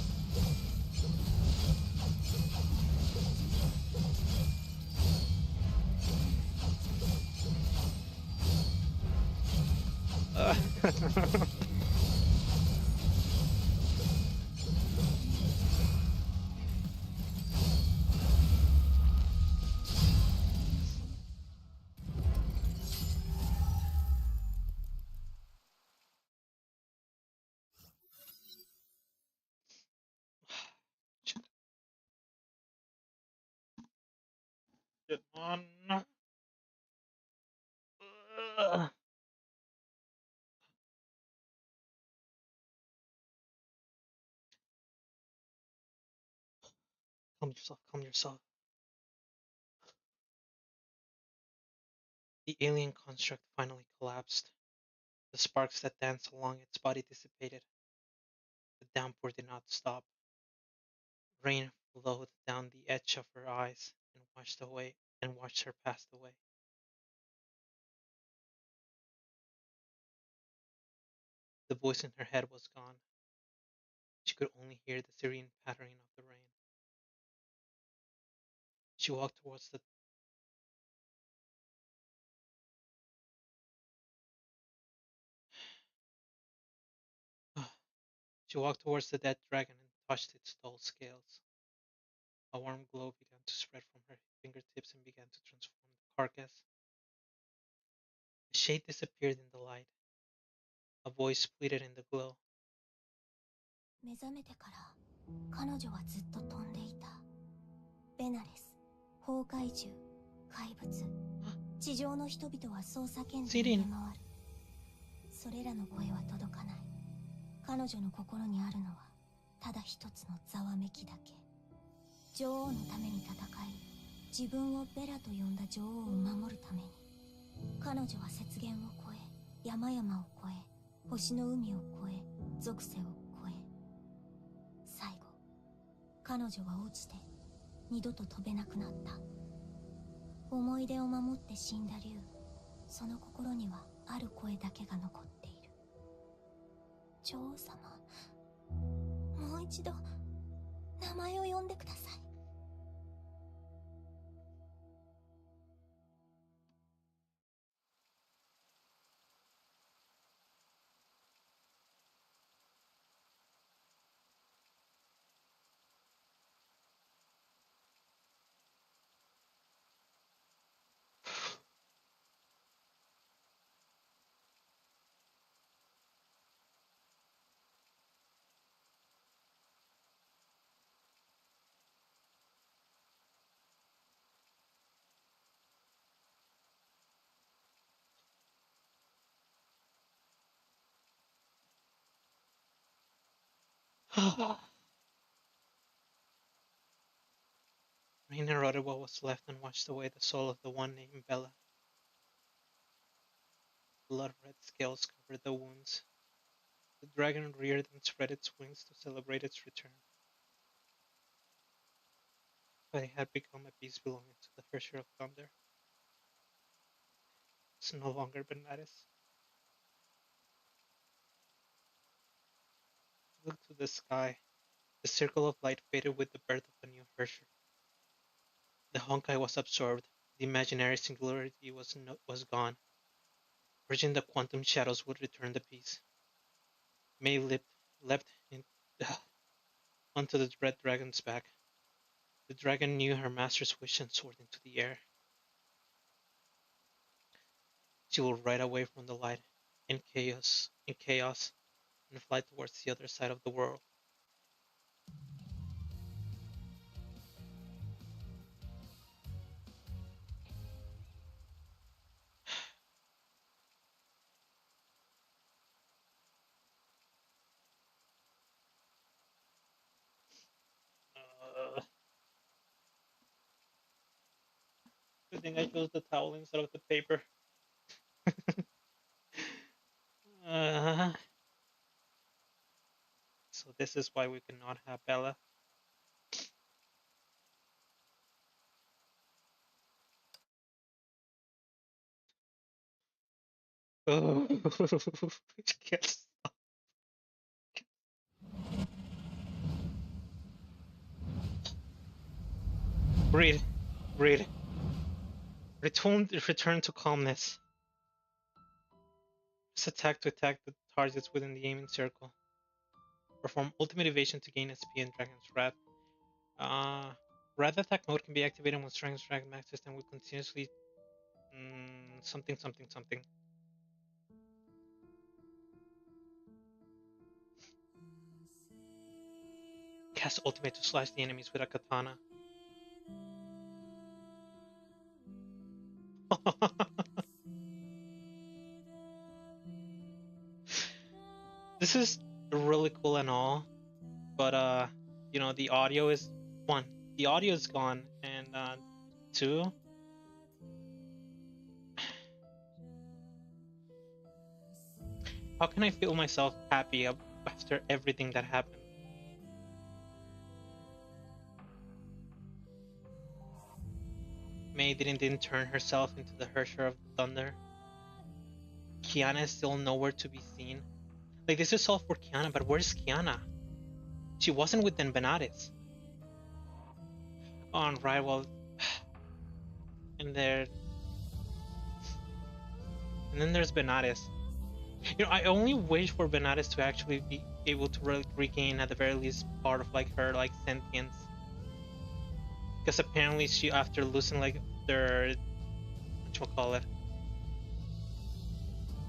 Get on. Calm yourself, calm yourself. The alien construct finally collapsed. The sparks that danced along its body dissipated. The downpour did not stop. Rain flowed down the edge of her eyes and watched her pass away. The voice in her head was gone. She could only hear the serene pattering of the rain. She walked towards the She walked towards the dead dragon and touched its dull scales. A warm glow began to spread from her fingertips and began to transform the carcass. The shade disappeared in the light. A voice pleaded in the glow.
目覚めてから彼女はずっと飛んでいた。ベナレス、崩壊獣、怪物、地上の人々はそう叫んで逃げ回る。それらの声は届かない。彼女の心にあるのはただ一つのざわめきだけ。女王のために戦い、自分をベラと呼んだ女王を守るために、彼女は雪原を越え、山々を越え、星の海を越え、属性を越え、最後彼女は落ちて二度と飛べなくなった。思い出を守って死んだ竜、その心にはある声だけが残っている。女王様、もう一度名前を呼んでください。
Rain eroded what was left and washed away the soul of the one named Bella. Blood-red scales covered the wounds. The dragon reared and spread its wings to celebrate its return. But it had become a beast belonging to the Herrscher of Thunder. It's no longer Benares. He looked to the sky. The circle of light faded with the birth of a new Herrscher. The Honkai was absorbed. The imaginary singularity was gone. Bridging the quantum shadows would return the peace. Mei leapt onto the red dragon's back. The dragon knew her master's wish and soared into the air. She will ride away from the light in chaos, and fly towards the other side of the world. Good thing I chose the towel instead of the paper. So this is why we cannot have Bella. Oh, yes. Breathe, breathe. Return to calmness. Press attack to attack the targets within the aiming circle. Perform ultimate evasion to gain SP and Dragon's Wrath. Wrath attack mode can be activated when Dragon's Wrath maxes and will continuously something. Cast ultimate to slash the enemies with a katana. This is really cool and all, but you know, the audio is one. The audio is gone, and two. How can I feel myself happy after everything that happened? Mei didn't turn herself into the Hersher of the Thunder. Kiana is still nowhere to be seen. Like, this is all for Kiana, but where's Kiana? She wasn't with Den Benares. On right, well, and then there's Benares. You know, I only wish for Benares to actually be able to regain, at the very least, part of like her like sentience. Because apparently she, after losing like their, whatchamacallit,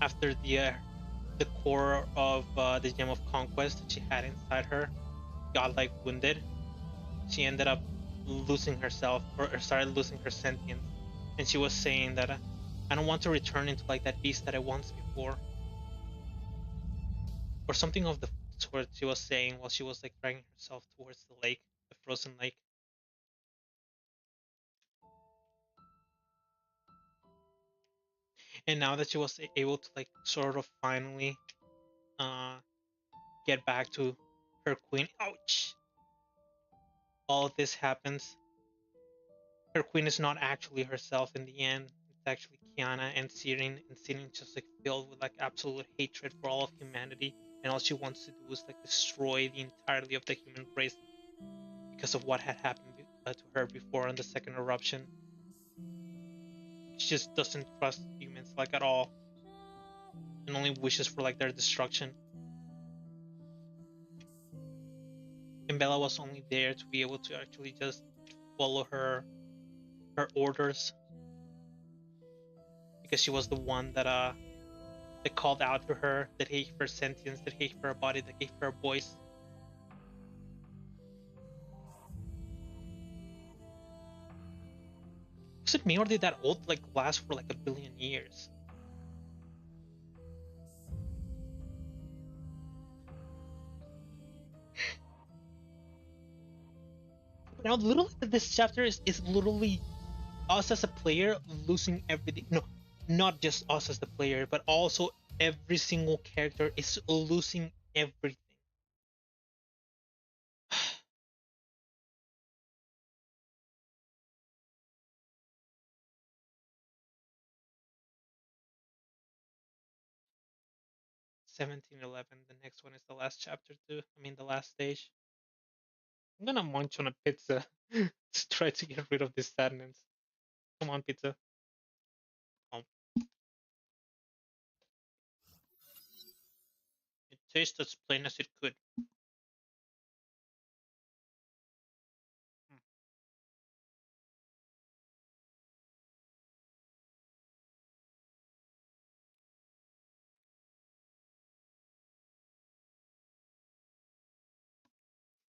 after the core of the Gem of Conquest that she had inside her got like wounded, she ended up losing herself, or started losing her sentience. And she was saying that I don't want to return into like that beast that I once before, or something of the sort. She was saying while she was like dragging herself towards the lake, the frozen lake. And now that she was able to like sort of finally get back to her queen, ouch, all of this happens. Her queen is not actually herself in the end. It's actually Kiana, and Sirin just like filled with like absolute hatred for all of humanity, and all she wants to do is like destroy the entirety of the human race because of what had happened to her before on the second eruption. She just doesn't trust humans like at all, and only wishes for like their destruction. And Bella was only there to be able to actually just follow her orders, because she was the one that called out to her, that gave her sentience, that gave her a body, that gave her a voice. Was it me, or did that oath like last for like a billion years? Now, literally, this chapter is literally us as a player losing everything. No, not just us as the player, but also every single character is losing everything. 1711. The next one is the last chapter too. I mean, the last stage. I'm gonna munch on a pizza to try to get rid of this sadness. Come on, pizza. Oh. It tastes as plain as it could.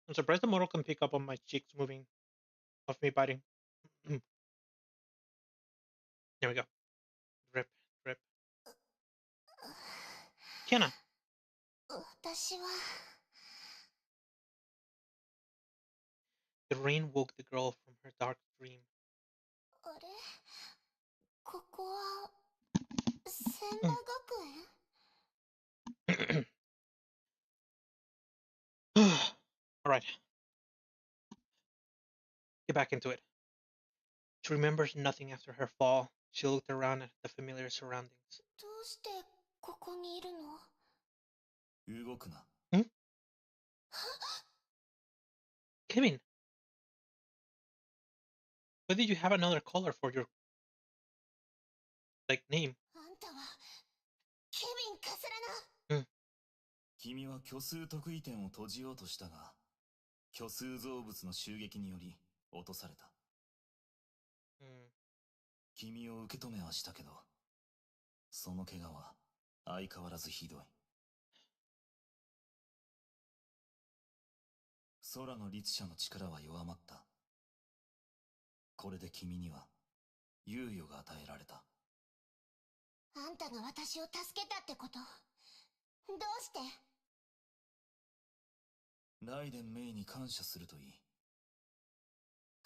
I'm surprised the motor can pick up on my cheeks moving of me biting. There we go. Rip, rip. Kiana.
私は
The rain woke the girl from her dark dream.
あれここは千葉学園
Alright. Get back into it. She remembers nothing after her fall. She looked around at the familiar surroundings.
どうしてここにいるの？
動くな。
Kevin, why did you have another color for your like name?
あんたはケビン・カスラナ。
君は虚数特異点を閉じようとしたが、虚数造物の襲撃により落とされた。君を受け止めはしたけど、その怪我は相変わらずひどい。空の律者の力は弱まった。これで君には猶予が与えられた。
あんたが私を助けたってこと？どうして？
ライデン・メイに感謝するといい。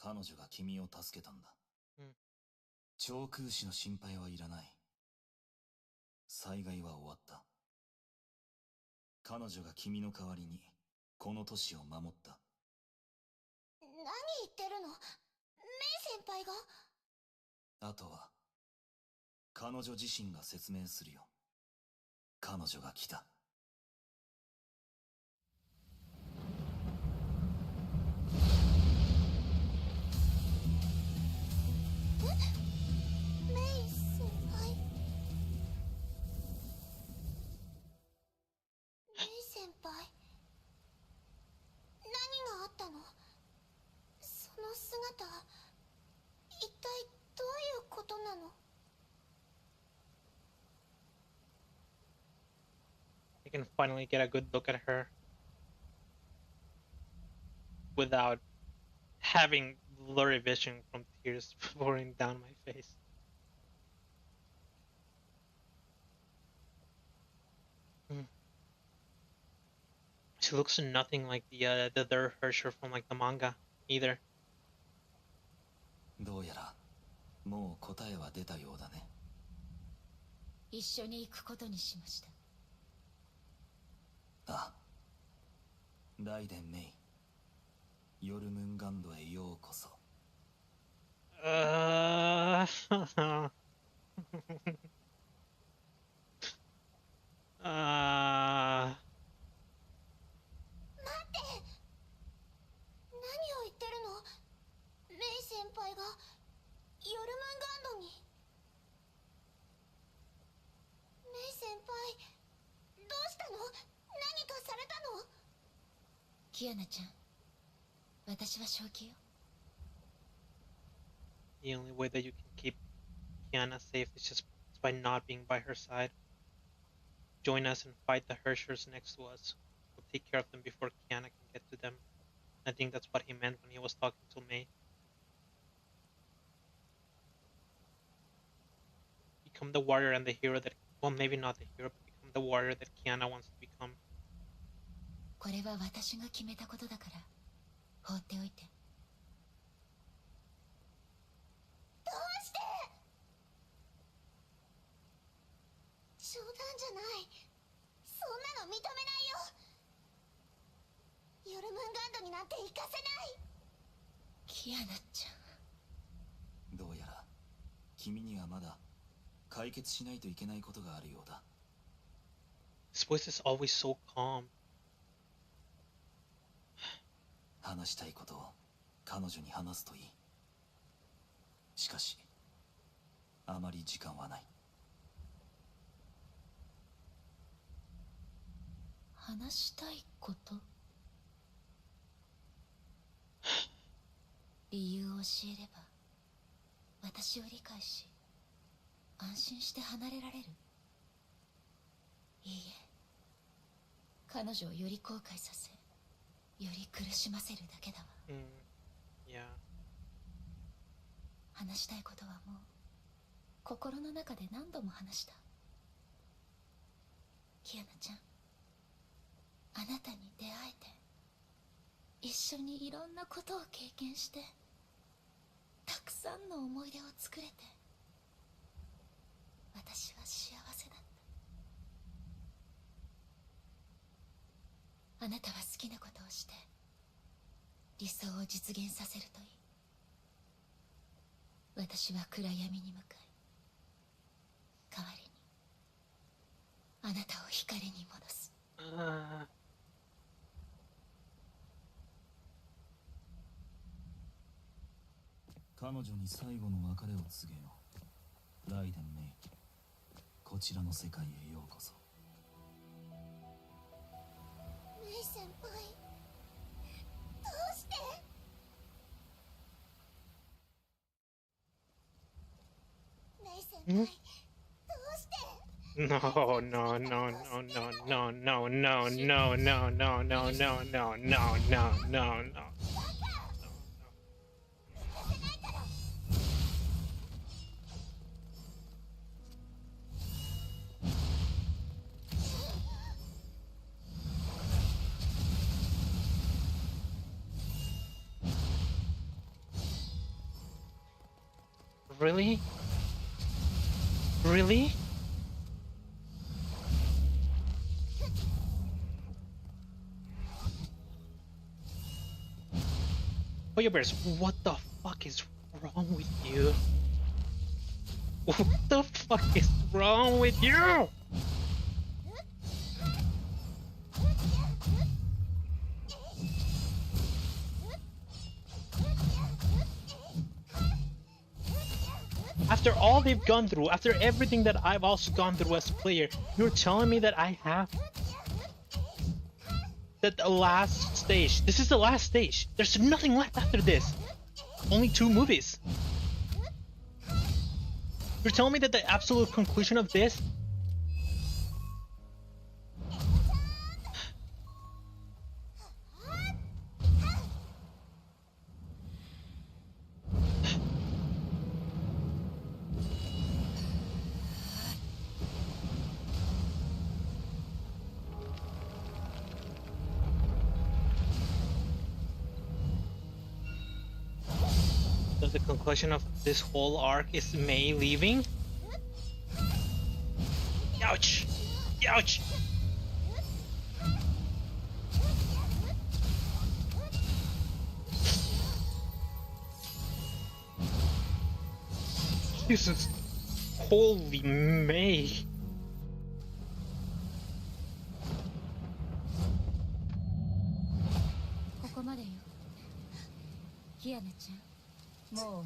彼女が君を助けたんだ。長空死の心配はいらない。災害は終わった。彼女が君の代わりにこの都市を守った。
何言ってるの？メイ先輩が？
あとは彼女自身が説明するよ。彼女が来た。
メイ先輩。メイ先輩、何があったの？その姿、一体どういうことなの
You can finally get a good look at her without having blurry vision from tears pouring down my face. She looks nothing like the other Hersher from like the manga either.
どうやらもう答えは出たようだね。
一緒に行くことにしました。
あ、ライデン・メイ、ヨルムンガンドへようこそ。
待って、何を言ってるの？メイ先輩がヨルムンガンドに。メイ先輩、どうしたの？何かされたの？
キアナちゃん、私は正気よ。
The only way that you can keep Kiana safe is just by not being by her side. Join us and fight the Hershers next to us. We'll take care of them before Kiana can get to them. I think that's what he meant when he was talking to Mei. Become the warrior and the hero that, well, maybe not the hero, but become the warrior that Kiana wants to become.
これは私が決めたことだから放っておいて。
どうして？冗談じゃない。そんなの認めないよ。ヨルムンガンドになんて行かせない。
キアナちゃん。
どうやら君にはまだ解決しないといけないことがあるようだ。
His voice is always so calm.
話したいことを彼女に話すといい。しかしあまり時間はない。
話したいこと？理由を教えれば私を理解し安心して離れられる。いいえ、彼女をより後悔させより苦しませるだけだわ。
Yeah.
話したいことはもう心の中で何度も話した。キアナちゃん、あなたに出会えて一緒にいろんなことを経験してたくさんの思い出を作れて私は幸せだった。あなたは好きなことをして理想を実現させるといい。私は暗闇に向かい代わりに
あなたを光に戻す。
彼女に最後の別れを告げよう。ライデン・メイ、こちらの世界へようこそ。
メイ先輩、どうして？メイ先輩、どうして？
No, no, no, no, no, no, no, no, no, no, no, no, no, no, no, no, no. Really? Really? Hoyoverse, what the fuck is wrong with you? What the fuck is wrong with you? After all they've gone through, after everything that I've also gone through as a player, you're telling me that I have... that the last stage, this is the last stage. There's nothing left after this. Only 2 movies. You're telling me that the absolute conclusion of this... The conclusion of this whole arc is Mei leaving? Ouch! Ouch! Jesus! Holy Mei!
Kiana-chan.
もう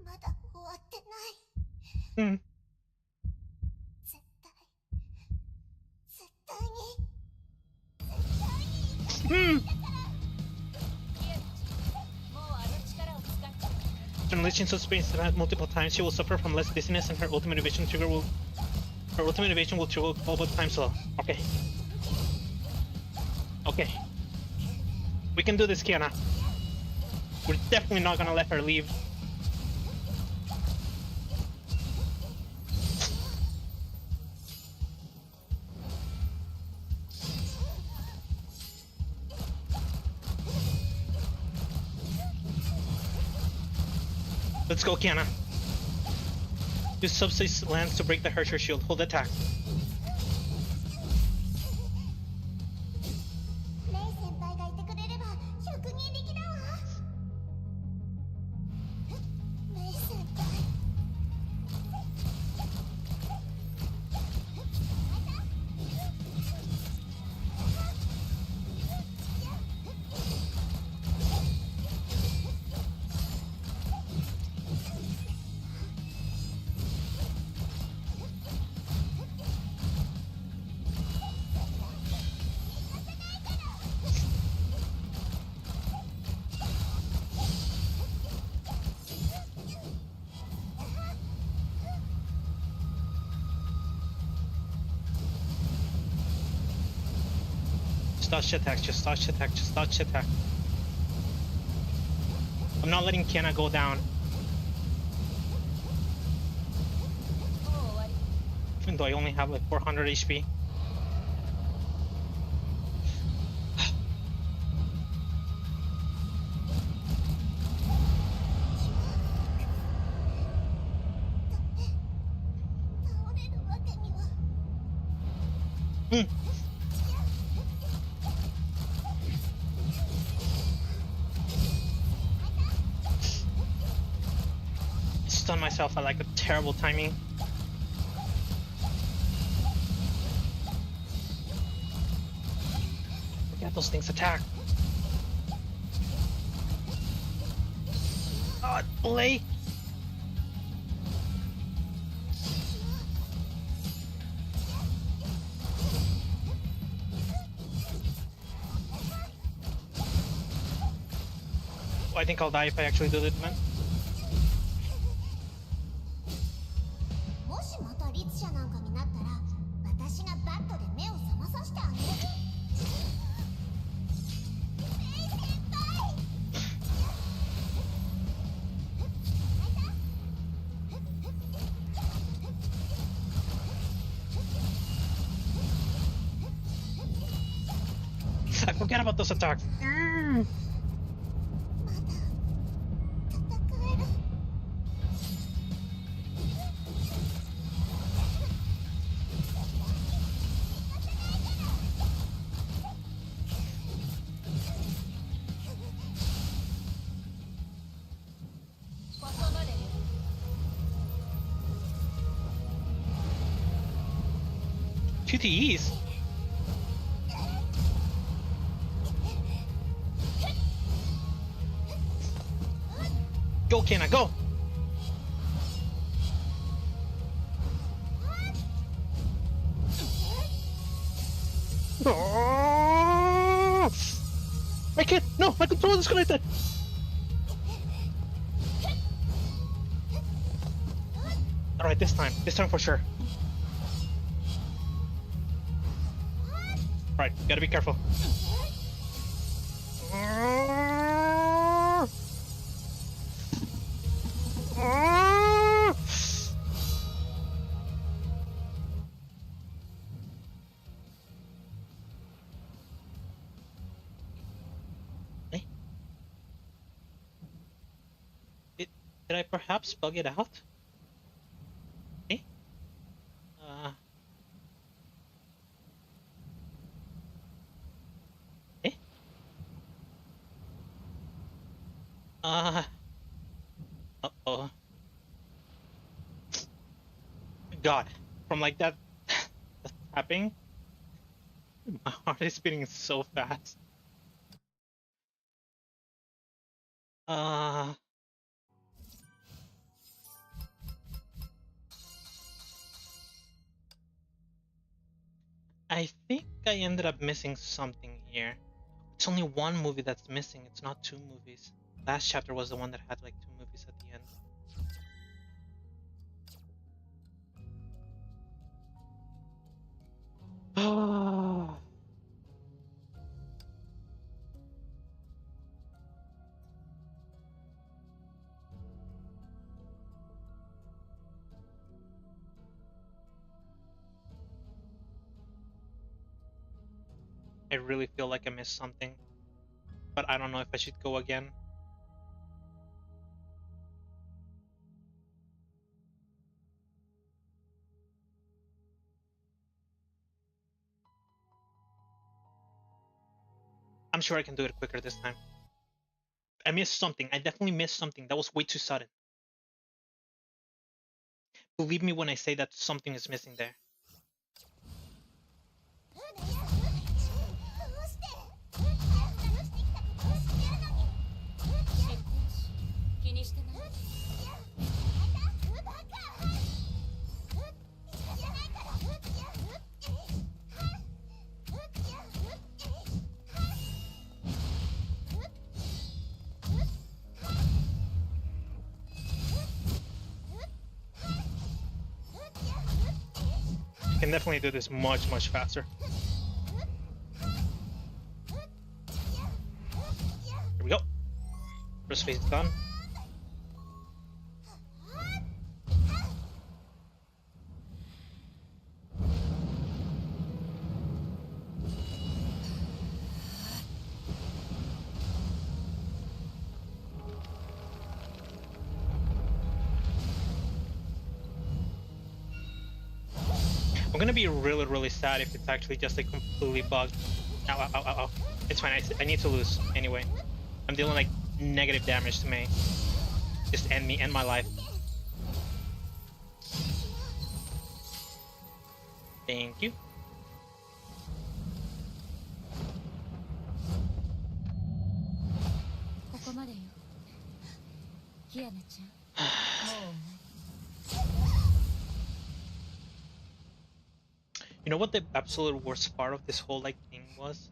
まだ終わってない。絶対に。
Unleashing suspense multiple times, she will suffer from less dizziness, and her ultimate evasion will trigger multiple times. So, okay. Okay. We can do this, Kiana. We're definitely not gonna let her leave. Let's go, Kiana. Use subspace lance to break the Herrscher shield. Hold attack. Just dodge attack. I'm not letting Kiana go down. Even though I only have like 400 HP. Mm. Stun myself at like a terrible timing. Forget those things attack. Oh, play. Oh, I think I'll die if I actually do it, man.
もしまた律者なんかになったら私がバットで目を覚まさせてあげる。
I forget about those attacks. QTEs. Go, Kiana, go! Oh! I can't! No! My controller is disconnected! Alright, this time for sure. Right, gotta be careful. Did I perhaps bug it out? Okay. Okay. Uh-oh. God, from like that tapping, my heart is beating so fast. I think I ended up missing something here. It's only one movie that's missing, it's not two movies. Last chapter was the one that had like two movies at the end. I really feel like I missed something, but I don't know if I should go again. I'm sure I can do it quicker this time. I missed something. I definitely missed something. That was way too sudden. Believe me when I say that something is missing there. I can definitely do this much faster. Here we go. First phase done. I'm gonna be really sad if it's actually just like completely bugged. Ow, ow, ow, ow, ow. It's fine. I need to lose anyway. I'm dealing like negative damage to Mei. Just end me, end my life. Thank you. You know what the absolute worst part of this whole like thing was?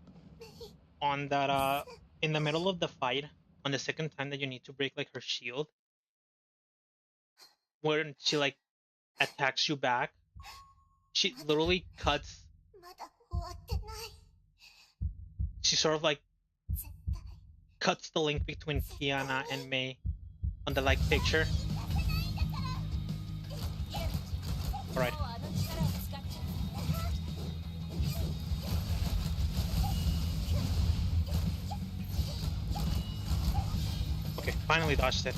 On that in the middle of the fight, on the second time that you need to break like her shield, when she like attacks you back, she literally cuts. She sort of like cuts the link between Kiana and Mei on the like picture. Alright. Okay, finally dodged it.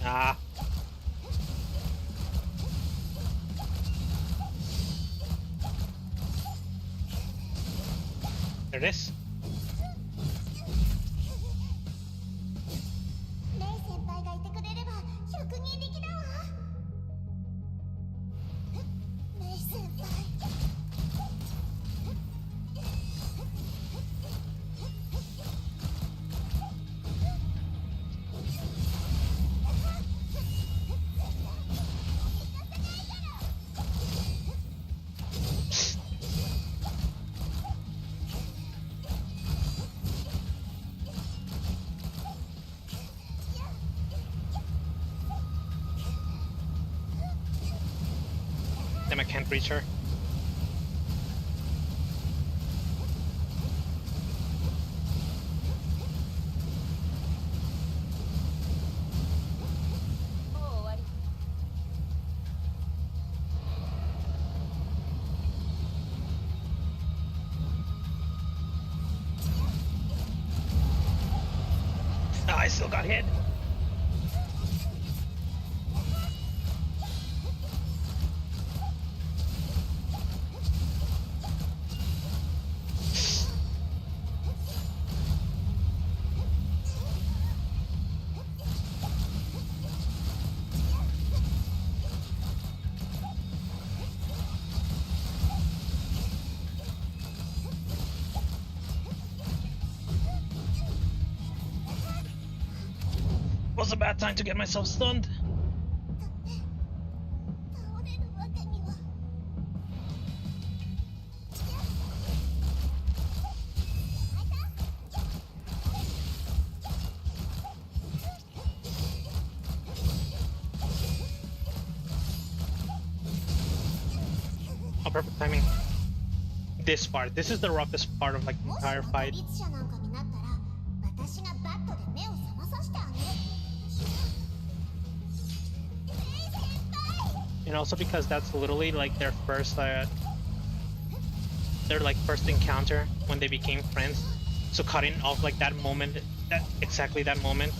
Ah. There it is. Damn, I can't reach her. Oh, I still got hit. Was a bad time to get myself stunned. Oh, perfect timing. This part. This is the roughest part of like the entire fight. And also because that's literally like their first first encounter when they became friends. So cutting off like that moment, exactly that moment.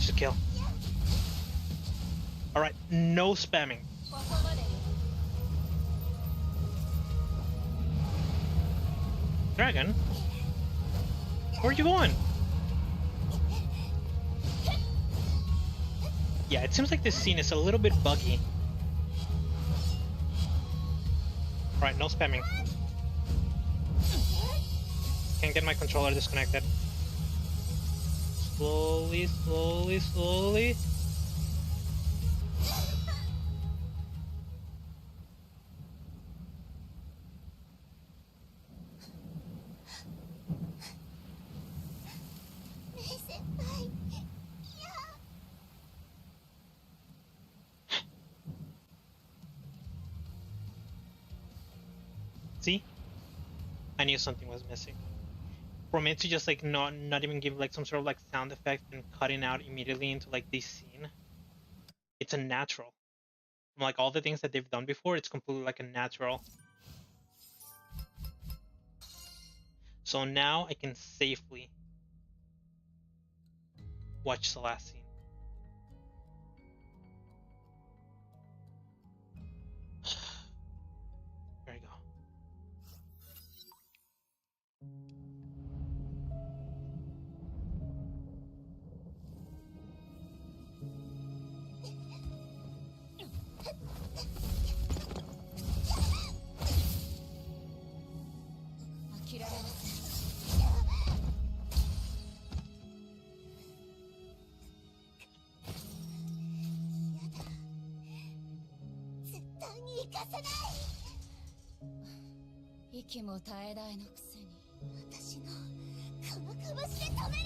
Should kill. Alright, no spamming. Dragon? Where are you going? Yeah, it seems like this scene is a little bit buggy. Alright, no spamming. Can't get my controller disconnected. Slowly, slowly, slowly. See? I knew something was missing. From it to just like not even give like some sort of like sound effect and cutting out immediately into like this scene, it's a natural. From like all the things that they've done before, it's completely like a natural. So now I can safely watch the last scene. There you go.
息も絶え絶えのくせに
私のこの拳で止める。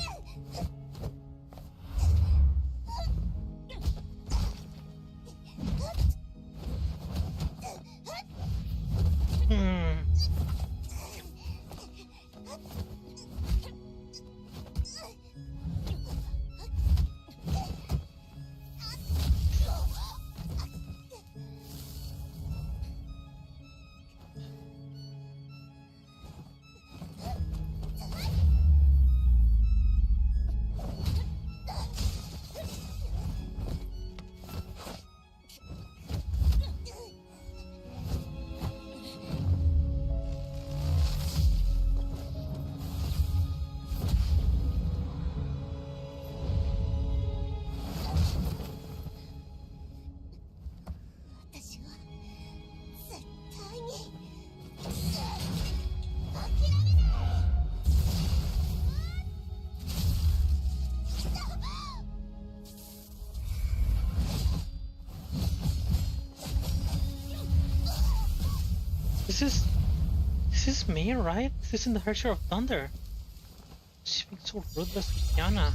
This is Mei, right? This is in the Harsher of Thunder. She's being so ruthless with Kiana.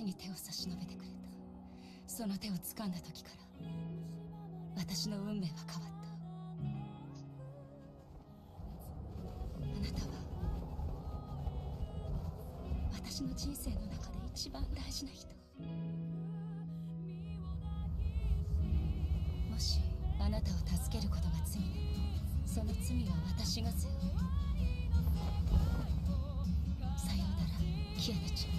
に手を差し伸べてくれた。その手を掴んだ時から私の運命は変わった。あなたは私の人生の中で一番大事な人。もしあなたを助けることが罪ならその罪は私が背負う。さようならキアナちゃん。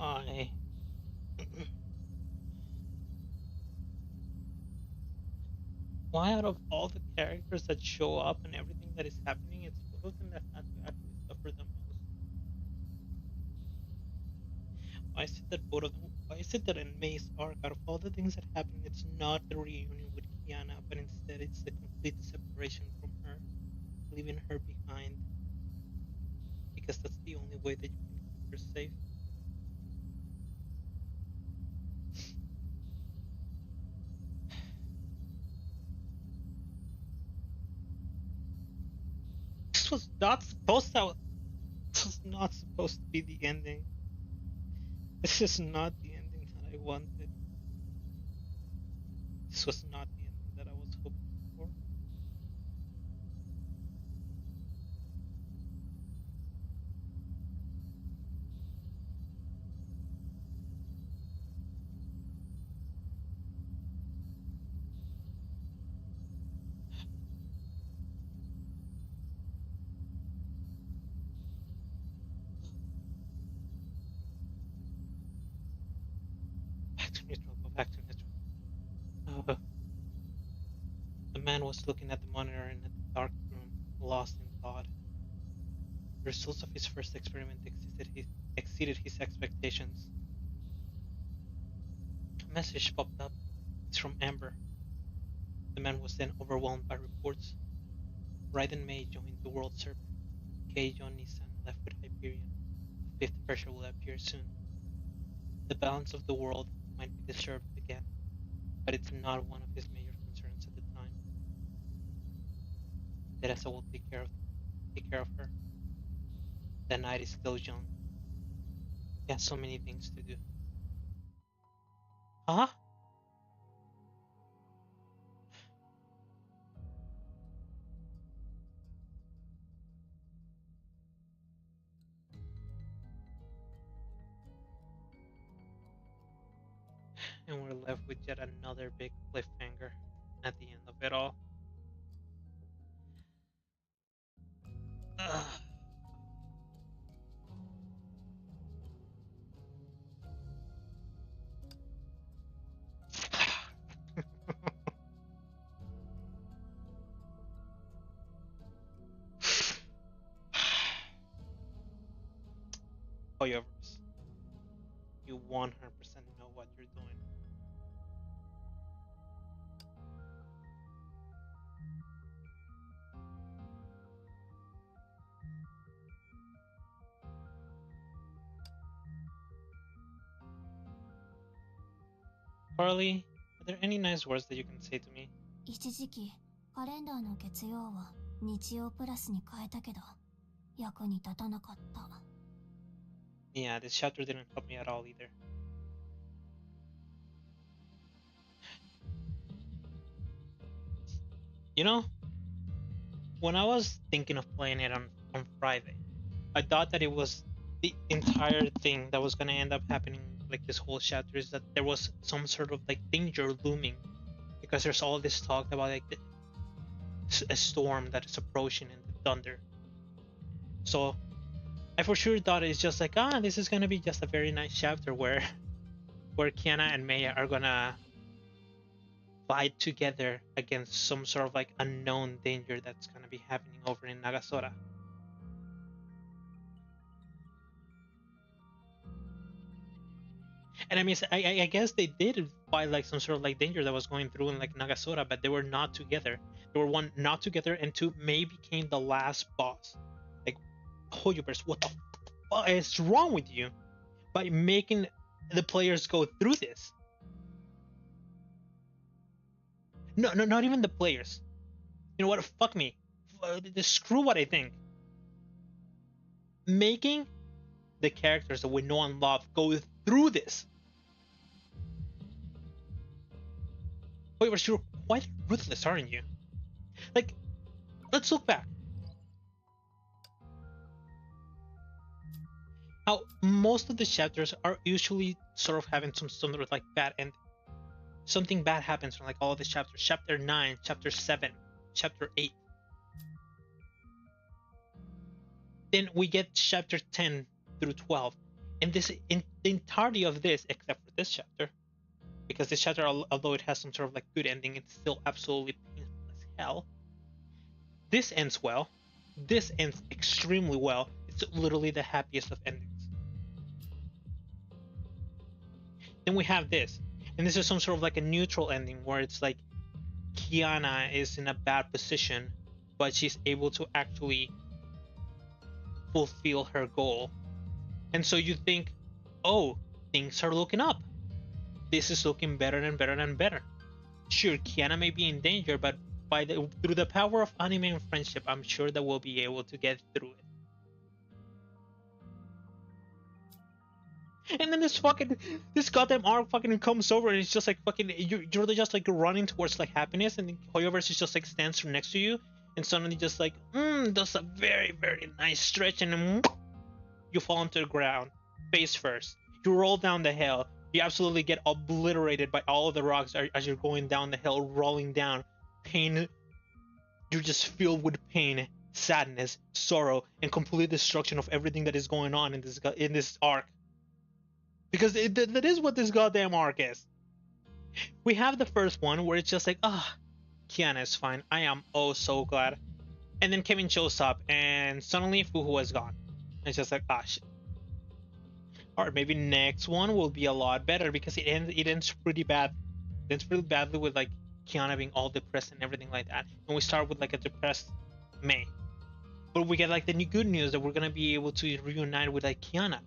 Why? Why out of all the characters that show up and everything that is happening, it's both of them that had to actually suffer the most? Why is it that both of them? Why is it that in Mei's arc, out of all the things that happen, it's not the reunion with Kiana, but instead it's the complete separation from her, leaving her behind, because that's the only way that you can keep her safe. This was not supposed to. This was not supposed to be the ending. This is not the ending that I wanted. This was not the ending that I was hoping for. Back to neutral, go back to neutral. The man was looking at the monitor in a dark room, lost in thought. The results of his first experiment exceeded his expectations. A message popped up. It's from Amber. The man was then overwhelmed by reports. Raiden Mei joined the World Serpent. John Nissan left with Hyperion. A fifth version will appear soon. The balance of the world might be disturbed again, but it's not one of his major concerns at the time. Teresa will take care of her. The night is still young. He has so many things to do. Huh? And we're left with yet another big cliffhanger at the end of it all. Ugh. Hoyoverse, you 100% know what you're doing. Carly, are there any nice words that you can say to me?
一時期カレンダーの月曜は日曜プラスに変えたけど役に立たなかった。
Yeah, this chapter didn't help me at all either. You know, when I was thinking of playing it on Friday, I thought that it was the entire thing that was gonna end up happening, like this whole chapter, is that there was some sort of like danger looming, because there's all this talk about like a storm that is approaching and the thunder. So I for sure thought it's just like, this is gonna be just a very nice chapter where Kiana and Mei are gonna fight together against some sort of like unknown danger that's gonna be happening over in Nagasora. And I mean, I guess they did fight like some sort of like danger that was going through in like Nagasora, but they were not together. They were one, not together, and two, Mei became the last boss. Like, Hoyoverse, what the fuck is wrong with you? By making the players go through this. No, not even the players. You know what? Fuck me. Screw what I think. Making the characters that we know and love go through this. However, you're quite ruthless, aren't you? Like, let's look back. How most of the chapters are usually sort of having some sort of like bad end. Something bad happens from like all of these chapters. Chapter 9, Chapter 7, Chapter 8. Then we get Chapter 10 through 12. And this, in the entirety of this, except for this chapter, because this chapter, although it has some sort of like good ending, it's still absolutely painful as hell. This ends well. This ends extremely well. It's literally the happiest of endings. Then we have this, and this is some sort of like a neutral ending where it's like Kiana is in a bad position, but she's able to actually fulfill her goal. And so you think, oh, things are looking up. This is looking better and better and better. Sure, Kiana may be in danger, but through the power of anime and friendship, I'm sure that we'll be able to get through it. And then this goddamn arc fucking comes over, and it's just like fucking you're just like running towards like happiness, and then Hoyoverse is just like stands next to you, and suddenly just like does a very, very nice stretch, and then you fall onto the ground face first. You roll down the hill. You absolutely get obliterated by all of the rocks as you're going down the hill, rolling down. Pain. You're just filled with pain, sadness, sorrow, and complete destruction of everything that is going on in this arc. Because that is what this goddamn arc is. We have the first one where it's just like, Kiana is fine. I am oh so glad. And then Kevin shows up, and suddenly Fuhu is gone. It's just like, shit. Or maybe next one will be a lot better, because it ends pretty bad. It ends pretty badly with like Kiana being all depressed and everything like that. And we start with like a depressed Mei. But we get like the new good news that we're gonna be able to reunite with like Kiana.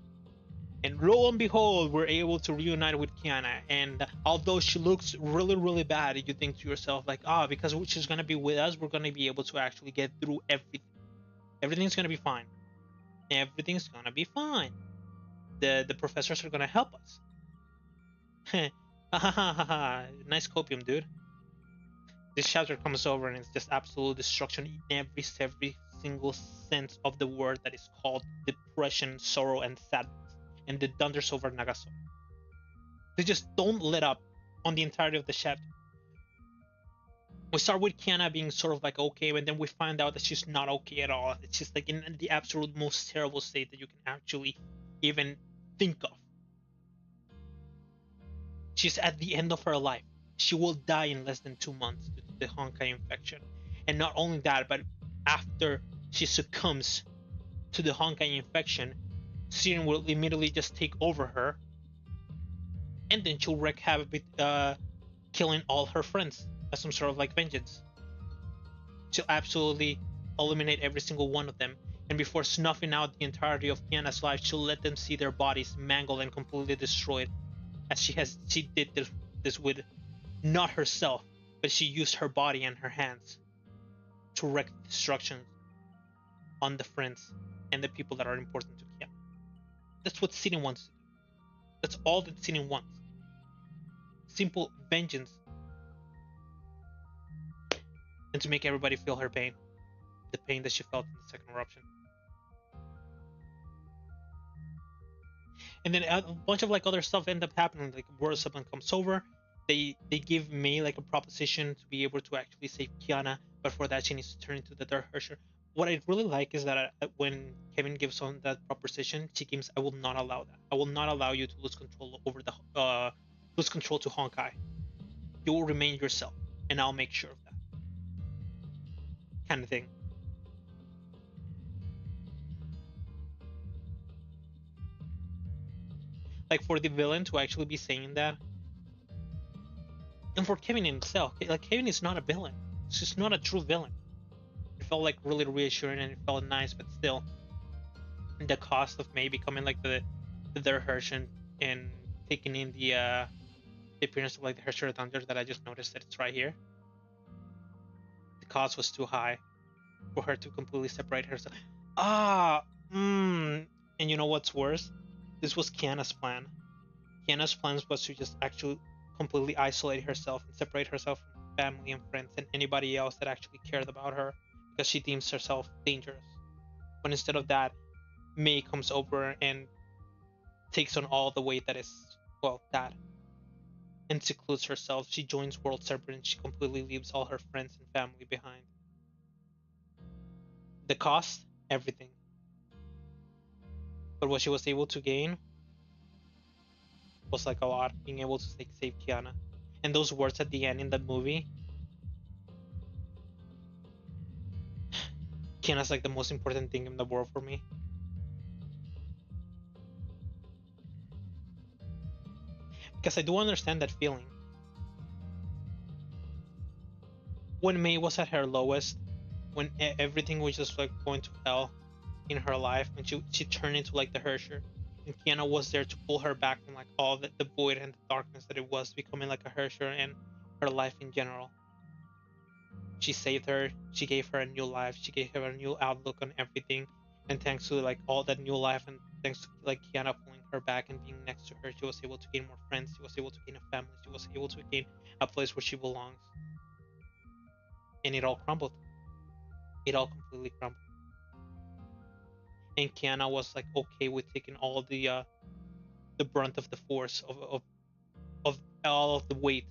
And lo and behold, we're able to reunite with Kiana. And although she looks really, really bad, you think to yourself like, because she's gonna be with us, we're gonna be able to actually get through everything. Everything's gonna be fine. Everything's gonna be fine. The professors are gonna help us. Nice copium, dude. This chapter comes over and it's just absolute destruction in every single sense of the word that is called depression, sorrow, and sadness. And the thunders over Nagasaki. They just don't let up on the entirety of the chapter. We start with Kiana being sort of like okay, and then we find out that she's not okay at all. It's just like in the absolute most terrible state that you can actually even think of. She's at the end of her life. She will die in less than 2 months due to the Honkai infection. And not only that, but after she succumbs to the Honkai infection, Siren will immediately just take over her, and then she'll wreak havoc with killing all her friends as some sort of like vengeance. She'll absolutely eliminate every single one of them, and before snuffing out the entirety of Kiana's life, she'll let them see their bodies mangled and completely destroyed, as she did this with not herself, but she used her body and her hands to wreak destruction on the friends and the people that are important to Kiana. That's what Siren wants to do. That's all that Siren wants. Simple vengeance. And to make everybody feel her pain. The pain that she felt in the second eruption. And then a bunch of like other stuff end up happening. Like World Serpent comes over. They give Mei like a proposition to be able to actually save Kiana. But for that she needs to turn into the Dark Herrscher. What I really like is that when Kevin gives on that proposition, she gives, I will not allow that. I will not allow you to lose control over lose control to Honkai. You will remain yourself, and I'll make sure of that. Kind of thing. Like for the villain to actually be saying that, and for Kevin himself, like Kevin is not a villain. He's just not a true villain. It felt like really reassuring and it felt nice, but still, the cost of Mei becoming like the Herrscher and taking in the appearance of like the Herrscher Thunder that I just noticed that it's right here. The cost was too high for her to completely separate herself. And you know what's worse? This was Kiana's plan. Kiana's plan was to just actually completely isolate herself and separate herself from family and friends and anybody else that actually cared about her, because she deems herself dangerous. But instead of that, Mei comes over and takes on all the weight that is, well, that, and secludes herself. She joins World Serpent and she completely leaves all her friends and family behind. The cost? Everything. But what she was able to gain was like a lot, being able to like save Kiana. And those words at the end in the movie, Kiana's like the most important thing in the world for me. Because I do understand that feeling. When Mei was at her lowest, when everything was just like going to hell in her life, when she turned into like the Hersher, and Kiana was there to pull her back from like all the void and the darkness that it was becoming like a Hersher and her life in general. She saved her, she gave her a new life, she gave her a new outlook on everything, and thanks to like all that new life and thanks to like Kiana pulling her back and being next to her, she was able to gain more friends, she was able to gain a family, she was able to gain a place where she belongs. And it all crumbled. It all completely crumbled. And Kiana was like okay with taking all the brunt of the force of all of the weight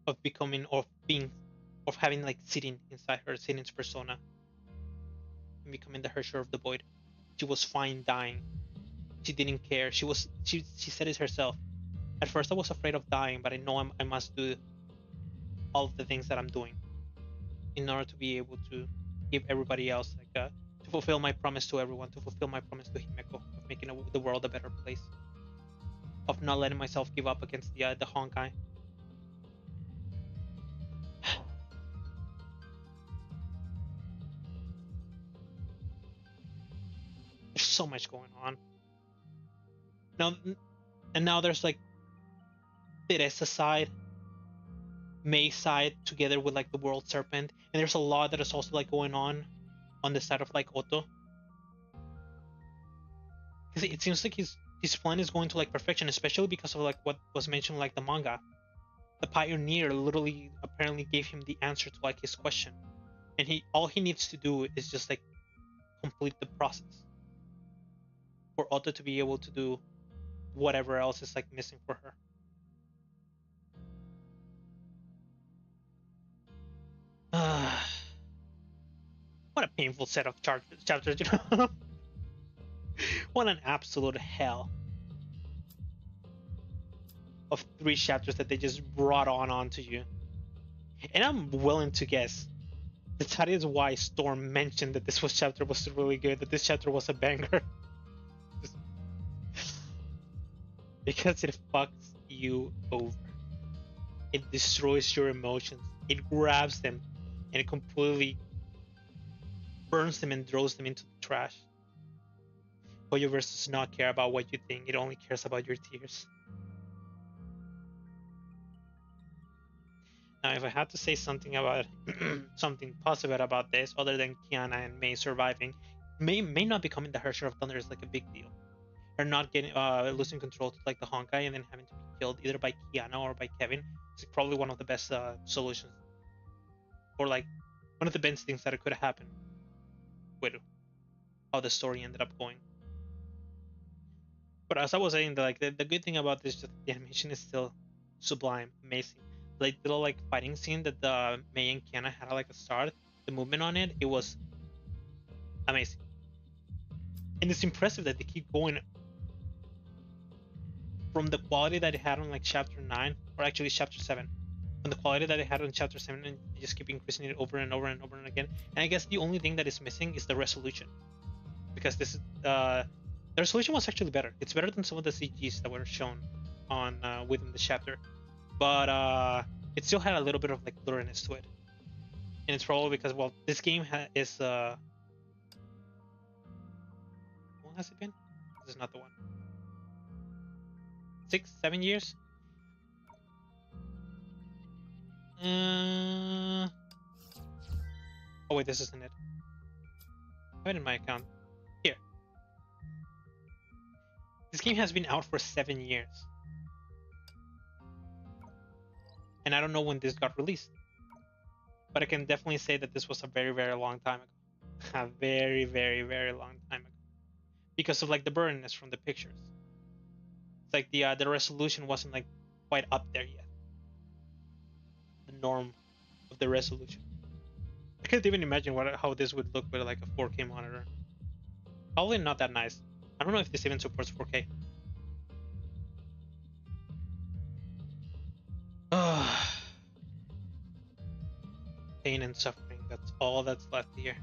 of becoming of being of having like sitting inside her, sitting persona and becoming the Hersher of the void. She was fine dying. She didn't care. She said it herself. At first I was afraid of dying, but I know I must do all of the things that I'm doing in order to be able to give everybody else like to fulfill my promise to everyone, to fulfill my promise to Himeko of making the world a better place, of not letting myself give up against the Honkai. There's so much going on now, and now there's like Teresa side, Mei side, together with like the World Serpent, and there's a lot that is also like going on the side of like Otto, because it seems like his plan is going to like perfection, especially because of like what was mentioned like the manga. The pioneer literally apparently gave him the answer to like his question, and all he needs to do is just like complete the process for Otto to be able to do whatever else is like missing for her. What a painful set of chapters, you know? What an absolute hell of 3 chapters that they just brought onto you. And I'm willing to guess that is why Storm mentioned that this chapter was really good, that this chapter was a banger. Because it fucks you over. It destroys your emotions. It grabs them and it completely burns them and throws them into the trash. Hoyoverse does not care about what you think, it only cares about your tears. Now, if I had to say something about something positive about this, other than Kiana and Mei surviving, Mei not becoming the Hersher of Thunder is like a big deal. Her not getting losing control to like the Honkai and then having to be killed either by Kiana or by Kevin is probably one of the best solutions, or like one of the best things that could have happened with how the story ended up going. But as I was saying, like the good thing about this, just the animation is still sublime, amazing. Like little like fighting scene that the Mei and Kiana had like a start, the movement on it was amazing, and it's impressive that they keep going from the quality that it had on like chapter 9, or actually chapter 7, from the quality that it had on chapter 7, and you just keep increasing it over and over and over and again. And I guess the only thing that is missing is the resolution, because this is the resolution was actually better. It's better than some of the CGs that were shown on within the chapter, but it still had a little bit of like blurriness to it, and it's probably because, well, this game is how long has it been? This is not the one. 6-7 years. Oh wait, this isn't it. I have it in my account. Here. This game has been out for 7 years. And I don't know when this got released. But I can definitely say that this was a very, very long time ago. A very, very, very long time ago. Because of like the blurriness from the pictures. It's like the resolution wasn't like quite up there yet. The norm of the resolution. I can't even imagine how this would look with like a 4K monitor. Probably not that nice. I don't know if this even supports 4K. and suffering. That's all that's left here.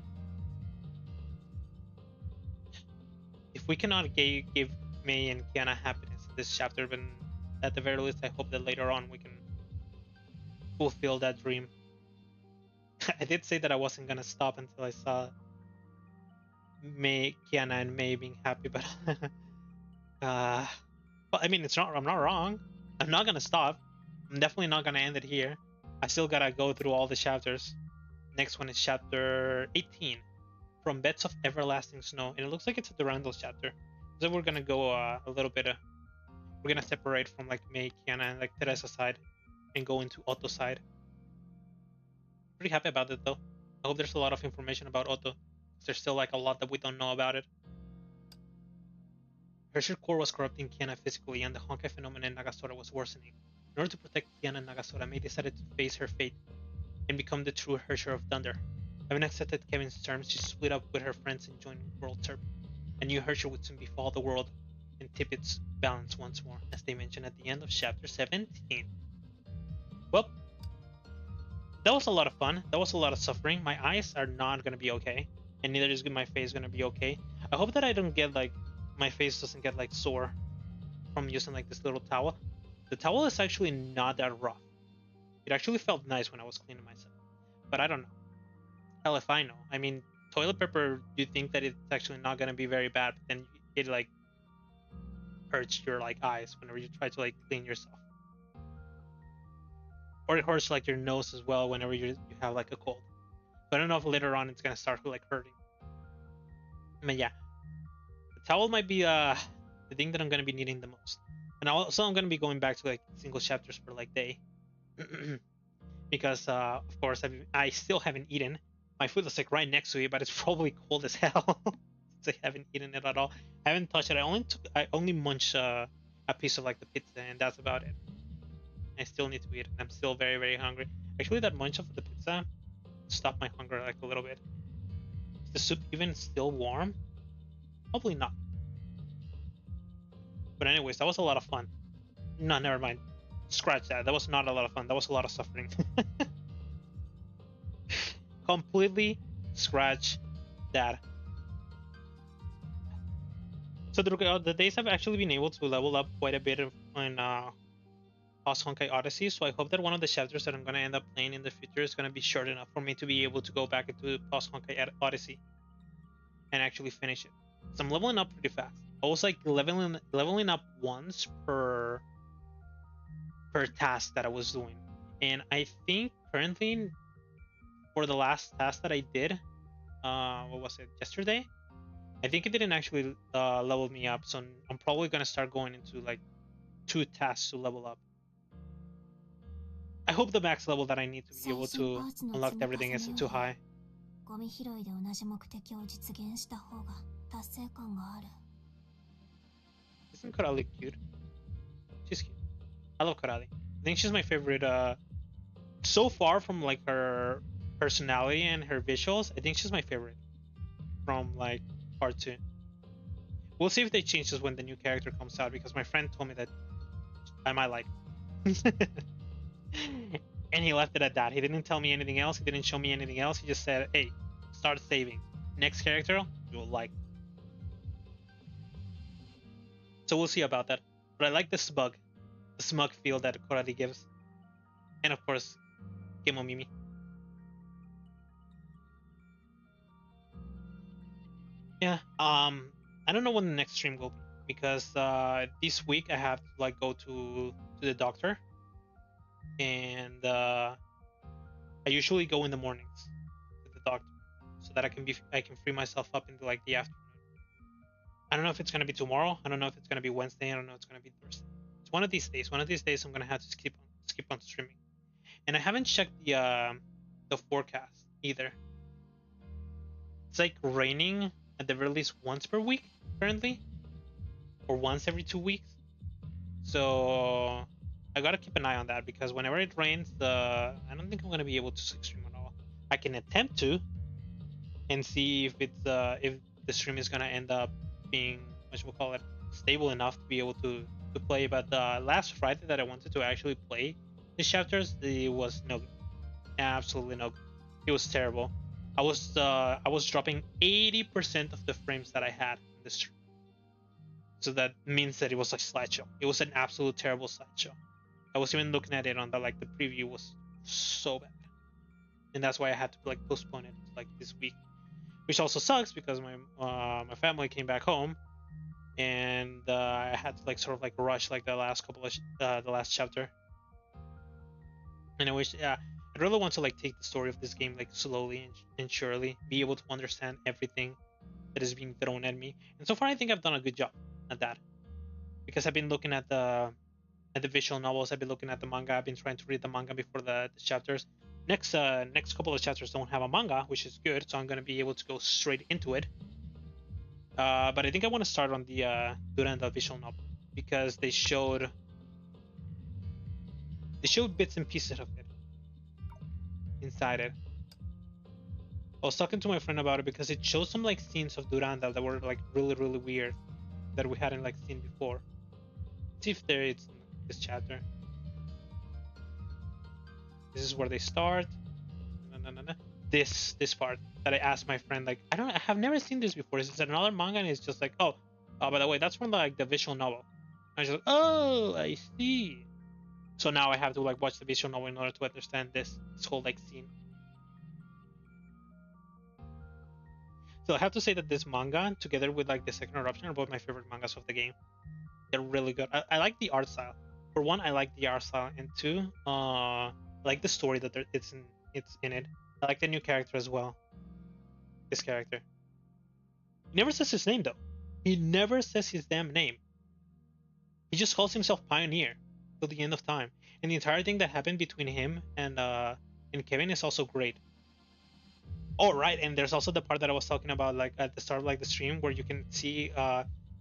If we cannot give Mei and Kiana happiness in this chapter, then at the very least, I hope that later on we can fulfill that dream. I did say that I wasn't gonna stop until I saw Kiana and Mei being happy, but well, I mean, I'm not wrong. I'm not gonna stop. I'm definitely not gonna end it here. I still gotta go through all the chapters. Next one is chapter 18, From Beds of Everlasting Snow, and it looks like it's a Durandal chapter. So we're gonna go a little bit. We're gonna separate from like Mei, Kiana, and like Teresa's side, and go into Otto's side. Pretty happy about it though. I hope there's a lot of information about Otto. There's still like a lot that we don't know about it. Hershey's core was corrupting Kiana physically, and the Honkai phenomenon in Nagasora was worsening. In order to protect Kiana and Nagasora, Mei decided to face her fate and become the true Herrscher of Thunder. Having accepted Kevin's terms, she split up with her friends and joined World Serpent. A new Herrscher would soon befall the world and tip its balance once more, as they mentioned at the end of chapter 17. Well, that was a lot of fun. That was a lot of suffering. My eyes are not going to be okay, and neither is my face going to be okay. I hope that I don't get like, my face doesn't get like sore from using like this little towel. The towel is actually not that rough. It actually felt nice when I was cleaning myself, but I don't know. Hell if I know. I mean, toilet paper, you think that it's actually not going to be very bad, but then it like hurts your like eyes whenever you try to like clean yourself. Or it hurts like your nose as well whenever you have like a cold. So I don't know if later on it's gonna start like hurting. But yeah, the towel might be the thing that I'm gonna be needing the most. And also I'm gonna be going back to like single chapters per like day, because of course I still haven't eaten. My food is like right next to it, but it's probably cold as hell. I haven't eaten it at all. I haven't touched it. I only munched a piece of like the pizza, and that's about it. I still need to eat, and I'm still very, very hungry. Actually, that munch of the pizza stopped my hunger like a little bit. Is the soup even still warm? Probably not. But anyways, that was a lot of fun. No, never mind. Scratch that. That was not a lot of fun. That was a lot of suffering. Completely scratch that. So the days have actually been able to level up quite a bit in Post Honkai Odyssey, so I hope that one of the chapters that I'm going to end up playing in the future is going to be short enough for me to be able to go back into Post Honkai Odyssey and actually finish it. So I'm leveling up pretty fast. I was like leveling up once per task that I was doing, and I think currently for the last task that I did, what was it, yesterday? I think it didn't actually level me up, so I'm probably going to start going into like 2 tasks to level up. I hope the max level that I need to be able to unlock everything isn't too high. Isn't Korali cute? She's cute. I love Korali. I think she's my favorite. So far from like her personality and her visuals, I think she's my favorite from like part 2. We'll see if they change this when the new character comes out, because my friend told me that I might like her. And he left it at that. He didn't tell me anything else. He didn't show me anything else. He just said, hey, start saving. Next character, you'll like. So we'll see about that. But I like the smug feel that Korali gives. And of course, Kemo Mimi. Yeah, I don't know when the next stream will be, because this week I have to like go to the doctor. And I usually go in the mornings with the doctor, so that I can free myself up into like the afternoon. I don't know if it's gonna be tomorrow. I don't know if it's gonna be Wednesday. I don't know if it's gonna be Thursday. It's one of these days. One of these days I'm gonna have to skip on streaming. And I haven't checked the forecast either. It's like raining at the very least once per week currently, or once every 2 weeks. So I gotta keep an eye on that, because whenever it rains, I don't think I'm gonna be able to stream at all. I can attempt to, and see if it's if the stream is gonna end up being, what we'll call it, stable enough to be able to play. But the last Friday that I wanted to actually play these chapters, it was no good. Absolutely no good. It was terrible. I was dropping 80% of the frames that I had in the stream. So that means that it was a slideshow. It was an absolute terrible slideshow. I was even looking at it on the preview was so bad, and that's why I had to postpone it this week, which also sucks because my family came back home, and I had to sort of rush the last couple of the last chapter. And I wish, I really want to take the story of this game slowly and surely, be able to understand everything that is being thrown at me. And so far, I think I've done a good job at that, because I've been looking at the visual novels. I've been looking at the manga. I've been trying to read the manga before the chapters. Next couple of chapters don't have a manga, which is good, so I'm gonna be able to go straight into it. But I think I want to start on the Durandal visual novel, because they showed bits and pieces of it inside it. I was talking to my friend about it because it shows some scenes of Durandal that were really, really weird, that we hadn't seen before. Let's see if it's in this chapter. This is where they start. No. This part that I asked my friend, I have never seen this before. Is this another manga? And it's just oh, by the way, that's from the visual novel. And I was just oh, I see. So now I have to watch the visual novel in order to understand this whole scene. So I have to say that this manga, together with the Second Eruption, are both my favorite mangas of the game. They're really good. I like the art style. For one, I like the art style, and two, I like the story that it's in it. I like the new character as well. This character. He never says his name though. He never says his damn name. He just calls himself Pioneer till the end of time. And the entire thing that happened between him and Kevin is also great. Oh right, and there's also the part that I was talking about at the start of the stream, where you can see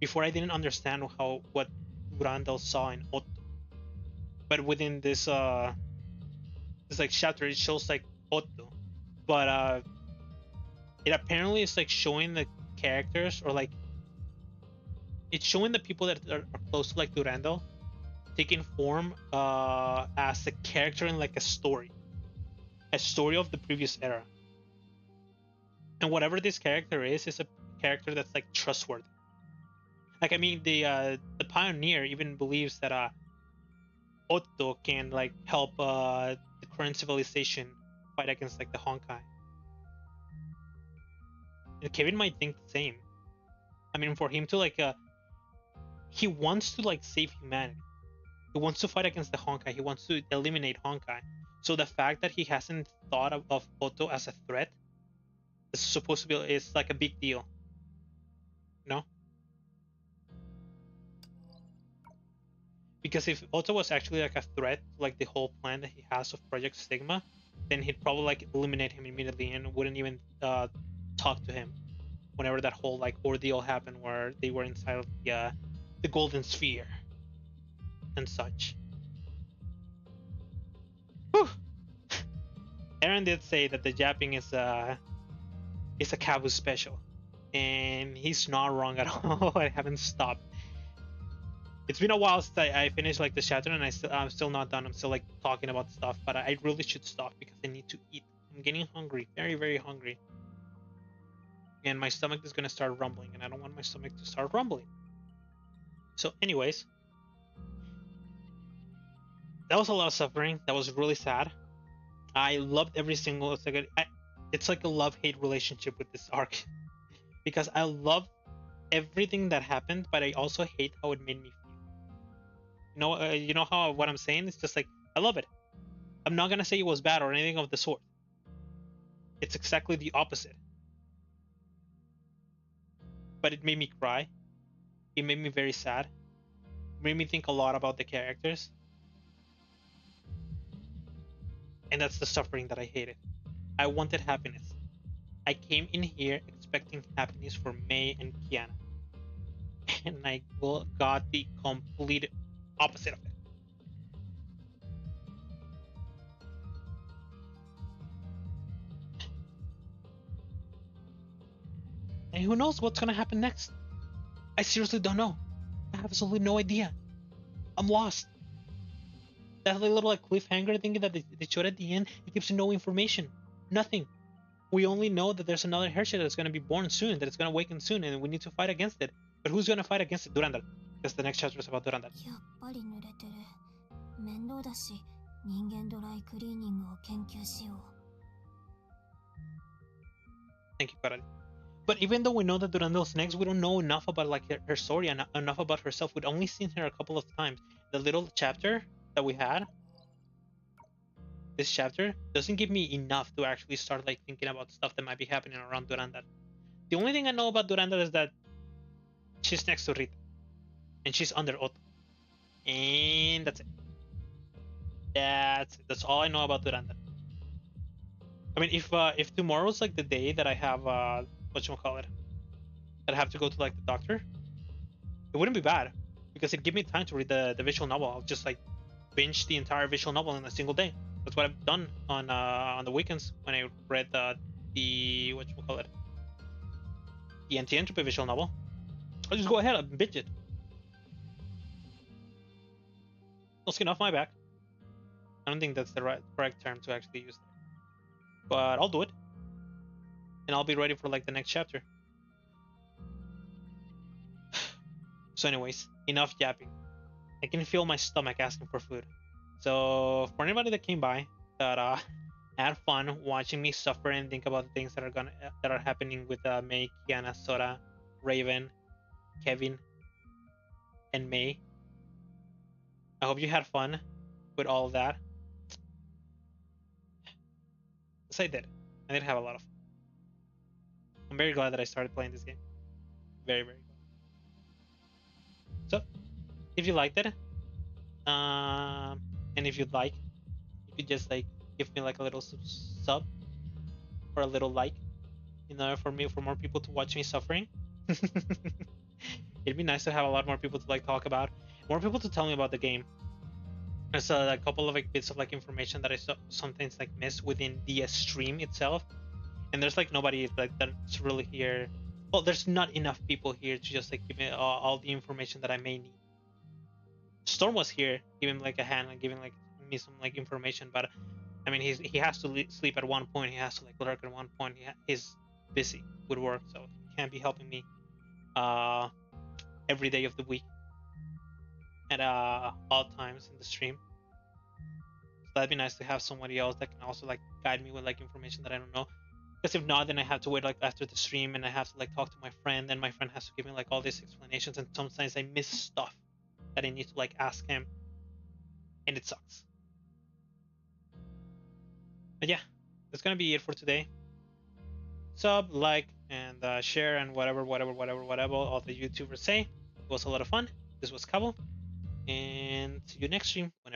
before I didn't understand what Durandal saw in Otto. But within this chapter, it shows Otto. But it apparently is showing the characters, or it's showing the people that are close to Durandal taking form as a character in a story of the previous era. And whatever this character is a character that's trustworthy. I mean, the Pioneer even believes that Otto can help the current civilization fight against the Honkai. And Kevin might think the same. I mean, for him to he wants to save humanity. He wants to fight against the Honkai. He wants to eliminate Honkai. So the fact that he hasn't thought of Otto as a threat is supposed to be a big deal. No? Because if Otto was actually a threat to the whole plan that he has of Project Stigma, then he'd probably eliminate him immediately and wouldn't even talk to him whenever that whole ordeal happened where they were inside of the Golden Sphere and such. Whew. Aaron did say that the Japping is a Kabu special, and he's not wrong at all. I haven't stopped. It's been a while since I finished the chapter, and I'm still not done. I'm still talking about stuff, but I really should stop because I need to eat. I'm getting hungry, very, very hungry, and my stomach is gonna start rumbling, and I don't want my stomach to start rumbling. So, anyways, that was a lot of suffering. That was really sad. I loved every single. It's like a love-hate relationship with this arc, because I love everything that happened, but I also hate how it made me feel. You know how what I'm saying? It's just I love it. I'm not gonna say it was bad or anything of the sort. It's exactly the opposite. But it made me cry. It made me very sad. It made me think a lot about the characters. And that's the suffering that I hated. I wanted happiness. I came in here expecting happiness for Mei and Kiana. And I got the complete opposite of it. And who knows what's gonna happen next? I seriously don't know. I have absolutely no idea. I'm lost. That little cliffhanger thing that they showed at the end, it gives you no information. Nothing. We only know that there's another Hershey that's gonna be born soon, that it's gonna awaken soon, and we need to fight against it. But who's gonna fight against it? Durandal. Because the next chapter is about Durandal. Thank you, Karali. But even though we know that Durandal's next, we don't know enough about like her story and enough about herself. We'd only seen her a couple of times. The little chapter that we had, this chapter, doesn't give me enough to actually start like thinking about stuff that might be happening around Durandal. The only thing I know about Durandal is that she's next to Rita, and she's under Otto, and that's it. That's all I know about Durandal. I mean, if tomorrow's like the day that I have whatchamacallit, that I have to go to like the doctor, it wouldn't be bad because it'd give me time to read the visual novel. I'll just like binge the entire visual novel in a single day. That's what I've done on the weekends when I read the whatchamacallit, the anti-entropy visual novel. I'll just go ahead and binge it. No skin off my back. I don't think that's the correct term to actually use there. But I'll do it. And I'll be ready for like the next chapter. So anyways, enough yapping. I can feel my stomach asking for food. So for anybody that came by, that had fun watching me suffer and think about the things that are happening with Mei, Kiana, Sora, Raven, Kevin, and Mei. I hope you had fun with all of that. Yes, I did. I did have a lot of fun. I'm very glad that I started playing this game. Very, very glad. So, if you liked it, and if you'd like, you could just like give me like a little sub or a little like, for more people to watch me suffering. It'd be nice to have a lot more people to like talk about, more people to tell me about the game. There's a couple of like bits of like information that I sometimes like miss within the stream itself, and there's like nobody like that's really here. Well, there's not enough people here to just like give me all the information that I may need. Storm was here, giving like a hand, like giving like me some like information, but I mean he has to sleep at one point. He has to like lurk at one point. He's busy with work, so he can't be helping me every day of the week at all times in the stream. So that'd be nice to have somebody else that can also like guide me with like information that I don't know. Because if not, then I have to wait like after the stream and I have to like talk to my friend, and my friend has to give me like all these explanations, and sometimes I miss stuff that I need to like ask him, and it sucks. But yeah, that's gonna be it for today. Sub, like, and share, and whatever all the YouTubers say. It was a lot of fun. This was Cabo, and see you next stream whenever